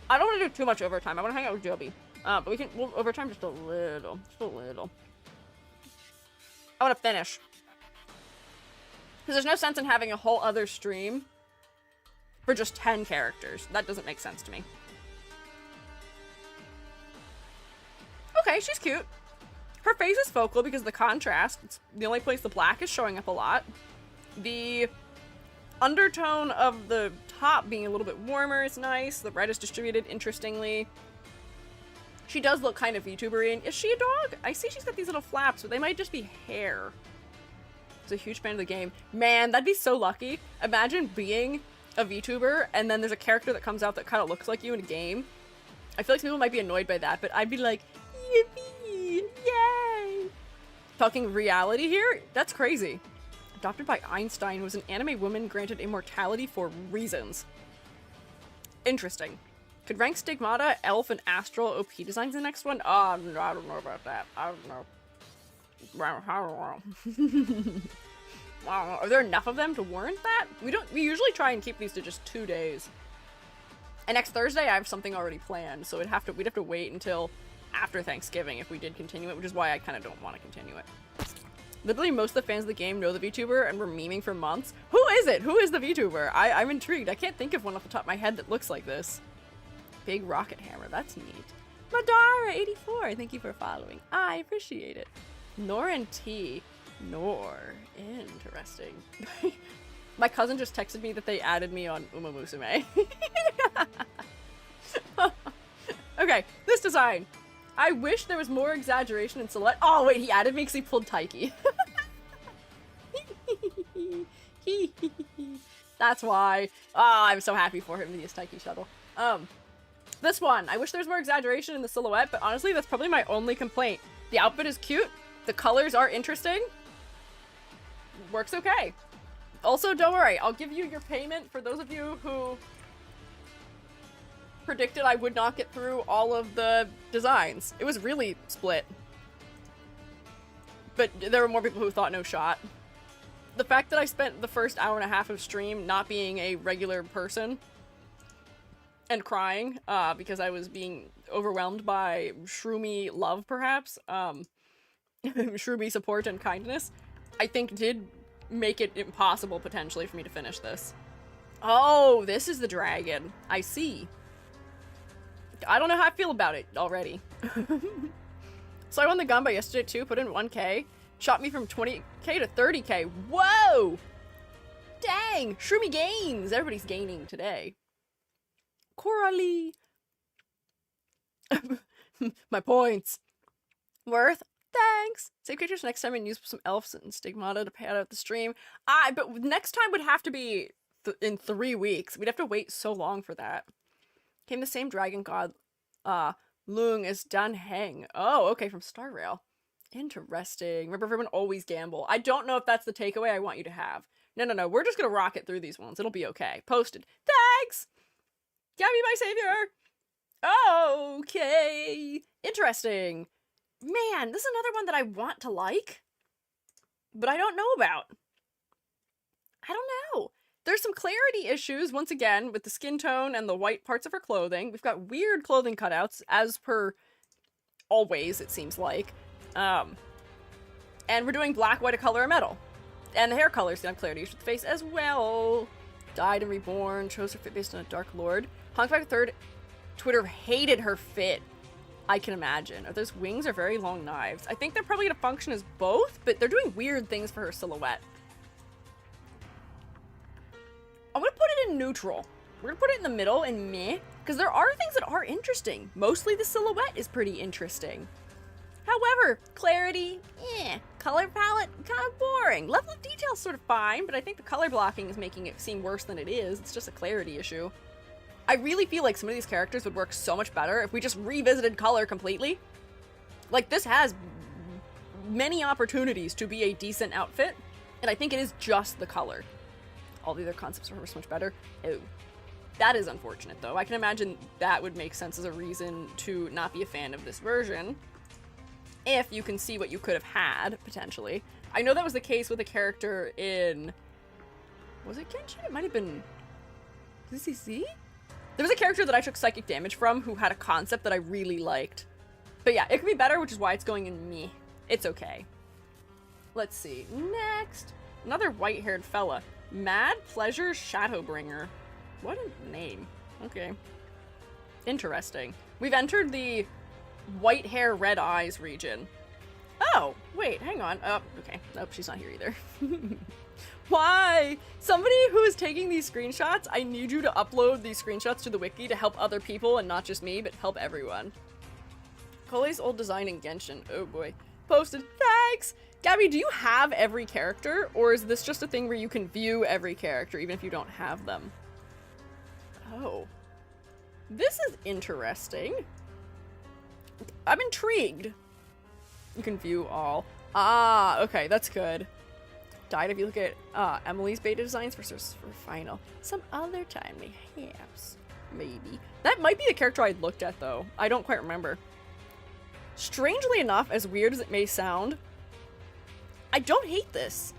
I don't want to do too much overtime. I want to hang out with Joby. But we'll overtime just a little. Just a little. I want to finish. Because there's no sense in having a whole other stream for just 10 characters. That doesn't make sense to me. Okay, she's cute. Her face is focal because of the contrast. It's the only place the black is showing up a lot. The undertone of the top being a little bit warmer is nice. The red is distributed interestingly. She does look kind of VTuber-y. Is she a dog? I see she's got these little flaps, but they might just be hair. She's a huge fan of the game. Man, that'd be so lucky. Imagine being a VTuber and then there's a character that comes out that kind of looks like you in a game. I feel like some people might be annoyed by that, but I'd be like, yippee, yay. Talking reality here? That's crazy. Adopted by Einstein, who was an anime woman granted immortality for reasons. Interesting. Could rank Stigmata, Elf, and Astral OP designs in the next one? I don't know about that. I don't know. Wow, are there enough of them to warrant that? We usually try and keep these to just 2 days. And next Thursday I have something already planned, so we'd have to wait until after Thanksgiving if we did continue it, which is why I kind of don't want to continue it. Literally most of the fans of the game know the VTuber and were memeing for months. Who is it? Who is the VTuber? I'm intrigued. I can't think of one off the top of my head that looks like this. Big rocket hammer, that's neat. Madara84, thank you for following. I appreciate it. Norin T. Nor. Interesting. My cousin just texted me that they added me on Uma Musume. Okay, this design. I wish there was more exaggeration in silhouette. Oh wait, he added me because he pulled Taiki. That's why. Oh, I'm so happy for him to use Taiki shuttle. This one. I wish there was more exaggeration in the silhouette, but honestly, that's probably my only complaint. The outfit is cute. The colors are interesting. Works okay. Also, don't worry, I'll give you your payment for those of you who predicted I would not get through all of the designs. It was really split. But there were more people who thought no shot. The fact that I spent the first hour and a half of stream not being a regular person and crying because I was being overwhelmed by shroomy love, perhaps, shroomy support and kindness, I think did make it impossible potentially for me to finish this. Oh, this is the dragon. I see. I don't know how I feel about it already. So I won the Gamba yesterday too, put in 1k, shot me from 20k to 30k. Whoa! Dang! Shroomy gains! Everybody's gaining today. Coralie! My points. Worth? Thanks! Save creatures next time and use some elves and stigmata to pad out the stream. But next time would have to be in 3 weeks. We'd have to wait so long for that. Came the same dragon god, Lung as Dan Heng. Oh, okay, from Star Rail. Interesting. Remember, everyone always gamble. I don't know if that's the takeaway I want you to have. No, we're just gonna rocket through these ones. It'll be okay. Posted. Thanks! Gabby, my savior! Okay. Interesting. Man, this is another one that I want to like, but I don't know about. I don't know. There's some clarity issues, once again, with the skin tone and the white parts of her clothing. We've got weird clothing cutouts, as per always, it seems like. And we're doing black, white, a color, or metal. And the hair color's gonna have clarity issues with the face as well. Died and reborn, chose her fit based on a Dark Lord. Honkai 3rd, Twitter hated her fit. I can imagine. Those wings are very long knives. I think they're probably gonna function as both, but they're doing weird things for her silhouette. I'm gonna put it in neutral. We're gonna put it in the middle in meh, because there are things that are interesting. Mostly the silhouette is pretty interesting. However, clarity, color palette, kind of boring. Level of detail sort of fine, but I think the color blocking is making it seem worse than it is. It's just a clarity issue. I really feel like some of these characters would work so much better if we just revisited color completely. Like, this has many opportunities to be a decent outfit, and I think it is just the color. All the other concepts are so much better. Oh. That is unfortunate, though. I can imagine that would make sense as a reason to not be a fan of this version, if you can see what you could have had, potentially. I know that was the case with a character in... Was it Genshin? It might have been... ZCC? There was a character that I took psychic damage from who had a concept that I really liked. But yeah, it could be better, which is why it's going in me. It's okay. Let's see. Next. Another white-haired fella. Mad Pleasure Shadowbringer. What a name. Okay. Interesting. We've entered the white hair, red eyes region. Oh, wait, hang on. Oh, okay. Nope, she's not here either. Why? Somebody who is taking these screenshots, I need you to upload these screenshots to the wiki to help other people, and not just me, but help everyone. Kolei's old design in Genshin. Oh boy. Posted. Thanks! Gabby, do you have every character, or is this just a thing where you can view every character even if you don't have them? Oh. This is interesting. I'm intrigued. You can view all. Ah, okay, that's good. Died if you look at Emily's beta designs for final. Some other time, perhaps. Maybe. That might be a character I looked at, though. I don't quite remember. Strangely enough, as weird as it may sound, I don't hate this.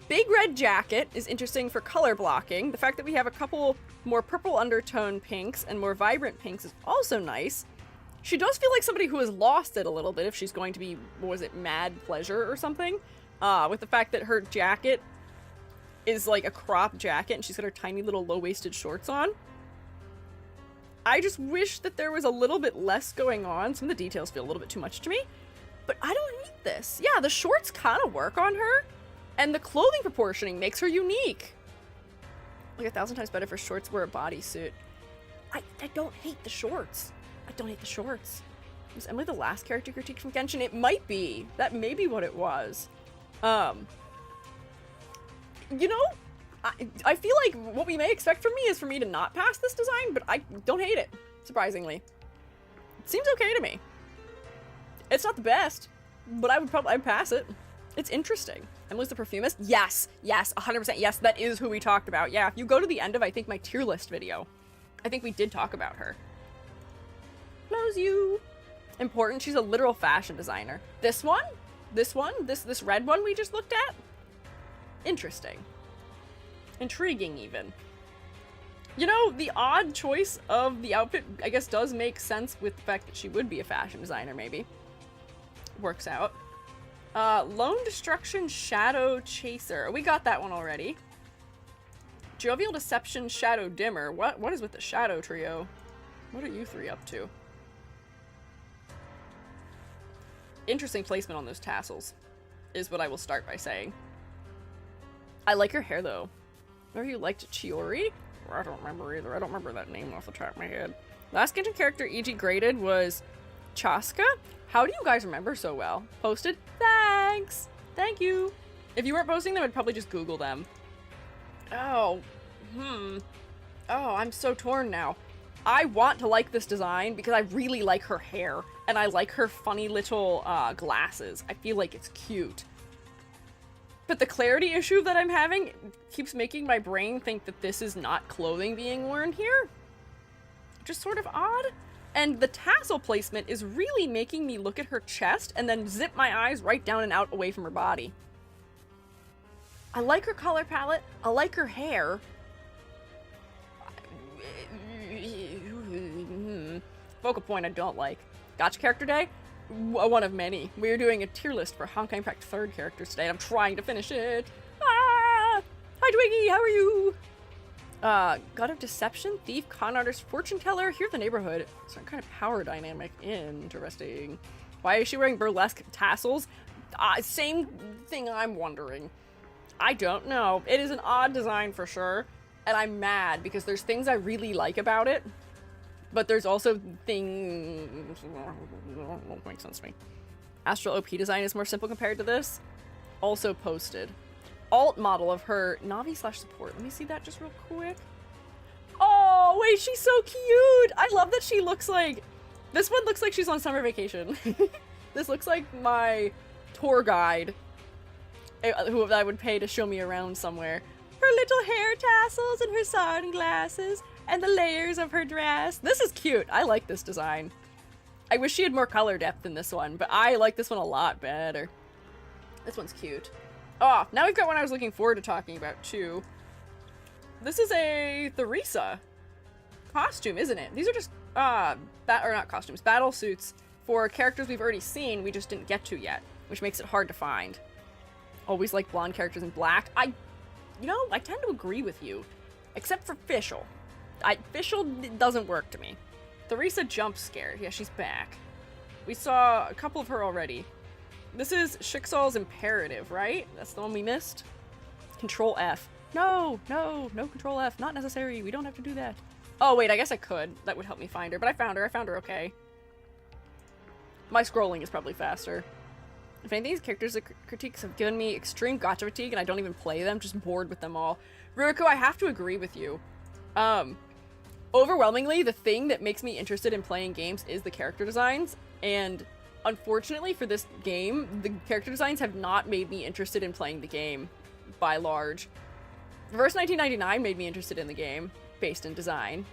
Big red jacket is interesting for color blocking. The fact that we have a couple more purple undertone pinks and more vibrant pinks is also nice. She does feel like somebody who has lost it a little bit if she's going to be, what was it, Mad Pleasure or something? With the fact that her jacket is like a crop jacket and she's got her tiny little low-waisted shorts on. I just wish that there was a little bit less going on. Some of the details feel a little bit too much to me, but I don't hate this. Yeah, the shorts kind of work on her, and the clothing proportioning makes her unique. Like 1,000 times better for shorts wear a bodysuit. I don't hate the shorts. I don't hate the shorts. Was Emily the last character critique from Genshin? It might be. That may be what it was. You know, I feel like what we may expect from me is for me to not pass this design, but I don't hate it, surprisingly. It seems okay to me. It's not the best, but I'd pass it. It's interesting. Emily's the perfumist? Yes, 100% yes, that is who we talked about. Yeah, if you go to the end of, I think, my tier list video, I think we did talk about her. Knows you. Important, she's a literal fashion designer. This red one we just looked at? Interesting. Intriguing, even. You know, the odd choice of the outfit, I guess, does make sense with the fact that she would be a fashion designer, maybe. Works out. Lone Destruction Shadow Chaser. We got that one already. Jovial Deception Shadow Dimmer. What is with the Shadow Trio? What are you three up to? Interesting placement on those tassels, is what I will start by saying. I like her hair, though. Or you liked Chiori? I don't remember either. I don't remember that name off the top of my head. Last Genshin character EG graded was Chaska. How do you guys remember so well? Posted? Thanks! Thank you! If you weren't posting them, I'd probably just Google them. Oh, Oh, I'm so torn now. I want to like this design because I really like her hair, and I like her funny little glasses. I feel like it's cute. But the clarity issue that I'm having keeps making my brain think that this is not clothing being worn here. Just sort of odd. And the tassel placement is really making me look at her chest and then zip my eyes right down and out away from her body. I like her color palette. I like her hair. Focal point I don't like. Gotcha character day? One of many. We're doing a tier list for Honkai Impact 3rd characters today, and I'm trying to finish it. Ah! Hi Twiggy, how are you? God of Deception, Thief, Con Artist, Fortune Teller, Here the Neighborhood. Some kind of power dynamic. Interesting. Why is she wearing burlesque tassels? Same thing I'm wondering. I don't know. It is an odd design for sure, and I'm mad because there's things I really like about it, but there's also things that don't make sense to me. Astral OP design is more simple compared to this. Also posted. Alt model of her Navi/support. Let me see that just real quick. Oh, wait, she's so cute! I love that she looks like... This one looks like she's on summer vacation. This looks like my tour guide, who I would pay to show me around somewhere. Her little hair tassels and her sunglasses and the layers of her dress. This is cute. I like this design. I wish she had more color depth in this one, but I like this one a lot better. This one's cute. Oh, now we've got one I was looking forward to talking about too. This is a Theresa costume, isn't it? These are just, not costumes, battle suits for characters we've already seen, we just didn't get to yet, which makes it hard to find. always like blonde characters in black. I tend to agree with you. Except for Fischl. Fischl doesn't work to me. Theresa jump scared. Yeah, she's back. We saw a couple of her already. This is Schicksal's Imperative, right? That's the one we missed? Control F. No Control F. Not necessary. We don't have to do that. Oh, wait, I guess I could. That would help me find her. But I found her. I found her okay. My scrolling is probably faster. If anything, these characters' critiques have given me extreme gacha fatigue, and I don't even play them, just bored with them all. Ruriko, I have to agree with you. Overwhelmingly, the thing that makes me interested in playing games is the character designs, and unfortunately for this game, the character designs have not made me interested in playing the game, by large. Reverse 1999 made me interested in the game, based in design.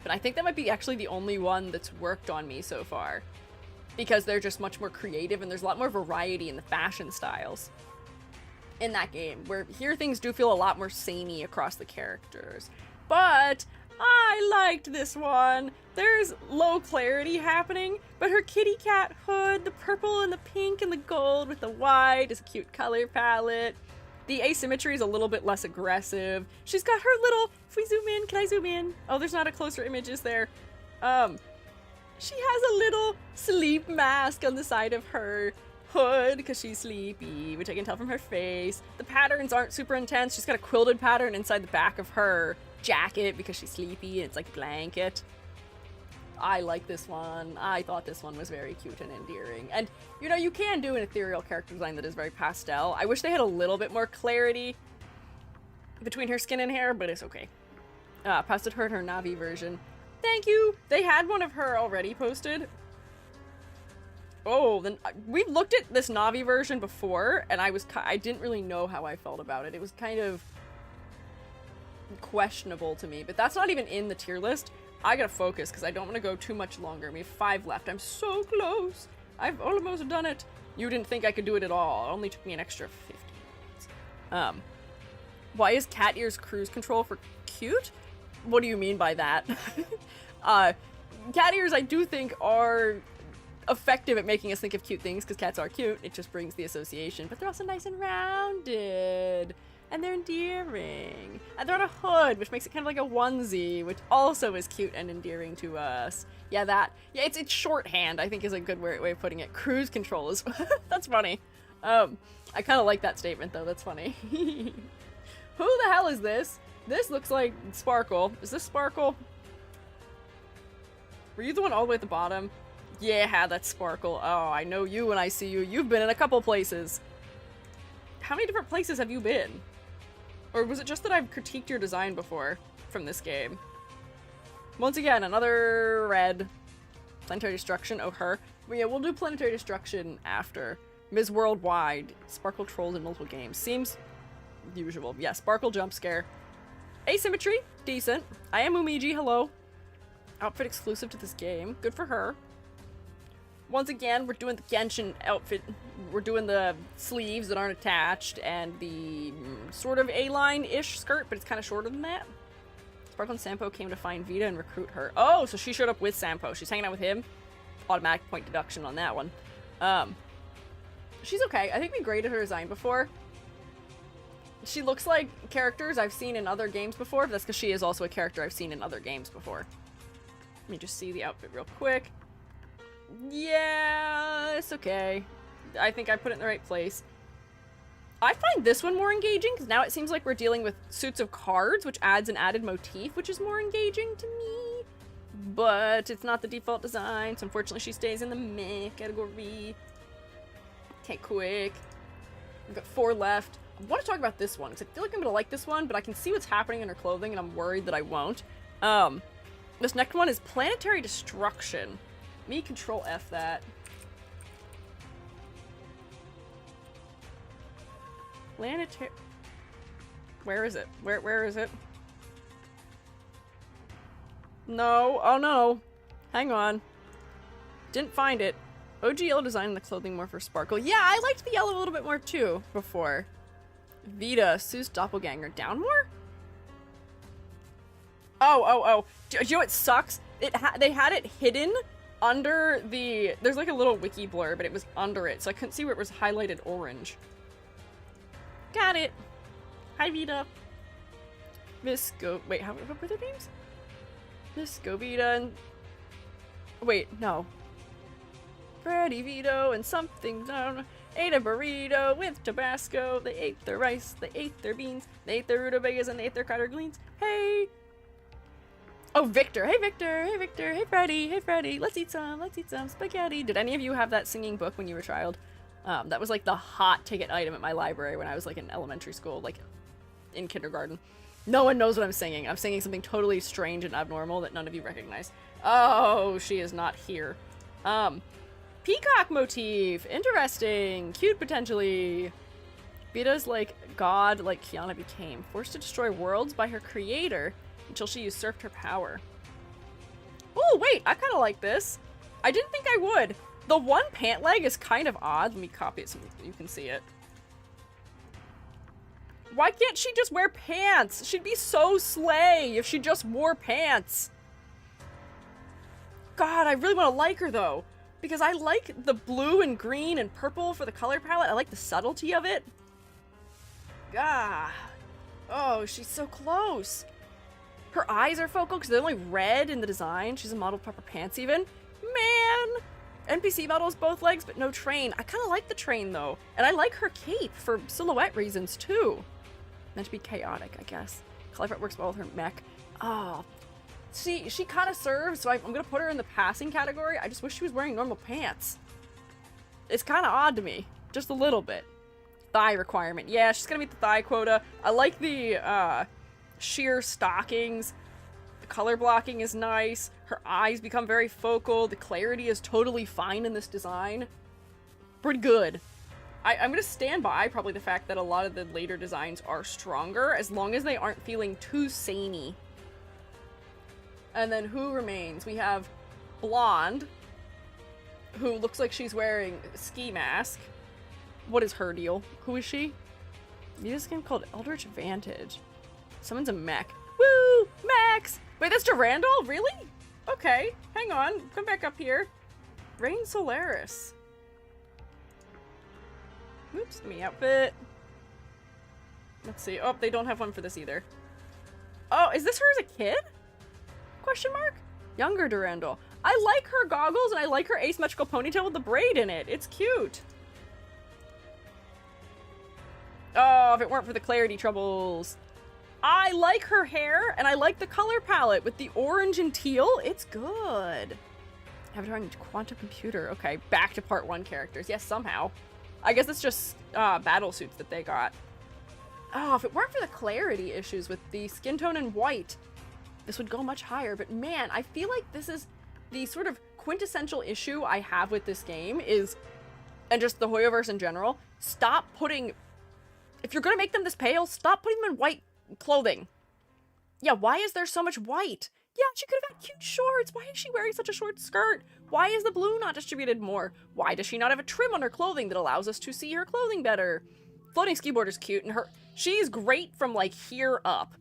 But I think that might be actually the only one that's worked on me so far. Because they're just much more creative and there's a lot more variety in the fashion styles in that game, where here things do feel a lot more samey across the characters. But I liked this one. There's low clarity happening, but her kitty cat hood, the purple and the pink and the gold with the white is a cute color palette. The asymmetry is a little bit less aggressive. She's got her little, if we zoom in, can I zoom in? Oh, there's not a closer image, is there? She has a little sleep mask on the side of her hood because she's sleepy, which I can tell from her face. The patterns aren't super intense. She's got a quilted pattern inside the back of her jacket because she's sleepy and it's like a blanket. I like this one. I thought this one was very cute and endearing. And, you know, you can do an ethereal character design that is very pastel. I wish they had a little bit more clarity between her skin and hair, but it's okay. Posted her in her Navi version. Thank you! They had one of her already posted. Oh, then we've looked at this Navi version before, and I didn't really know how I felt about it. It was kind of questionable to me, but that's not even in the tier list. I gotta focus, because I don't want to go too much longer. We have 5 left. I'm so close! I've almost done it! You didn't think I could do it at all. It only took me an extra 50 minutes. Why is cat ears cruise control for cute? What do you mean by that? Cat ears I do think are effective at making us think of cute things, because cats are cute. It just brings the association. But they're also nice and rounded. And they're endearing. And they're on a hood, which makes it kind of like a onesie, which also is cute and endearing to us. Yeah, it's shorthand, I think is a good way of putting it. Cruise control is, that's funny. I kind of like that statement though, that's funny. Who the hell is this? This looks like Sparkle. Is this Sparkle? Were you the one all the way at the bottom? Yeah, that's Sparkle. Oh, I know you when I see you. You've been in a couple places. How many different places have you been? Or was it just that I've critiqued your design before from this game? Once again, another red. Planetary Destruction. Oh, her. Well, yeah, we'll do Planetary Destruction after. Ms. Worldwide. Sparkle trolls in multiple games. Seems usual. Yeah, Sparkle jump scare. Asymmetry, decent. I am Umiji, hello. Outfit exclusive to this game. Good for her. Once again, we're doing the Genshin outfit. We're doing the sleeves that aren't attached and the sort of A-line-ish skirt, but it's kind of shorter than that. Sparkle and Sampo came to find Vita and recruit her. Oh, so she showed up with Sampo. She's hanging out with him. Automatic point deduction on that one. She's okay. I think we graded her design before. She looks like characters I've seen in other games before, but that's because she is also a character I've seen in other games before. Let me just see the outfit real quick. Yeah, it's okay. I think I put it in the right place. I find this one more engaging, because now it seems like we're dealing with suits of cards, which adds an added motif, which is more engaging to me. But it's not the default design, so unfortunately she stays in the meh category. Okay, quick. We've got 4 left. I want to talk about this one, because I feel like I'm going to like this one, but I can see what's happening in her clothing, and I'm worried that I won't. This next one is Planetary Destruction. Let me Control F that. Planetary... Where is it? Where is it? No. Oh no. Hang on. Didn't find it. OG yellow design in the clothing more for Sparkle. Yeah, I liked the yellow a little bit more too before. Vita, Sue's doppelganger. Down more? Oh. Do you know what sucks? They had it hidden under the... There's like a little wiki blur, but it was under it, so I couldn't see where it was highlighted orange. Got it. Hi, Vita. Miss Go. Wait, what were their names? Miss Govita and. Wait, no. Freddy Vito and something. I don't know. Ate a burrito with Tabasco. They ate their rice. They ate their beans. They ate their rutabagas and they ate their collard greens. Hey. Oh, Victor. Hey, Victor. Hey, Victor. Hey, Freddy. Hey, Freddy. Let's eat some. Let's eat some spaghetti. Did any of you have that singing book when you were a child? That was like the hot ticket item at my library when I was like in elementary school, like in kindergarten. No one knows what I'm singing. I'm singing something totally strange and abnormal that none of you recognize. Oh, she is not here. Peacock motif. Interesting. Cute, potentially. Vita's like god, like Kiana became. Forced to destroy worlds by her creator until she usurped her power. Oh, wait. I kind of like this. I didn't think I would. The one pant leg is kind of odd. Let me copy it so you can see it. Why can't she just wear pants? She'd be so slay if she just wore pants. God, I really want to like her though. Because I like the blue and green and purple for the color palette. I like the subtlety of it. God. Oh, she's so close. Her eyes are focal because they're only red in the design. She's a model proper pants even. Man! NPC models both legs, but no train. I kind of like the train though. And I like her cape for silhouette reasons too. Meant to be chaotic, I guess. Color works well with her mech. Oh. See, she kind of serves, so I'm going to put her in the passing category. I just wish she was wearing normal pants. It's kind of odd to me. Just a little bit. Thigh requirement. Yeah, she's going to meet the thigh quota. I like the sheer stockings. The color blocking is nice. Her eyes become very focal. The clarity is totally fine in this design. Pretty good. I'm going to stand by probably the fact that a lot of the later designs are stronger, as long as they aren't feeling too samey. And then who remains? We have Blonde, who looks like she's wearing a ski mask. What is her deal? Who is she? This game called Eldritch Vantage. Someone's a mech. Woo! Max! Wait, that's Durandal? Really? Okay, hang on. Come back up here. Rain Solaris. Oops, give me outfit. Let's see. Oh, they don't have one for this either. Oh, is this her as a kid? Question mark? Younger Durandal. I like her goggles and I like her asymmetrical ponytail with the braid in it. It's cute. Oh, if it weren't for the clarity troubles. I like her hair and I like the color palette with the orange and teal. It's good. Avatar and quantum computer. Okay, back to part 1 characters. Yes, somehow. I guess it's just battlesuits that they got. Oh, if it weren't for the clarity issues with the skin tone and white, this would go much higher. But man, I feel like this is the sort of quintessential issue I have with this game is, and just the Hoyoverse in general, stop putting, if you're gonna make them this pale, stop putting them in white clothing. Yeah, why is there so much white? Yeah, she could have had cute shorts. Why is she wearing such a short skirt? Why is the blue not distributed more? Why does she not have a trim on her clothing that allows us to see her clothing better? Floating ski-board is cute, and she's great from, like, here up.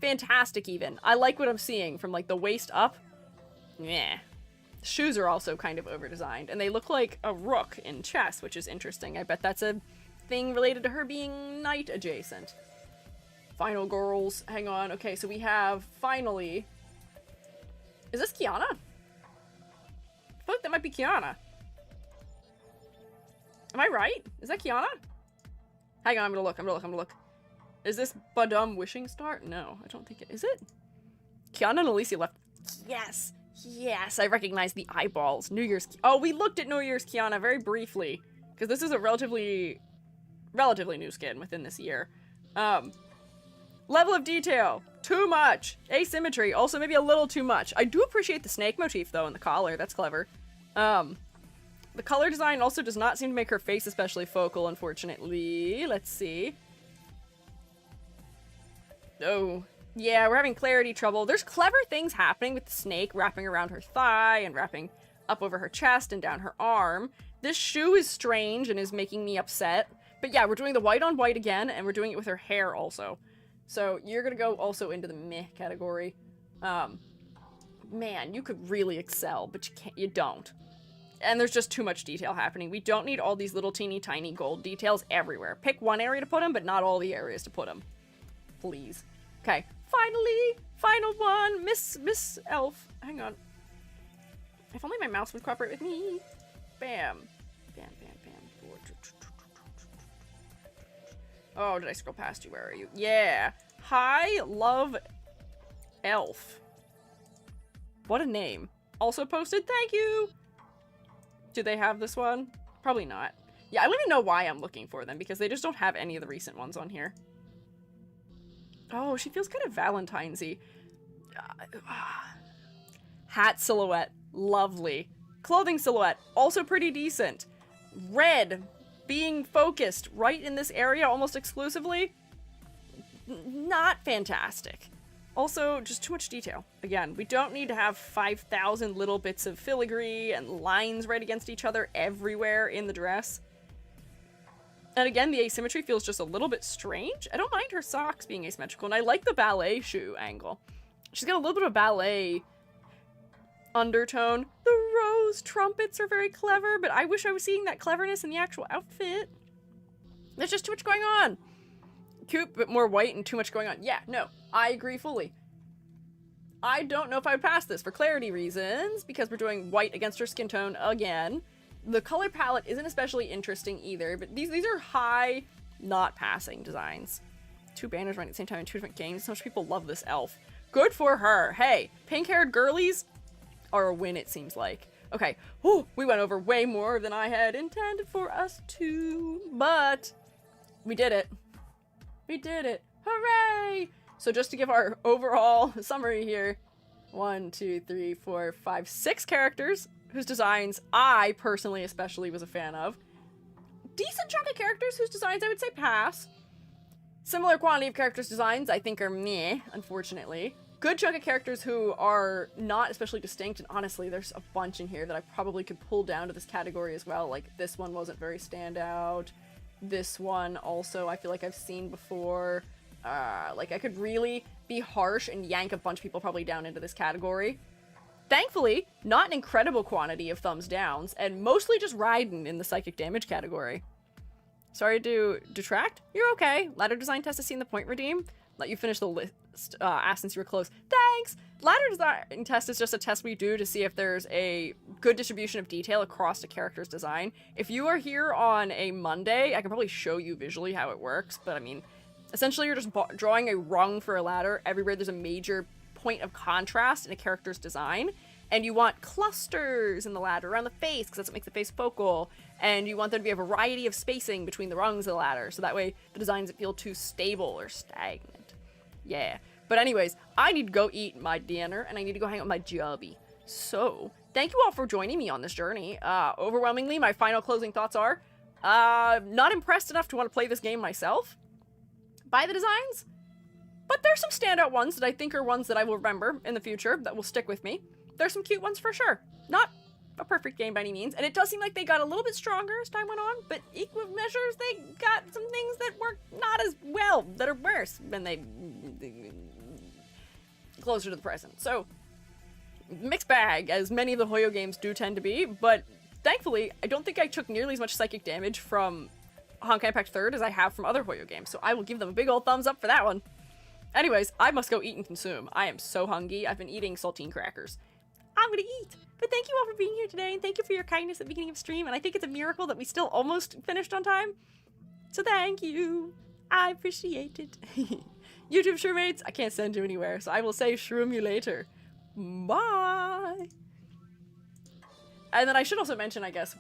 Fantastic, even. I like what I'm seeing from, like, the waist up. Yeah. Shoes are also kind of over-designed, and they look like a rook in chess, which is interesting. I bet that's a thing related to her being knight adjacent. Final girls. Hang on. Okay, so we have, finally... Is this Kiana? I feel like that might be Kiana. Am I right? Is that Kiana? Hang on, I'm gonna look. Is this Badum Wishing Star? No, I don't think it is. It? Kiana and Alicia left. Yes! Yes, I recognize the eyeballs. New Year's... Oh, we looked at New Year's Kiana very briefly. Because this is a relatively new skin within this year. Level of detail. Too much. Asymmetry. Also maybe a little too much. I do appreciate the snake motif, though, in the collar. That's clever. The color design also does not seem to make her face especially focal, unfortunately. Let's see. Oh. Yeah, we're having clarity trouble. There's clever things happening with the snake wrapping around her thigh and wrapping up over her chest and down her arm. This shoe is strange and is making me upset. But yeah, we're doing the white on white again, and we're doing it with her hair also. So you're gonna go also into the meh category. Man, you could really excel, but you don't. And there's just too much detail happening. We don't need all these little teeny tiny gold details everywhere. Pick one area to put them, but not all the areas to put them. Please. Okay, finally, final one, Miss Elf. Hang on. If only my mouse would cooperate with me. Bam. Bam, bam, bam. Oh, did I scroll past you? Where are you? Yeah. Hi, love Elf. What a name. Also posted, thank you. Do they have this one? Probably not. Yeah, I don't even know why I'm looking for them, because they just don't have any of the recent ones on here. Oh, she feels kind of Valentine's-y. Hat silhouette. Lovely. Clothing silhouette. Also pretty decent. Red. Being focused right in this area almost exclusively. Not fantastic. Also, just too much detail. Again, we don't need to have 5,000 little bits of filigree and lines right against each other everywhere in the dress. And again, the asymmetry feels just a little bit strange. I don't mind her socks being asymmetrical, and I like the ballet shoe angle. She's got a little bit of ballet undertone. The rose trumpets are very clever, but I wish I was seeing that cleverness in the actual outfit. There's just too much going on. Cute, but more white and too much going on. Yeah, no, I agree fully. I don't know if I would pass this for clarity reasons, because we're doing white against her skin tone again. The color palette isn't especially interesting either, but these are high, not passing designs. Two banners running at the same time in two different games. So much people love this elf. Good for her. Hey, pink-haired girlies are a win, it seems like. Okay, oh, we went over way more than I had intended for us to, but we did it. We did it. Hooray! So just to give our overall summary here, 1, 2, 3, 4, 5, 6 characters whose designs I personally especially was a fan of. Decent chunk of characters whose designs I would say pass. Similar quantity of characters' designs I think are meh, unfortunately. Good chunk of characters who are not especially distinct, and honestly there's a bunch in here that I probably could pull down to this category as well. Like this one wasn't very standout. This one also I feel like I've seen before. Like I could really be harsh and yank a bunch of people probably down into this category. Thankfully, not an incredible quantity of thumbs downs, and mostly just Raiden in the psychic damage category. Sorry to detract. You're okay. Ladder design test has seen the point redeem. Let you finish the list since you were close. Thanks! Ladder design test is just a test we do to see if there's a good distribution of detail across a character's design. If you are here on a Monday, I can probably show you visually how it works, but I mean, essentially you're just drawing a rung for a ladder everywhere there's a major point of contrast in a character's design, and you want clusters in the ladder around the face because that's what makes the face focal, and you want there to be a variety of spacing between the rungs of the ladder so that way the design doesn't feel too stable or stagnant. Yeah, but anyways, I need to go eat my dinner and I need to go hang out with my jubby. So thank you all for joining me on this journey. Overwhelmingly, my final closing thoughts are not impressed enough to want to play this game myself by the designs, but there's some standout ones that I think are ones that I will remember in the future that will stick with me. There's some cute ones for sure. Not a perfect game by any means, and it does seem like they got a little bit stronger as time went on, but equal measures, they got some things that work not as well, that are worse when they closer to the present. So, mixed bag, as many of the Hoyo games do tend to be, but thankfully, I don't think I took nearly as much psychic damage from Honkai Impact 3rd as I have from other Hoyo games, so I will give them a big old thumbs up for that one. Anyways, I must go eat and consume. I am so hungry. I've been eating saltine crackers. I'm gonna eat. But thank you all for being here today, and thank you for your kindness at the beginning of stream, and I think it's a miracle that we still almost finished on time. So thank you. I appreciate it. YouTube Shroomates, I can't send you anywhere, so I will say shroom you later. Bye! And then I should also mention, I guess,